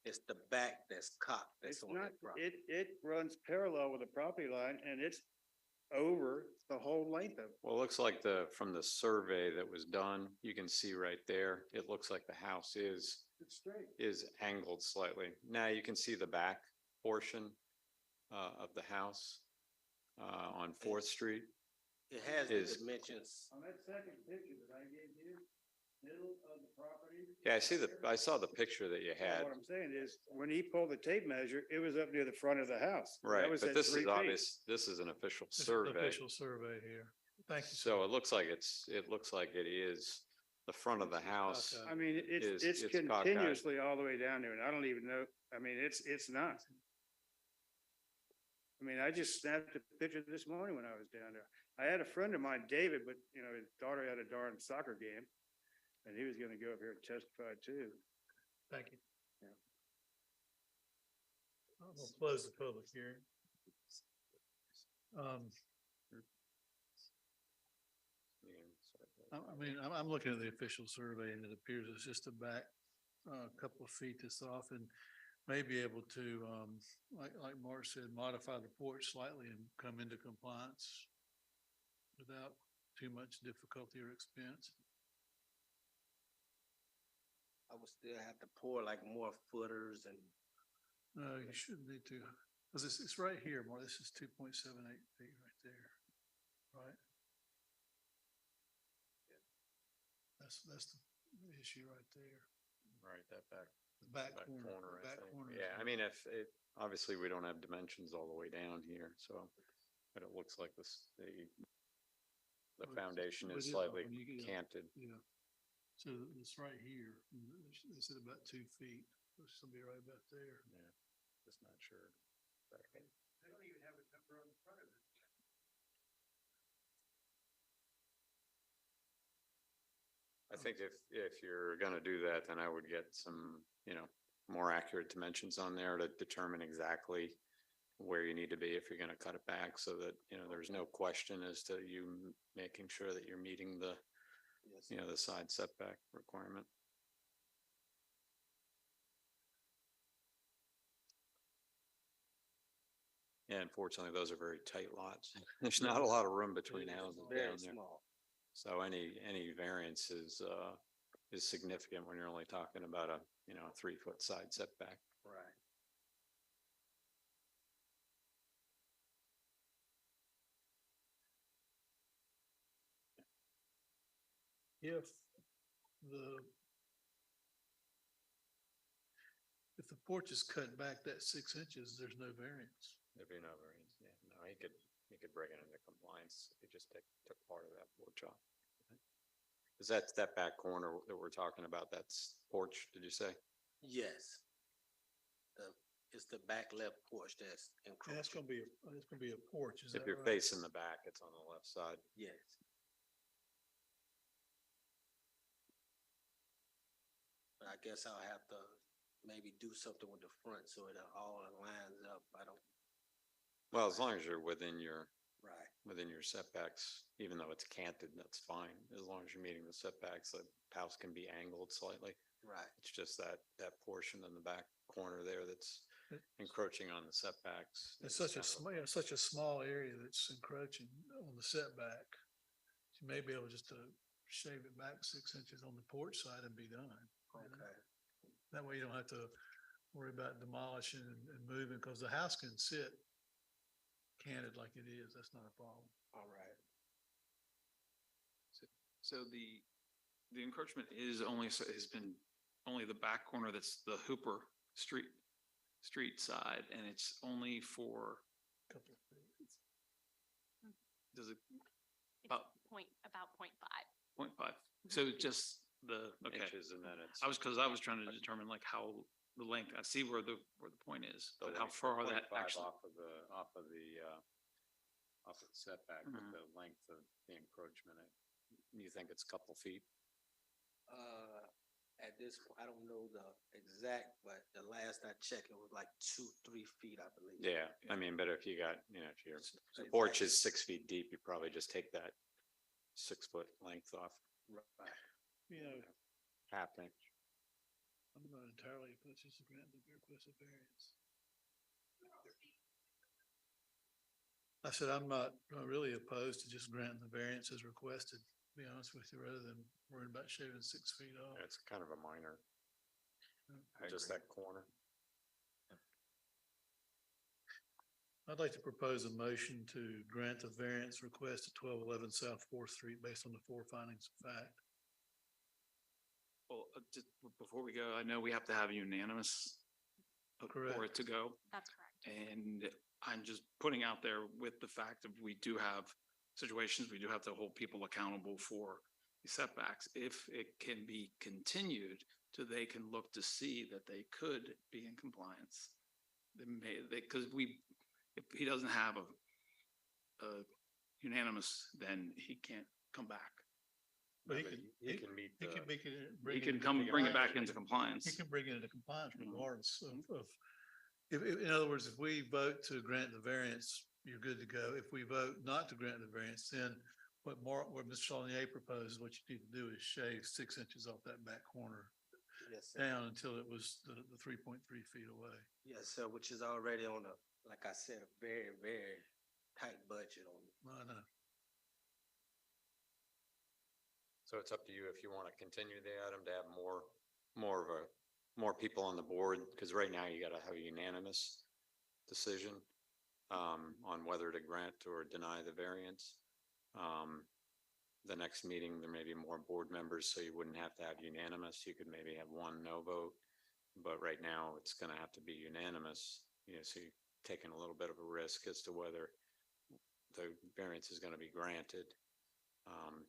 It's the back that's cocked that's It's on not, his property. it runs parallel with the property line and it's over the whole length of it. Well, it looks like from the survey that was done, you can see right there, it looks like the house It's straight. is angled slightly. Now you can see the back portion of the house on Fourth Street. It has the is- dimensions. On that second picture that I gave you, middle of the property. Yeah, I saw the picture that you Yeah, had. What I'm saying is, when he pulled the tape measure, it was up near the front of the house. That Right, was but at this 3 is feet. obvious, this is an official This is the survey. official survey here. Thank you. So it looks like it is the front of the house. I mean, it's it's cockeyed. continuously all the way down there, and I don't even know, I mean, it's not. I mean, I just snapped a picture this morning when I was down there. I had a friend of mine, David, but you know, his daughter had a darn soccer game, and he was gonna go up here and testify too. Thank you. Yeah. I'm gonna close the public hearing. I mean, I'm looking at the official survey and it appears it's just a back, couple of feet that's off and may be able to, like Mark said, modify the porch slightly and come into compliance without too much difficulty or expense. I would still have to pour like more footers and. No, you shouldn't need to, because it's right here, Mark. This is 2.78 feet right there, right? That's the issue right there. Right, that back. The back corner, I back think. corner. Yeah, I mean, if it, obviously we don't have dimensions all the way down here, so, but it looks like the Well, foundation it is is slightly up when you get up. canted. Yeah. So it's right here. And they said about 2 feet. It's gonna be right about there. Yeah, just not sure. They don't even have a number on the front of it. I think if you're gonna do that, then I would get some, more accurate dimensions on there to determine exactly where you need to be if you're gonna cut it back so that, there's no question as to you making sure that you're meeting the, the side setback requirement. Yeah, unfortunately, those are very tight lots. There's not a lot of room between houses Very down there. small. So any variance is significant when you're only talking about a 3-foot side setback. Right. If the porch is cut back that 6 inches, there's no variance. There'd be no variance, yeah. No, he could bring it into compliance. If he just took part of that porch off. Is that back corner that we're talking about? That's porch, did you say? Yes. It's the back left porch that's And that's encroaching. gonna be a porch, is that If you're right? facing the back, it's on the left side. Yes. But I guess I'll have to maybe do something with the front so it all lines up. I don't, Well, as long as you're within your right. setbacks, even though it's canted, that's fine. As long as you're meeting the setbacks, the house can be angled slightly. Right. It's just that portion in the back corner there that's encroaching on the setbacks. It's such a small area that's encroaching on the setback. You may be able just to shave it back 6 inches on the porch side and be done. you know? Okay. That way you don't have to worry about demolishing and moving, because the house can sit canted like it is. That's not a problem. All right. So the encroachment is has been only the back corner, that's the Hooper Street side, and it's only for, Couple of feet. does it, It's About- about 0.5. 0.5? So just okay. Inches, and then it's. I was trying to determine like how the length, I see where the point is, the but how length, far that 0.5 actually. off of the setback, but Mhm. the length of the encroachment, you think it's a couple feet? At this point, I don't know the exact, but the last I checked, it was like 2-3 feet, I believe. Yeah, I mean, but if you got, if your Exactly. porch is 6 feet deep, you probably just take that 6-foot length off, Right. You know, half inch. I'm not entirely opposed to grant the request of variance. I said, I'm not really opposed to just granting the variance as requested, to be honest with you, rather than worrying about shaving 6 feet off. It's kind of a minor, I just agree. that corner. I'd like to propose a motion to grant the variance request at 1211 South 4th Street based on the 4 findings of fact. Well, just before we go, I know we have to have unanimous for it Correct. to go. That's correct. And I'm just putting out there with the fact that we do have situations, we do have to hold people accountable for the setbacks. If it can be continued to, they can look to see that they could be in compliance. Because if he doesn't have a unanimous, then he can't come back. But He can meet he the- can make it. He can come bring it back into compliance. He can bring it into compliance Mhm. regardless of, in other words, if we vote to grant the variance, you're good to go. If we vote not to grant the variance, then what Mr. Saulnier proposed, what you need to do is shave 6 inches off that back corner Yes, sir. down until it was the 3.3 feet away. Yes, sir, which is already on a, like I said, a very, very tight budget on it. I know. So it's up to you if you want to continue the item to have more people on the board, because right now you gotta have a unanimous decision on whether to grant or deny the variance. The next meeting, there may be more board members, so you wouldn't have to have unanimous. You could maybe have one no vote. But right now, it's gonna have to be unanimous, so you're taking a little bit of a risk as to whether the variance is gonna be granted.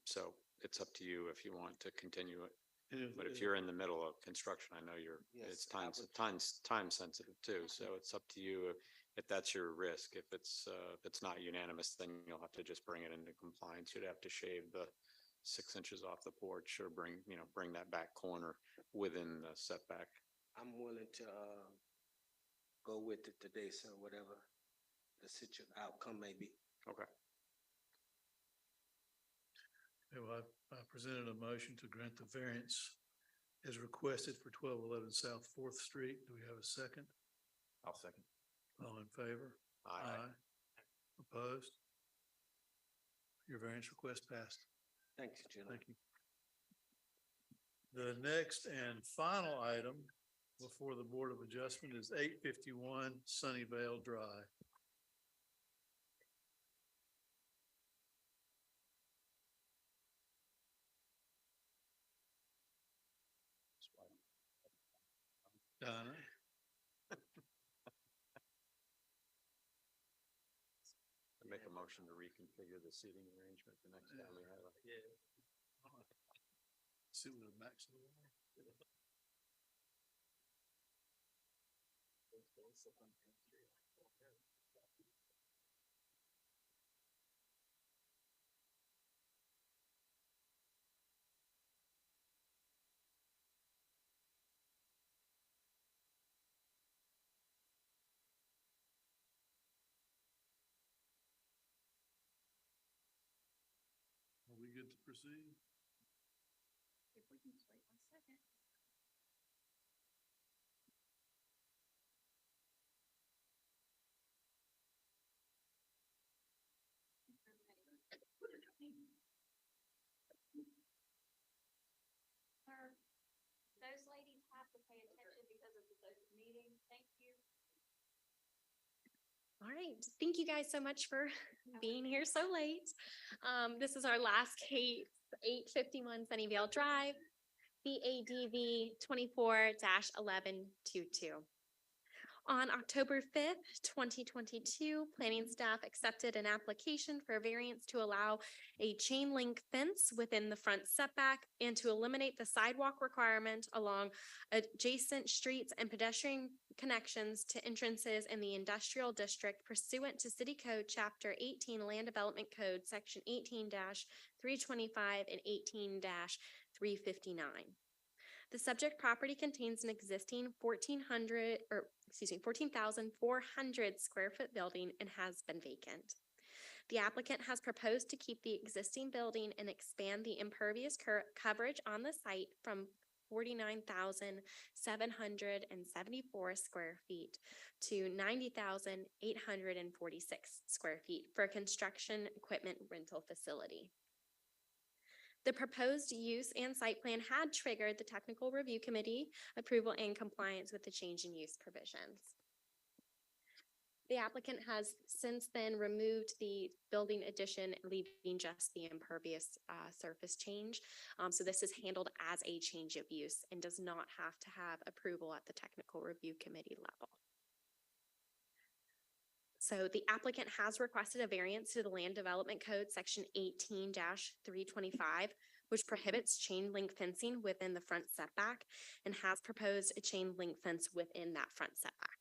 So it's up to you if you want to continue it. But if you're in the middle of construction, I know it's Yes, I time sensitive too, so it's up to you if that's your risk. If it's not unanimous, then you'll have to just bring it into compliance. You'd have to shave the 6 inches off the porch or bring that back corner within the setback. I'm willing to, go with it today, sir, whatever the outcome may be. Okay. Okay, well, I presented a motion to grant the variance as requested for 1211 South Fourth Street. Do we have a second? I'll second. All in favor? Aye. Opposed? Your variance request passed. Thank you, gentlemen. Thank you. The next and final item before the Board of Adjustment is 851 Sunnyvale Drive. Donna? Make a motion to reconfigure the seating arrangement the next time we have it. See what the max of the wall. Are we good to proceed? If we can just wait 1 second. Sir, those ladies have to pay attention because of the meeting. Thank you. All right, thank you guys so much for being here so late. This is our last case, 851 Sunnyvale Drive, BADV 24-1122. On October 5th, 2022, planning staff accepted an application for a variance to allow a chain link fence within the front setback and to eliminate the sidewalk requirement along adjacent streets and pedestrian connections to entrances in the industrial district pursuant to City Code Chapter 18 Land Development Code, Section 18-325 and 18-359. The subject property contains an existing 14,400 square foot building and has been vacant. The applicant has proposed to keep the existing building and expand the impervious coverage on the site from 49,774 square feet to 90,846 square feet for a construction equipment rental facility. The proposed use and site plan had triggered the technical review committee approval and compliance with the change in use provisions. The applicant has since then removed the building addition, leaving just the impervious surface change. So this is handled as a change of use and does not have to have approval at the technical review committee level. So the applicant has requested a variance to the Land Development Code, section 18-325, which prohibits chain link fencing within the front setback and has proposed a chain link fence within that front setback.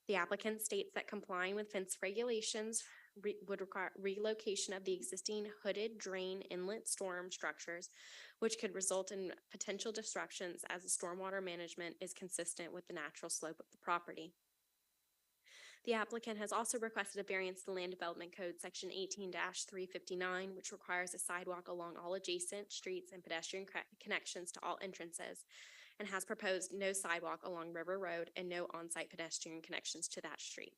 The applicant states that complying with fence regulations would require relocation of the existing hooded drain inlet storm structures, which could result in potential disruptions as the stormwater management is consistent with the natural slope of the property. The applicant has also requested a variance to the Land Development Code, section 18-359, which requires a sidewalk along all adjacent streets and pedestrian connections to all entrances, and has proposed no sidewalk along River Road and no on-site pedestrian connections to that street.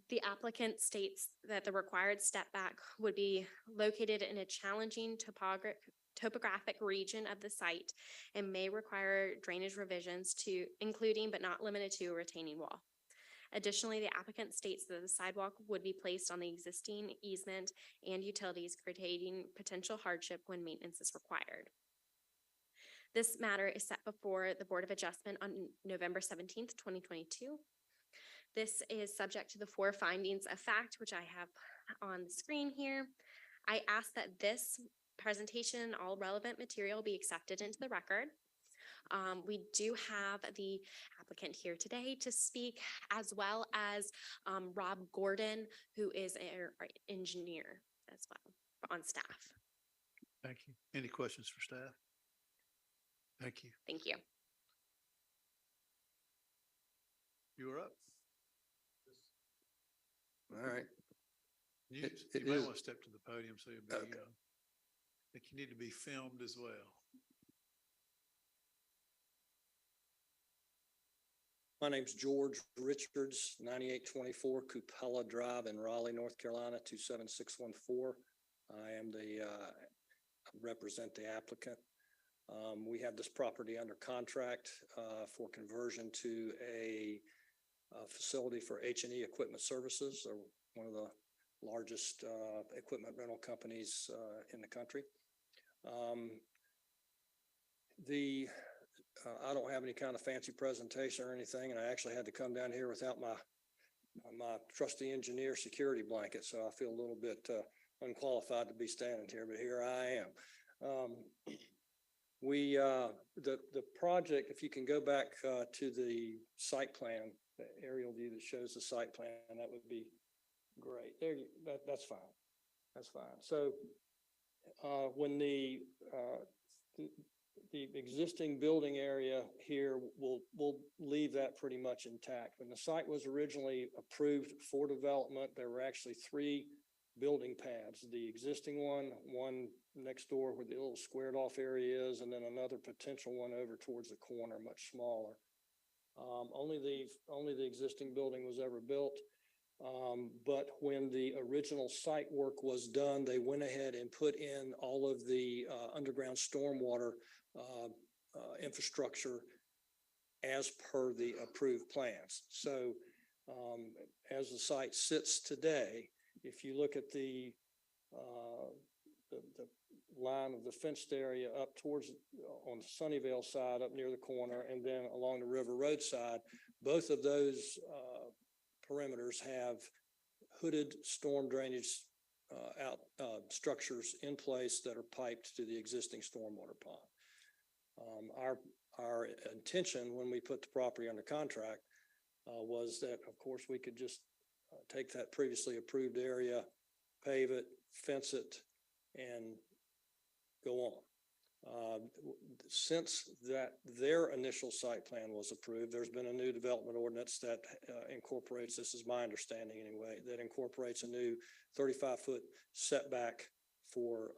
The applicant states that the required step back would be located in a challenging topographic region of the site and may require drainage revisions to including but not limited to a retaining wall. Additionally, the applicant states that the sidewalk would be placed on the existing easement and utilities, creating potential hardship when maintenance is required. This matter is set before the Board of Adjustment on November 17th, 2022. This is subject to the 4 findings of fact, which I have on the screen here. I ask that this presentation and all relevant material be accepted into the record. We do have the applicant here today to speak, as well as Rob Gordon, who is our engineer as well on staff. Thank you. Any questions for staff? Thank you. Thank you. You are up. All right. You It might is- want to step to the podium so you'll be, Okay. I think you need to be filmed as well. My name's George Richards, 9824 Cupella Drive in Raleigh, North Carolina, 27614. I am represent the applicant. We have this property under contract for conversion to a facility for H&E Equipment Services. They're one of the largest equipment rental companies in the country. I don't have any kind of fancy presentation or anything, and I actually had to come down here without my trusty engineer security blanket, so I feel a little bit unqualified to be standing here, but here I am. The project, if you can go back to the site plan, the aerial view that shows the site plan, that would be great. That's fine. That's fine. So when the existing building area here, we'll leave that pretty much intact. When the site was originally approved for development, there were actually 3 building pads. The existing one next door where the little squared off area is, and then another potential one over towards the corner, much smaller. Only the existing building was ever built. But when the original site work was done, they went ahead and put in all of the underground stormwater infrastructure as per the approved plans. So as the site sits today, if you look at the line of the fenced area up towards on the Sunnyvale side up near the corner, and then along the River Road side, both of those perimeters have hooded storm drainage structures in place that are piped to the existing stormwater pond. Our intention when we put the property under contract was that, of course, we could just take that previously approved area, pave it, fence it, and go on. Since their initial site plan was approved, there's been a new development ordinance that incorporates, this is my understanding anyway, that incorporates a new 35-foot setback for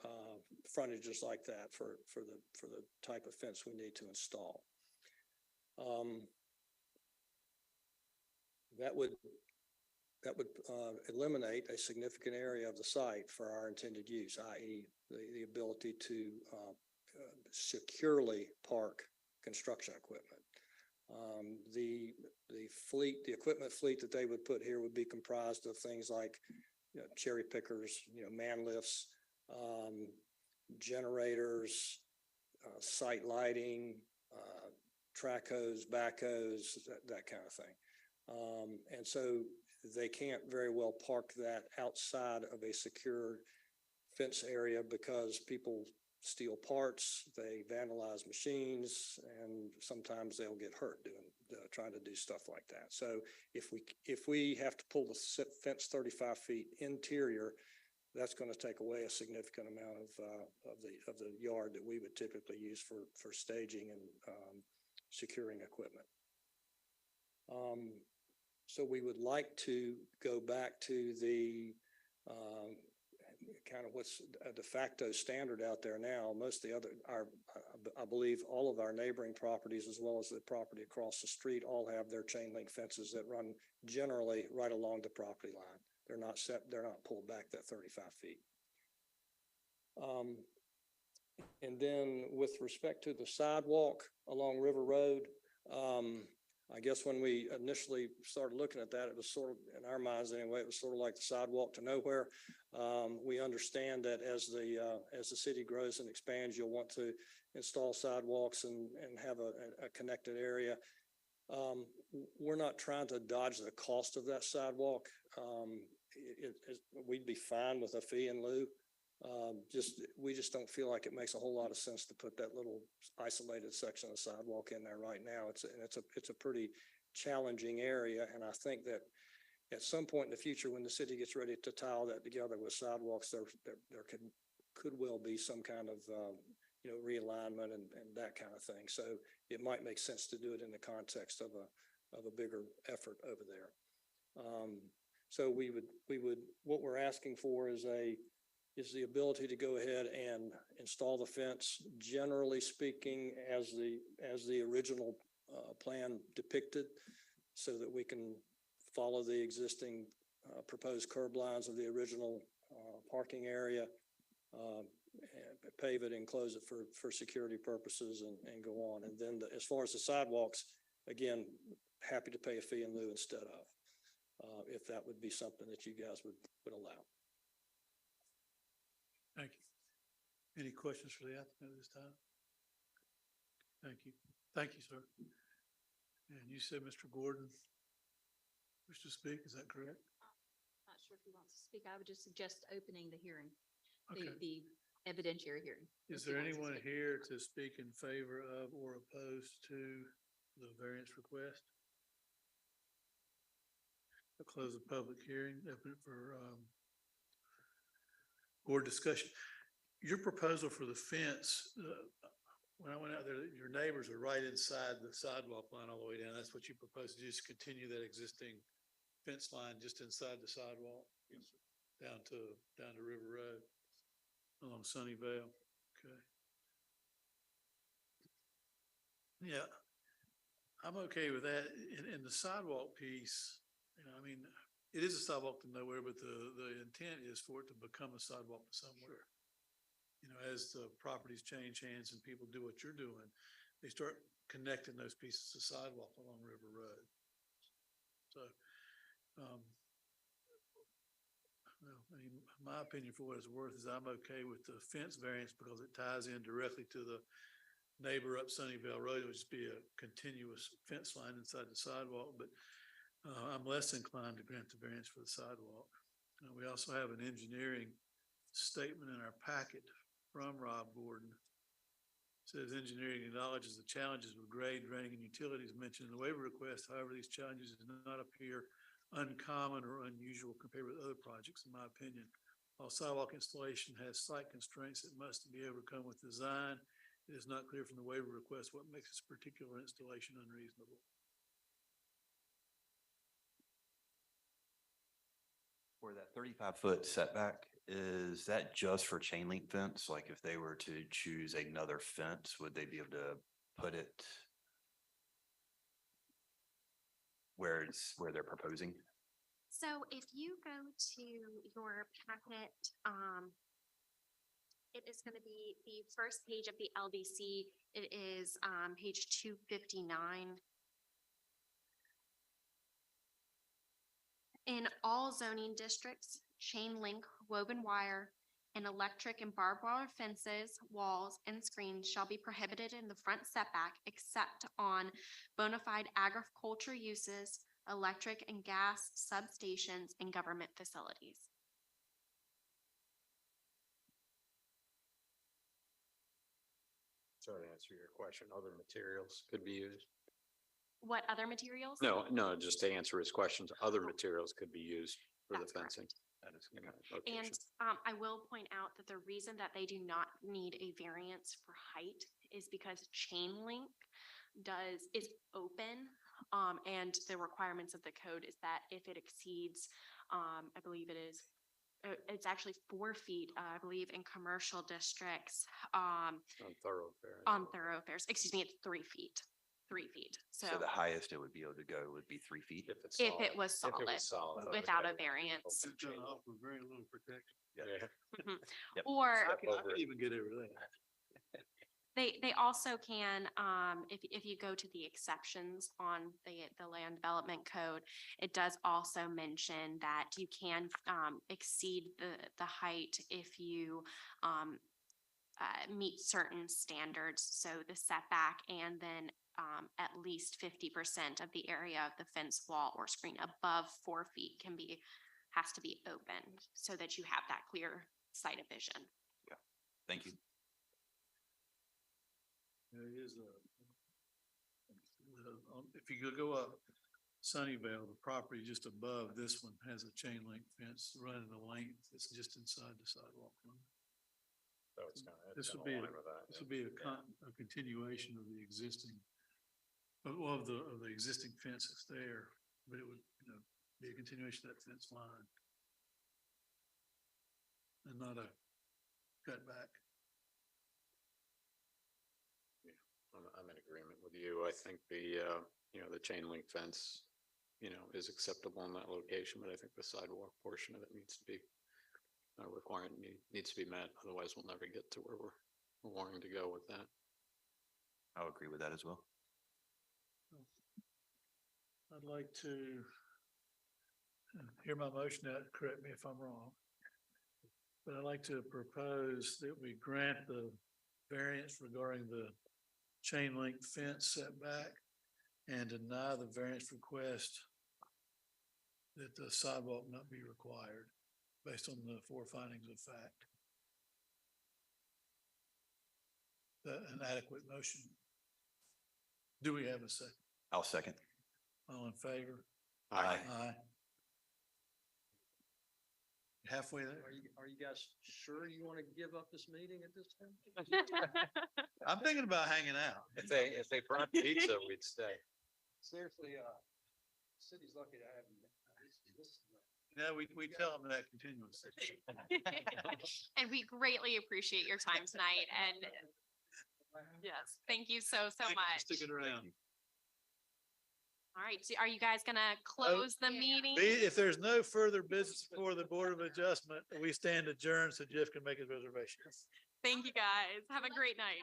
frontages like that for the type of fence we need to install. That would eliminate a significant area of the site for our intended use, i.e. the ability to securely park construction equipment. The equipment fleet that they would put here would be comprised of things like cherry pickers, man lifts, generators, site lighting, track hose, backhoes, that kind of thing. And so they can't very well park that outside of a secured fence area because people steal parts, they vandalize machines, and sometimes they'll get hurt trying to do stuff like that. So if we have to pull the fence 35 feet interior, that's going to take away a significant amount of the yard that we would typically use for staging and securing equipment. So we would like to go back to the kind of what's a de facto standard out there now. Most of the other, I believe all of our neighboring properties, as well as the property across the street, all have their chain link fences that run generally right along the property line. They're not pulled back that 35 feet. And then with respect to the sidewalk along River Road, I guess when we initially started looking at that, it was sort of, in our minds anyway, it was sort of like the sidewalk to nowhere. We understand that as the city grows and expands, you'll want to install sidewalks and have a connected area. We're not trying to dodge the cost of that sidewalk. We'd be fine with a fee in lieu. We just don't feel like it makes a whole lot of sense to put that little isolated section of sidewalk in there right now. It's a pretty challenging area, and I think that at some point in the future, when the city gets ready to tie all that together with sidewalks, there could well be some kind of realignment and that kind of thing. So it might make sense to do it in the context of a bigger effort over there. So what we're asking for is the ability to go ahead and install the fence, generally speaking, as the original plan depicted, so that we can follow the existing proposed curb lines of the original parking area, pave it and close it for security purposes and go on. And then as far as the sidewalks, again, happy to pay a fee in lieu instead of, if that would be something that you guys would allow. Thank you. Any questions for the applicant at this time? Thank you. Thank you, sir. And you said Mr. Gordon wished to speak, is that correct? Not sure if he wants to speak. I would just suggest opening the hearing, Okay. the evidentiary hearing. Is there anyone here to speak in favor of or opposed to the variance request? I'll close the public hearing, open it for board discussion. Your proposal for the fence, when I went out there, your neighbors are right inside the sidewalk line all the way down. That's what you propose to just continue that existing fence line just inside the sidewalk? Yes, sir. Down to River Road along Sunnyvale. Okay. Yeah, I'm okay with that. In the sidewalk piece, I mean, it is a sidewalk to nowhere, but the intent is for it to become a sidewalk to somewhere. As the properties change hands and people do what you're doing, they start connecting those pieces of sidewalk along River Road. So, my opinion, for what it's worth, is I'm okay with the fence variance because it ties in directly to the neighbor up Sunnyvale Road. It would just be a continuous fence line inside the sidewalk, but I'm less inclined to grant the variance for the sidewalk. We also have an engineering statement in our packet from Rob Gordon. It says engineering acknowledges the challenges with grade, draining, and utilities mentioned in the waiver request. However, these challenges do not appear uncommon or unusual compared with other projects, in my opinion. While sidewalk installation has slight constraints that must be overcome with design, it is not clear from the waiver request what makes this particular installation unreasonable. For that 35-foot setback, is that just for chain link fence? Like if they were to choose another fence, would they be able to put it where they're proposing? So if you go to your packet, it is going to be the first page of the LDC. It is page 259. In all zoning districts, chain link, woven wire, and electric and barbed wire fences, walls, and screens shall be prohibited in the front setback except on bona fide agriculture uses electric and gas substations, and government facilities. So to answer your question, other materials could be used? What other materials? No, just to answer his questions, other materials could be used for the That's correct. fencing. That is. And I will point out that the reason that they do not need a variance for height is because chain link is open. And the requirements of the code is that if it exceeds, I believe it's actually 4 feet, I believe, in commercial districts, On thoroughfare. on thoroughfares, excuse me, it's 3 feet, 3 feet. So So the highest it would be able to go would be 3 feet? If it's if solid. it was solid, without a variance. It's gonna offer very little protection. Yeah. Mhm. Yep. Or I could even get over that. they also can, if you go to the exceptions on the land development code, it does also mention that you can, exceed the height if you, meet certain standards. So the setback and then, at least 50% of the area of the fence wall or screen above 4 feet has to be open so that you have that clear sight of vision. Thank you. There is if you go up Sunnyvale, the property just above this one has a chain link fence running the length. It's just inside the sidewalk line. So it's gonna. This would be, this would be a continuation of the existing, of the existing fence that's there, but it would, be a continuation of that fence line. And not a cutback. I'm in agreement with you. I think the chain link fence, is acceptable in that location, but I think the sidewalk portion of it needs to be requirement needs to be met. Otherwise, we'll never get to where we're wanting to go with that. I'll agree with that as well. I'd like to hear my motion out, correct me if I'm wrong. But I'd like to propose that we grant the variance regarding the chain link fence setback and deny the variance request that the sidewalk not be required based on the 4 findings of fact. An adequate motion. Do we have a second? I'll second. All in favor? Aye. Aye. Halfway there? Are you guys sure you want to give up this meeting at this time? I'm thinking about hanging out. If they brought pizza, we'd stay. Seriously, city's lucky to have you. Yeah, we tell them that continuously. And we greatly appreciate your time tonight and yes, thank you so Thank you for much. sticking around. All right, so are you guys gonna close the meeting? If there's no further business before the Board of Adjustment, we stand adjourned so Jeff can make his reservations. Thank you, guys. Have a great night.